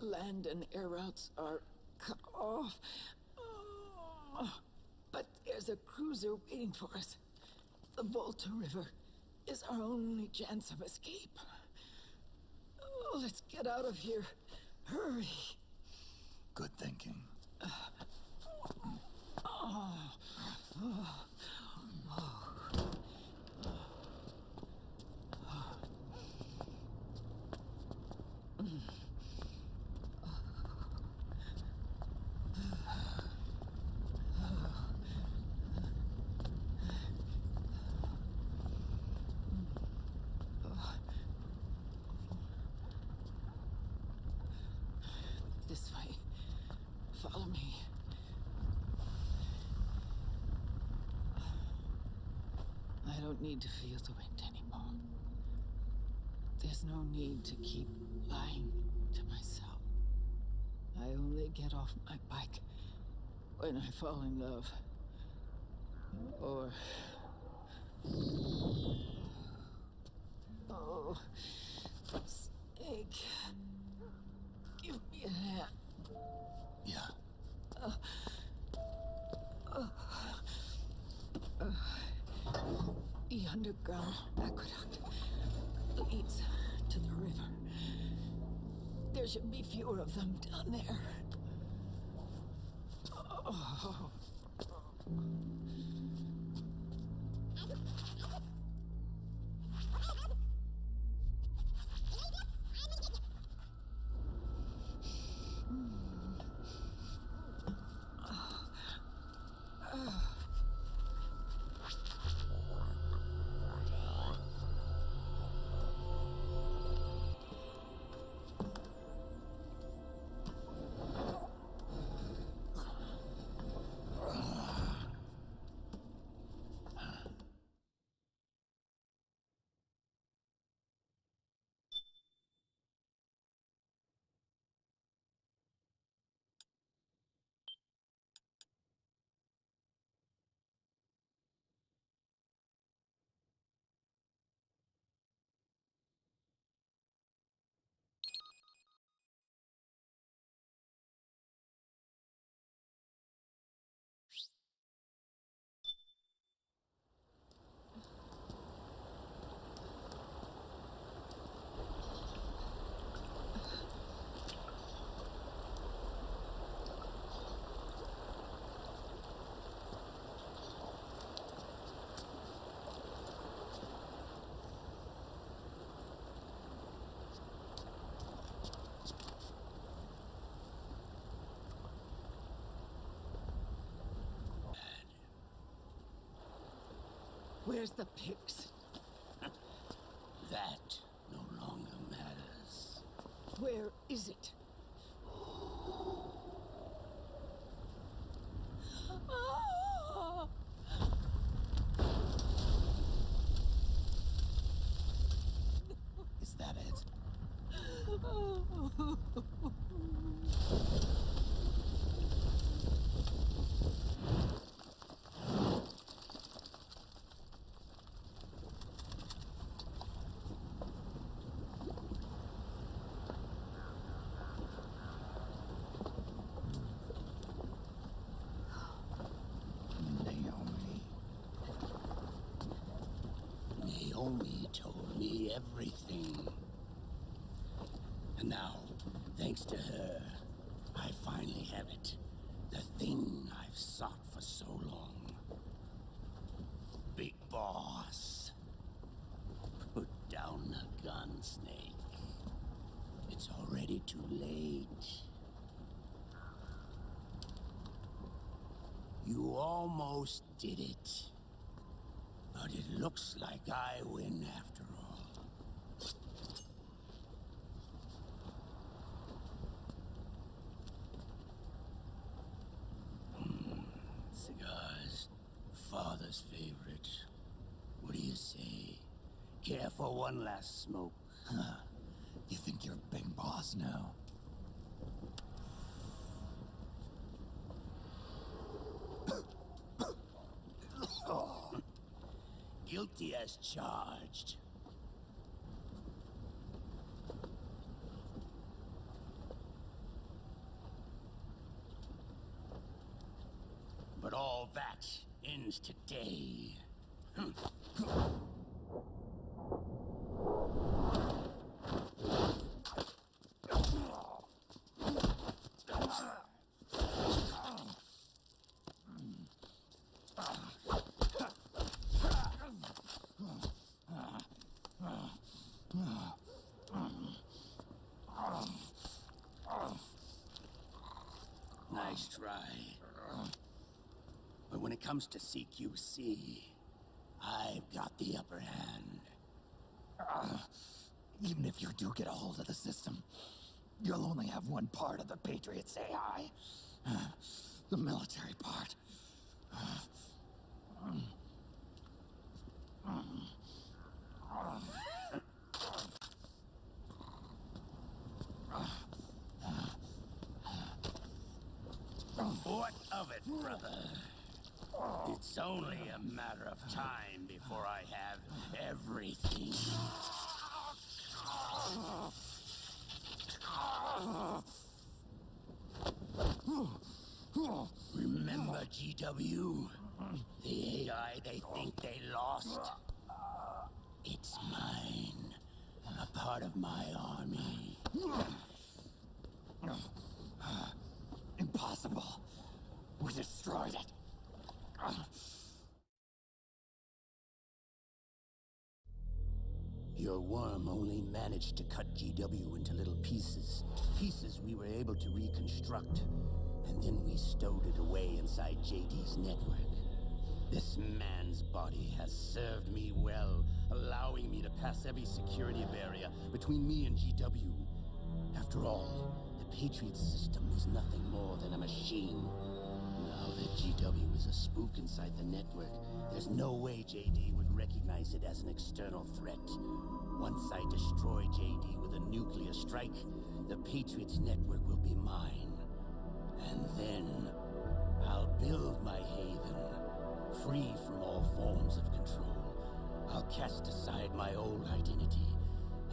Land and air routes are cut off. But there's a cruiser waiting for us. The Volta River is our only chance of escape. Let's get out of here. Hurry. Good thinking. don't need to feel the wind anymore. There's no need to keep lying to myself. I only get off my bike when I fall in love. Or... Oh, Snake. Give me a hand. Yeah. The underground aqueduct leads to the river. There should be fewer of them down there. Oh. Where's the pigs? That no longer matters. Where is it? Ah! Is that it? Naomi told me everything. And now, thanks to her, I finally have it. The thing I've sought for so long. Big boss. Put down the gun, Snake. It's already too late. You almost did it. But it looks like I win after all. Cigars, father's favorite. What do you say? Care for one last smoke? Huh. You think you're big boss now? Guilty as charged. But all that ends today. Nice try. But when it comes to CQC, I've got the upper hand. Even if you do get a hold of the system, you'll only have one part of the Patriots AI. The military part. What of it, brother? It's only a matter of time before I have everything. Remember, GW? The AI they think they lost? It's mine. A part of my army. Impossible. We destroyed it. Your worm only managed to cut GW into little pieces. Pieces we were able to reconstruct. And then we stowed it away inside JD's network. This man's body has served me well, allowing me to pass every security barrier between me and GW. After all, the Patriots system is nothing more than a machine. Now that GW is a spook inside the network, there's no way JD would recognize it as an external threat. Once I destroy JD with a nuclear strike, the Patriots network will be mine. And then, I'll build my haven, free from all forms of control. I'll cast aside my old identity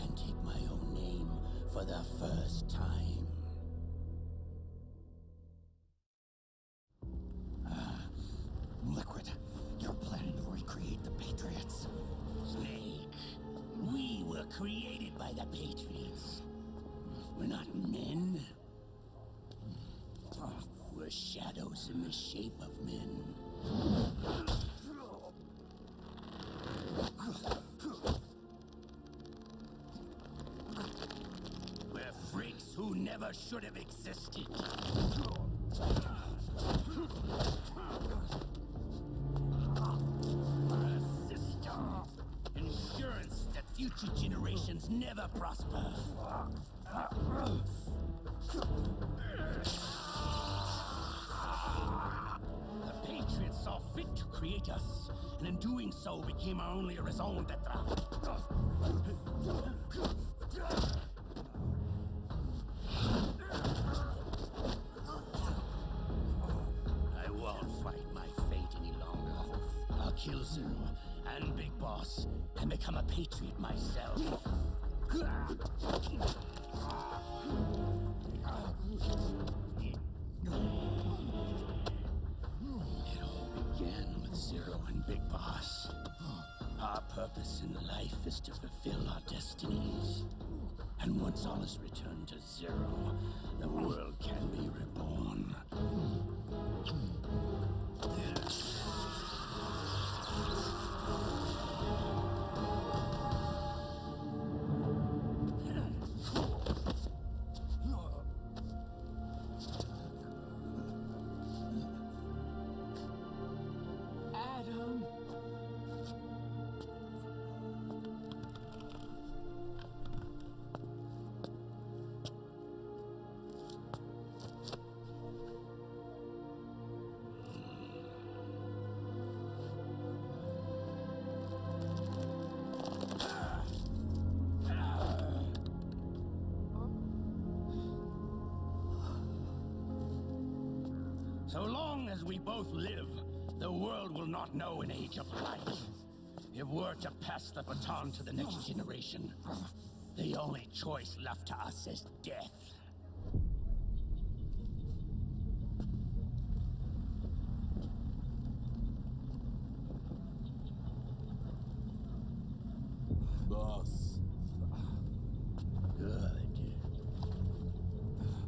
and take my own name for the first time. Liquid, you're planning to recreate the Patriots. Snake, we were created by the Patriots. We're not men. We're shadows in the shape of men. We're freaks who never should have existed. We're a system. Insurance that future generations never prosper. The Patriots saw fit to create us, and in doing so became our only raison d'etre. I won't fight my fate any longer. I'll kill Zero and Big Boss and become a Patriot myself. It all began with Zero and Big Boss. Our purpose in life is to fulfill our destinies. And once all is returned to Zero, the world can be reborn. Adam. So long as we both live, the world will not know an age of light. If we're to pass the baton to the next generation, the only choice left to us is death. Boss. Good.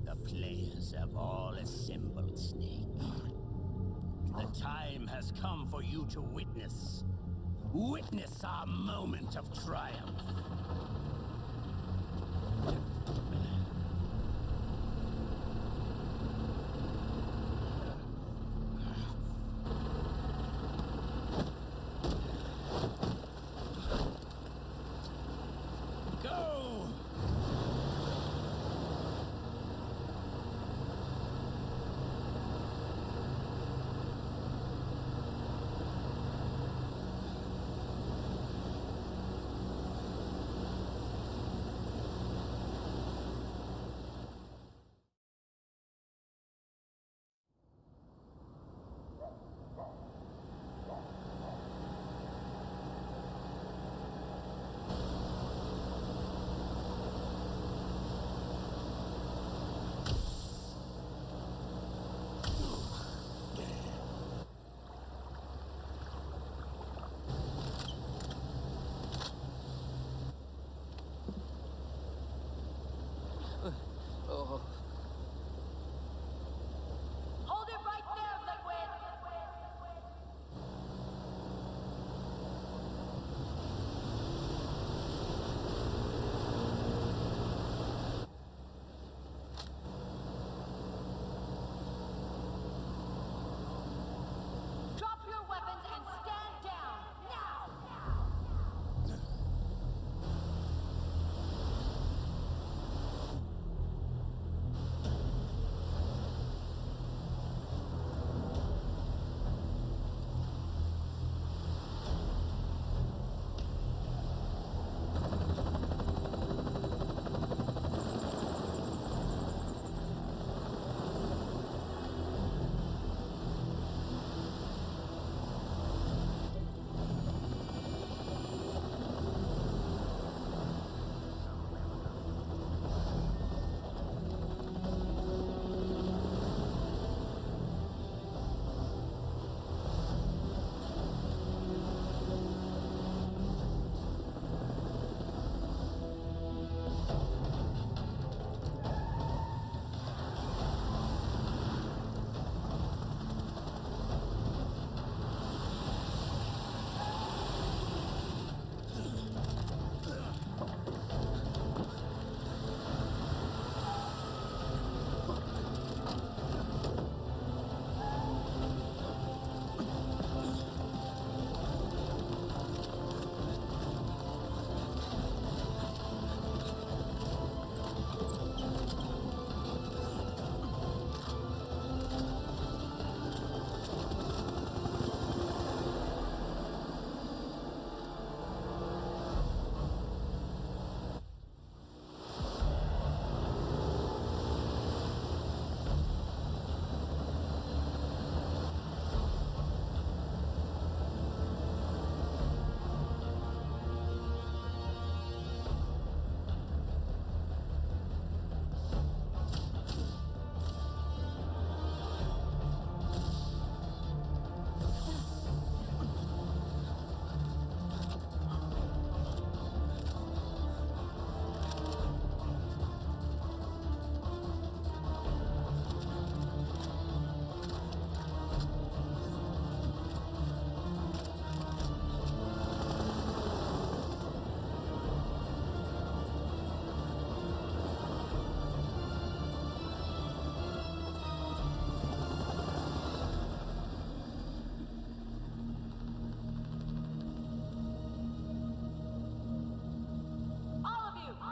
The players have all assembled, Snake. The time has come for you to witness. Witness our moment of triumph. Go! Oh. Hold it right there, Liquid! Drop your weapons and stand down, now!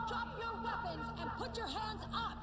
Drop your weapons and put your hands up!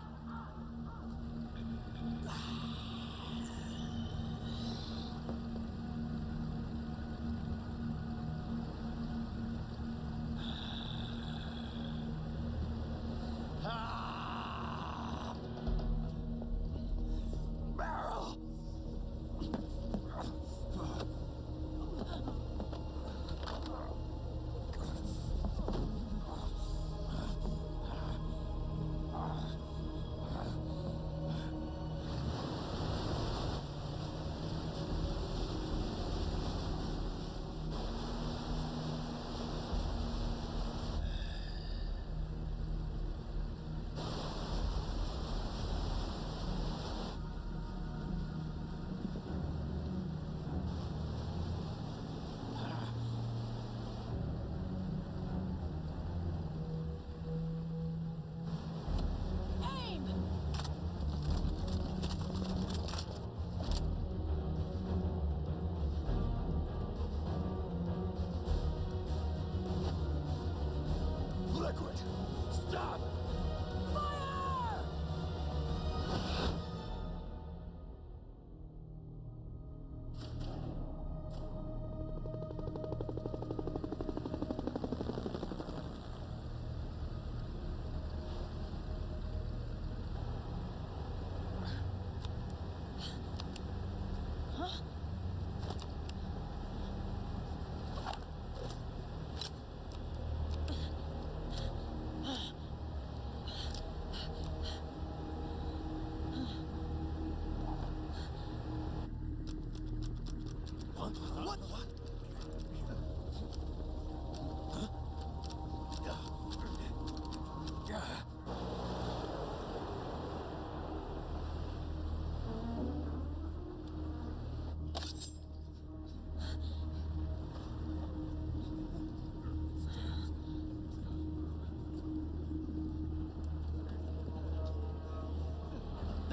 Liquid! Stop! Fire! What?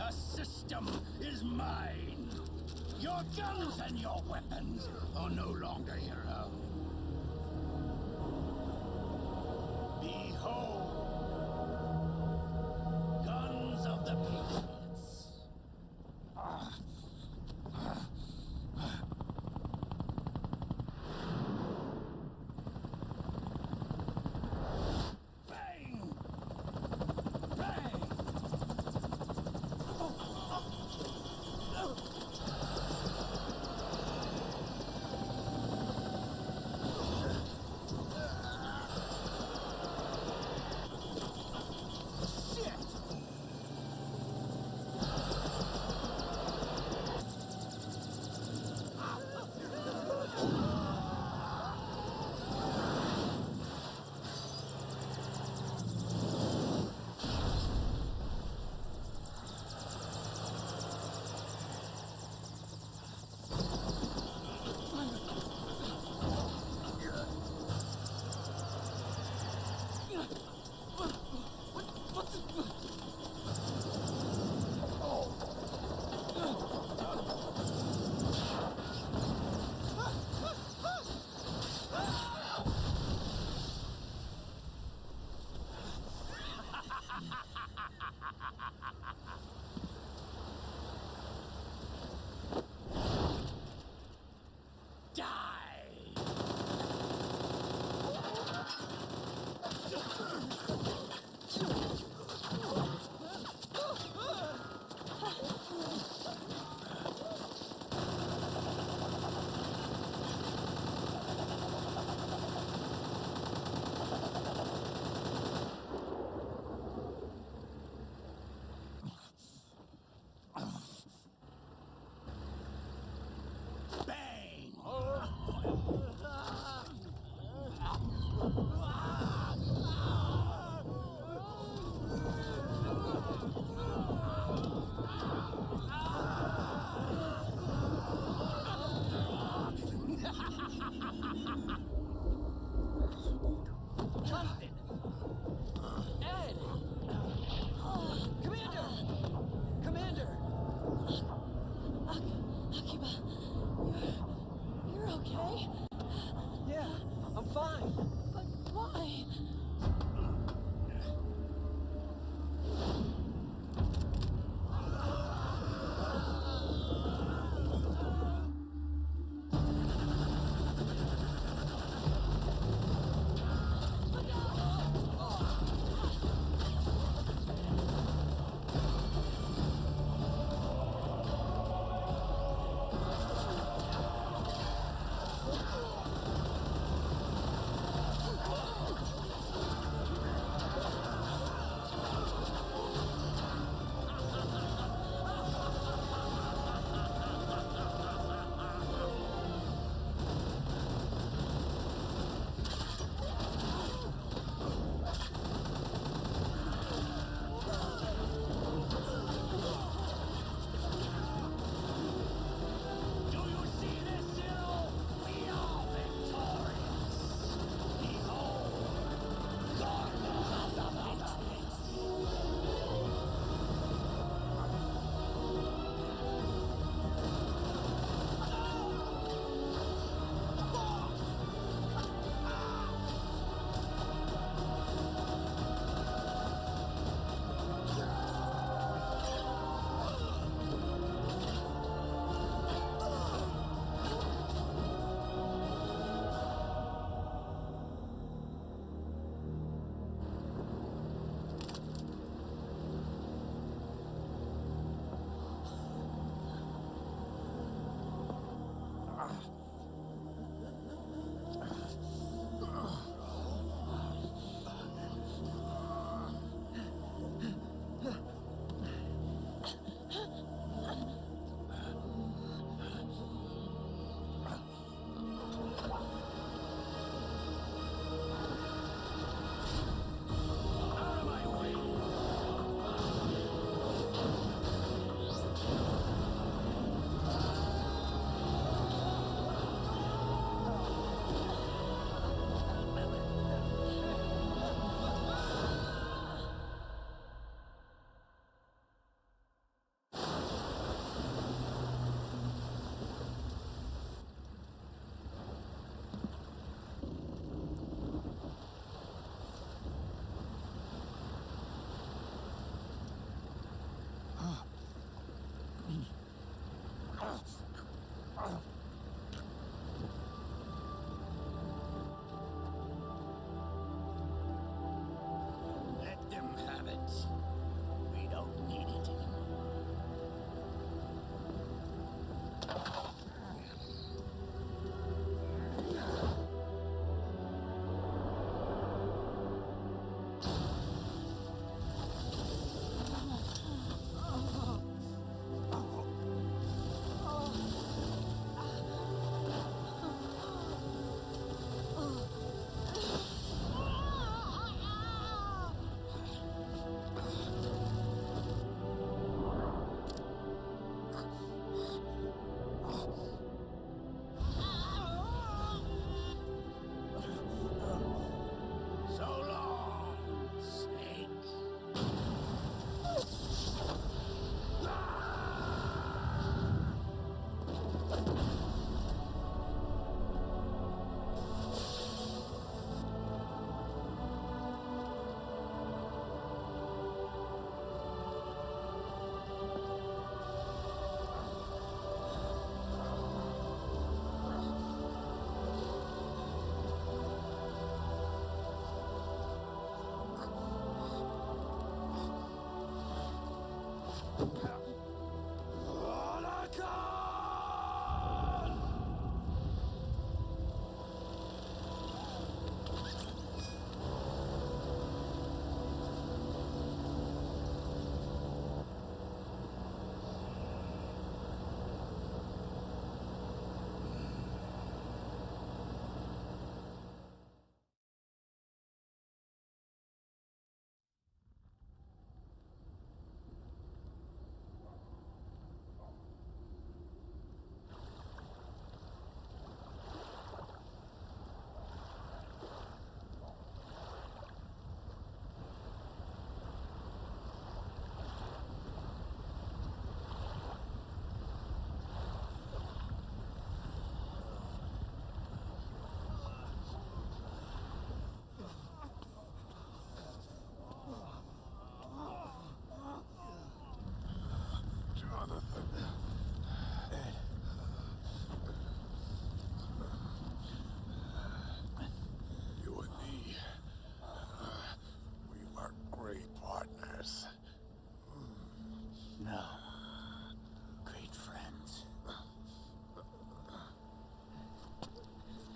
The system is mine. Your guns and your weapons are no longer your own. Behold, guns of the Patriots. Bang! Bang!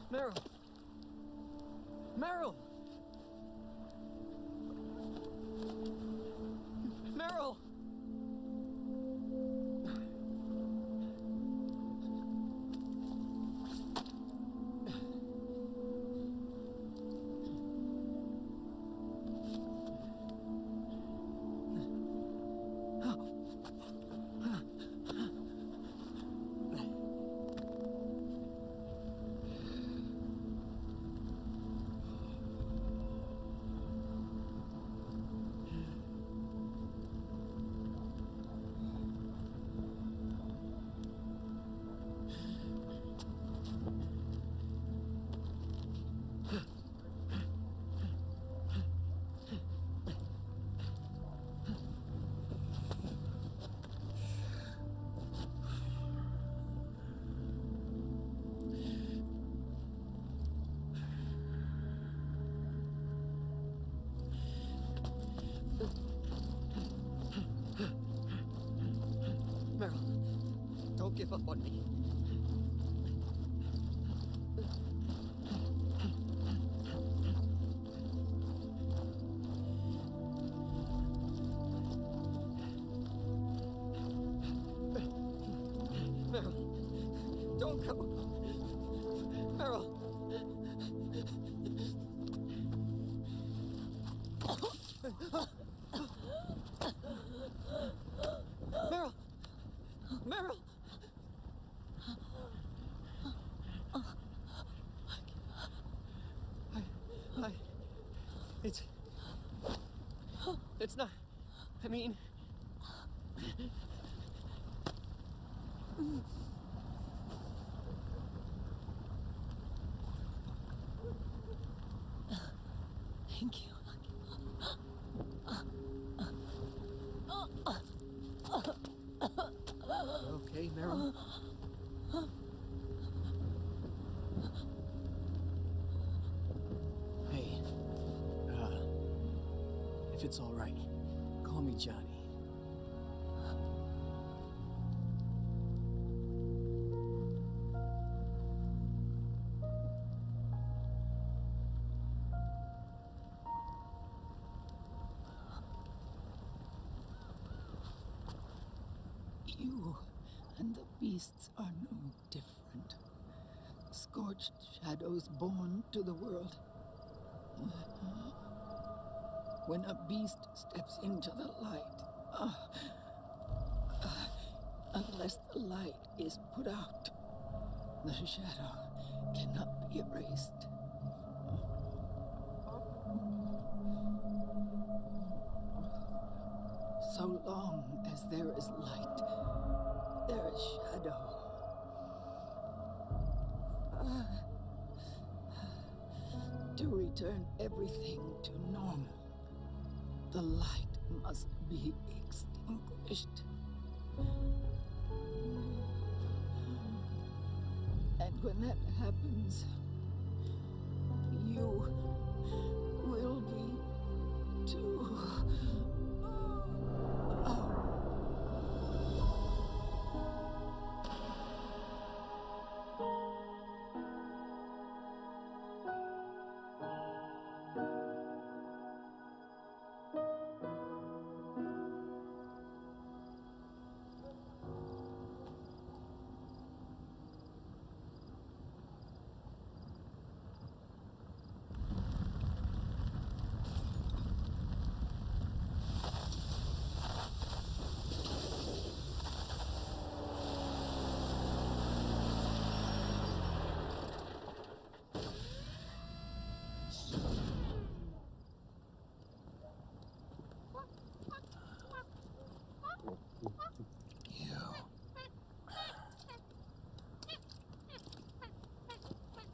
Meryl! Meryl! Meryl! Meryl, don't give up on me. Meryl, don't go. Meryl. Meryl! Meryl! It's not, I mean... Thank you. Okay, Meryl? Hey, if it's all right, call me Johnny. You and the beasts are no different. Scorched shadows born to the world. When a beast steps into the light, unless the light is put out, the shadow cannot be erased. So long as there is light, there is shadow. To return everything to normal, the light must be extinguished. And when that happens, you will be too...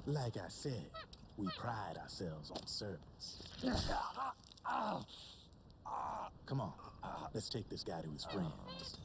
Like I said, we pride ourselves on service. Come on, let's take this guy to his friends.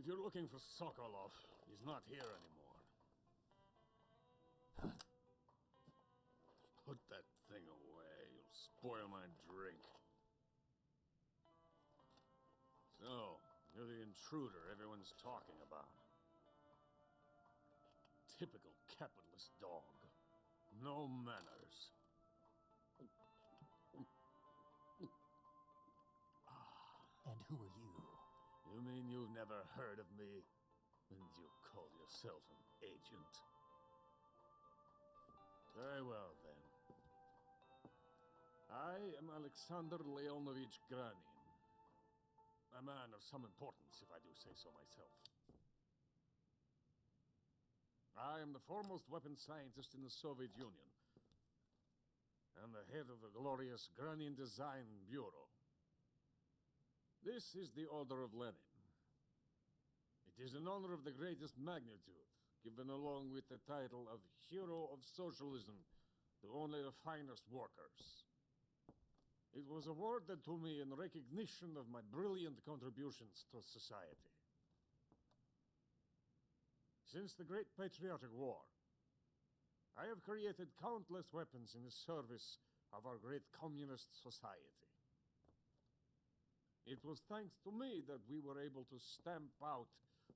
If you're looking for Sokolov, he's not here anymore. Put that thing away. You'll spoil my drink. So, you're the intruder everyone's talking about. Typical capitalist dog. No manners. And who are you? You mean you've never heard of me? And you call yourself an agent? Very well, then. I am Alexander Leonovich Granin. A man of some importance, if I do say so myself. I am the foremost weapons scientist in the Soviet Union, and the head of the glorious Granin Design Bureau. This is the Order of Lenin. It is an honor of the greatest magnitude, given along with the title of Hero of Socialism to only the finest workers. It was awarded to me in recognition of my brilliant contributions to society. Since the Great Patriotic War, I have created countless weapons in the service of our great communist society. It was thanks to me that we were able to stamp out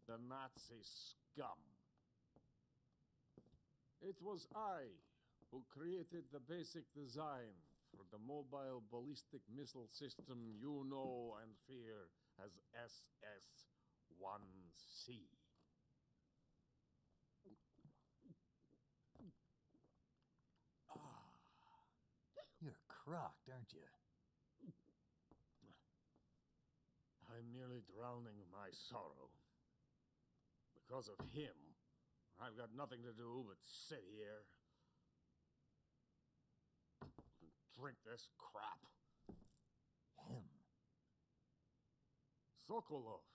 the Nazi scum. It was I who created the basic design for the mobile ballistic missile system you know and fear as SS-1C. You're crocked, aren't you? I'm merely drowning my sorrow. Because of him, I've got nothing to do but sit here and drink this crap. Him? Sokolov.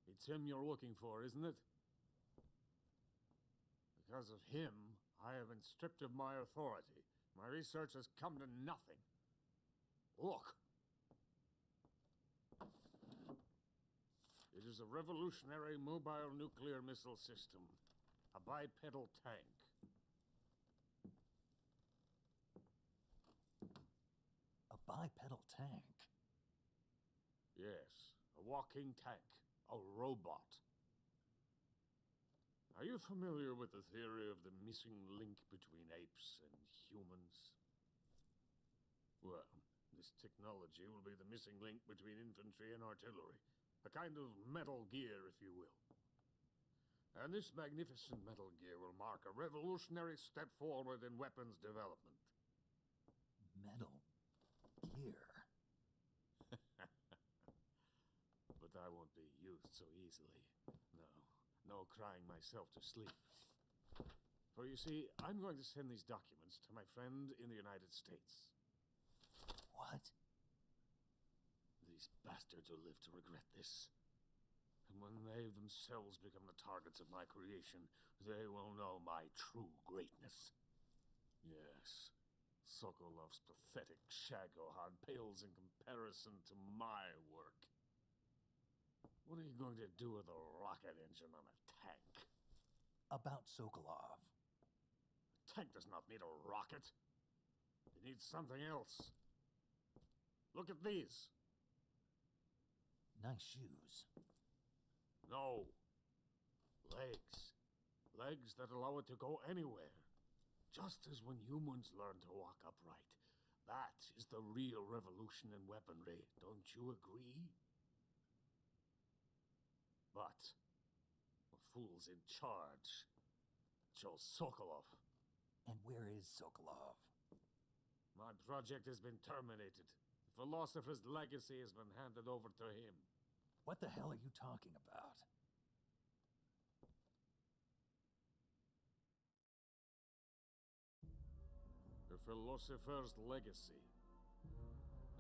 It's him you're looking for, isn't it? Because of him, I have been stripped of my authority. My research has come to nothing. Look. It is a revolutionary mobile nuclear missile system. A bipedal tank. A bipedal tank? Yes, a walking tank. A robot. Are you familiar with the theory of the missing link between apes and humans? Well, this technology will be the missing link between infantry and artillery. A kind of Metal Gear, if you will. And this magnificent Metal Gear will mark a revolutionary step forward in weapons development. Metal Gear? But I won't be used so easily. No crying myself to sleep. For you see, I'm going to send these documents to my friend in the United States. What? These bastards will live to regret this. And when they themselves become the targets of my creation, they will know my true greatness. Yes, Sokolov's pathetic Shagohod pales in comparison to my work. What are you going to do with a rocket engine on a tank? About Sokolov. A tank does not need a rocket. It needs something else. Look at these. Nice shoes. No. Legs. Legs that allow it to go anywhere. Just as when humans learn to walk upright. That is the real revolution in weaponry. Don't you agree? But the fool's in charge. Joe Sokolov. And where is Sokolov? My project has been terminated. The philosopher's legacy has been handed over to him. What the hell are you talking about? The philosopher's legacy.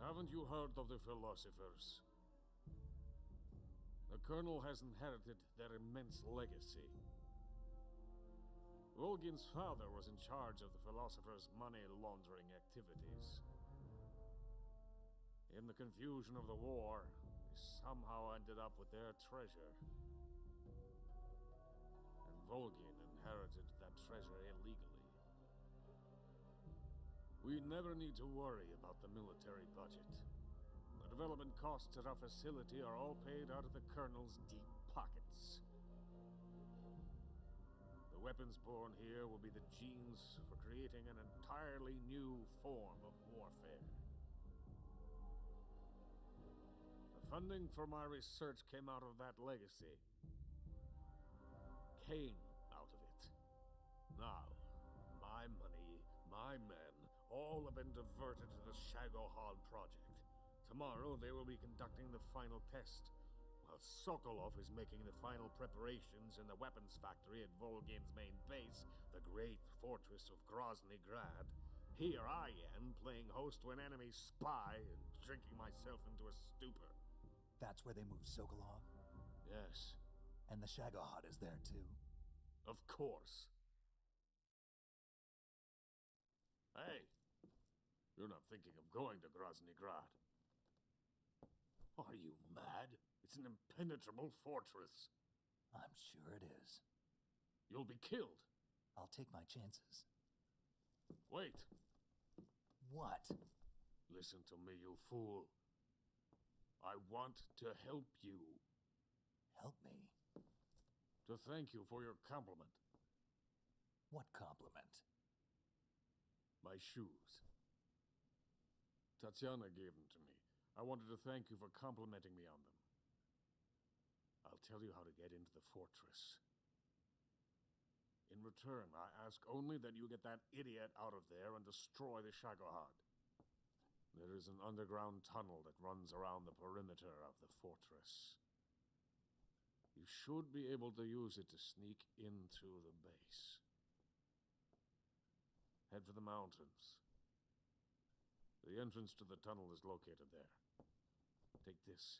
Haven't you heard of the philosophers? The Colonel has inherited their immense legacy. Volgin's father was in charge of the philosophers' money laundering activities. In the confusion of the war, they somehow ended up with their treasure. And Volgin inherited that treasure illegally. We never need to worry about the military budget. The development costs at our facility are all paid out of the Colonel's deep pockets. The weapons born here will be the genes for creating an entirely new form of warfare. The funding for my research came out of that legacy. Came out of it. Now, my money, my men, all have been diverted to the Shagohod project. Tomorrow, they will be conducting the final test, while Sokolov is making the final preparations in the weapons factory at Volgin's main base, the great fortress of Grozny Grad. Here I am, playing host to an enemy spy and drinking myself into a stupor. That's where they moved Sokolov? Yes. And the Shagohod is there, too? Of course. Hey, you're not thinking of going to Grozny Grad. Are you mad? It's an impenetrable fortress. I'm sure it is. You'll be killed. I'll take my chances. Wait. What? Listen to me, you fool. I want to help you. Help me? To thank you for your compliment. What compliment? My shoes. Tatiana gave them to me. I wanted to thank you for complimenting me on them. I'll tell you how to get into the fortress. In return, I ask only that you get that idiot out of there and destroy the Shagohod. There is an underground tunnel that runs around the perimeter of the fortress. You should be able to use it to sneak into the base. Head for the mountains. The entrance to the tunnel is located there. Take this.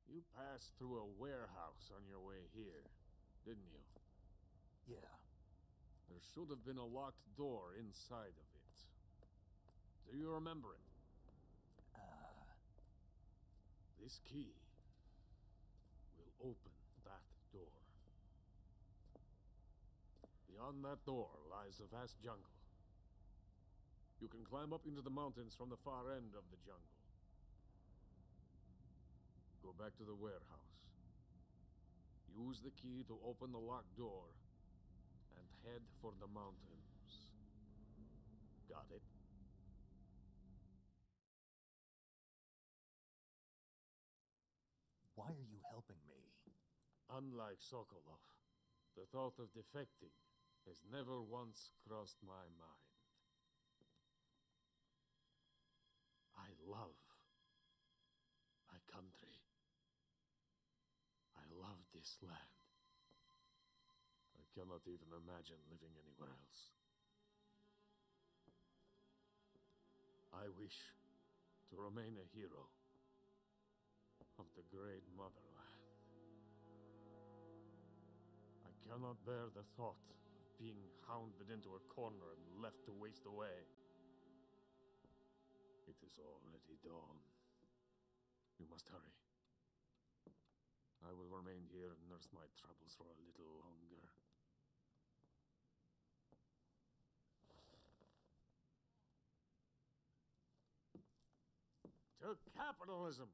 You passed through a warehouse on your way here, didn't you? Yeah. There should have been a locked door inside of it. Do you remember it? This key will open that door. Beyond that door lies the vast jungle. You can climb up into the mountains from the far end of the jungle. Go back to the warehouse. Use the key to open the locked door and head for the mountains. Got it? Why are you helping me? Unlike Sokolov, the thought of defecting has never once crossed my mind. I love my country. I love this land. I cannot even imagine living anywhere else. I wish to remain a hero of the great motherland. I cannot bear the thought of being hounded into a corner and left to waste away. It is already dawn. You must hurry. I will remain here and nurse my troubles for a little longer. To capitalism!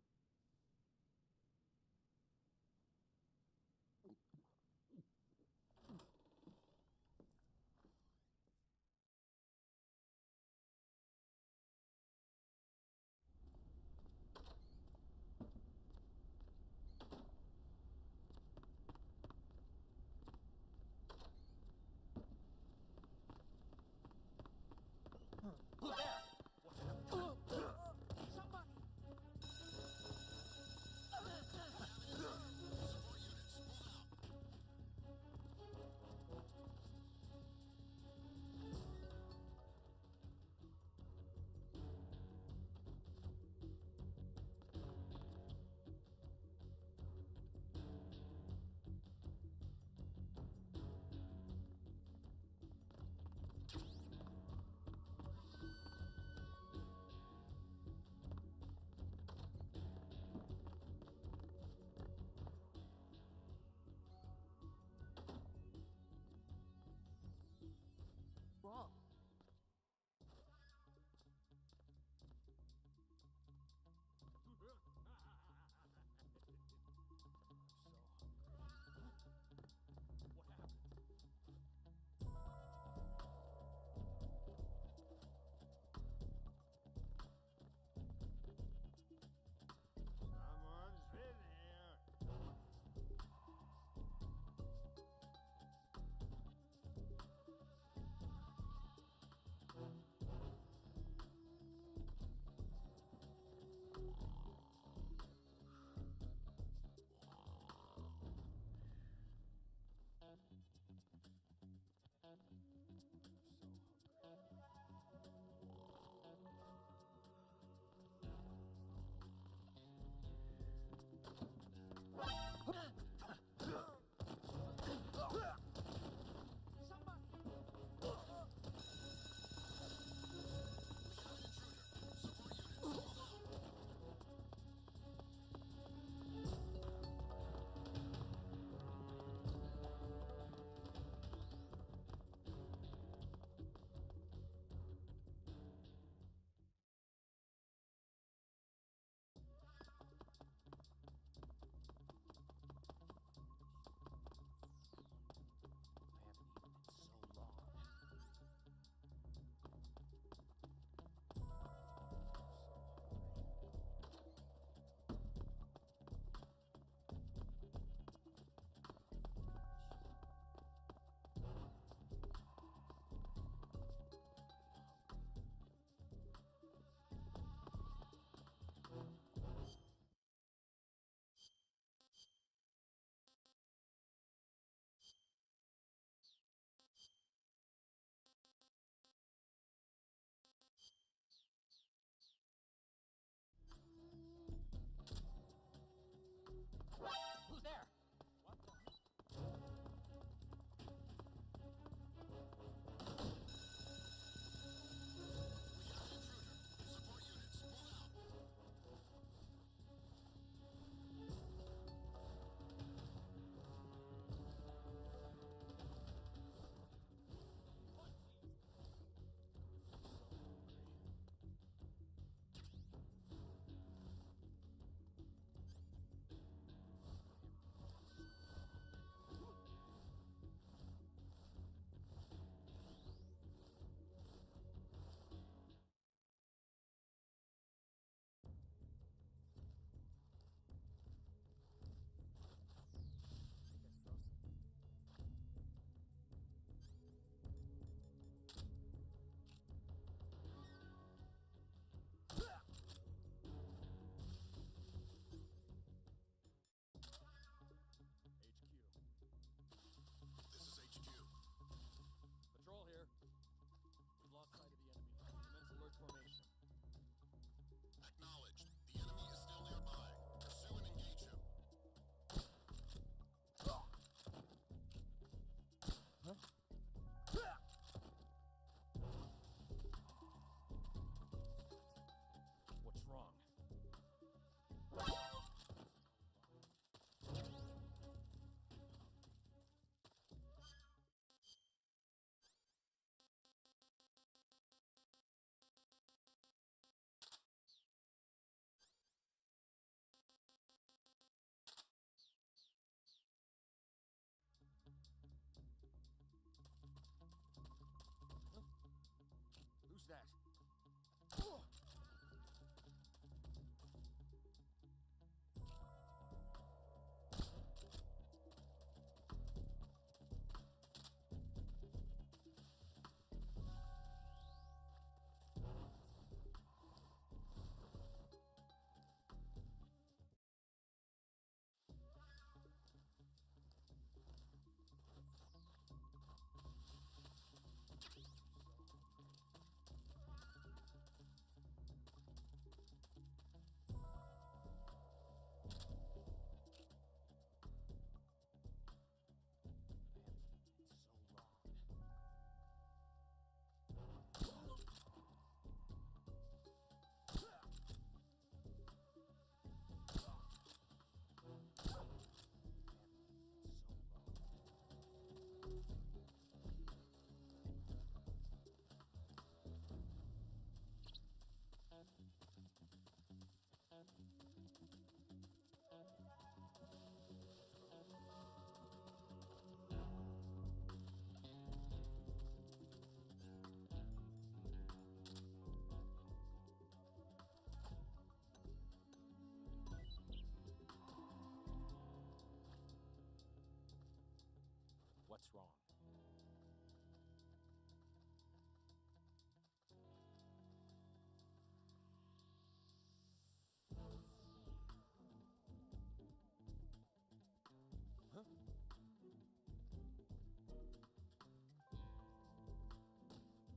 What's wrong? Huh?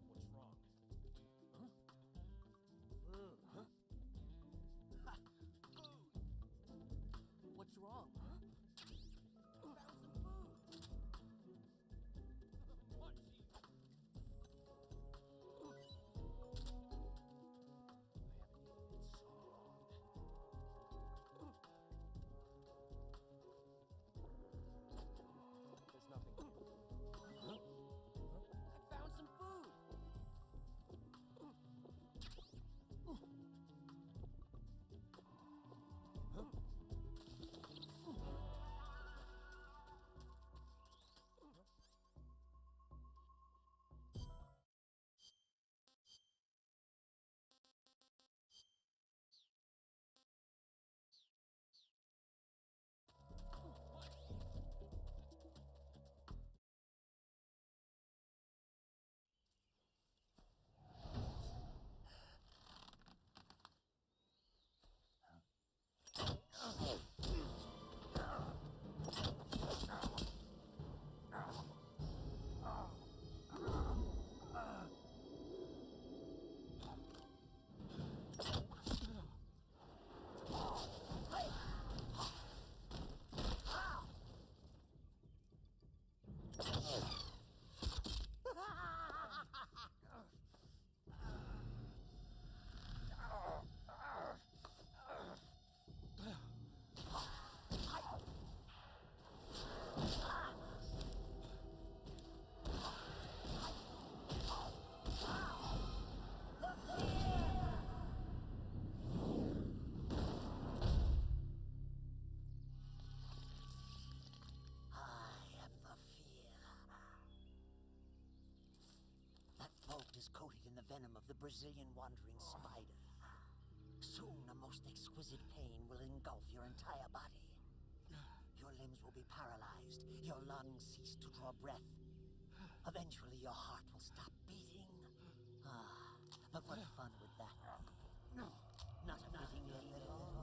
What's wrong? Huh? Huh? Ha! Food! What's wrong? Huh? Found some food! Punch you! I haven't eaten in so long. There's nothing here. Huh? I found some food! Huh? I am the fear. That boat is coated in the venom of the Brazilian wandering spider. Soon, a most exquisite pain will engulf your entire body. Your limbs will be paralyzed, your lungs cease to draw breath. Eventually, your heart will stop beating. Ah, but what fun would that be? Not a fitting end at all.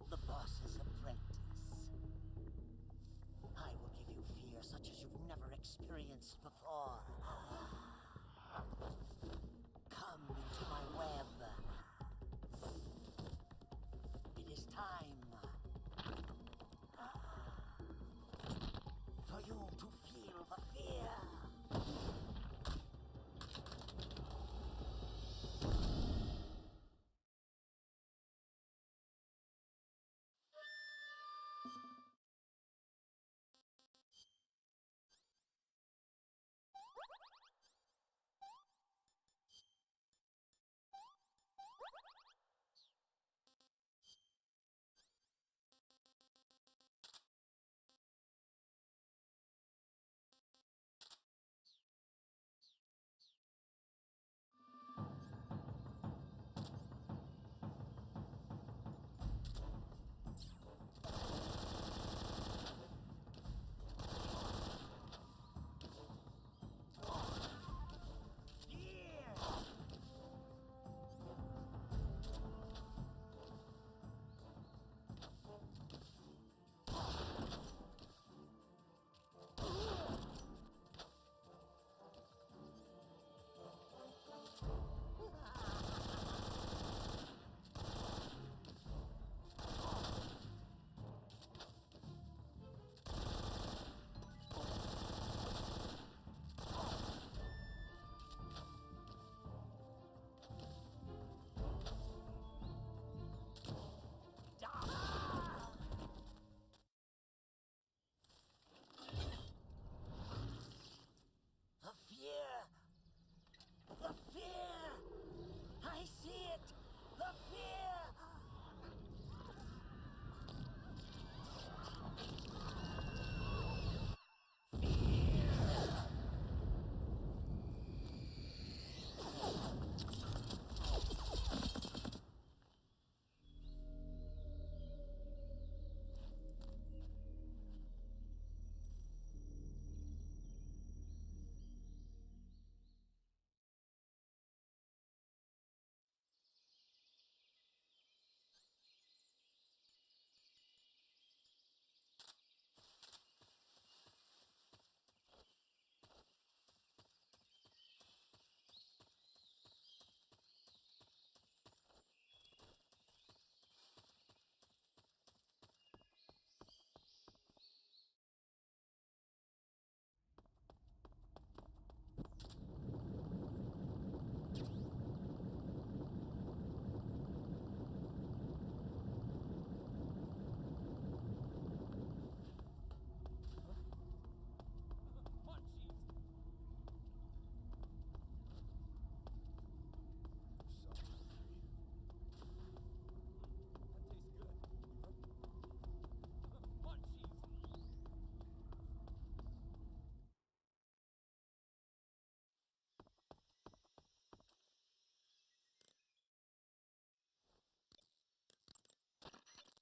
The boss's apprentice. I will give you fear such as you've never experienced before. Come into my web. It is time for you to feel the fear.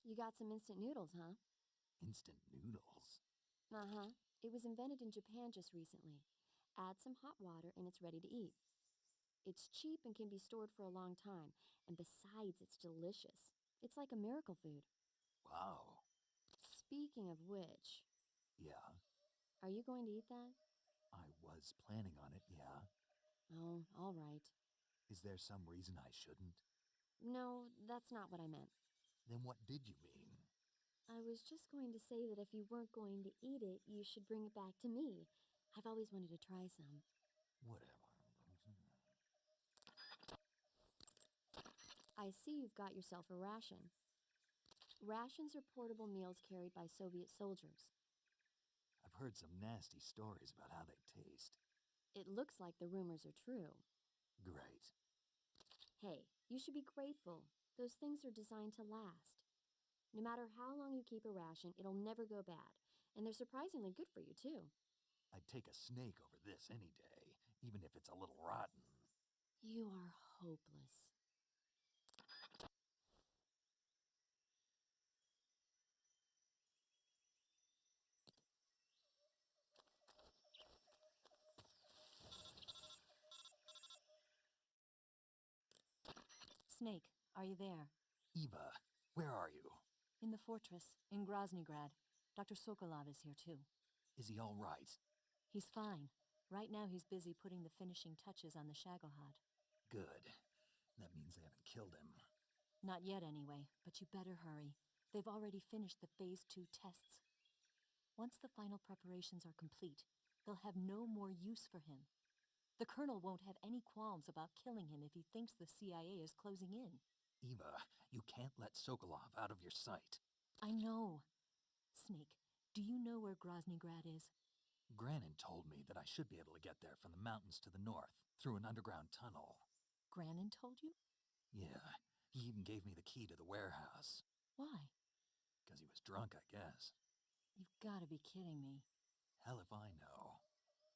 You got some instant noodles, huh? Instant noodles? Uh-huh. It was invented in Japan just recently. Add some hot water and it's ready to eat. It's cheap and can be stored for a long time, and besides, it's delicious. It's like a miracle food. Wow. Speaking of which... Yeah? Are you going to eat that? I was planning on it, yeah. Oh, all right. Is there some reason I shouldn't? No, that's not what I meant. Then what did you mean? I was just going to say that if you weren't going to eat it, you should bring it back to me. I've always wanted to try some. Whatever. I see you've got yourself a ration. Rations are portable meals carried by Soviet soldiers. I've heard some nasty stories about how they taste. It looks like the rumors are true. Great. Hey, you should be grateful. Those things are designed to last. No matter how long you keep a ration, it'll never go bad. And they're surprisingly good for you, too. I'd take a snake over this any day, even if it's a little rotten. You are hopeless. Snake, are you there? Eva, where are you? In the fortress, in Groznygrad. Dr. Sokolov is here, too. Is he all right? He's fine. Right now he's busy putting the finishing touches on the Shagohod. Good. That means they haven't killed him. Not yet, anyway, but you better hurry. They've already finished the Phase 2 tests. Once the final preparations are complete, they'll have no more use for him. The Colonel won't have any qualms about killing him if he thinks the CIA is closing in. Eva, you can't let Sokolov out of your sight. I know. Snake, do you know where Groznygrad is? Granin told me that I should be able to get there from the mountains to the north, through an underground tunnel. Granin told you? Yeah, he even gave me the key to the warehouse. Why? Because he was drunk, I guess. You've got to be kidding me. Hell if I know.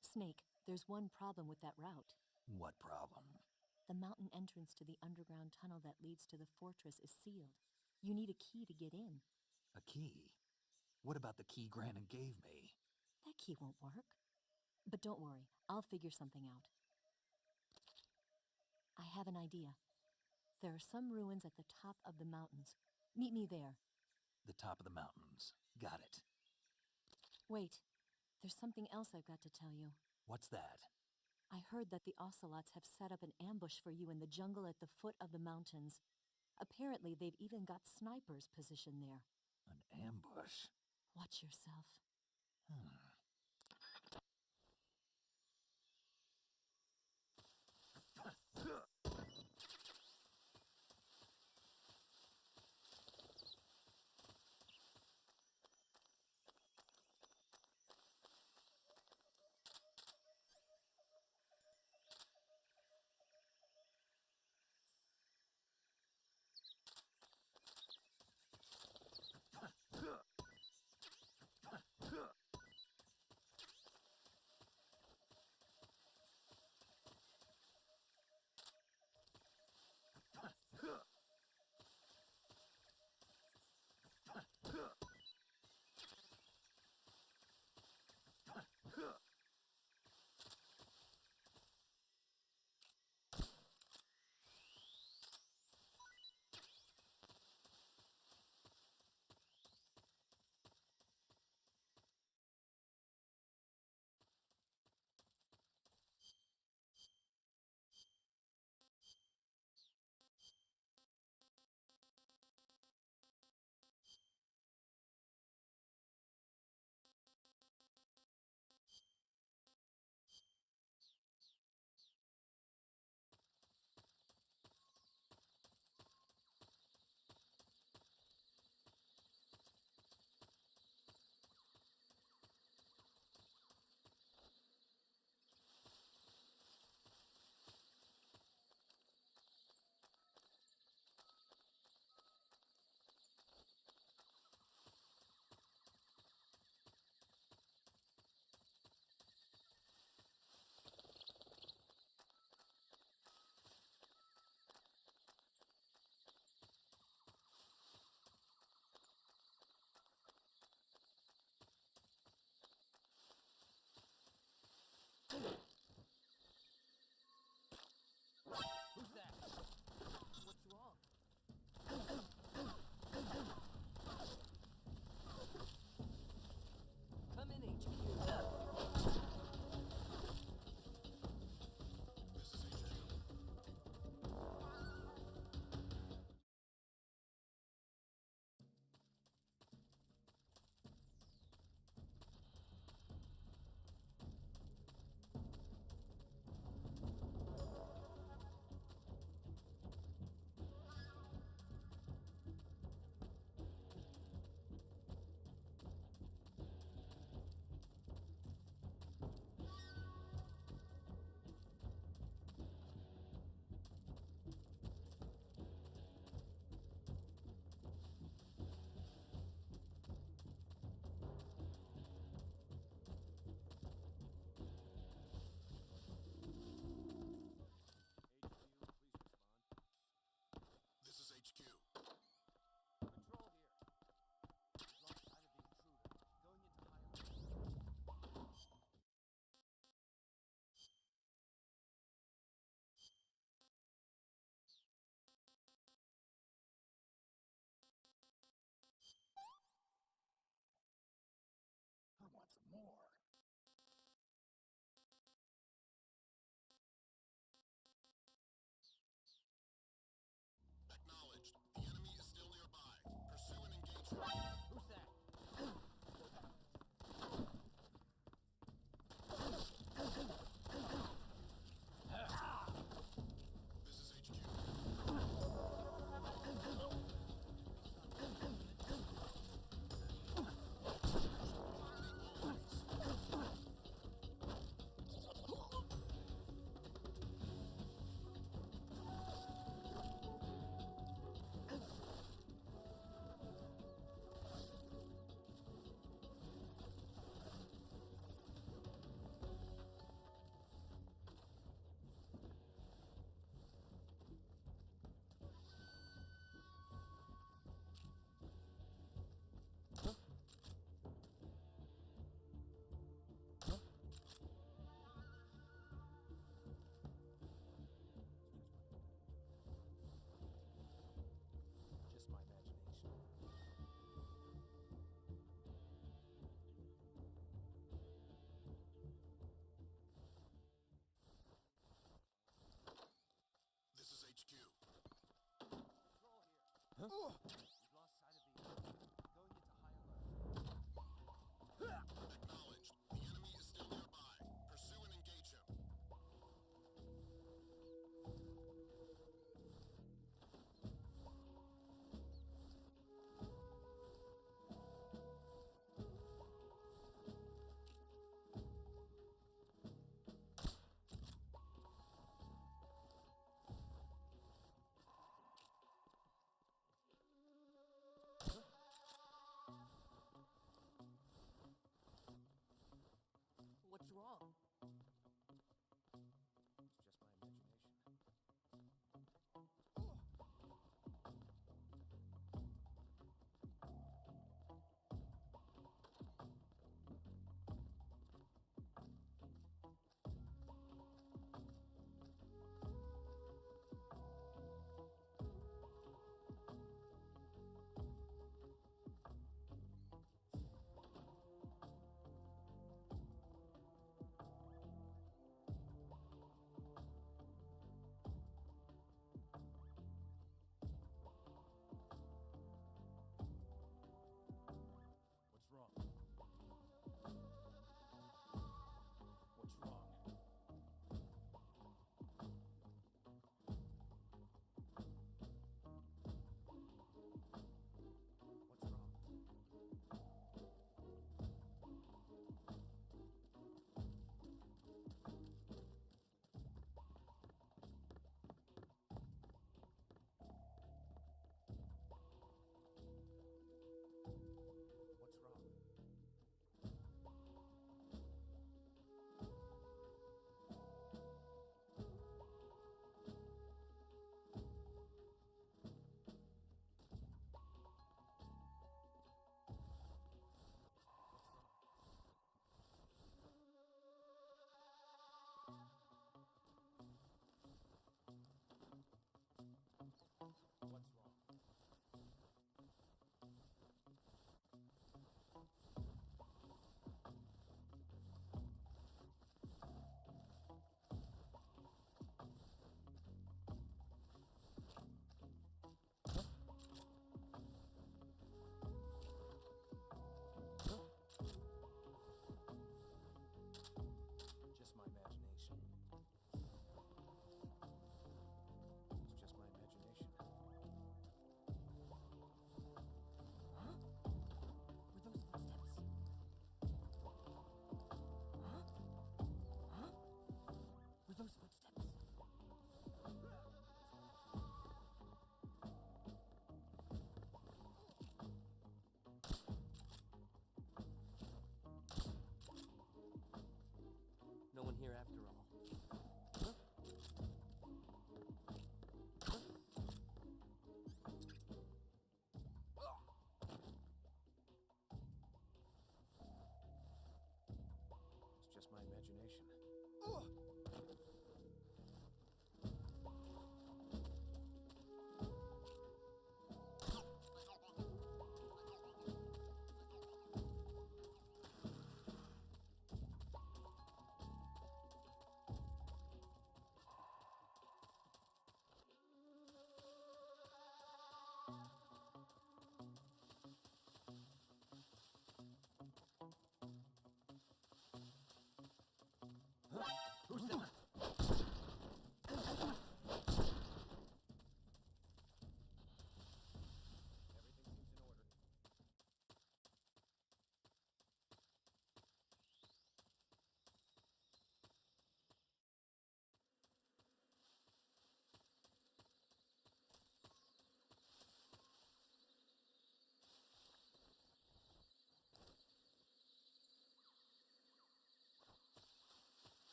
Snake, there's one problem with that route. What problem? The mountain entrance to the underground tunnel that leads to the fortress is sealed. You need a key to get in. A key? What about the key Granin gave me? That key won't work. But don't worry, I'll figure something out. I have an idea. There are some ruins at the top of the mountains. Meet me there. The top of the mountains. Got it. Wait, there's something else I've got to tell you. What's that? I heard that the Ocelots have set up an ambush for you in the jungle at the foot of the mountains. Apparently, they've even got snipers positioned there. An ambush? Watch yourself. Who's that? What's wrong? Come in, HQ. This is HQ. This is HQ. Patrol here. We've lost sight of the intruder. Going into high alert. I want some more. Acknowledged. The enemy is still nearby. Pursue and engage him. Who's that? This is HQ. Just my imagination. This is HQ. Patrol here. Huh? We've lost sight of the intruder. Going into high alert. Acknowledged. The enemy is still nearby. Pursue and engage him.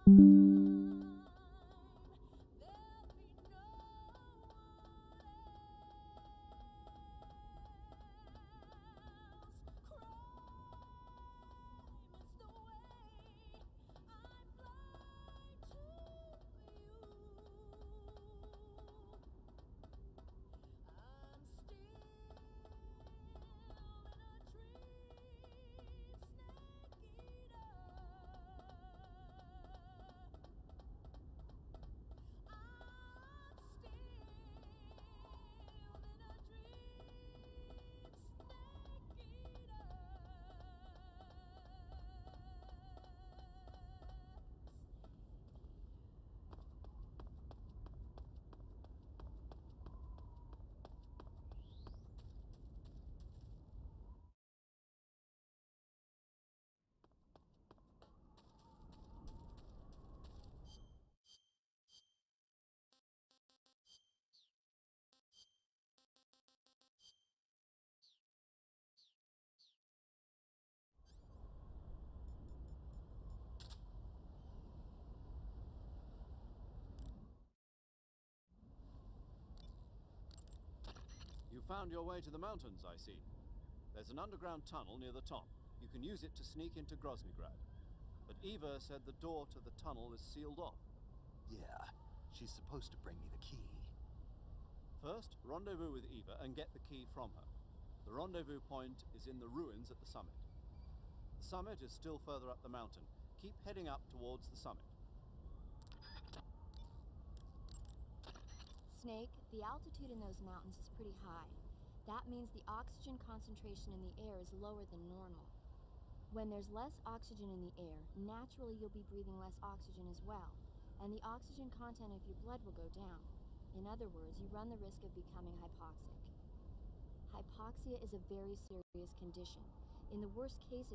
You found your way to the mountains, I see. There's an underground tunnel near the top. You can use it to sneak into Groznygrad. But Eva said the door to the tunnel is sealed off. Yeah, she's supposed to bring me the key. First, rendezvous with Eva and get the key from her. The rendezvous point is in the ruins at the summit. The summit is still further up the mountain. Keep heading up towards the summit. Snake, the altitude in those mountains is pretty high. That means the oxygen concentration in the air is lower than normal. When there's less oxygen in the air, naturally you'll be breathing less oxygen as well, and the oxygen content of your blood will go down. In other words, you run the risk of becoming hypoxic. Hypoxia is a very serious condition. In the worst cases,